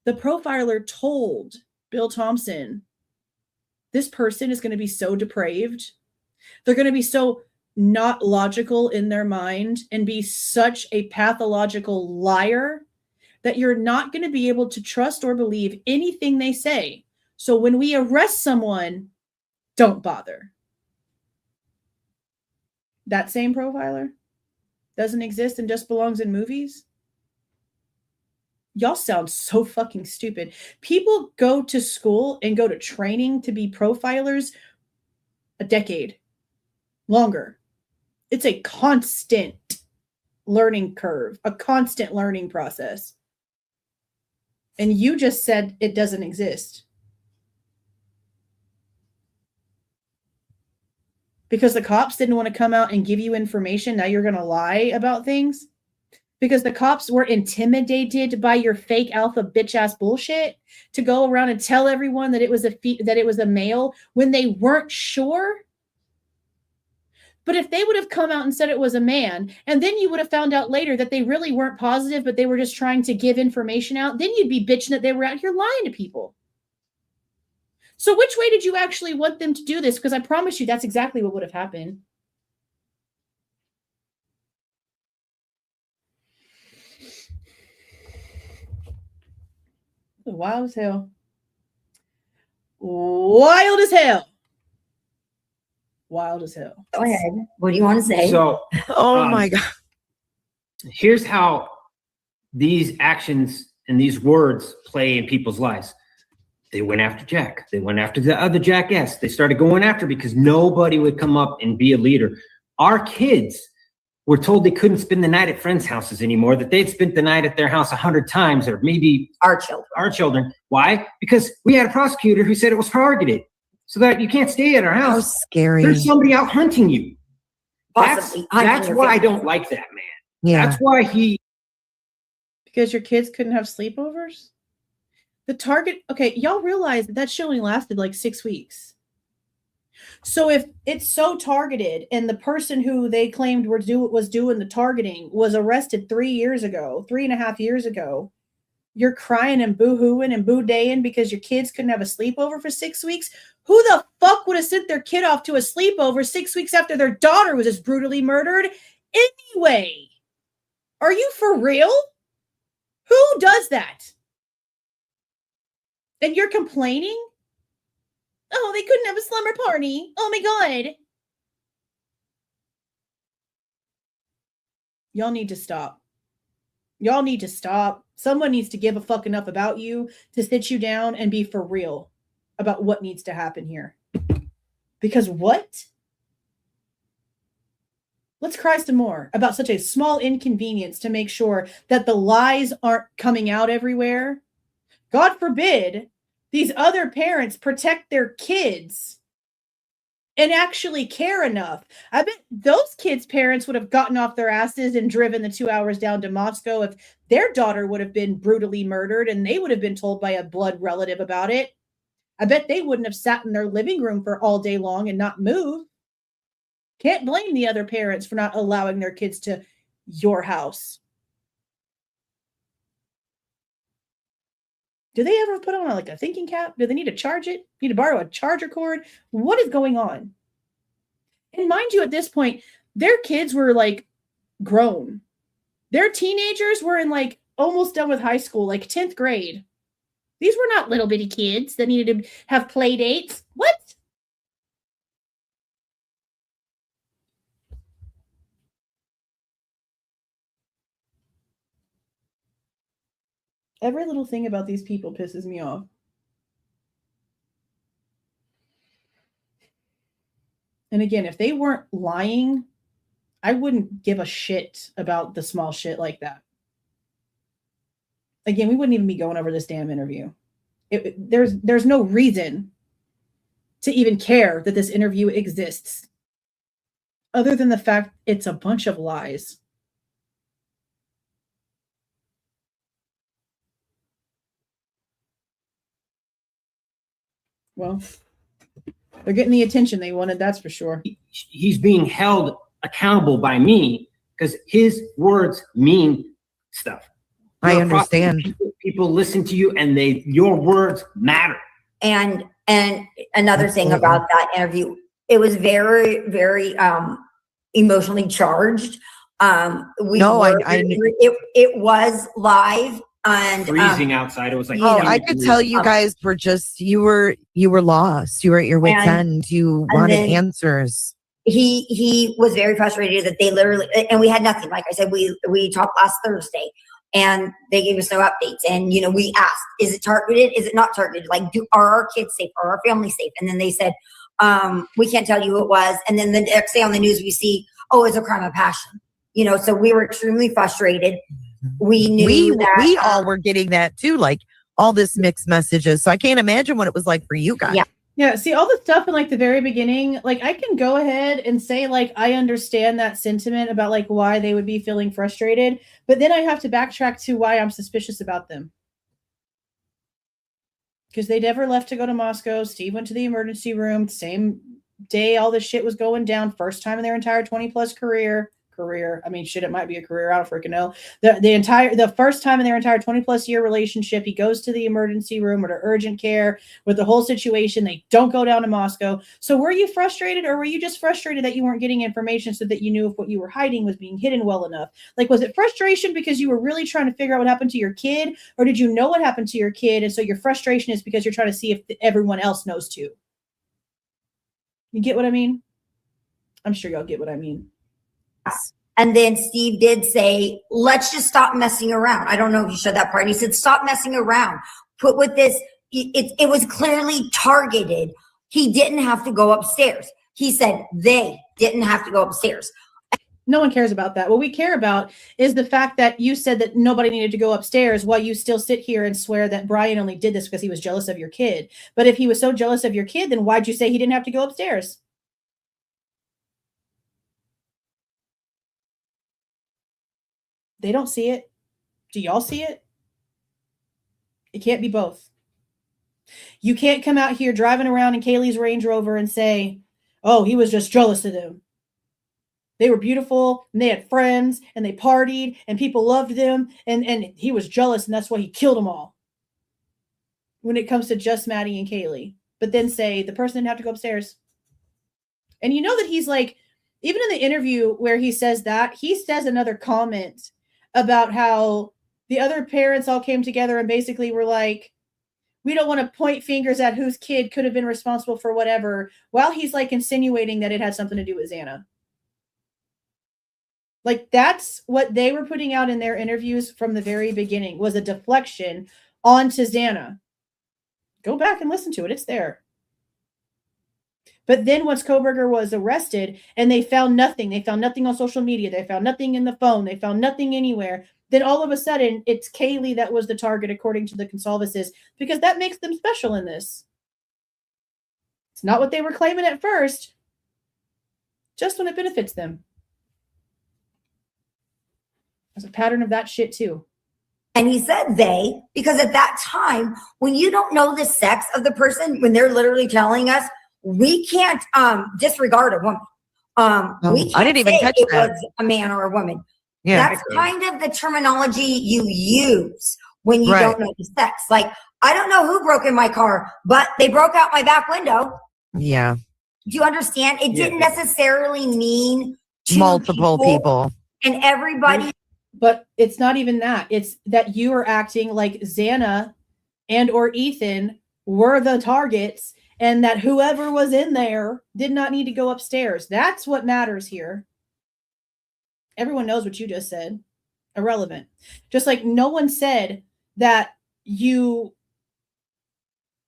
The profiler told Bill Thompson, this person is going to be so depraved. They're going to be so not logical in their mind and be such a pathological liar that you're not going to be able to trust or believe anything they say. So when we arrest someone, don't bother. That same profiler doesn't exist and just belongs in movies. Y'all sound so fucking stupid. People go to school and go to training to be profilers a decade longer. It's a constant learning curve, a constant learning process. And you just said it doesn't exist. Because the cops didn't want to come out and give you information. Now you're going to lie about things. Because the cops were intimidated by your fake alpha bitch ass bullshit to go around and tell everyone that it was a male when they weren't sure. But if they would have come out and said it was a man, and then you would have found out later that they really weren't positive, but they were just trying to give information out, then you'd be bitching that they were out here lying to people. So which way did you actually want them to do this? Because I promise you that's exactly what would have happened. Wild as hell. Wild as hell. Wild as hell. Go ahead. What do you want to say? So, my God. Here's how these actions and these words play in people's lives. They went after Jack. They went after the other jackass. They started going after because nobody would come up and be a leader. Our kids were told they couldn't spend the night at friends' houses anymore, that they'd spent the night at their house 100 times, or maybe our children. Why? Because we had a prosecutor who said it was targeted, so that you can't stay at our house. How scary. There's somebody out hunting you. Possibly. That's why I don't like that man. Yeah. That's why Because your kids couldn't have sleepovers? The target, okay, y'all realize that show only lasted like 6 weeks. So if it's so targeted and the person who they claimed was doing the targeting was arrested 3 years ago, 3.5 years ago, you're crying and boo-hooing and boo-daying because your kids couldn't have a sleepover for 6 weeks. Who the fuck would have sent their kid off to a sleepover 6 weeks after their daughter was just brutally murdered anyway? Are you for real? Who does that? And you're complaining? Oh, they couldn't have a slumber party. Oh my God. Y'all need to stop. Y'all need to stop. Someone needs to give a fuck enough about you to sit you down and be for real about what needs to happen here. Because what? Let's cry some more about such a small inconvenience to make sure that the lies aren't coming out everywhere. God forbid these other parents protect their kids and actually care enough. I bet those kids' parents would have gotten off their asses and driven the 2 hours down to Moscow if their daughter would have been brutally murdered and they would have been told by a blood relative about it. I bet they wouldn't have sat in their living room for all day long and not move. Can't blame the other parents for not allowing their kids to your house. Do they ever put on a thinking cap? Do they need to charge it? Need to borrow a charger cord? What is going on? And mind you, at this point, their kids were grown. Their teenagers were in almost done with high school, 10th grade. These were not little bitty kids that needed to have play dates. What? Every little thing about these people pisses me off. And again, if they weren't lying, I wouldn't give a shit about the small shit like that. Again, we wouldn't even be going over this damn interview. There's no reason to even care that this interview exists, other than the fact it's a bunch of lies. Well, they're getting the attention they wanted, that's for sure. He's being held accountable by me because his words mean stuff. I understand. People listen to you and your words matter. And another thing about that interview, it was very, very emotionally charged. It was live. And freezing outside. It was I could tell you guys were just you were lost. You were at your wit's end. You wanted answers. He was very frustrated that they literally, and we had nothing. Like I said, we talked last Thursday and they gave us no updates. And we asked, is it targeted? Is it not targeted? Are our kids safe? Are our family safe? And then they said, we can't tell you who it was. And then the next day on the news we see, oh, it's a crime of passion. So we were extremely frustrated. We knew that we all were getting that too, all this mixed messages. So I can't imagine what it was like for you guys. Yeah. See, all the stuff in the very beginning, I can go ahead and say I understand that sentiment about why they would be feeling frustrated, but then I have to backtrack to why I'm suspicious about them. Because they never left to go to Moscow. Steve went to the emergency room same day all this shit was going down. First time in their entire 20+ career. I mean, shit, it might be a career. I don't freaking know. The first time in their entire 20+ year relationship, he goes to the emergency room or to urgent care with the whole situation. They don't go down to Moscow. So were you frustrated, or were you just frustrated that you weren't getting information so that you knew if what you were hiding was being hidden well enough? Was it frustration because you were really trying to figure out what happened to your kid, or did you know what happened to your kid? And so your frustration is because you're trying to see if everyone else knows too. You get what I mean? I'm sure y'all get what I mean. And then Steve did say, let's just stop messing around. I don't know if you showed that part. He said, stop messing around. Put with this. It was clearly targeted. He didn't have to go upstairs. He said they didn't have to go upstairs. No one cares about that. What we care about is the fact that you said that nobody needed to go upstairs while you still sit here and swear that Bryan only did this because he was jealous of your kid. But if he was so jealous of your kid, then why'd you say he didn't have to go upstairs? They don't see it. Do y'all see it? It can't be both. You can't come out here driving around in Kaylee's Range Rover and say, oh, he was just jealous of them. They were beautiful and they had friends and they partied and people loved them. And he was jealous and that's why he killed them all. When it comes to just Maddie and Kaylee. But then say the person didn't have to go upstairs. And you know that he's like, even in the interview where he says that, he says another comment about how the other parents all came together and basically were like, we don't want to point fingers at whose kid could have been responsible for whatever, while he's like insinuating that it had something to do with Xana. Like that's what they were putting out in their interviews from the very beginning, was a deflection onto Xana. Go back and listen to it. It's there. But then once Kohberger was arrested and they found nothing on social media, they found nothing in the phone, they found nothing anywhere, then all of a sudden it's Kaylee that was the target according to the Goncalveses, because that makes them special in this. It's not what they were claiming at first, just when it benefits them. There's a pattern of that shit too. And he said they, because at that time, when you don't know the sex of the person, when they're literally telling us, we can't disregard a woman. I didn't even catch it that. was a man or a woman. Yeah, that's kind of the terminology you use when you don't know the sex. Like, I don't know who broke in my car, but they broke out my back window. Yeah. Do you understand? It didn't necessarily mean multiple people. And everybody. But it's not even that. It's that you are acting like Xana and or Ethan were the targets, and that whoever was in there did not need to go upstairs. That's what matters here. Everyone knows what you just said. Irrelevant. Just like no one said that you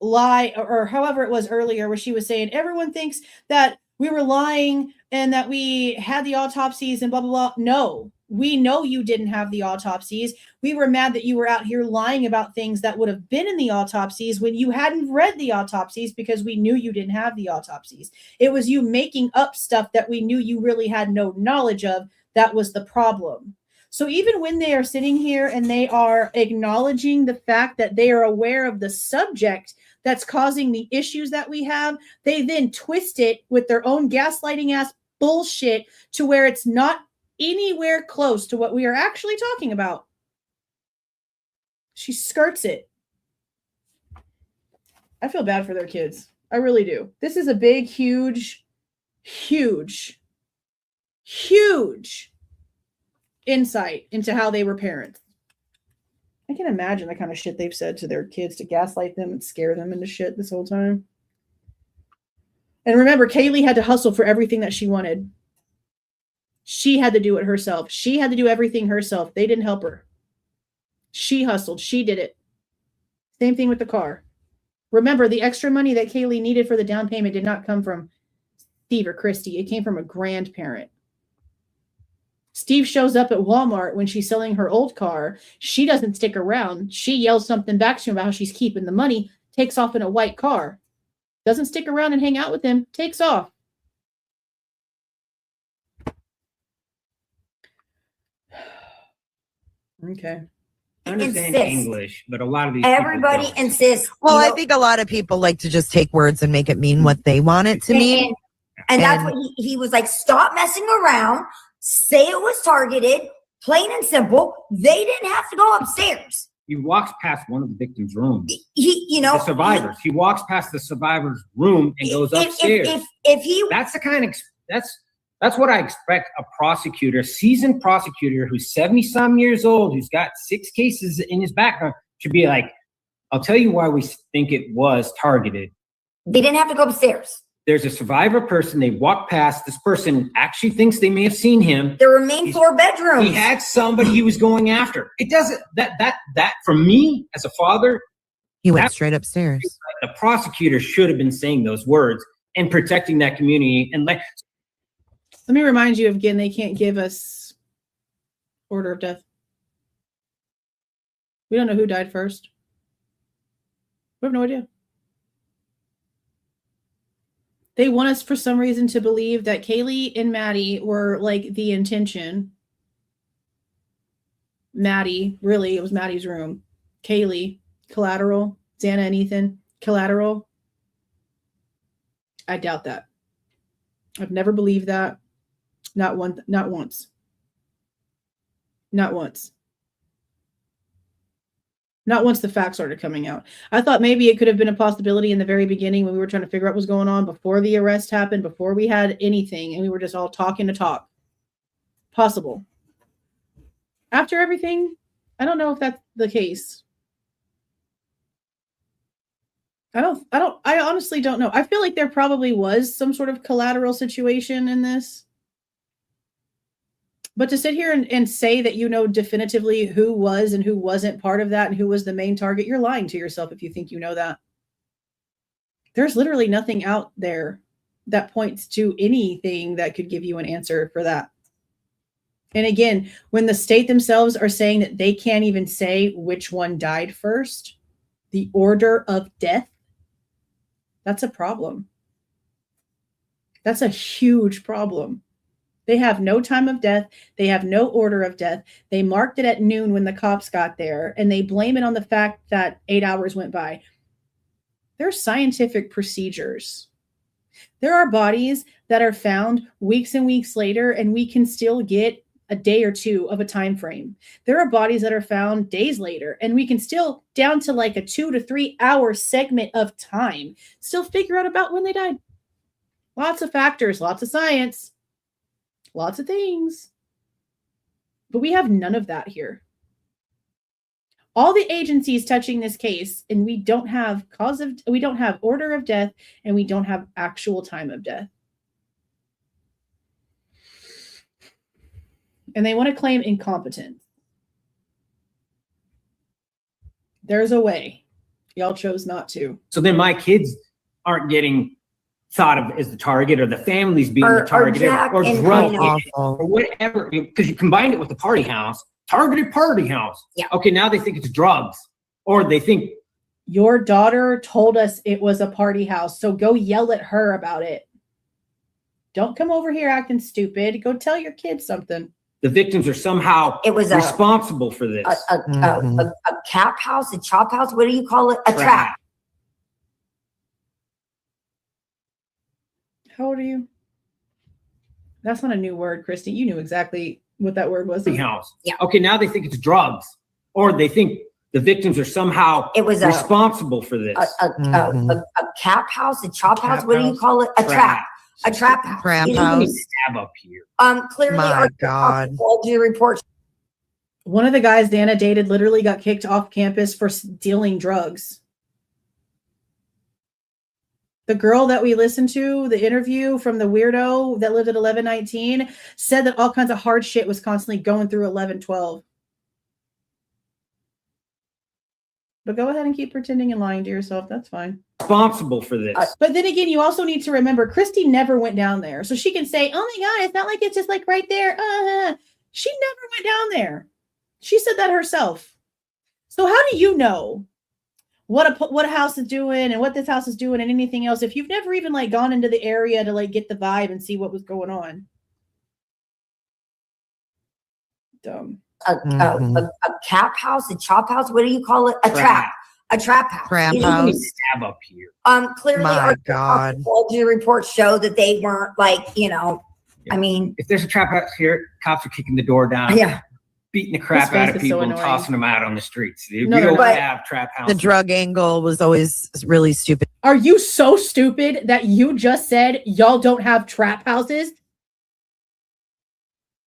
lie, or however it was earlier where she was saying everyone thinks that we were lying and that we had the autopsies and blah, blah, blah. No, we know you didn't have the autopsies. We were mad that you were out here lying about things that would have been in the autopsies when you hadn't read the autopsies, because we knew you didn't have the autopsies. It was you making up stuff that we knew you really had no knowledge of. That was the problem. So even when they are sitting here and they are acknowledging the fact that they are aware of the subject that's causing the issues that we have, they then twist it with their own gaslighting ass bullshit to where it's not anywhere close to what we are actually talking about. She skirts it. I feel bad for their kids. I really do. This is a big, huge insight into how they were parents. I can imagine the kind of shit they've said to their kids to gaslight them and scare them into shit this whole time. And remember, Kaylee had to hustle for everything that she wanted. She had to do it herself. She had to do everything herself. They didn't help her. She hustled. She did it. Same thing with the car. Remember, the extra money that Kaylee needed for the down payment did not come from Steve or Kristi. It came from a grandparent. Steve shows up at Walmart when she's selling her old car. She doesn't stick around. She yells something back to him about how she's keeping the money, takes off in a white car. Doesn't stick around and hang out with him, takes off. Okay. I understand English, but a lot of these everybody insists. Well, I think a lot of people like to just take words and make it mean what they want it to mean. And that's what he was like, stop messing around, say it was targeted, plain and simple. They didn't have to go upstairs. He walks past one of the victims' rooms. The survivors. He walks past the survivor's room and goes upstairs. That's the kind of that's what I expect a prosecutor, seasoned prosecutor who's 70-some years old, who's got 6 cases in his background, should be like, I'll tell you why we think it was targeted. They didn't have to go upstairs. There's a survivor person. They walk past. This person actually thinks they may have seen him. There were main 4 bedrooms. He had somebody he was going after. It doesn't, that for me as a father. He went straight upstairs. The prosecutor should have been saying those words and protecting that community. And let me remind you again, they can't give us order of death. We don't know who died first. We have no idea. They want us for some reason to believe that Kaylee and Maddie were like the intention. Maddie, really, it was Maddie's room. Kaylee, collateral. Xana and Ethan, collateral. I doubt that. I've never believed that. Not once. Not once. Not once the facts started coming out. I thought maybe it could have been a possibility in the very beginning when we were trying to figure out what was going on before the arrest happened, before we had anything, and we were just all talking to talk. Possible. After everything, I don't know if that's the case. I honestly don't know. I feel like there probably was some sort of collateral situation in this. But to sit here and say that you know definitively who was and who wasn't part of that and who was the main target, you're lying to yourself if you think you know that. There's literally nothing out there that points to anything that could give you an answer for that. And again, when the state themselves are saying that they can't even say which one died first, the order of death, that's a problem. That's a huge problem. They have no time of death. They have no order of death. They marked it at noon when the cops got there, and they blame it on the fact that 8 hours went by. There's scientific procedures. There are bodies that are found weeks and weeks later, and we can still get a day or two of a time frame. There are bodies that are found days later, and we can still, down to like a 2 to 3 hour segment of time, still figure out about when they died. Lots of factors, lots of science. Lots of things. But we have none of that here. All the agencies touching this case, and we don't have order of death, and we don't have actual time of death. And they want to claim incompetence. There's a way. Y'all chose not to. So then my kids aren't getting thought of as the target, or the families being the target, or drug or whatever, because you combined it with the party house, targeted party house. Yeah. Okay, now they think it's drugs, or they think your daughter told us it was a party house, so go yell at her about it. Don't come over here acting stupid. Go tell your kids something. The victims are somehow responsible for this. A cap house, a chop house. What do you call it? A trap. How old are you? That's not a new word, Kristi. You knew exactly what that word was. House. Yeah. Okay, now they think it's drugs, or they think the victims are somehow responsible for this. A cap house, a chop house. What do you call it? A trap. A trap house. Trap house. Stab up here. Clearly, my God. Report. One of the guys Xana dated literally got kicked off campus for dealing drugs. The girl that we listened to, the interview from the weirdo that lived at 1119, said that all kinds of hard shit was constantly going through 1112. But go ahead and keep pretending and lying to yourself. That's fine. Responsible for this. But then again, you also need to remember, Kristi never went down there. So she can say, oh my God, it's not like it's just like right there. She never went down there. She said that herself. So how do you know what a house is doing and what this house is doing and anything else if you've never even like gone into the area to like get the vibe and see what was going on? Dumb. A cap house, a chop house. What do you call it? A trap. A trap house. Trap house. Stab up here. Clearly, my God. The reports show that they weren't like, I mean, if there's a trap house here, cops are kicking the door down. Yeah. Beating the crap out of people and tossing them out on the streets. We don't have trap houses. The drug angle was always really stupid. Are you so stupid that you just said y'all don't have trap houses?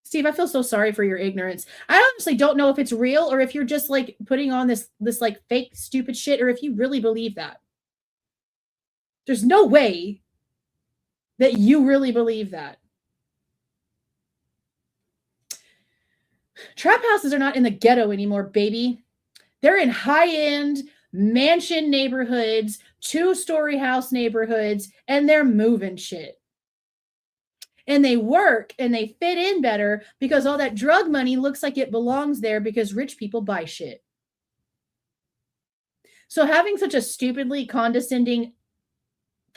Steve, I feel so sorry for your ignorance. I honestly don't know if it's real or if you're just like putting on this like fake stupid shit, or if you really believe that. There's no way that you really believe that. Trap houses are not in the ghetto anymore, baby. They're in high-end mansion neighborhoods, 2-story house neighborhoods, and they're moving shit. And they work and they fit in better because all that drug money looks like it belongs there because rich people buy shit. So having such a stupidly condescending,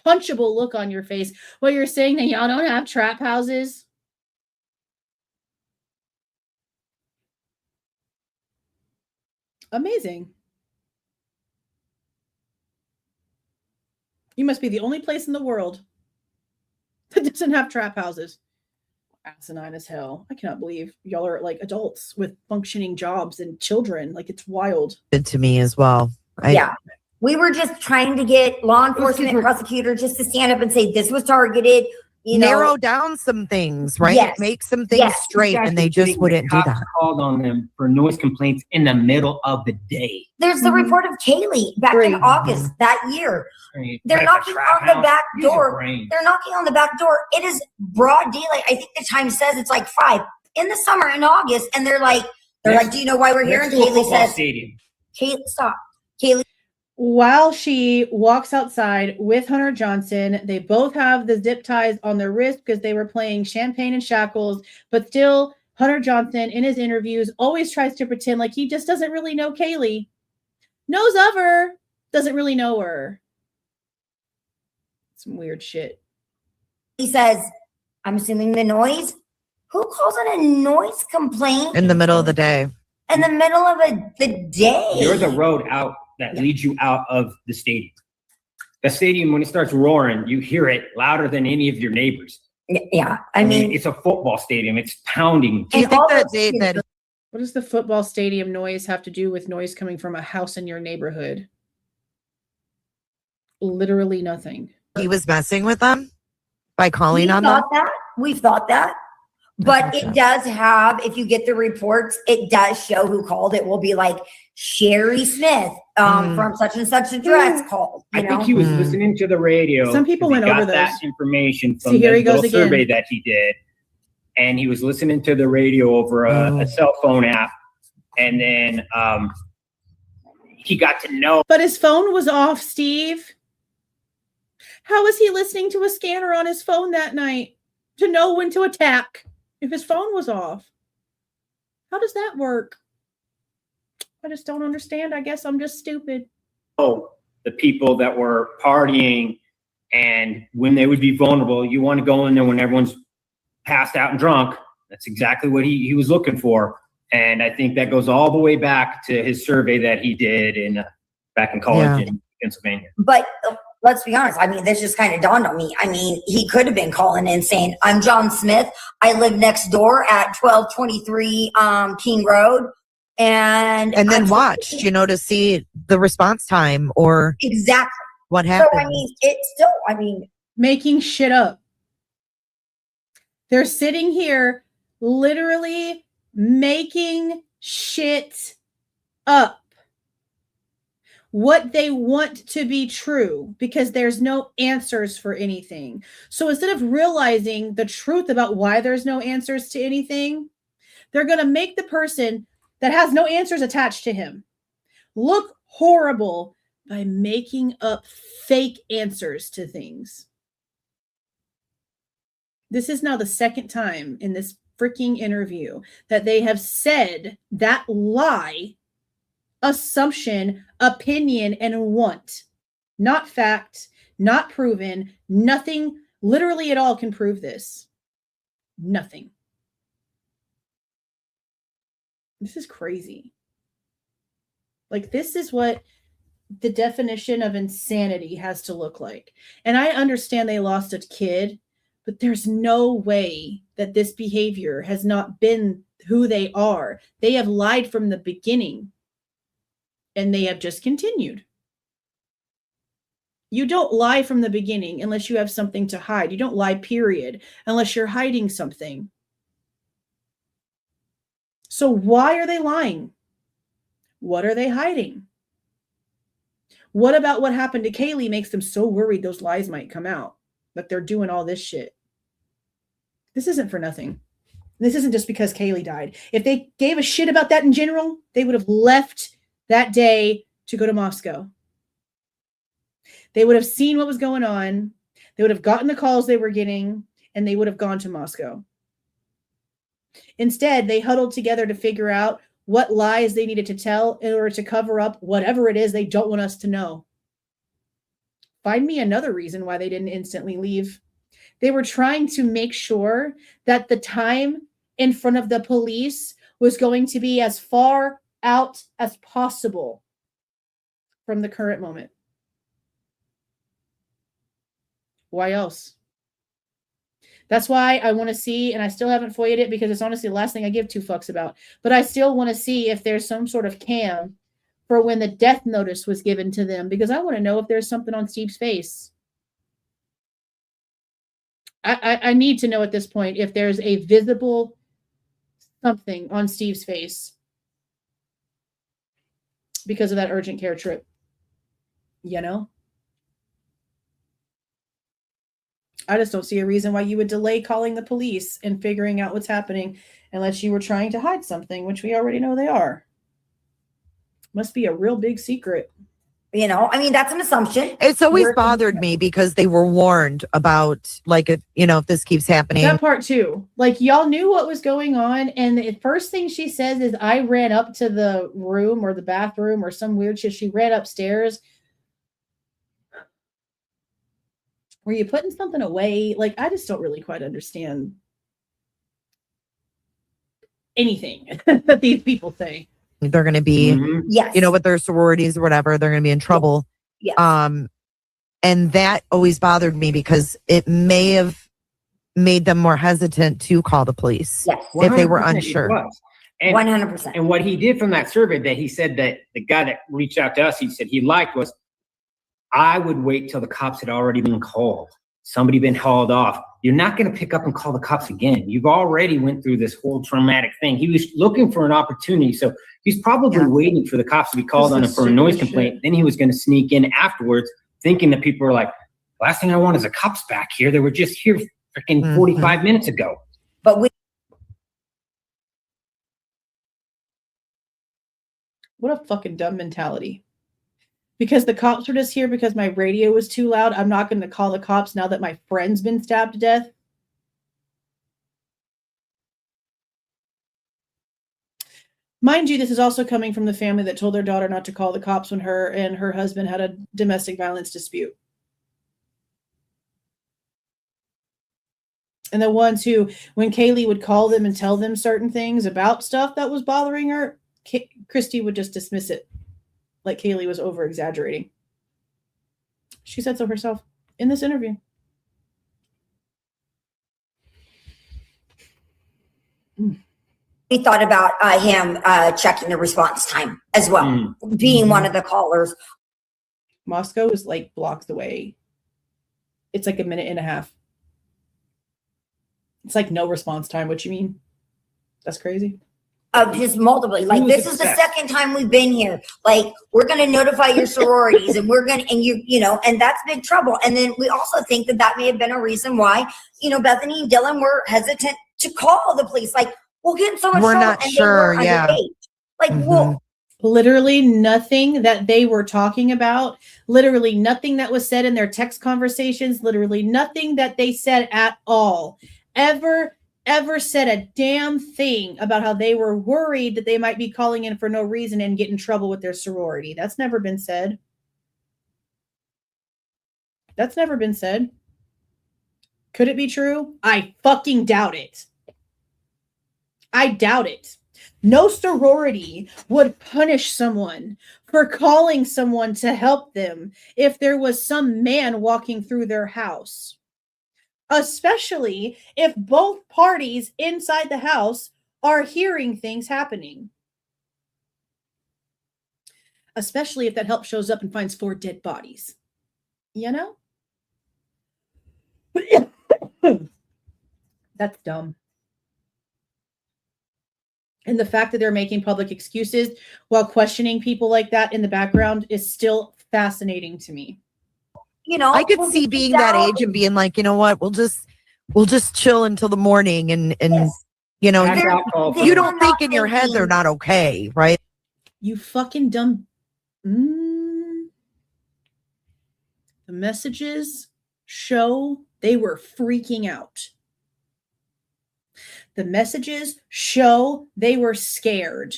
punchable look on your face while you're saying that y'all don't have trap houses. Amazing. You must be the only place in the world that doesn't have trap houses. asinine as hell. I cannot believe y'all are like adults with functioning jobs and children. Like, it's wild. Good to me as well. Yeah. We were just trying to get law enforcement and prosecutors just to stand up and say this was targeted. Narrow down some things, right? Yes. Make some things straight, and they just wouldn't do that. Called on them for noise complaints in the middle of the day. There's the report of Kaylee back in August that year. They're knocking on the back door. They're knocking on the back door. It is broad daylight. I think the time says it's like 5 in the summer in August, and they're like, do you know why we're here? And Kaylee says, Kaylee, stop. Kaylee. While she walks outside with Hunter Johnson, they both have the zip ties on their wrist because they were playing Champagne and Shackles. But still, Hunter Johnson, in his interviews, always tries to pretend like he just doesn't really know Kaylee. Knows of her, doesn't really know her. Some weird shit. He says, I'm assuming the noise. Who calls it a noise complaint? In the middle of the day. In the middle of the day. There's a road out that leads you out of the stadium. The stadium, when it starts roaring, you hear it louder than any of your neighbors. Yeah, I mean, it's a football stadium. It's pounding. Do you think that what does the football stadium noise have to do with noise coming from a house in your neighborhood? Literally nothing. He was messing with them by calling on them? We've thought that. But it does have, if you get the reports, it does show who called. It will be like Sherry Smith from such and such address called. I think he was listening to the radio. Some people went over that those. information from the little survey that he did. And he was listening to the radio over a cell phone app. And then he got to know. But his phone was off, Steve. How was he listening to a scanner on his phone that night to know when to attack if his phone was off? How does that work? I just don't understand. I guess I'm just stupid. Oh, the people that were partying, and when they would be vulnerable, you want to go in there when everyone's passed out and drunk. That's exactly what he was looking for. And I think that goes all the way back to his survey that he did back in college in Pennsylvania. But let's be honest. I mean, this just kind of dawned on me. I mean, he could have been calling in saying, I'm John Smith. I live next door at 1223 King Road. And then watched, to see the response time or exactly what happened. So, I mean, it's still, making shit up. They're sitting here literally making shit up. What they want to be true because there's no answers for anything. So instead of realizing the truth about why there's no answers to anything, they're going to make the person that has no answers attached to him look horrible by making up fake answers to things. This is now the second time in this freaking interview that they have said that lie, assumption, opinion, and want. Not fact, not proven, nothing literally at all can prove this. Nothing. This is crazy. Like, this is what the definition of insanity has to look like. And I understand they lost a kid, but there's no way that this behavior has not been who they are. They have lied from the beginning, and they have just continued. You don't lie from the beginning unless you have something to hide. You don't lie, period, unless you're hiding something. So why are they lying? What are they hiding? What about what happened to Kaylee makes them so worried those lies might come out, that they're doing all this shit? This isn't for nothing. This isn't just because Kaylee died. If they gave a shit about that in general, they would have left that day to go to Moscow. They would have seen what was going on. They would have gotten the calls they were getting, and they would have gone to Moscow. Instead, they huddled together to figure out what lies they needed to tell in order to cover up whatever it is they don't want us to know. Find me another reason why they didn't instantly leave. They were trying to make sure that the time in front of the police was going to be as far out as possible from the current moment. Why else? That's why I want to see, and I still haven't FOIA'd it because it's honestly the last thing I give two fucks about. But I still want to see if there's some sort of cam for when the death notice was given to them, because I want to know if there's something on Steve's face. I need to know at this point if there's a visible something on Steve's face because of that urgent care trip. You know? I just don't see a reason why you would delay calling the police and figuring out what's happening unless you were trying to hide something, which we already know they are. Must be a real big secret. You know, I mean, that's an assumption. It's always bothered me because they were warned about, like, if this keeps happening. That part too. Like, y'all knew what was going on. And the first thing she says is, I ran up to the room or the bathroom or some weird shit. She ran upstairs. Were you putting something away? Like, I just don't really quite understand anything that these people say. They're going to be, with their sororities or whatever, they're going to be in trouble. Yes. And that always bothered me because it may have made them more hesitant to call the police if they were unsure. 100%. And what he did from that survey that he said that the guy that reached out to us, he said he liked was, I would wait till the cops had already been called. Somebody been hauled off. You're not going to pick up and call the cops again. You've already went through this whole traumatic thing. He was looking for an opportunity. So he's probably waiting for the cops to be called on him for a noise complaint. Then he was going to sneak in afterwards, thinking that people were like, last thing I want is the cops back here. They were just here freaking 45 minutes ago. But what a fucking dumb mentality. Because the cops were just here because my radio was too loud, I'm not going to call the cops now that my friend's been stabbed to death. Mind you, this is also coming from the family that told their daughter not to call the cops when her and her husband had a domestic violence dispute. And the ones who, when Kaylee would call them and tell them certain things about stuff that was bothering her, Kristi would just dismiss it. Like Kaylee was over-exaggerating. She said so herself in this interview. We thought about him checking the response time as well, being one of the callers. Moscow is like blocks away. It's like a minute and a half. It's like no response time. What you mean? That's crazy. Just multiply. Like, this is the second time we've been here. Like, we're going to notify your sororities and we're going to, and and that's big trouble. And then we also think that may have been a reason why, Bethany and Dylan were hesitant to call the police. Like, we'll get in so much trouble. We're not sure. Yeah. Like, well, literally nothing that they were talking about, literally nothing that was said in their text conversations, literally nothing that they said at all ever said a damn thing about how they were worried that they might be calling in for no reason and get in trouble with their sorority. That's never been said. That's never been said. Could it be true? I fucking doubt it. I doubt it. No sorority would punish someone for calling someone to help them if there was some man walking through their house. Especially if both parties inside the house are hearing things happening. Especially if that help shows up and finds 4 dead bodies. That's dumb. And the fact that they're making public excuses while questioning people like that in the background is still fascinating to me. I could see being that age and being like, you know what, we'll just chill until the morning and you don't think in your head they're not okay, right? You fucking dumb. The messages show they were freaking out. The messages show they were scared.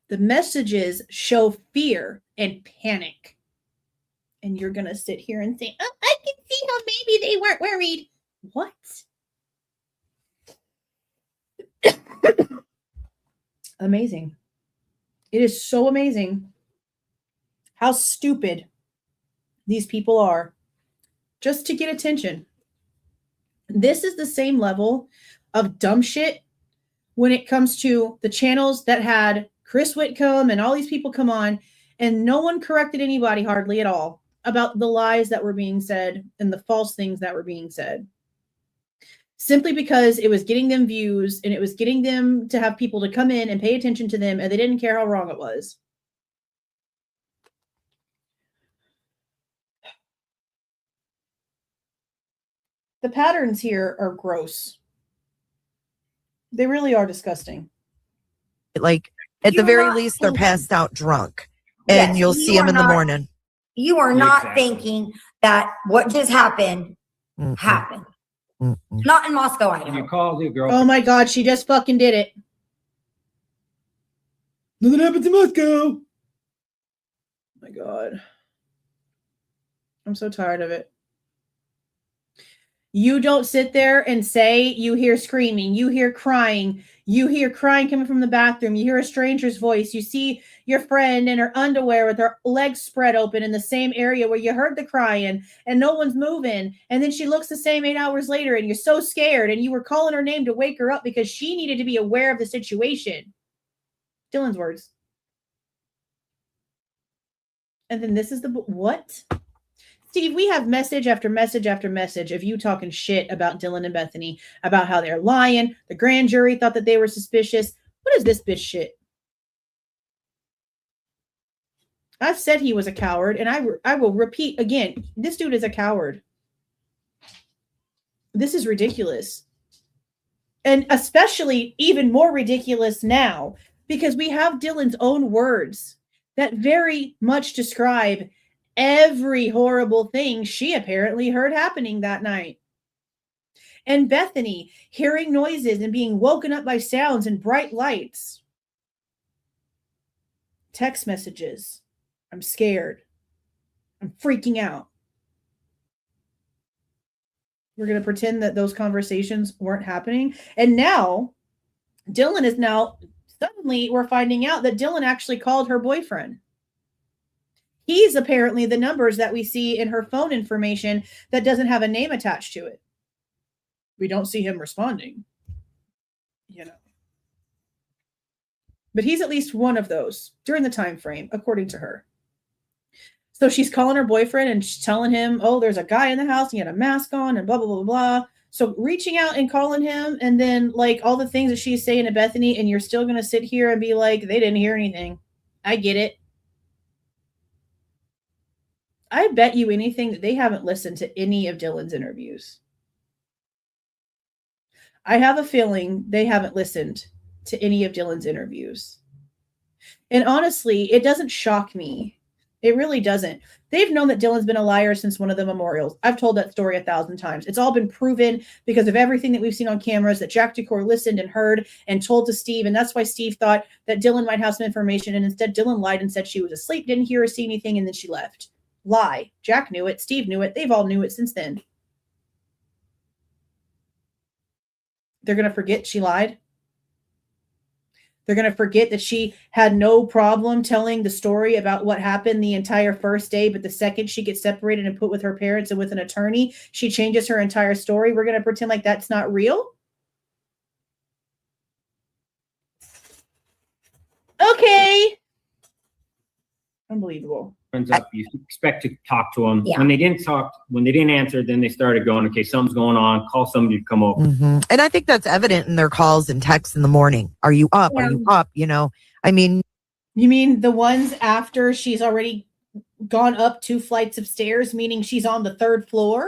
The messages show fear and panic. And you're going to sit here and say, oh, I can see how maybe they weren't worried. What? Amazing. It is so amazing how stupid these people are just to get attention. This is the same level of dumb shit when it comes to the channels that had Chris Whitcomb and all these people come on, and no one corrected anybody hardly at all about the lies that were being said and the false things that were being said. Simply because it was getting them views and it was getting them to have people to come in and pay attention to them, and they didn't care how wrong it was. The patterns here are gross. They really are disgusting. Like, at the very least, they're passed out drunk, and Yes, you'll see them in the morning. You are not thinking that what just happened happened. Not in Moscow, Idaho. You call the girl. Oh my God, she just fucking did it. Nothing happened to Moscow. Oh my God. I'm so tired of it. You don't sit there and say you hear screaming, you hear crying coming from the bathroom, you hear a stranger's voice, you see your friend in her underwear with her legs spread open in the same area where you heard the crying and no one's moving. And then she looks the same 8 hours later and you're so scared and you were calling her name to wake her up because she needed to be aware of the situation. Dylan's words. And then this is the, what? Steve, we have message after message after message of you talking shit about Dylan and Bethany, about how they're lying. The grand jury thought that they were suspicious. What is this bitch shit? I've said he was a coward, and I will repeat again, this dude is a coward. This is ridiculous. And especially even more ridiculous now, because we have Dylan's own words that very much describe every horrible thing she apparently heard happening that night. And Bethany hearing noises and being woken up by sounds and bright lights. Text messages. I'm scared. I'm freaking out. We're going to pretend that those conversations weren't happening. And now, Dylan is now, suddenly we're finding out that Dylan actually called her boyfriend. He's apparently the numbers that we see in her phone information that doesn't have a name attached to it. We don't see him responding, you know. But he's at least one of those during the time frame, according to her. So she's calling her boyfriend and she's telling him, oh, there's a guy in the house, he had a mask on and blah, blah, blah, blah. So reaching out and calling him, and then like all the things that she's saying to Bethany, and you're still going to sit here and be like, they didn't hear anything. I get it. I bet you anything that they haven't listened to any of Dylan's interviews. I have a feeling they haven't listened to any of Dylan's interviews. And honestly, it doesn't shock me. It really doesn't. They've known that Dylan's been a liar since one of the memorials. I've told that story 1,000 times. It's all been proven because of everything that we've seen on cameras that Jack DeCour listened and heard and told to Steve. And that's why Steve thought that Dylan might have some information. And instead, Dylan lied and said she was asleep, didn't hear or see anything, and then she left. Lie. Jack knew it. Steve knew it. They've all knew it since then. They're going to forget she lied. They're going to forget that she had no problem telling the story about what happened the entire first day, but the second she gets separated and put with her parents and with an attorney, she changes her entire story. We're going to pretend like that's not real. Okay. Unbelievable. Turns up, you expect to talk to them. Yeah. When they didn't answer, then they started going, okay, something's going on. Call somebody to come over. Mm-hmm. And I think that's evident in their calls and texts in the morning. Are you up? Are you up? You know, I mean. You mean the ones after she's already gone up 2 flights of stairs, meaning she's on the 3rd floor?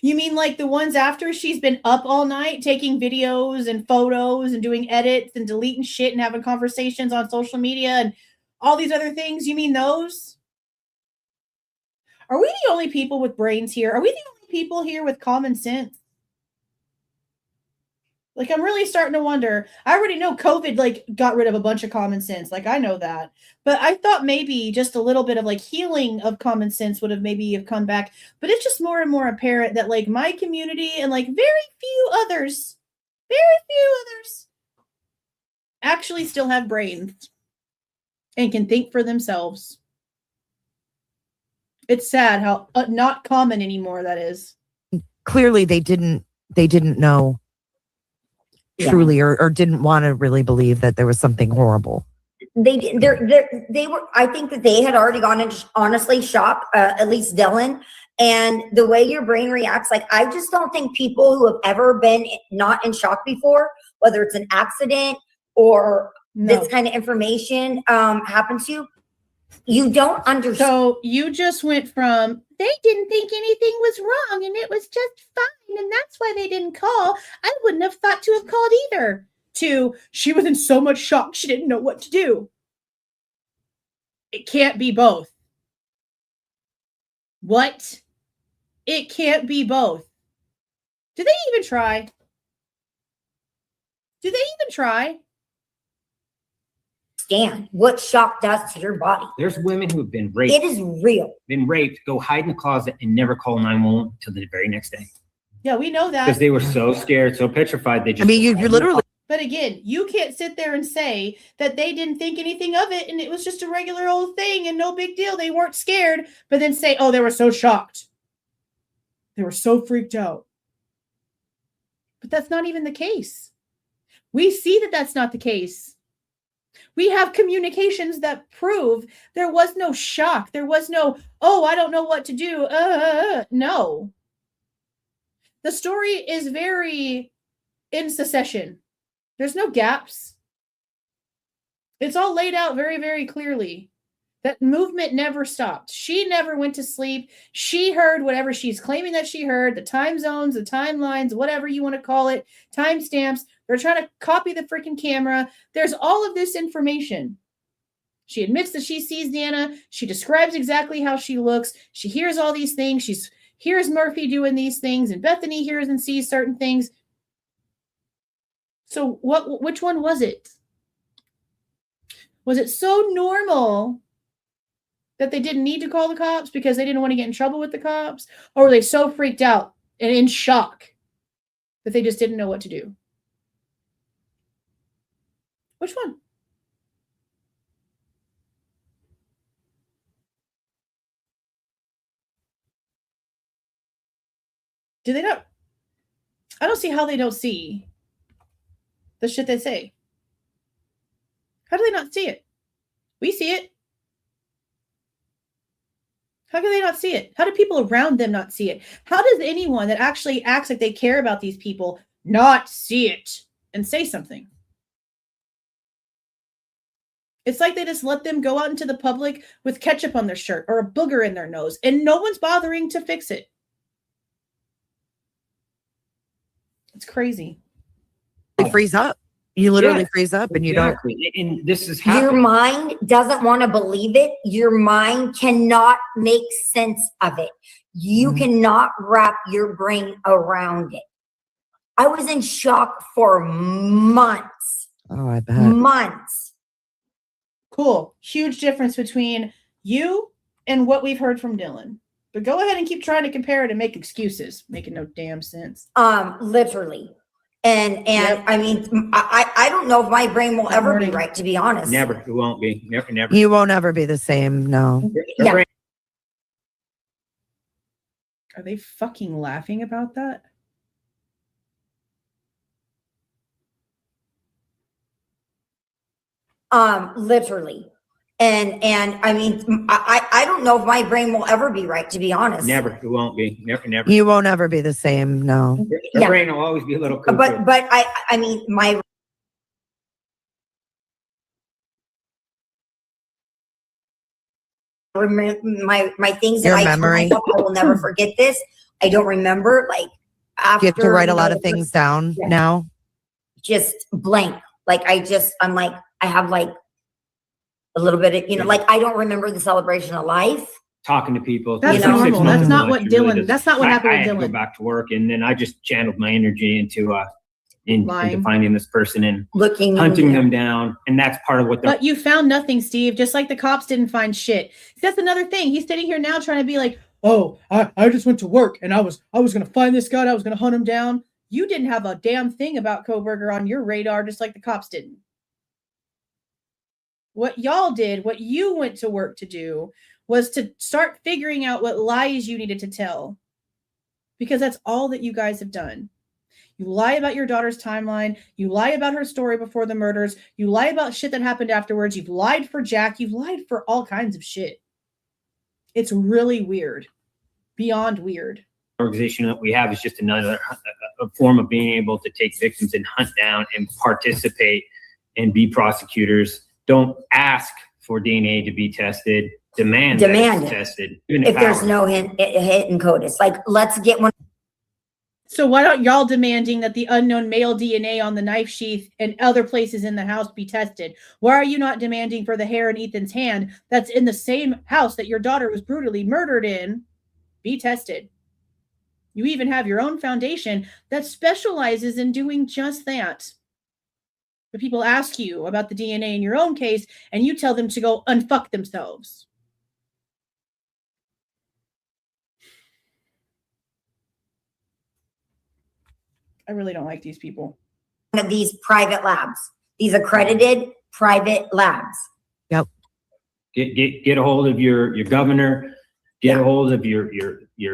You mean like the ones after she's been up all night taking videos and photos and doing edits and deleting shit and having conversations on social media and all these other things? You mean those? Are we the only people with brains here? Are we the only people here with common sense? Like, I'm really starting to wonder. I already know COVID, like, got rid of a bunch of common sense. Like, I know that. But I thought maybe just a little bit of, like, healing of common sense would have maybe come back. But it's just more and more apparent that, like, my community and, like, very few others actually still have brains and can think for themselves. It's sad how not common anymore that is. clearly they didn't know truly or didn't want to really believe that there was something horrible. They were, I think that they had already gone into honestly shock, at least Dylan. And the way your brain reacts, like, I just don't think people who have ever been not in shock before, whether it's an accident or this kind of information happens to you, you don't understand. So you just went from, they didn't think anything was wrong and it was just fine and that's why they didn't call. I wouldn't have thought to have called either. To, she was in so much shock she didn't know what to do. It can't be both. What? It can't be both. Did they even try? Do they even try? Understand what shock does to your body. There's women who have been raped. It is real. Been raped, go hide in the closet and never call 911 until the very next day. Yeah, we know that. Because they were so scared, so petrified. They just. I mean, you literally. But again, you can't sit there and say that they didn't think anything of it and it was just a regular old thing and no big deal. They weren't scared, but then say, oh, they were so shocked. They were so freaked out. But that's not even the case. We see that that's not the case. We have communications that prove there was no shock. There was no, oh, I don't know what to do. No. The story is very in succession. There's no gaps. It's all laid out very, very clearly. That movement never stopped. She never went to sleep. She heard whatever she's claiming that she heard, the time zones, the timelines, whatever you want to call it, timestamps. They're trying to copy the freaking camera. There's all of this information. She admits that she sees Xana. She describes exactly how she looks. She hears all these things. She hears Murphy doing these things, and Bethany hears and sees certain things. So which one was it? Was it so normal that they didn't need to call the cops because they didn't want to get in trouble with the cops? Or were they so freaked out and in shock that they just didn't know what to do? Which one? Do they not? I don't see how they don't see the shit they say. How do they not see it? We see it. How can they not see it? How do people around them not see it? How does anyone that actually acts like they care about these people not see it and say something? It's like they just let them go out into the public with ketchup on their shirt or a booger in their nose, and no one's bothering to fix it. It's crazy. You freeze up. You literally freeze up and you don't. And this is your mind doesn't want to believe it. Your mind cannot make sense of it. You cannot wrap your brain around it. I was in shock for months. Oh, I bet. Months. Cool. Huge difference between you and what we've heard from Dylan. But go ahead and keep trying to compare it and make excuses. Making no damn sense. Literally. And I mean, I don't know if my brain will ever be right, to be honest. Never. It won't be. Never. You won't ever be the same. No. Yeah. Are they fucking laughing about that? Literally. And I mean, I don't know if my brain will ever be right, to be honest. Never. It won't be. Never. You won't ever be the same. No. Your brain will always be a little cuckoo. But I mean, my things that memory. I will never forget this. I don't remember, like, after you have to write a lot of things down now. Just blank. Like, I'm like, I have like a little bit of, like, I don't remember the celebration of life. Talking to people. That's normal. That's not what Dylan, that's not what happened with I had Dylan. to go back to work, and then I just channeled my energy into finding this person and hunting them down. And that's part of what But you found nothing, Steve, just like the cops didn't find shit. That's another thing. He's sitting here now trying to be like, oh, I just went to work and I was going to find this guy. I was going to hunt him down. You didn't have a damn thing about Kohberger on your radar, just like the cops didn't. What y'all did, what you went to work to do, was to start figuring out what lies you needed to tell. because that's all that you guys have done. You lie about your daughter's timeline. You lie about her story before the murders. You lie about shit that happened afterwards. You've lied for Jack. You've lied for all kinds of shit. It's really weird. Beyond weird. Organization that we have is just another a form of being able to take victims and hunt down and participate and be prosecutors. Don't ask for DNA to be tested. Demand that it's tested. If there's no hidden CODIS, like let's get one. So why don't y'all demanding that the unknown male DNA on the knife sheath and other places in the house be tested? Why are you not demanding for the hair in Ethan's hand that's in the same house that your daughter was brutally murdered in be tested? You even have your own foundation that specializes in doing just that. But people ask you about the DNA in your own case, and you tell them to go unfuck themselves. I really don't like these people. One of these private labs, these accredited private labs. Yep. Get a hold of your governor. Get a hold of your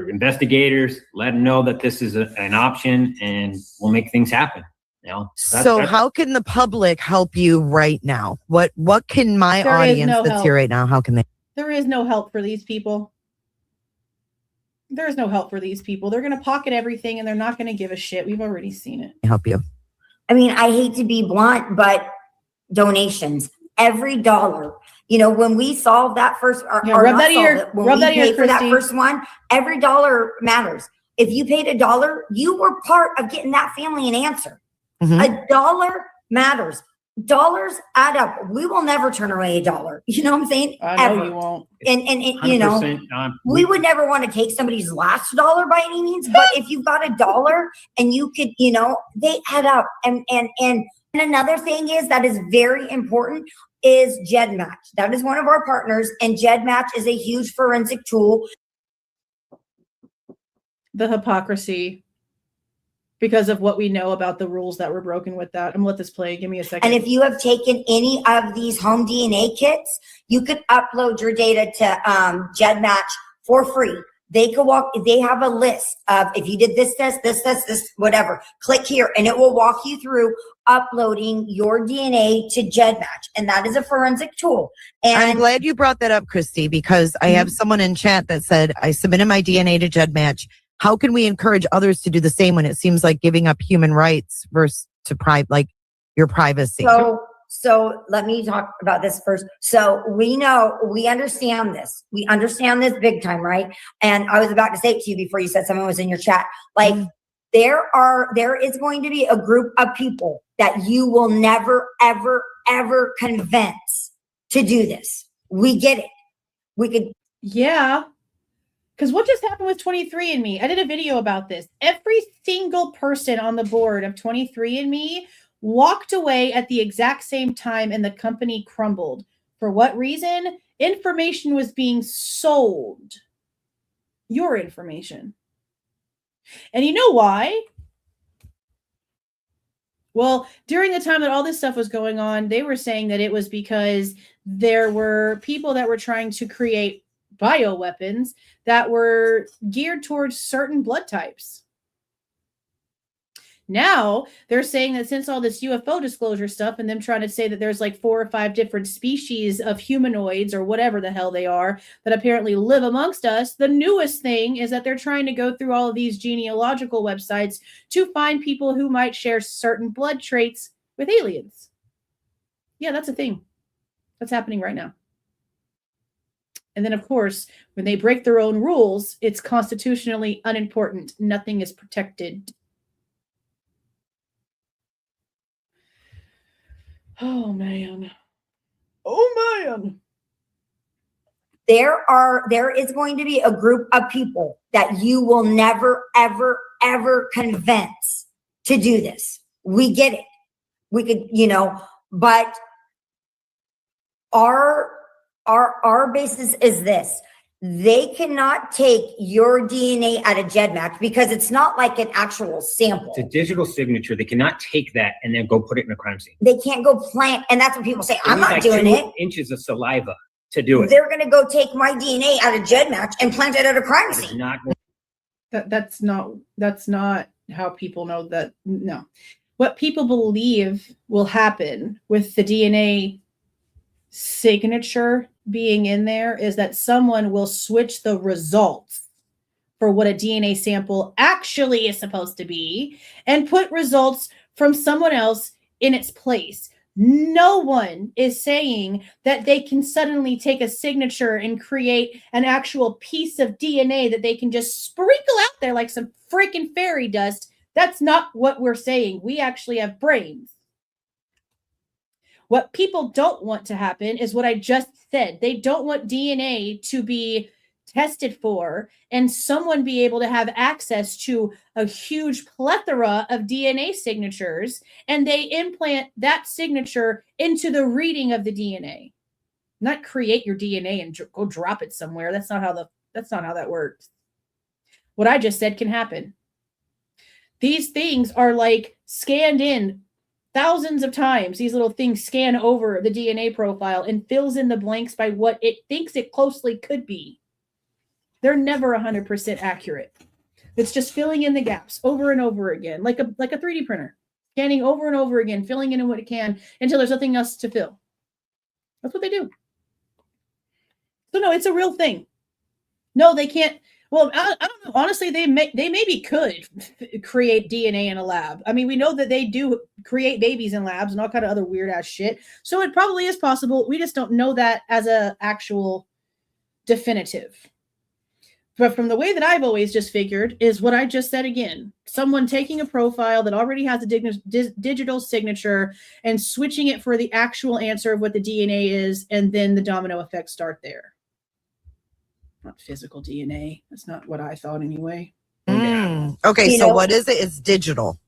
investigators. Let them know that this is an option, and we'll make things happen. You know. So how can the public help you right now? What can my audience that's here right now? How can they? There is no help for these people. There's no help for these people. They're going to pocket everything and they're not going to give a shit. We've already seen it. Help you. I mean, I hate to be blunt, but donations, every dollar. You know, when we solve that first, rub that ear, for that first one, every dollar matters. If you paid $1, you were part of getting that family an answer. $1 matters. Dollars add up. We will never turn away $1. You know what I'm saying? I know ever. You won't. And you know, we would never want to take somebody's last dollar by any means. But if you've got $1 and you could, you know, they add up. And another thing is that is very important is GEDmatch. That is one of our partners, and GEDmatch is a huge forensic tool. The hypocrisy. Because of what we know about the rules that were broken with that. I'm gonna let this play. Give me a second. And if you have taken any of these home DNA kits, you could upload your data to GEDmatch for free. They have a list of if you did this test, this, whatever. Click here and it will walk you through uploading your DNA to GEDmatch. And that is a forensic tool. And I'm glad you brought that up, Kristi, because I have someone in chat that said, I submitted my DNA to GEDmatch. How can we encourage others to do the same when it seems like giving up human rights versus to your privacy? So let me talk about this first. So we understand this. We understand this big time, right? And I was about to say it to you before you said someone was in your chat. Like there is going to be a group of people that you will never, ever, ever convince to do this. We get it. We could. Yeah. Because what just happened with 23andMe? I did a video about this. Every single person on the board of 23andMe walked away at the exact same time and the company crumbled. For what reason? Information was being sold. Your information. And you know why? Well, during the time that all this stuff was going on, they were saying that it was because there were people that were trying to create bioweapons that were geared towards certain blood types. Now they're saying that since all this UFO disclosure stuff and them trying to say that there's like 4 or 5 different species of humanoids or whatever the hell they are that apparently live amongst us, the newest thing is that they're trying to go through all of these genealogical websites to find people who might share certain blood traits with aliens. Yeah, that's a thing. That's happening right now. And then, of course, when they break their own rules, it's constitutionally unimportant. Nothing is protected. Oh, man. Oh, man. There is going to be a group of people that you will never, ever, ever convince to do this. We get it. We could, you know, but our basis is this. They cannot take your DNA out of GEDmatch because it's not like an actual sample. It's a digital signature. They cannot take that and then go put it in a crime scene. They can't go plant, and that's what people say. I'm not doing it. 2 inches of saliva to do it. They're going to go take my DNA out of GEDmatch and plant it at a crime scene. That's not how people know that. No. What people believe will happen with the DNA signature being in there is that someone will switch the results for what a DNA sample actually is supposed to be and put results from someone else in its place. No one is saying that they can suddenly take a signature and create an actual piece of DNA that they can just sprinkle out there like some freaking fairy dust. That's not what we're saying. We actually have brains. What people don't want to happen is what I just said. They don't want DNA to be tested for and someone be able to have access to a huge plethora of DNA signatures, and they implant that signature into the reading of the DNA. Not create your DNA and go drop it somewhere. That's not how that works. What I just said can happen. These things are like scanned in thousands of times. These little things scan over the DNA profile and fills in the blanks by what it thinks it closely could be. They're never 100% accurate. It's just filling in the gaps over and over again, like a 3D printer, scanning over and over again, filling in what it can until there's nothing else to fill. That's what they do. So no, it's a real thing. No, they can't. Well, I don't know. Honestly, they maybe could create DNA in a lab. I mean, we know that they do create babies in labs and all kind of other weird ass shit. So it probably is possible. We just don't know that as a actual definitive. But from the way that I've always just figured is what I just said again. Someone taking a profile that already has a digital signature and switching it for the actual answer of what the DNA is, and then the domino effects start there. Not physical DNA. That's not what I thought anyway. Okay, so what is it? It's digital.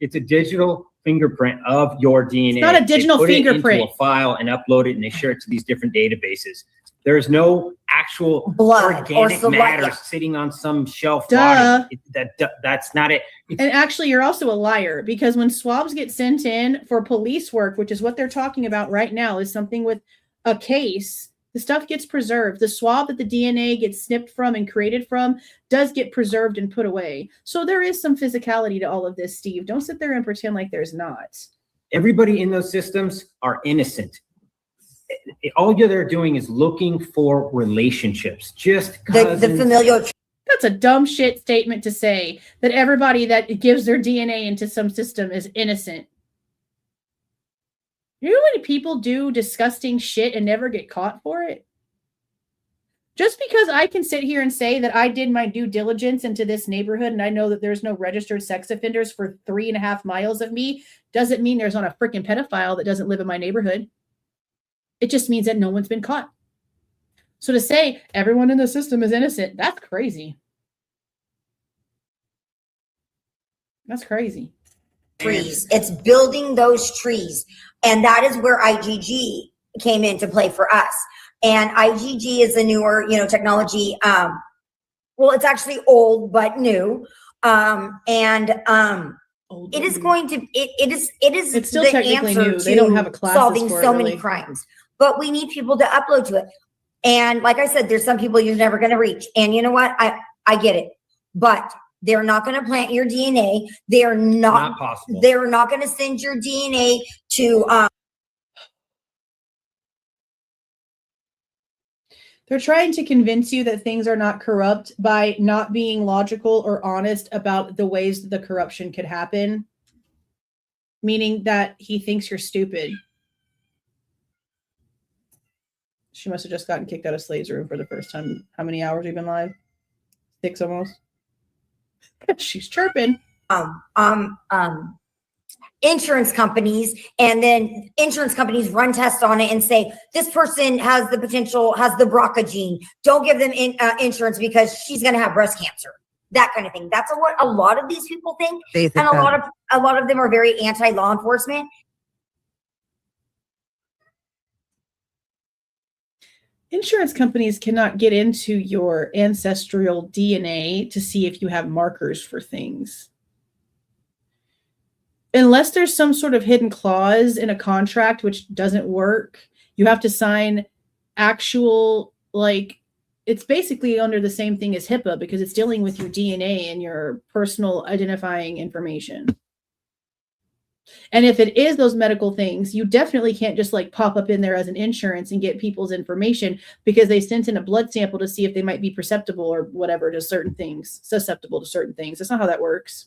It's a digital fingerprint of your DNA. It's not a digital they put fingerprint. it into a file and upload it, and they share it to these different databases. There's no actual blood organic matter sitting on some shelf body. That's not it. And actually, you're also a liar, because when swabs get sent in for police work, which is what they're talking about right now, is something with a case, the stuff gets preserved. The swab that the DNA gets snipped from and created from does get preserved and put away. So there is some physicality to all of this, Steve. Don't sit there and pretend like there's not. Everybody in those systems are innocent. All they're doing is looking for relationships. Just the familial. That's a dumb shit statement to say, that everybody that gives their DNA into some system is innocent. You know how many people do disgusting shit and never get caught for it? Just because I can sit here and say that I did my due diligence into this neighborhood and I know that there's no registered sex offenders for 3.5 miles of me doesn't mean there's not a freaking pedophile that doesn't live in my neighborhood. It just means that no one's been caught. So to say everyone in the system is innocent, that's crazy. That's crazy. Trees. It's building those trees. And that is where IgG came into play for us. And IgG is a newer, technology. Well, it's actually old, but new. It is going to, it's still the answer new. They don't have a class solving so many crimes. But we need people to upload to it. And like I said, there's some people you're never going to reach. And you know what? I get it. But they're not going to plant your DNA. They're not possible. They're not going to send your DNA to. They're trying to convince you that things are not corrupt by not being logical or honest about the ways that the corruption could happen. Meaning that he thinks you're stupid. She must have just gotten kicked out of Slade's room for the first time. How many hours we've been live? 6 almost. She's chirping. Insurance companies, and then insurance companies run tests on it and say, this person has the potential, has the BRCA gene. Don't give them insurance because she's going to have breast cancer. That kind of thing. That's what a lot of these people think. And a lot of them are very anti-law enforcement. Insurance companies cannot get into your ancestral DNA to see if you have markers for things. Unless there's some sort of hidden clause in a contract, which doesn't work, you have to sign actual it's basically under the same thing as HIPAA because it's dealing with your DNA and your personal identifying information. And if it is those medical things, you definitely can't just like pop up in there as an insurance and get people's information because they sent in a blood sample to see if they might be perceptible or whatever to certain things, susceptible to certain things. That's not how that works.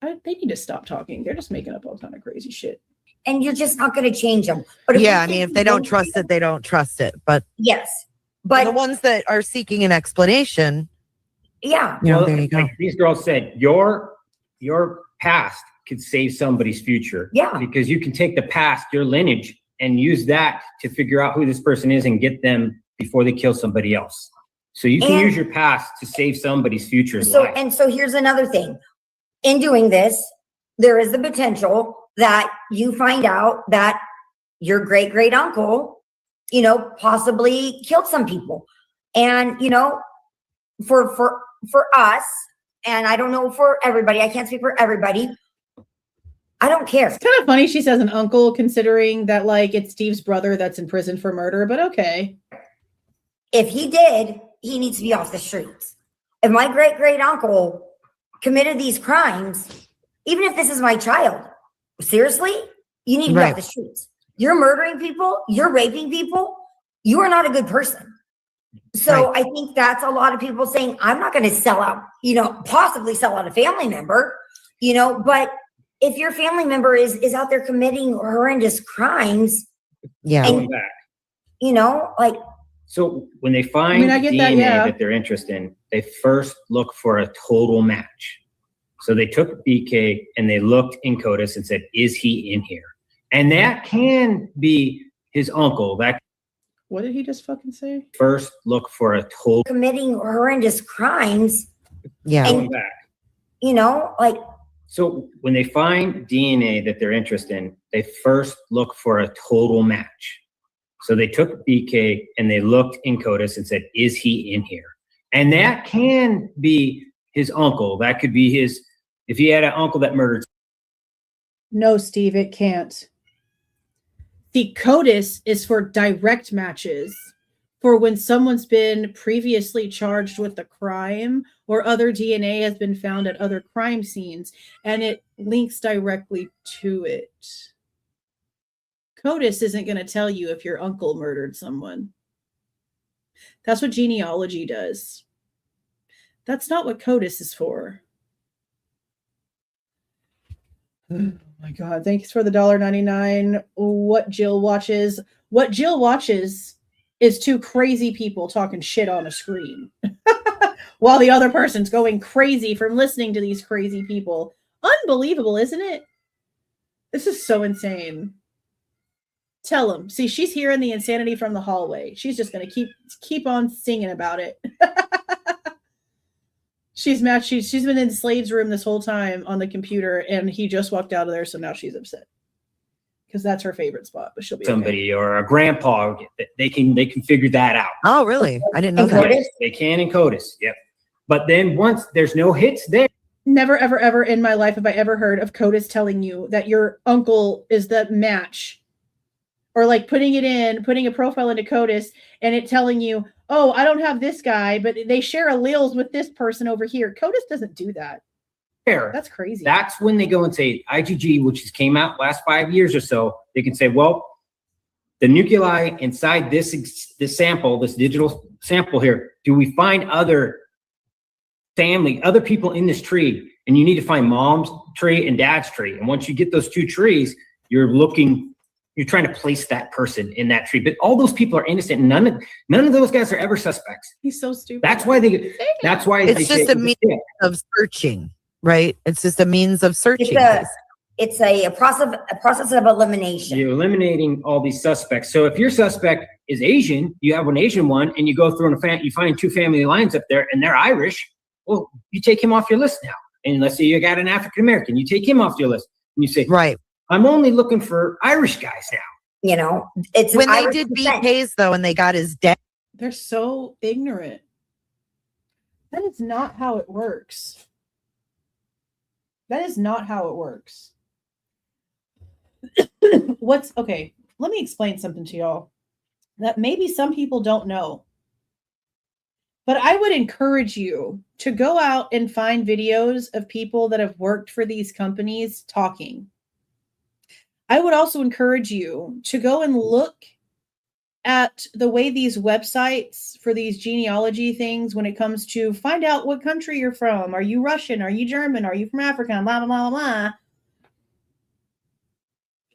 They need to stop talking. They're just making up all kind of crazy shit. And you're just not going to change them. But yeah, I mean, if they don't trust it, they don't trust it. But yes, but the ones that are seeking an explanation, yeah, you know, there you go. Like these girls said, your past could save somebody's future. Yeah, because you can take the past, your lineage, and use that to figure out who this person is and get them before they kill somebody else. So you can use your past to save somebody's future. So here's another thing. In doing this, there is the potential that you find out that your great uncle, you know, possibly killed some people. And, you know, for us, and I don't know for everybody, I can't speak for everybody. I don't care. It's kind of funny she says an uncle, considering that like it's Steve's brother that's in prison for murder, but okay. If he did, he needs to be off the streets. If my great uncle committed these crimes, even if this is my child, seriously, you need to be off the streets. You're murdering people, you're raping people, you are not a good person. So I think that's a lot of people saying, I'm not going to sell out, you know, possibly sell out a family member, you know, but if your family member is out there committing horrendous crimes, and, you know, like. So when they find I get DNA that they're interested in, they first look for a total match. So they took BK and they looked in CODIS and said, is he in here? And that can be his uncle. What did he just fucking say? First look for a total. Committing horrendous crimes. Yeah. And, you know, like. So when they find DNA that they're interested in, they first look for a total match. So they took BK and they looked in CODIS and said, is he in here? And that can be his uncle. That could be his, if he had an uncle that murdered. No, Steve, it can't. The CODIS is for direct matches, for when someone's been previously charged with a crime or other DNA has been found at other crime scenes, and it links directly to it. CODIS isn't going to tell you if your uncle murdered someone. That's what genealogy does. That's not what CODIS is for. Oh my God. Thanks for the $1.99. What Jill watches is two crazy people talking shit on a screen while the other person's going crazy from listening to these crazy people. Unbelievable, isn't it? This is so insane. Tell him. See, she's hearing the insanity from the hallway. She's just going to keep on singing about it. She's mad. She's been in Slade's room this whole time on the computer, and he just walked out of there, so now she's upset because that's her favorite spot. But she'll be somebody or a grandpa. They can figure that out. Oh, really? I didn't know that. Yes, they can in CODIS. Yep. But then once there's no hits there. Never, ever, ever in my life have I ever heard of CODIS telling you that your uncle is the match. Or like putting a profile into CODIS and it telling you, oh, I don't have this guy, but they share alleles with this person over here. CODIS doesn't do that. That's crazy. That's when they go and say IgG, which has came out last 5 years or so. They can say, well, the nuclei inside this sample, this digital sample here, do we find other people in this tree? And you need to find mom's tree and dad's tree. And once you get those two trees, you're trying to place that person in that tree, but all those people are innocent. None of those guys are ever suspects. He's so stupid. That's why it's just a means of searching, right? It's just a means of searching. It's a process of elimination. You're eliminating all these suspects. So if your suspect is Asian, you have an Asian one, and you go through you find two family lines up there, and they're Irish. Well, you take him off your list now. And let's say you got an African American, you take him off your list, and you say, right. I'm only looking for Irish guys now. You know, it's when they did BK's though, and they got his dad. They're so ignorant. That is not how it works. That is not how it works. Okay, let me explain something to y'all. that maybe some people don't know. But I would encourage you to go out and find videos of people that have worked for these companies talking. I would also encourage you to go and look at the way these websites for these genealogy things, when it comes to find out what country you're from. Are you Russian? Are you German? Are you from Africa? Blah, blah, blah, blah.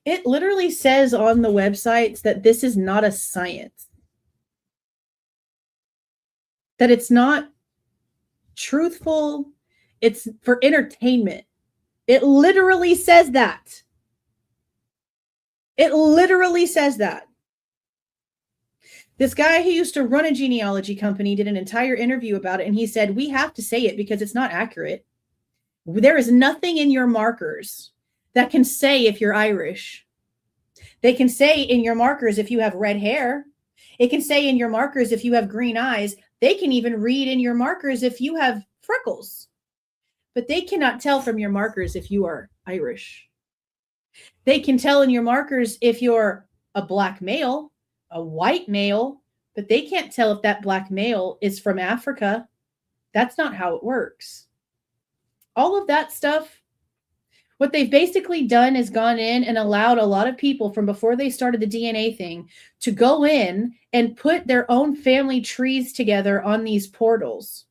It literally says on the websites that this is not a science. That it's not truthful. It's for entertainment. It literally says that. It literally says that. This guy who used to run a genealogy company did an entire interview about it, and he said, we have to say it because it's not accurate. There is nothing in your markers that can say if you're Irish. They can say in your markers if you have red hair. It can say in your markers if you have green eyes. They can even read in your markers if you have freckles. But they cannot tell from your markers if you are Irish. They can tell in your markers if you're a black male, a white male, but they can't tell if that black male is from Africa. That's not how it works. All of that stuff, what they've basically done is gone in and allowed a lot of people from before they started the DNA thing to go in and put their own family trees together on these portals.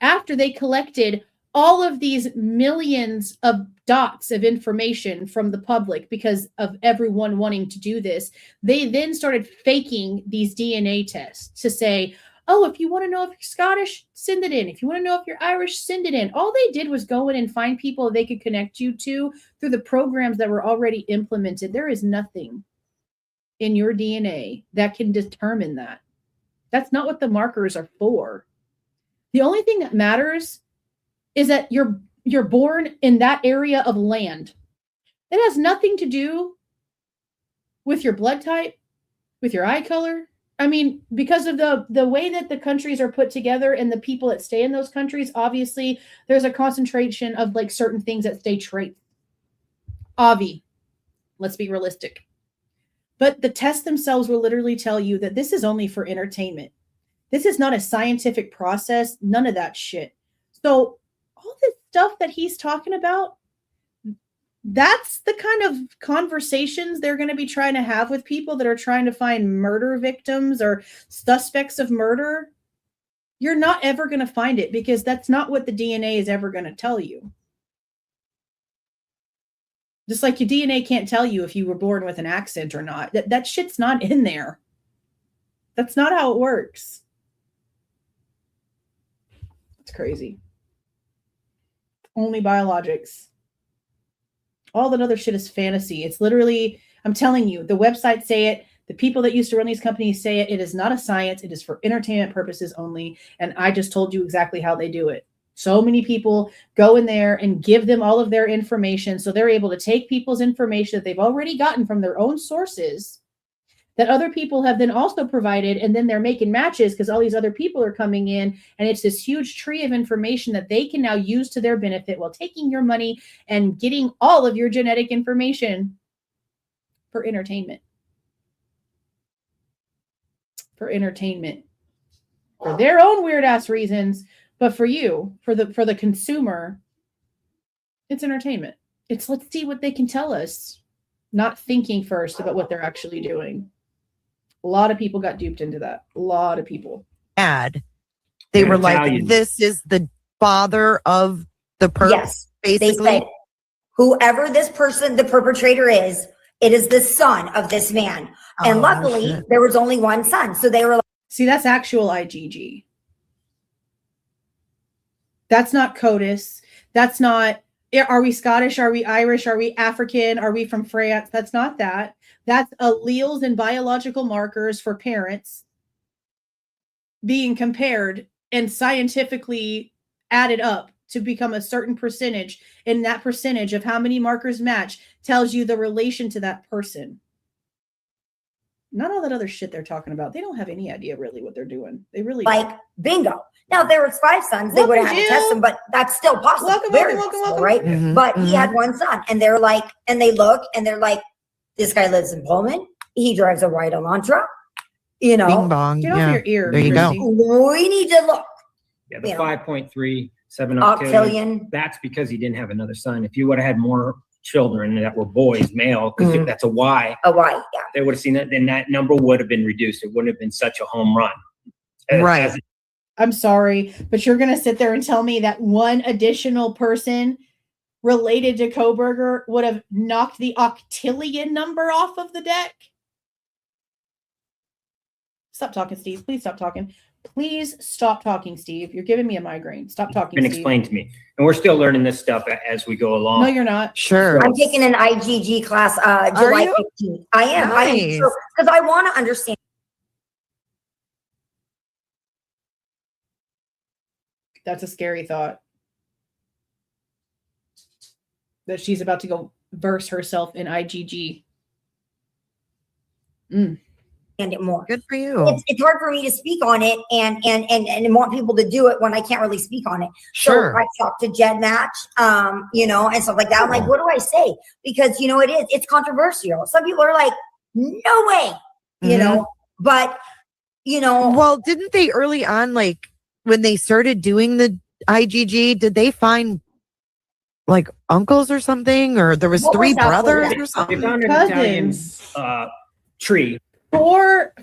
After they collected all of these millions of dots of information from the public because of everyone wanting to do this, they then started faking these DNA tests to say, oh, if you want to know if you're Scottish, send it in. If you want to know if you're Irish, send it in. All they did was go in and find people they could connect you to through the programs that were already implemented. There is nothing in your DNA that can determine that. That's not what the markers are for. The only thing that matters is that you're born in that area of land. It has nothing to do with your blood type, with your eye color. I mean, because of the way that the countries are put together and the people that stay in those countries, obviously there's a concentration of like certain things that stay traits. Let's be realistic. But the tests themselves will literally tell you that this is only for entertainment. This is not a scientific process, none of that shit. So all this stuff that he's talking about, that's the kind of conversations they're going to be trying to have with people that are trying to find murder victims or suspects of murder. You're not ever going to find it because that's not what the DNA is ever going to tell you. Just like your DNA can't tell you if you were born with an accent or not. That shit's not in there. That's not how it works. It's crazy. Only biologics. All that other shit is fantasy. It's literally, I'm telling you, the websites say it. The people that used to run these companies say it. It is not a science. It is for entertainment purposes only. And I just told you exactly how they do it. So many people go in there and give them all of their information. So they're able to take people's information that they've already gotten from their own sources that other people have then also provided. And then they're making matches because all these other people are coming in. And it's this huge tree of information that they can now use to their benefit while taking your money and getting all of your genetic information for entertainment. For entertainment. For their own weird ass reasons. But for you, for the consumer, it's entertainment. It's let's see what they can tell us. Not thinking first about what they're actually doing. A lot of people got duped into that. A lot of people. They were like, this is the father of the person. Yes, basically. They said, whoever this person, the perpetrator is, it is the son of this man. And luckily, there was only one son. So they were like, see, that's actual IgG. That's not CODIS. That's not, are we Scottish? Are we Irish? Are we African? Are we from France? That's not that. That's alleles and biological markers for parents being compared and scientifically added up to become a certain percentage. And that percentage of how many markers match tells you the relation to that person. Not all that other shit they're talking about. They don't have any idea really what they're doing. They really like bingo. Now, if there was 5 sons, they would have had to test them, but that's still possible. Welcome, right? Mm-hmm, but he had one son, and they're like, and they look, and they're like, this guy lives in Pullman. He drives a white Elantra. You know, Bing bong. Get off Yeah. your ear. There you go. Kristi. we need to look. Yeah, the You know. 5.37 Octillion. octillion. That's because he didn't have another son. If you would have had more children that were boys, male, because if that's a Y, yeah. they would have seen that, then that number would have been reduced. It wouldn't have been such a home run. Right. I'm sorry, but you're going to sit there and tell me that one additional person related to Kohberger would have knocked the octillion number off of the deck? Stop talking, Steve. Please stop talking. Please stop talking, Steve. You're giving me a migraine. Stop talking, Been Steve. explained to me. And we're still learning this stuff as we go along. No, you're not. Sure. I'm taking an IGG class July 15th. I am. I am Nice. because I want to understand. That's a scary thought. That she's about to go verse herself in IGG. And it more. Good for you. It's hard for me to speak on it and want people to do it when I can't really speak on it. Sure. So I talked to Jed Match, you know, and stuff like that. I'm like, what do I say? Because, you know, it's controversial. Some people are like, no way, you know, but, you know. Well, didn't they early on, like when they started doing the IGG, did they find like uncles or something? Or there was What three was that brothers for? or something? They found an Italian tree. Four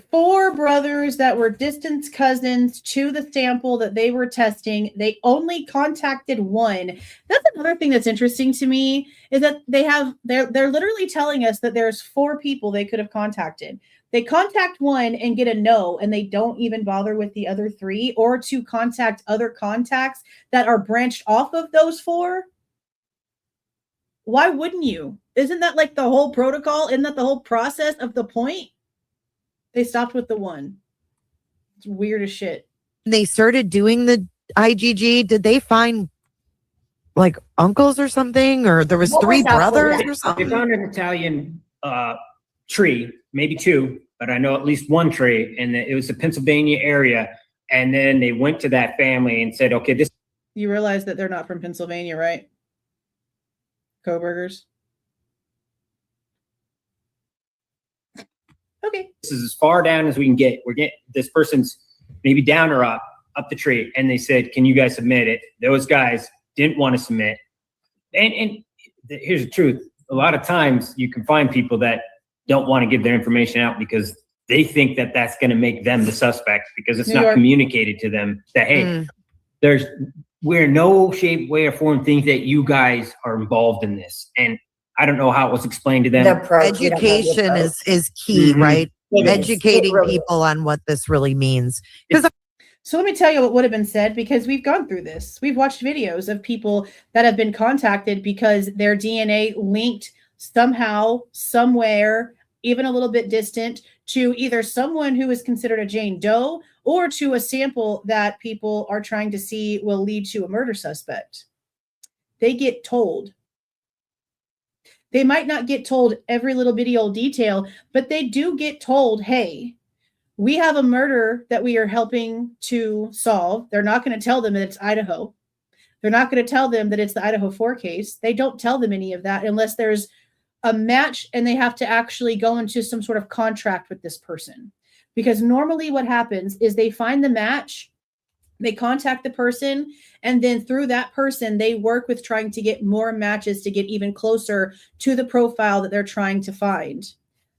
brothers that were distant cousins to the sample that they were testing. They only contacted one. That's another thing that's interesting to me is that they're literally telling us that there's 4 people they could have contacted. They contact one and get a no, and they don't even bother with the other 3 or to contact other contacts that are branched off of those 4. Why wouldn't you? Isn't that like the whole protocol? Isn't that the whole process of the point? They stopped with the 1. It's weird as shit. They started doing the IGG. Did they find like uncles or something? Or there was 3 brothers or something? They found an Italian tree, maybe 2, but I know at least 1 tree, and it was the Pennsylvania area. And then they went to that family and said, okay, this. You realize that they're not from Pennsylvania, right? Kohbergers. Okay. This is as far down as we can get. We're getting this person's maybe down or up the tree. And they said, can you guys submit it? Those guys didn't want to submit. And here's the truth. A lot of times you can find people that don't want to give their information out because they think that that's going to make them the suspect because it's not communicated to them that, hey, we're in no shape, way, or form think that you guys are involved in this. And I don't know how it was explained to them. Education is key, right? Educating people on what this really means. So let me tell you what would have been said, because we've gone through this. We've watched videos of people that have been contacted because their DNA linked somehow, somewhere, even a little bit distant, to either someone who is considered a Jane Doe or to a sample that people are trying to see will lead to a murder suspect. They get told. They might not get told every little bitty old detail, but they do get told, hey, we have a murder that we are helping to solve. They're not going to tell them that it's Idaho. They're not going to tell them that it's the Idaho 4 case. They don't tell them any of that unless there's a match and they have to actually go into some sort of contract with this person. Because normally what happens is they find the match, they contact the person, and then through that person, they work with trying to get more matches to get even closer to the profile that they're trying to find.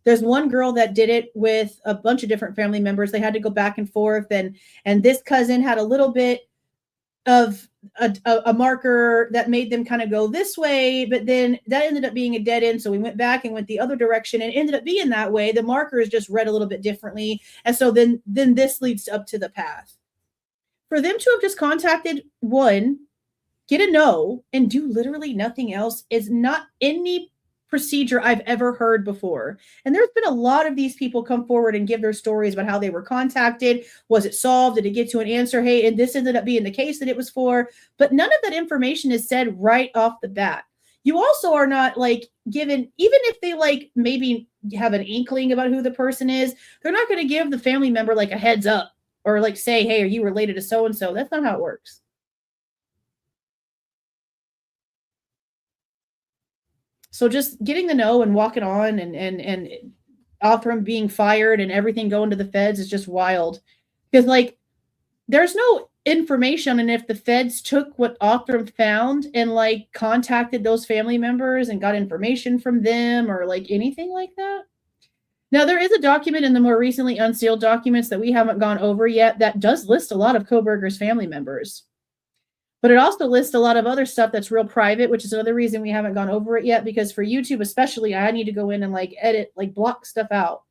There's one girl that did it with a bunch of different family members. They had to go back and forth, and this cousin had a little bit of a marker that made them kind of go this way, but then that ended up being a dead end. So we went back and went the other direction and ended up being that way. The marker is just read a little bit differently. And so then this leads up to the path. For them to have just contacted one, get a no, and do literally nothing else is not any procedure I've ever heard before. And there's been a lot of these people come forward and give their stories about how they were contacted. Was it solved? Did it get to an answer? Hey, and this ended up being the case that it was for. But none of that information is said right off the bat. You also are not like given, even if they like maybe have an inkling about who the person is, they're not going to give the family member like a heads up or like say, hey, are you related to so-and-so? That's not how it works. So just getting the no and walking on and Othram being fired and everything going to the feds is just wild. Because like there's no information on if the feds took what Othram found and like contacted those family members and got information from them or like anything like that. Now, there is a document in the more recently unsealed documents that we haven't gone over yet that does list a lot of Kohberger's family members. But it also lists a lot of other stuff that's real private, which is another reason we haven't gone over it yet, because for YouTube especially, I need to go in and like edit, like block stuff out.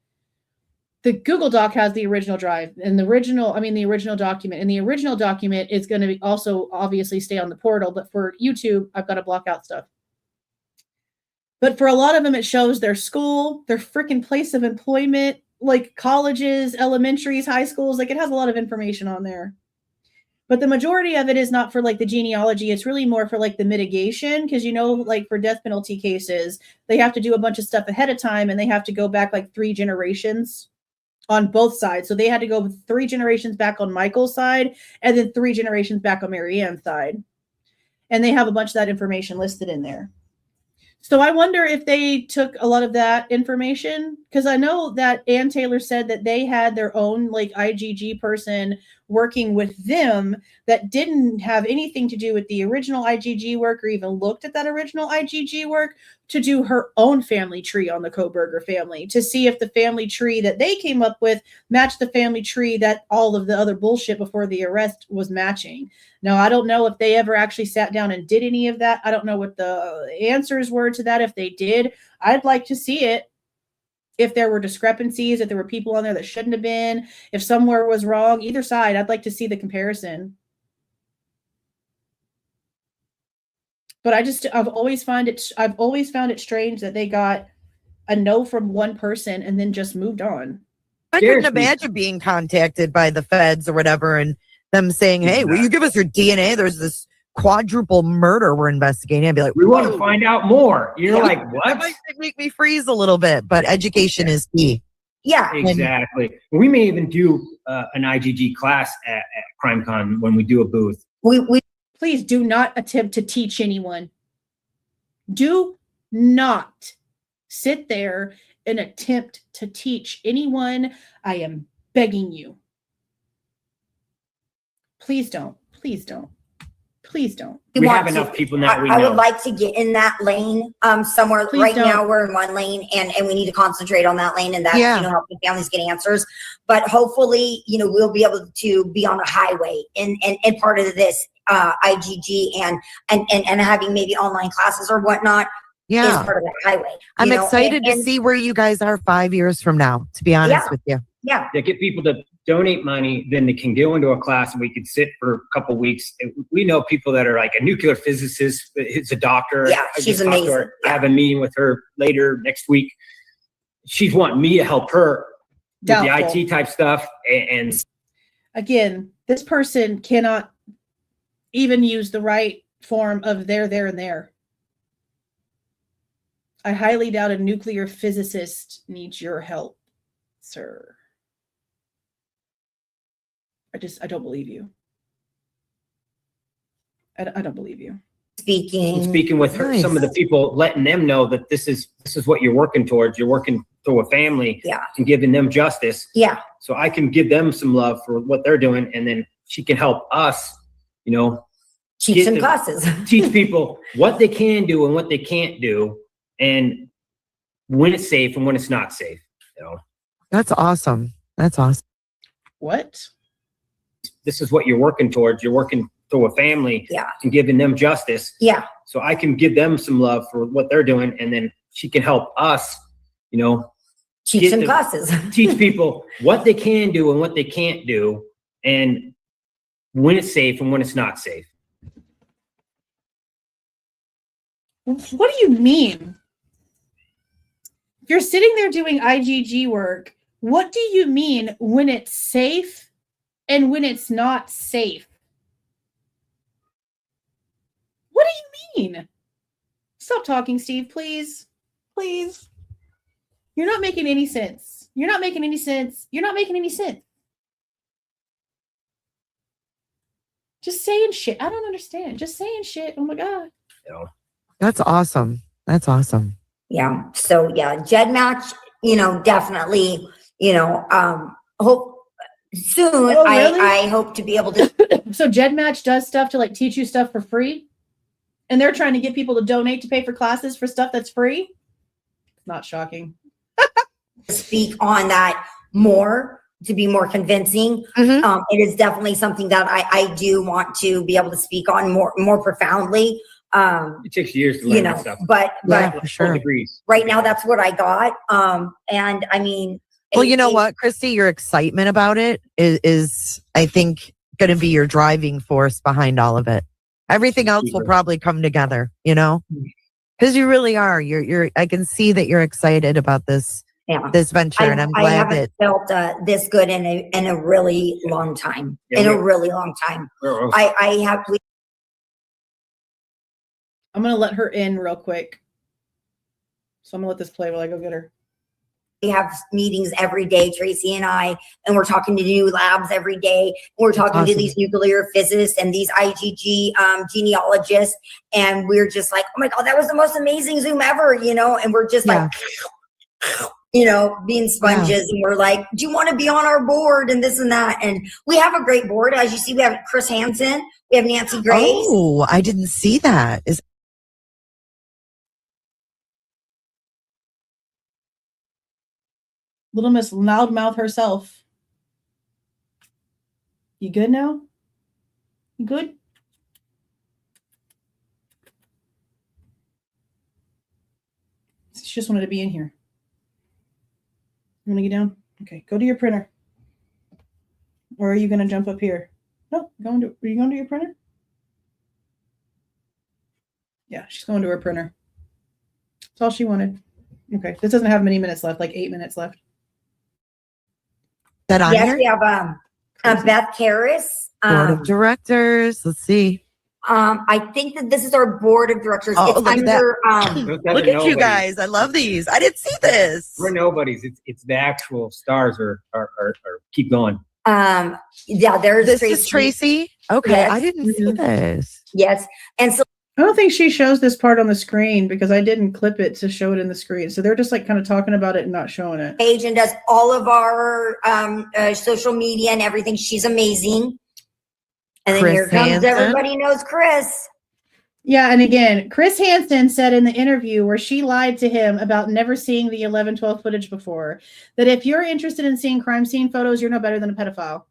The Google Doc has the original drive and the original document. And the original document is going to also obviously stay on the portal. But for YouTube, I've got to block out stuff. But for a lot of them, it shows their school, their freaking place of employment, like colleges, elementaries, high schools. Like it has a lot of information on there. But the majority of it is not for like the genealogy. It's really more for like the mitigation. Because, you know, like for death penalty cases, they have to do a bunch of stuff ahead of time and they have to go back like 3 generations on both sides. So they had to go 3 generations back on Michael's side and then 3 generations back on Mary Ann's side. And they have a bunch of that information listed in there. So I wonder if they took a lot of that information, because I know that Ann Taylor said that they had their own like IGG person working with them that didn't have anything to do with the original IGG work or even looked at that original IGG work, to do her own family tree on the Kohberger family to see if the family tree that they came up with matched the family tree that all of the other bullshit before the arrest was matching. Now, I don't know if they ever actually sat down and did any of that. I don't know what the answers were to that. If they did, I'd like to see it. If there were discrepancies, if there were people on there that shouldn't have been, if somewhere was wrong, either side, I'd like to see the comparison. But I've always found it strange that they got a no from one person and then just moved on. I couldn't imagine being contacted by the feds or whatever and them saying, hey, will you give us your DNA? There's this quadruple murder we're investigating. I'd be like, we want to find out more. You're like, what? That might make me freeze a little bit, but education is key. Yeah. Exactly. We may even do an IGG class at CrimeCon when we do a booth. Please do not attempt to teach anyone. Do not sit there and attempt to teach anyone. I am begging you. Please don't. Please don't. Please don't. We have enough people now. I would like to get in that lane somewhere. Please right don't. now we're in one lane and we need to concentrate on that lane, and that's helping families get answers. But hopefully, we'll be able to be on a highway and part of this IGG and having maybe online classes or whatnot is part of that highway. I'm excited to see where you guys are 5 years from now, to be honest with you. Yeah. To get people to donate money, then they can go into a class and we could sit for a couple of weeks. We know people that are like a nuclear physicist, it's a doctor. Yeah, she's amazing. I have a meeting with her later next week. She's wanting me to help her with the IT type stuff. And again, this person cannot even use the right form of there, and there. I highly doubt a nuclear physicist needs your help, sir. I don't believe you. I don't believe you. Speaking with her, some of the people, letting them know that this is what you're working towards. You're working through a family and giving them justice. Yeah. So I can give them some love for what they're doing, and then she can help us, teach some classes. Teach people what they can do and what they can't do, and when it's safe and when it's not safe. That's awesome. That's awesome. What? This is what you're working towards. You're working through a family and giving them justice. Yeah. So I can give them some love for what they're doing, and then she can help us, teach some classes. Teach people what they can do and what they can't do, and when it's safe and when it's not safe. What do you mean? You're sitting there doing IGG work. What do you mean when it's safe and when it's not safe? What do you mean? Stop talking, Steve, please. Please. You're not making any sense. You're not making any sense. You're not making any sense. Just saying shit. I don't understand. Just saying shit. Oh my God. That's awesome. That's awesome. Yeah. So yeah, GEDmatch definitely, hope soon. Oh, really? I hope to be able to. So GEDmatch does stuff to like teach you stuff for free, and they're trying to get people to donate to pay for classes for stuff that's free. Not shocking. Speak on that more to be more convincing. It is definitely something that I do want to be able to speak on more profoundly. It takes years to learn that stuff. But for sure. Degrees. Right now, that's what I got. And I mean, well, you know what, Kristi, your excitement about it is I think, going to be your driving force behind all of it. Everything else will probably come together, because you really are. You're. I can see that you're excited about this venture, and I'm glad I haven't felt this good in a really long time. A really long time. I have. I'm gonna let her in real quick. So I'm gonna let this play while I go get her. We have meetings every day, Tracy and I, and we're talking to new labs every day. We're talking to these nuclear physicists and these IgG genealogists, and we're just like, oh my God, that was the most amazing Zoom ever, and we're just like, being sponges, and we're like, do you want to be on our board and this and that? And we have a great board. As you see, we have Chris Hansen, we have Nancy Grace. Oh, I didn't see that. Little Miss Loudmouth herself. You good now? You good? She just wanted to be in here. You want to get down? Okay, go to your printer. Or are you going to jump up here? No, are you going to your printer? Yeah, she's going to her printer. That's all she wanted. Okay, this doesn't have many minutes left, like 8 minutes left. That on here? We have Beth Karras. Board of directors. Let's see. I think that this is our board of directors. Oh, it's look under. Look at you guys. I love these. I didn't see this. We're nobodies. It's the actual stars are keep going. There's this Tracy. is Tracy. Okay, yes. I didn't see this. Yes, and so I don't think she shows this part on the screen because I didn't clip it to show it in the screen. So they're just like kind of talking about it and not showing it. Agent does all of our social media and everything. She's amazing. And then Chris here comes Hansen. everybody knows Chris. Yeah, and again, Chris Hansen said in the interview where she lied to him about never seeing the 11/12 footage before, that if you're interested in seeing crime scene photos, you're no better than a pedophile.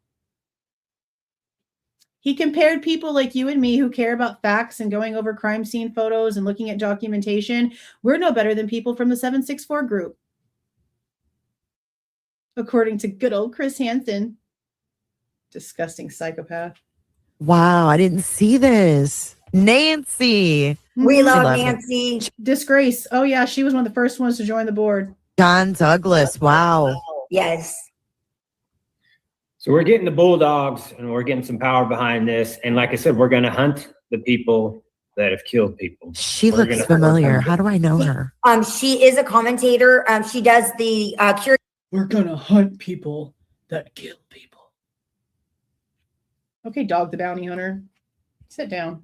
He compared people like you and me who care about facts and going over crime scene photos and looking at documentation. We're no better than people from the 764 group. According to good old Chris Hansen. Disgusting psychopath. Wow, I didn't see this. Nancy. We love Nancy. Disgrace. Oh, yeah, she was one of the first ones to join the board. John Douglas. Wow. Yes. So we're getting the bulldogs and we're getting some power behind this. And like I said, we're going to hunt the people that have killed people. She looks familiar. How do I know her? She is a commentator. She does the We're going to hunt people that kill people. Okay, Dog the Bounty Hunter. Sit down.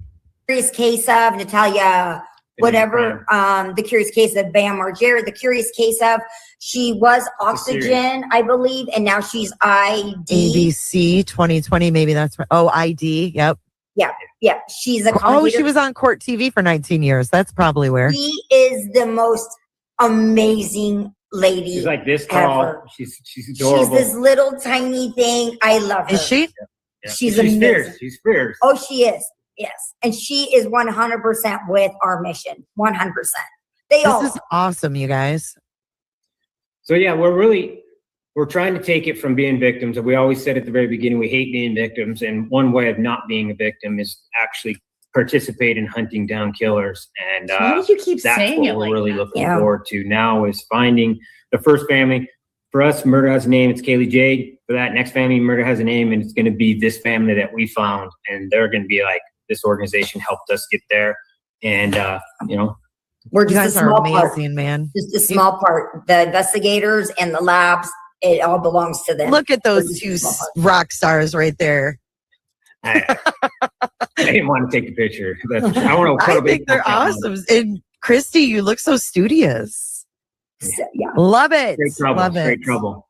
Curious Case of Natalia, whatever. The Curious Case of Bam Margera. The Curious Case of, she was Oxygen, I believe, and now she's ID. ABC 2020, maybe that's right. Oh, ID. Yep. Yeah. She's a commentator. Oh, she was on Court TV for 19 years. That's probably where. She is the most amazing lady. She's like this tall. Ever. She's adorable. She's this little tiny thing. I love her. Is she? Yeah. She's amazing. Fierce. She's fierce. Oh, she is. Yes. And she is 100% with our mission. 100%. This is awesome, you guys. So yeah, we're trying to take it from being victims. And we always said at the very beginning, we hate being victims. And one way of not being a victim is actually participate in hunting down killers. And why do you keep that's saying what it we're like really that? looking forward to now is finding the first family. For us, murder has a name. It's Kaylee Jade. For that next family, murder has a name, and it's going to be this family that we found. And they're going to be like, this organization helped us get there. And, we're you guys just a are small amazing, part. man. Just a small part. The investigators and the labs, it all belongs to them. Look at those two rock stars right there. I didn't want to take the picture. I want to. I think they're awesome. And Kristi, you look so studious. So, yeah. Love it. Straight trouble. Love it. Straight trouble.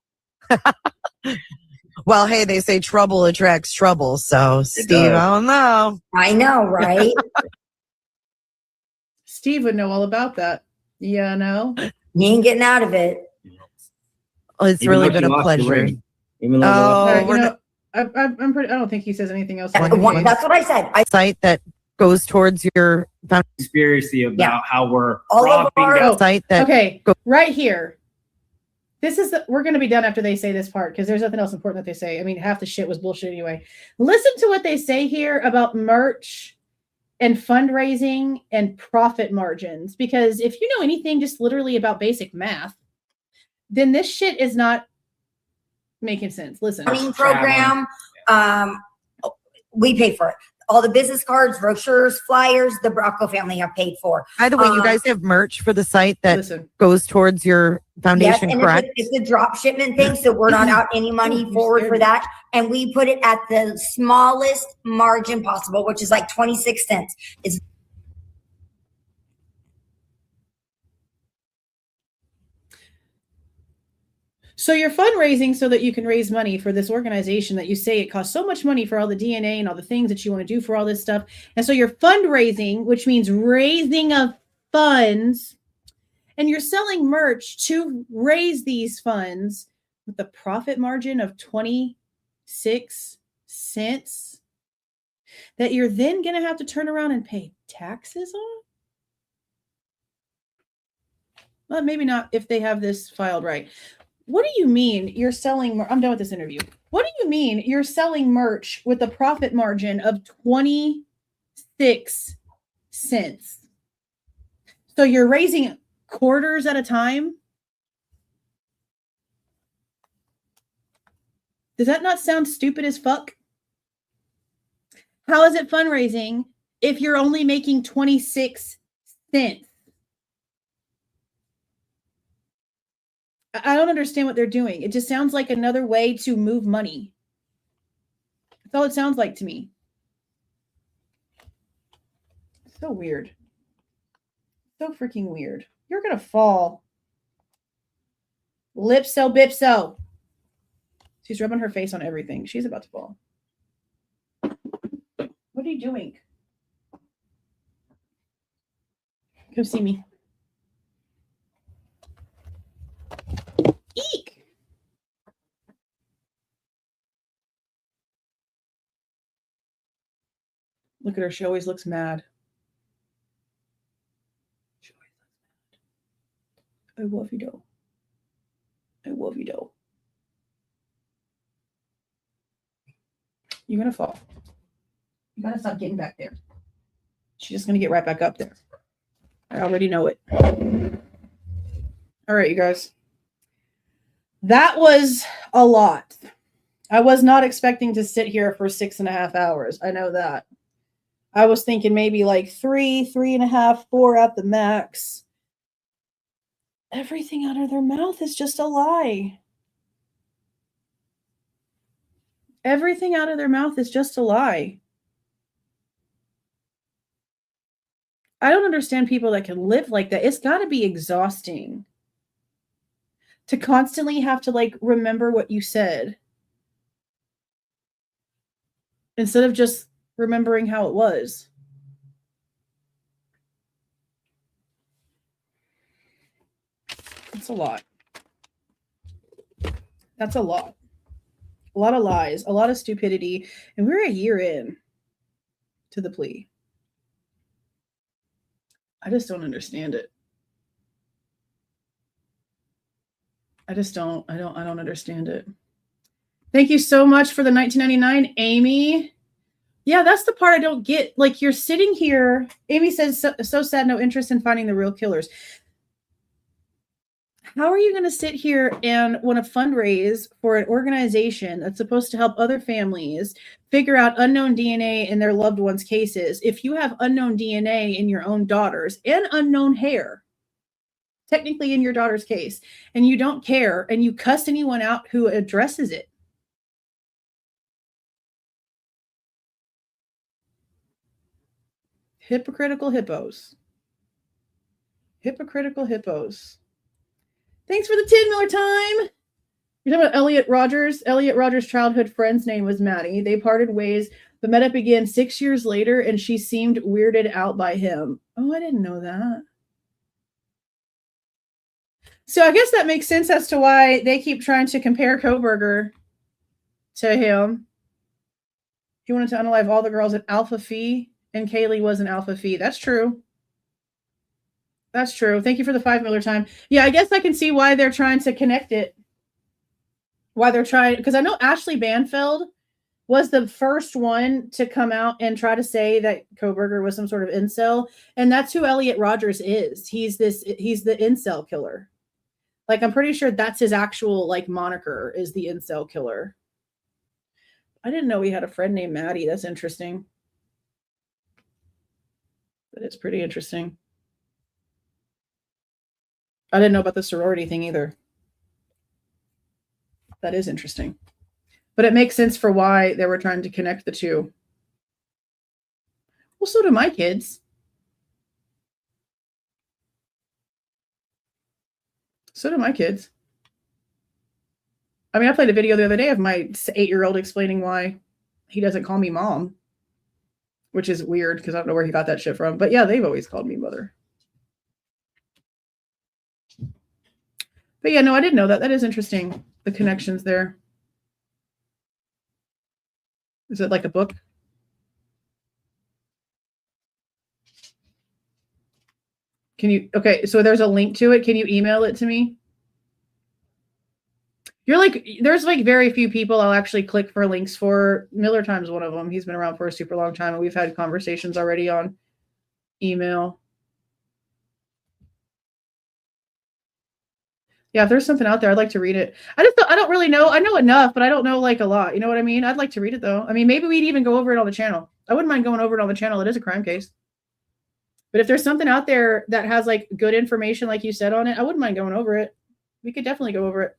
Well, hey, they say trouble attracts trouble. So, Steve, does. I don't know. I know, right? Steve would know all about that. Yeah, no. You ain't getting out of it. Oh, it's Even really though been she a lost the pleasure. ring. Even though Oh, You know, I'm pretty. I don't think he says anything else. That's what I said. Site that goes towards your conspiracy about how we're All of robbing our- the site that Okay, right here. This is we're going to be done after they say this part because there's nothing else important that they say. I mean, half the shit was bullshit anyway. Listen to what they say here about merch and fundraising and profit margins. Because if you know anything just literally about basic math, then this shit is not making sense. Listen. Program, we pay for it. All the business cards, brochures, flyers, the Bracco family have paid for. By the way, you guys have merch for the site that Listen. goes towards your foundation, and correct? it's a drop shipment thing, so we're not out any money forward for that. And we put it at the smallest margin possible, which is like 26 cents. It's So you're fundraising so that you can raise money for this organization that you say it costs so much money for all the DNA and all the things that you want to do for all this stuff. And so you're fundraising, which means raising of funds, and you're selling merch to raise these funds with a profit margin of 26 cents that you're then going to have to turn around and pay taxes on? Well, maybe not if they have this filed right. What do you mean you're selling? I'm done with this interview. What do you mean you're selling merch with a profit margin of 26 cents? So you're raising quarters at a time? Does that not sound stupid as fuck? How is it fundraising if you're only making 26 cents? I don't understand what they're doing. It just sounds like another way to move money. That's all it sounds like to me. So weird. So freaking weird. You're going to fall. Lipso bipso. She's rubbing her face on everything. She's about to fall. What are you doing? Come see me. Eek! Look at her. She always looks mad. I love you, though. I love you, though. You're going to fall. You got to stop getting back there. She's just going to get right back up there. I already know it. All right, you guys. That was a lot. I was not expecting to sit here for 6.5 hours. I know that. I was thinking maybe like 3.5, 4 at the max. Everything out of their mouth is just a lie. Everything out of their mouth is just a lie. I don't understand people that can live like that. It's got to be exhausting to constantly have to like remember what you said instead of just remembering how it was. That's a lot. That's a lot. A lot of lies, a lot of stupidity, and we're a year in to the plea. I just don't understand it. I don't understand it. Thank you so much for the 1999, Amy. Yeah, that's the part I don't get. Like, you're sitting here. Amy says, so sad, no interest in finding the real killers. How are you going to sit here and want to fundraise for an organization that's supposed to help other families figure out unknown DNA in their loved ones' cases if you have unknown DNA in your own daughters and unknown hair, technically in your daughter's case, and you don't care and you cuss anyone out who addresses it? Hypocritical hippos. Hypocritical hippos. Thanks for the 10 Miller time. You're talking about Elliot Rogers. Elliot Rogers' childhood friend's name was Maddie. They parted ways, but met up again 6 years later, and she seemed weirded out by him. Oh, I didn't know that. So I guess that makes sense as to why they keep trying to compare Kohberger to him. He wanted to unalive all the girls at Alpha Phi, and Kaylee was an Alpha Phi. That's true. That's true. Thank you for the 5 Miller time. Yeah, I guess I can see why they're trying to connect it. Why they're trying, because I know Ashley Banfeld was the first one to come out and try to say that Kohberger was some sort of incel, and that's who Elliot Rogers is. He's the incel killer. Like, I'm pretty sure that's his actual like moniker, is the incel killer. I didn't know he had a friend named Maddie. That's interesting. That is pretty interesting. I didn't know about the sorority thing either. That is interesting. But it makes sense for why they were trying to connect the two. Well, so do my kids. So do my kids. I mean, I played a video the other day of my 8-year-old explaining why he doesn't call me mom, which is weird because I don't know where he got that shit from. But yeah, they've always called me mother. But yeah, no, I didn't know that. That is interesting. The connections there. Is it like a book? Can you, okay, so there's a link to it. Can you email it to me? You're like, there's like very few people I'll actually click for links for. Miller Time's one of them. He's been around for a super long time, and we've had conversations already on email. Yeah, if there's something out there, I'd like to read it. I don't really know. I know enough, but I don't know like a lot. You know what I mean? I'd like to read it though. I mean, maybe we'd even go over it on the channel. I wouldn't mind going over it on the channel. It is a crime case. But if there's something out there that has like good information, like you said on it, I wouldn't mind going over it. We could definitely go over it.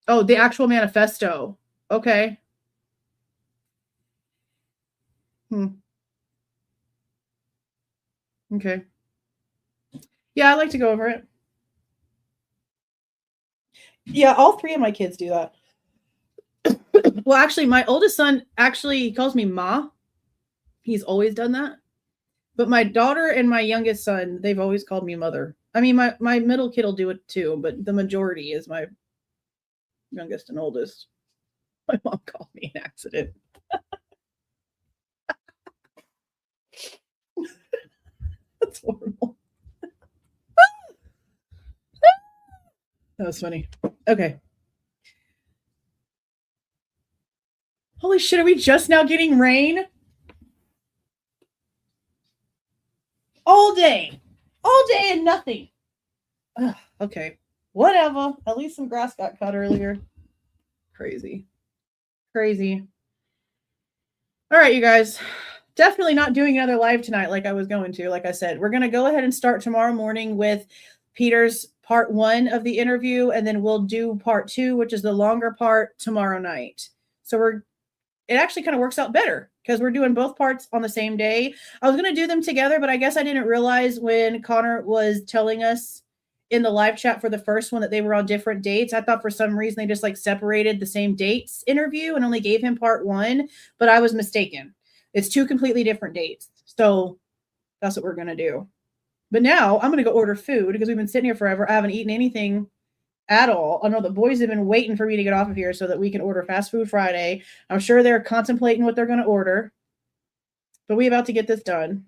Oh, the actual manifesto. Okay. Okay. Yeah, I'd like to go over it. Yeah, all 3 of my kids do that. Well, actually, my oldest son actually calls me Ma. He's always done that. But my daughter and my youngest son, they've always called me mother. I mean, my middle kid will do it too, but the majority is my youngest and oldest. My mom called me an accident. That's horrible. That was funny. Okay. Holy shit, are we just now getting rain? All day. All day and nothing. Ugh, okay. Whatever. At least some grass got cut earlier. Crazy. Crazy. All right, you guys. Definitely not doing another live tonight like I was going to. Like I said, we're going to go ahead and start tomorrow morning with Peter's part 1 of the interview, and then we'll do part 2, which is the longer part, tomorrow night. So it actually kind of works out better because we're doing both parts on the same day. I was going to do them together, but I guess I didn't realize when Connor was telling us in the live chat for the first one that they were on different dates. I thought for some reason they just like separated the same dates interview and only gave him part 1, but I was mistaken. It's 2 completely different dates. So that's what we're going to do. But now I'm going to go order food because we've been sitting here forever. I haven't eaten anything at all. I know the boys have been waiting for me to get off of here so that we can order Fast Food Friday. I'm sure they're contemplating what they're going to order. But we're about to get this done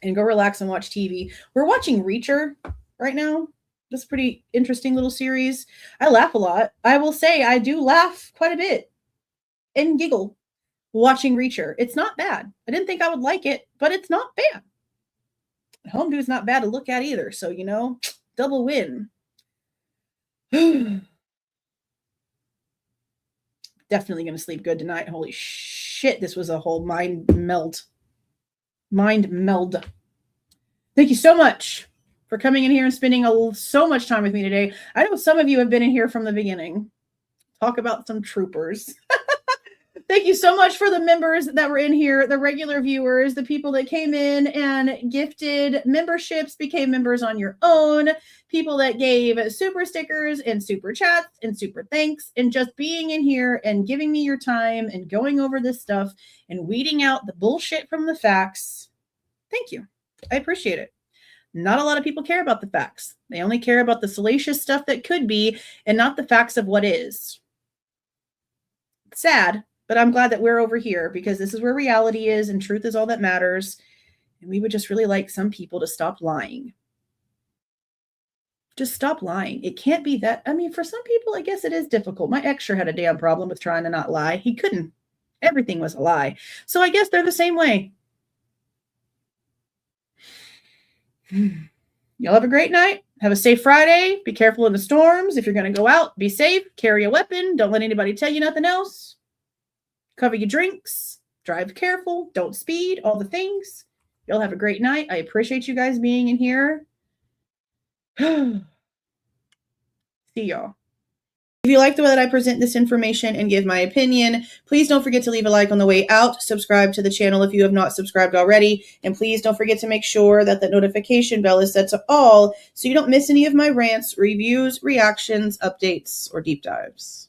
and go relax and watch TV. We're watching Reacher right now. This pretty interesting little series. I laugh a lot. I will say I do laugh quite a bit and giggle watching Reacher. It's not bad. I didn't think I would like it, but it's not bad. Home Dude's not bad to look at either. So, you know, double win. Definitely going to sleep good tonight. Holy shit. This was a whole mind meld. Mind meld. Thank you so much for coming in here and spending so much time with me today. I know some of you have been in here from the beginning. Talk about some troopers. Thank you so much for the members that were in here, the regular viewers, the people that came in and gifted memberships, became members on your own, people that gave super stickers and super chats and super thanks, and just being in here and giving me your time and going over this stuff and weeding out the bullshit from the facts. Thank you. I appreciate it. Not a lot of people care about the facts. They only care about the salacious stuff that could be and not the facts of what is. Sad. But I'm glad that we're over here because this is where reality is and truth is all that matters. And we would just really like some people to stop lying. Just stop lying. It can't be that. I mean, for some people, I guess it is difficult. My ex sure had a damn problem with trying to not lie. He couldn't. Everything was a lie. So I guess they're the same way. Y'all have a great night. Have a safe Friday. Be careful in the storms. If you're going to go out, be safe. Carry a weapon. Don't let anybody tell you nothing else. Cover your drinks, drive careful, don't speed, all the things. Y'all have a great night. I appreciate you guys being in here. See y'all. If you like the way that I present this information and give my opinion, please don't forget to leave a like on the way out. Subscribe to the channel if you have not subscribed already. And please don't forget to make sure that the notification bell is set to all so you don't miss any of my rants, reviews, reactions, updates, or deep dives.